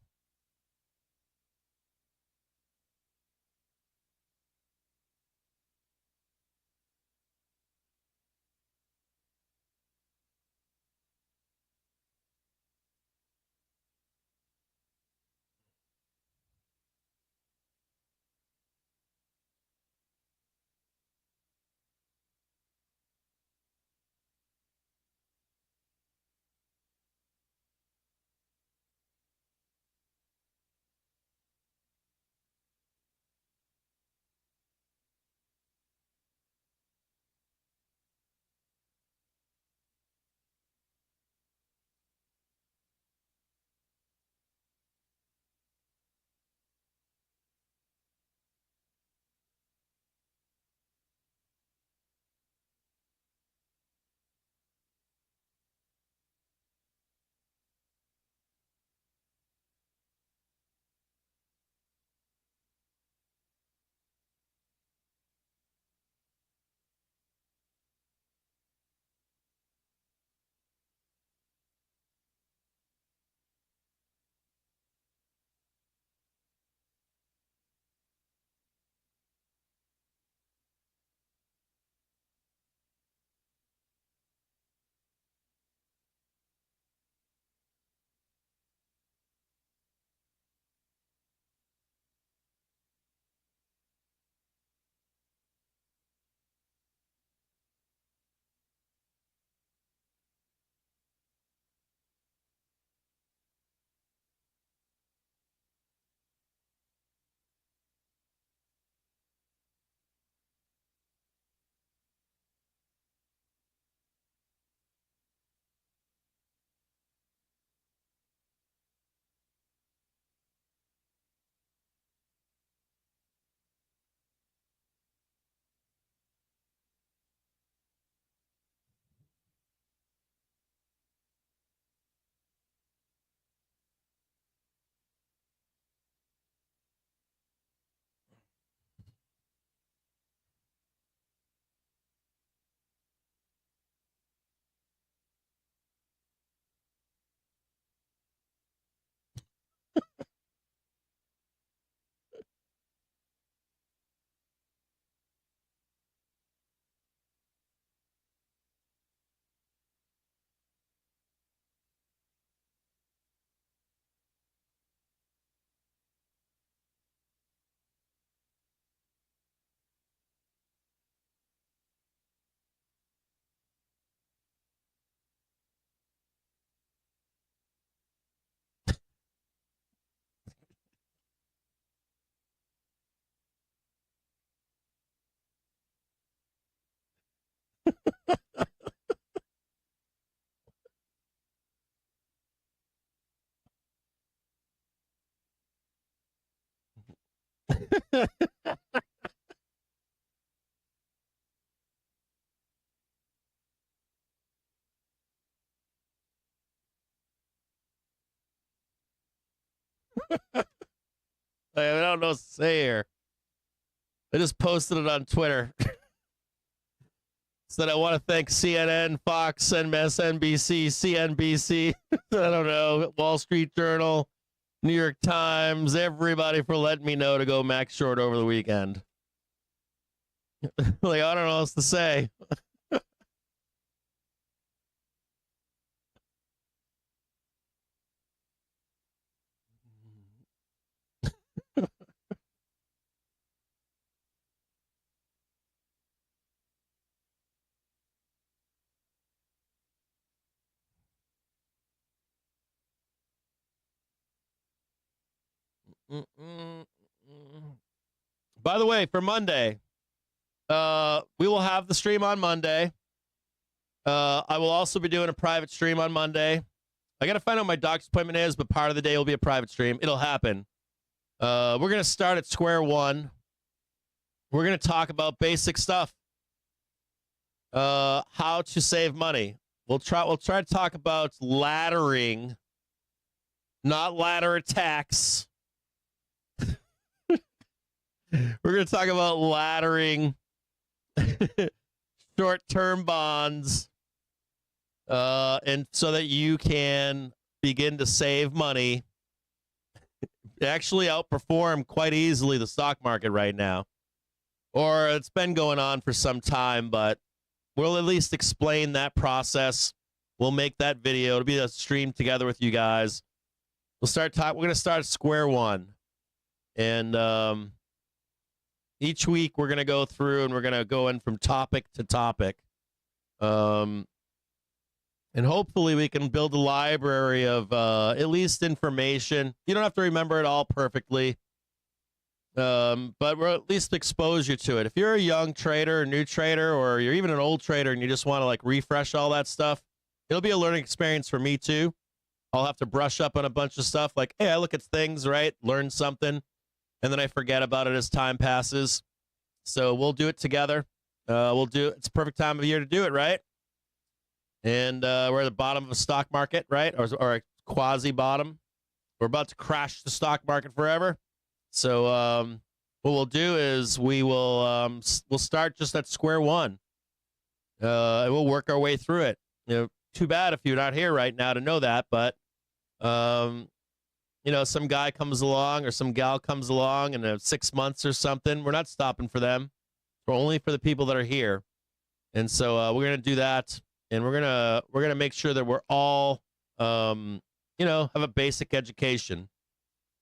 I don't know what to say here. I just posted it on Twitter. Said I want to thank CNN, Fox, MSNBC, CNBC, I don't know, Wall Street Journal, New York Times, everybody for letting me know to go max short over the weekend. Like, I don't know what else to say. By the way, for Monday, we will have the stream on Monday. I will also be doing a private stream on Monday. I got to find out what my doctor's appointment is, but part of the day will be a private stream. It'll happen. We're going to start at square one. We're going to talk about basic stuff. How to save money. We'll try to talk about laddering, not ladder attacks. We're going to talk about laddering short-term bonds, and so that you can begin to save money, actually outperform quite easily the stock market right now. Or it's been going on for some time, but we'll at least explain that process. We'll make that video. It'll be a stream together with you guys. We're going to start at square one. And each week we're going to go through and we're going to go in from topic to topic. And hopefully we can build a library of at least information. You don't have to remember it all perfectly. But we'll at least expose you to it. If you're a young trader, a new trader, or you're even an old trader and you just want to like refresh all that stuff, it'll be a learning experience for me too. I'll have to brush up on a bunch of stuff like, hey, I look at things, right? Learn something. And then I forget about it as time passes. So we'll do it together. It's a perfect time of year to do it, right? And we're at the bottom of a stock market, right? Or a quasi bottom. We're about to crash the stock market forever. So what we'll do is we'll start just at square one. And we'll work our way through it. You know, too bad if you're not here right now to know that, but you know, some guy comes along or some gal comes along in 6 months or something. We're not stopping for them. We're only for the people that are here. And so we're gonna do that, and we're gonna make sure that we're all you know, have a basic education.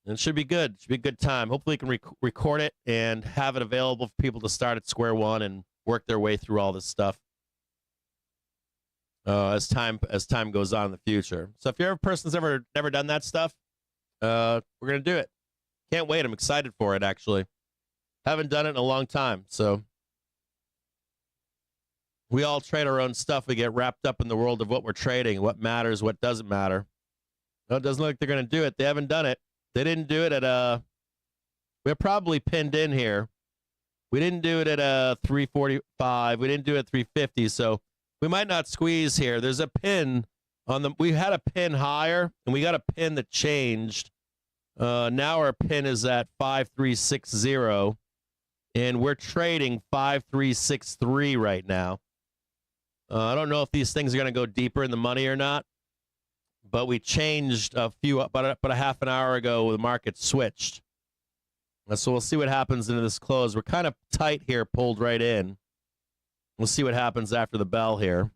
And it should be good. It should be a good time. Hopefully, we can record it and have it available for people to start at square one and work their way through all this stuff as time goes on in the future. So if you're a person that's never done that stuff, we're gonna do it. Can't wait. I'm excited for it. Actually, haven't done it in a long time. So we all trade our own stuff. We get wrapped up in the world of what we're trading, what matters, what doesn't matter. No, it doesn't look like they're gonna do it. They haven't done it. They didn't do it at we're probably pinned in here. We didn't do it at 345. We didn't do it at 350. So we might not squeeze here. There's a pin on the. We had a pin higher, and we got a pin that changed. Now our pin is at 5360, and we're trading 5363 right now. I don't know if these things are going to go deeper in the money or not. But we changed about a half an hour ago. The market switched. So we'll see what happens into this close. We're kind of tight here, pulled right in. We'll see what happens after the bell here.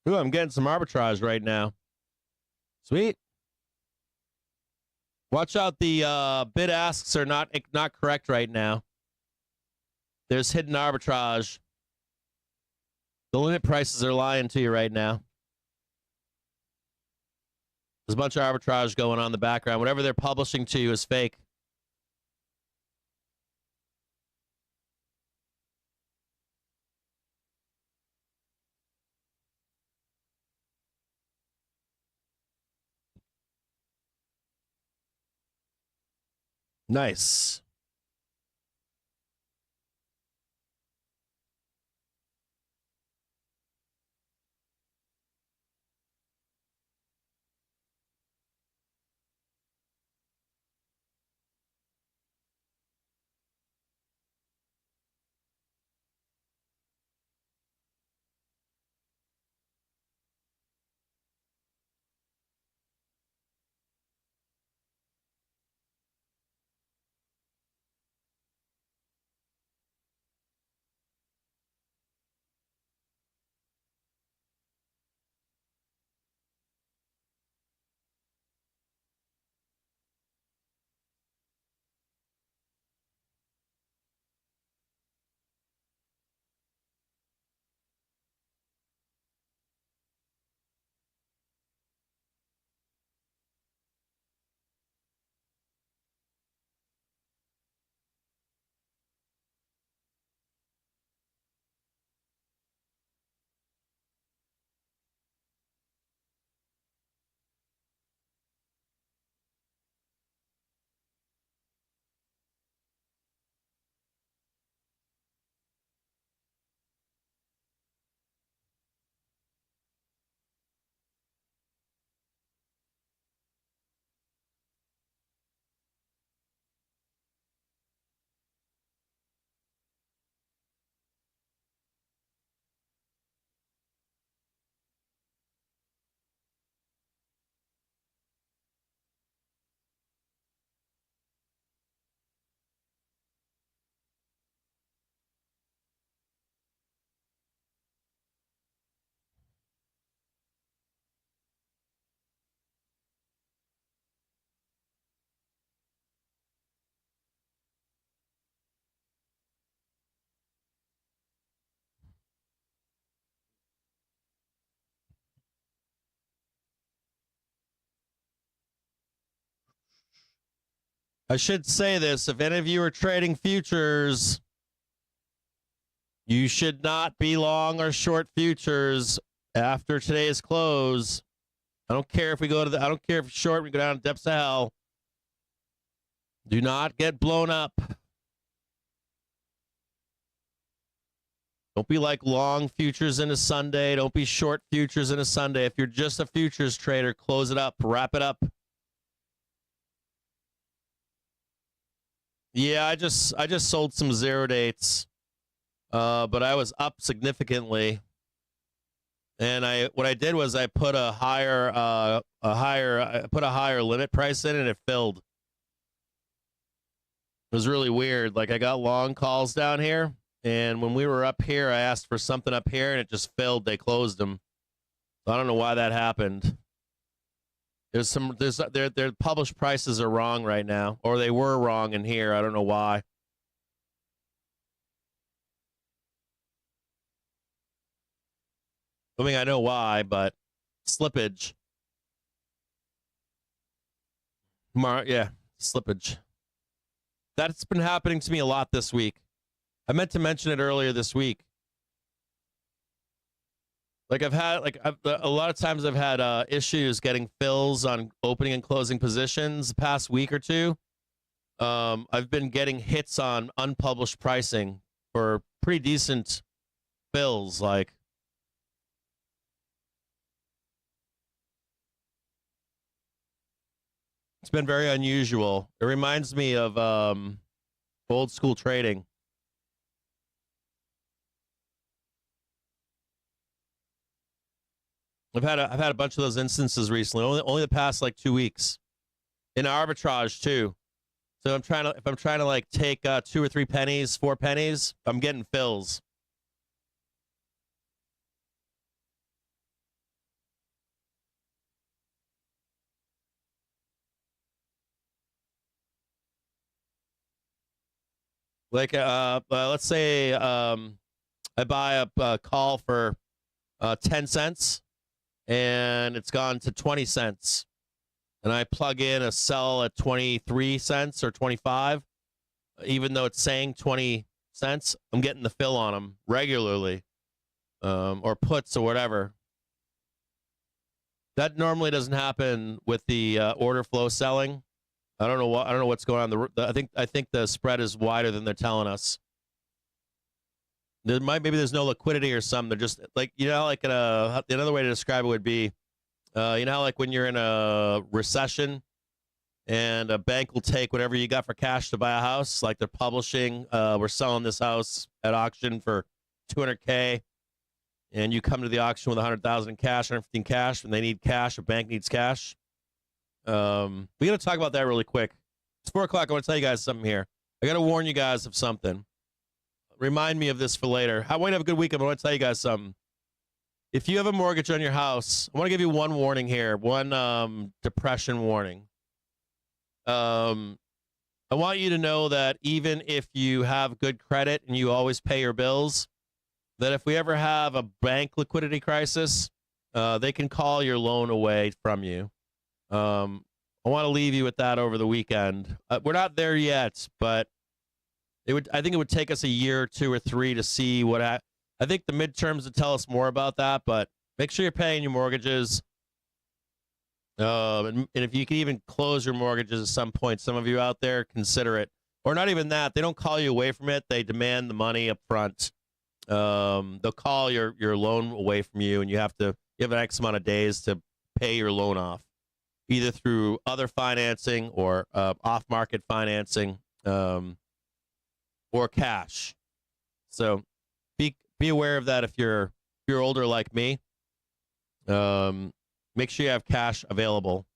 Ooh, I'm getting some arbitrage right now. Sweet. Watch out, the bid asks are not correct right now. There's hidden arbitrage. The limit prices are lying to you right now. There's a bunch of arbitrage going on in the background. Whatever they're publishing to you is fake. Nice. I should say this. If any of you are trading futures, you should not be long or short futures after today's close. I don't care if we go to I don't care if it's short, we go down to depths of hell. Do not get blown up. Don't be like long futures in a Sunday. Don't be short futures in a Sunday. If you're just a futures trader, close it up, wrap it up. Yeah, I just sold some zero dates, but I was up significantly, and what I did was I put a higher limit price in, and it filled. It was really weird. Like, I got long calls down here, and when we were up here, I asked for something up here, and it just filled. They closed them. So I don't know why that happened. Their published prices are wrong right now, or they were wrong in here. I don't know why. I mean, I know why, but slippage. Yeah, slippage. That's been happening to me a lot this week. I meant to mention it earlier this week. Like, a lot of times I've had issues getting fills on opening and closing positions the past week or two. I've been getting hits on unpublished pricing for pretty decent fills. Like, it's been very unusual. It reminds me of old school trading. I've had a bunch of those instances recently. Only the past like 2 weeks. In arbitrage too. So if I'm trying to like take 2 or 3 pennies, 4 pennies, I'm getting fills. Like, let's say I buy a call for 10 cents and it's gone to 20 cents. And I plug in a sell at 23 cents or 25, even though it's saying 20 cents, I'm getting the fill on them regularly, or puts or whatever. That normally doesn't happen with the order flow selling. I don't know what's going on. I think the spread is wider than they're telling us. Maybe there's no liquidity or something. They're just like, like another way to describe it would be, like when you're in a recession and a bank will take whatever you got for cash to buy a house, like they're publishing, we're selling this house at auction for $200K, and you come to the auction with $100,000 in cash, $115 cash, and they need cash. A bank needs cash. We got to talk about that really quick. It's 4 o'clock. I want to tell you guys something here. I got to warn you guys of something. Remind me of this for later. I want to have a good weekend. I want to tell you guys something. If you have a mortgage on your house, I want to give you one warning here, one depression warning. I want you to know that even if you have good credit and you always pay your bills, that if we ever have a bank liquidity crisis, they can call your loan away from you. I want to leave you with that over the weekend. We're not there yet, but I think it would take us a year, 2 or 3 to see what I think the midterms would tell us more about that, but make sure you're paying your mortgages. And if you can even close your mortgages at some point, some of you out there, consider it. Or not even that. They don't call you away from it. They demand the money up front. They'll call your loan away from you, and you have an X amount of days to pay your loan off, either through other financing or off-market financing, or cash. So be aware of that if you're older like me. Make sure you have cash available.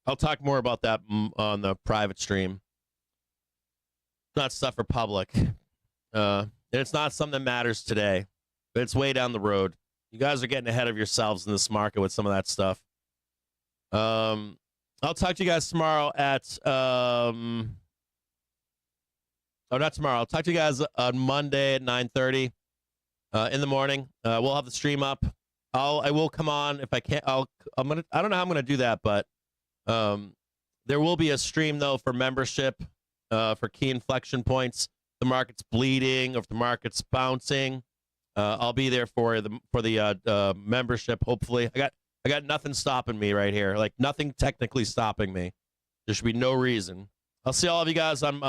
I'll talk more about that on the private stream. It's not stuff for public. And it's not something that matters today, but it's way down the road. You guys are getting ahead of yourselves in this market with some of that stuff. I'll talk to you guys tomorrow at not tomorrow. I'll talk to you guys on Monday at 9:30 in the morning. We'll have the stream up. I will come on if I can't. I don't know how I'm gonna do that, but there will be a stream though for membership, for key inflection points. The market's bleeding, or if the market's bouncing, I'll be there for the membership. Hopefully, I got nothing stopping me right here. Like nothing technically stopping me. There should be no reason. I'll see all of you guys on